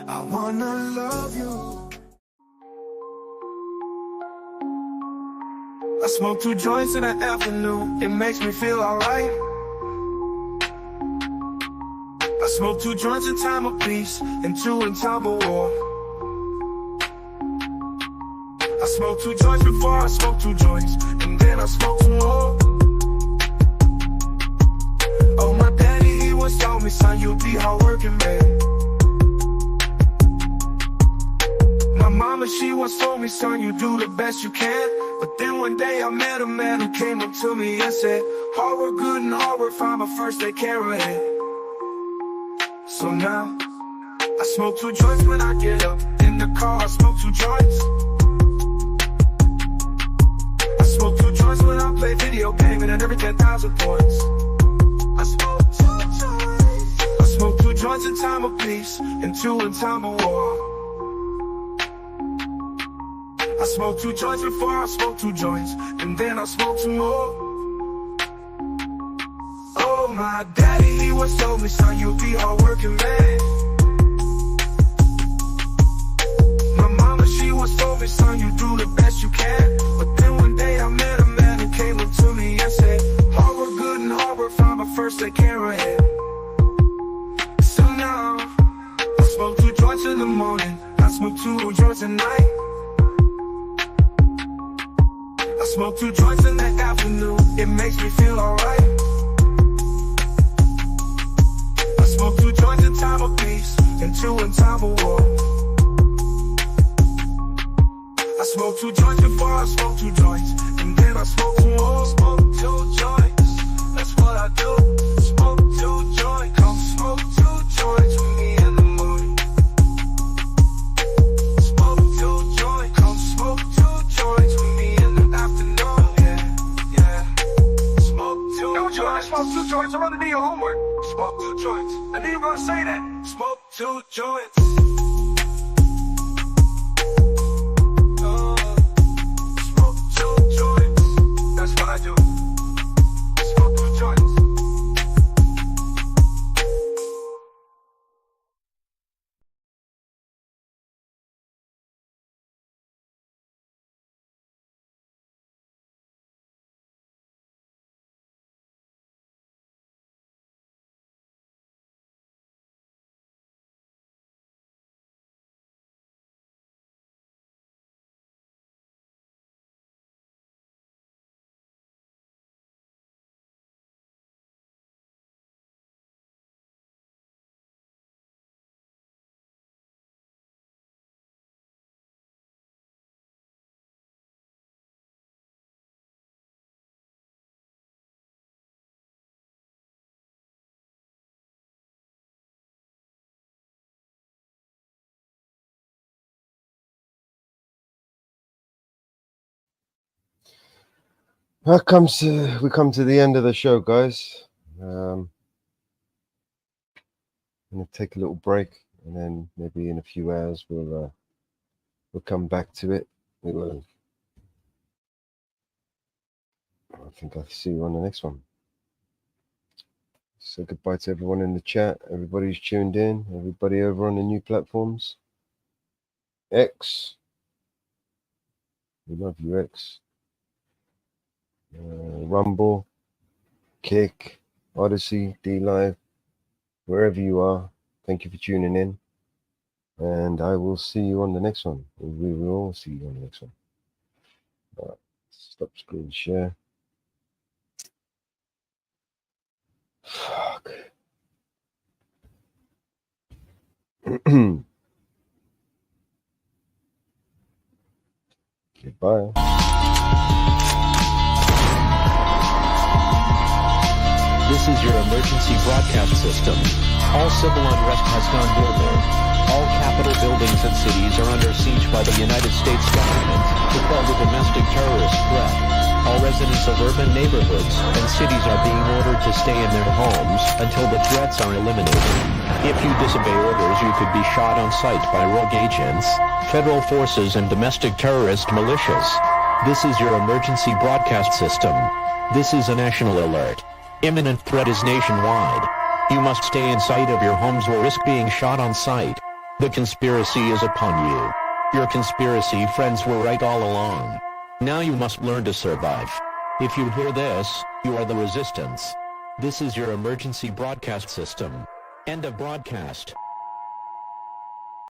I wanna love you. I smoke 2 joints in the afternoon, it makes me feel alright. I smoke 2 joints in time of peace, and 2 in time of war. I smoke 2 joints before I smoke 2 joints, and then I smoke 2 more. Oh, my daddy, he once told me, son, you'll be hardworking, man. My mama, she once told me, son, you do the best you can. But then one day I met a man who came up to me and said, hard work good and hard work fine, but first take care of it. So now, I smoke 2 joints when I get up. In the car, I smoke 2 joints. I smoke 2 joints when I play video gaming and every 10,000 points. I smoke 2 joints. I smoke 2 joints in time of peace, and 2 in time of war. I smoke 2 joints before I smoke 2 joints, and then I smoke 2 more. Oh, my daddy, he once told me, son, you'll be hardworking, man. My mama, she once told me, son, you do the best you can. But then one day I met a man who came up to me and said, hard work good and hard work fine, but first take care of it. So now, I smoke 2 joints in the morning, I smoke 2 joints at night. I smoke 2 joints in the afternoon, it makes me feel alright. I smoke 2 joints in time of peace, and 2 in time of war. I smoke 2 joints before I smoke 2 joints, and then I smoke 2 more. Smoke 2 joints, that's what I do. Smoke 2 joints, come smoke 2 joints with me in the morning. we come to the end of the show, guys. I'm gonna take a little break, and then maybe in a few hours we'll come back to it. I think I'll see you on the next one. Say goodbye to everyone in the chat, everybody who's tuned in, everybody over on the new platforms. X, we love you, X. Rumble, Kick, Odyssey, D-Live, wherever you are, thank you for tuning in. And I will see you on the next one. We will all see you on the next one. All right, stop screen share. Fuck. Goodbye. This is your emergency broadcast system. All civil unrest has gone global. All capital buildings and cities are under siege by the United States government to quell the domestic terrorist threat. All residents of urban neighborhoods and cities are being ordered to stay in their homes until the threats are eliminated. If you disobey orders, you could be shot on sight by rogue agents, federal forces, and domestic terrorist militias. This is your emergency broadcast system. This is a national alert. Imminent threat is nationwide. You must stay in sight of your homes or risk being shot on sight. The conspiracy is upon you. Your conspiracy friends were right all along. Now you must learn to survive. If you hear this, you are the resistance. This is your emergency broadcast system. End of broadcast.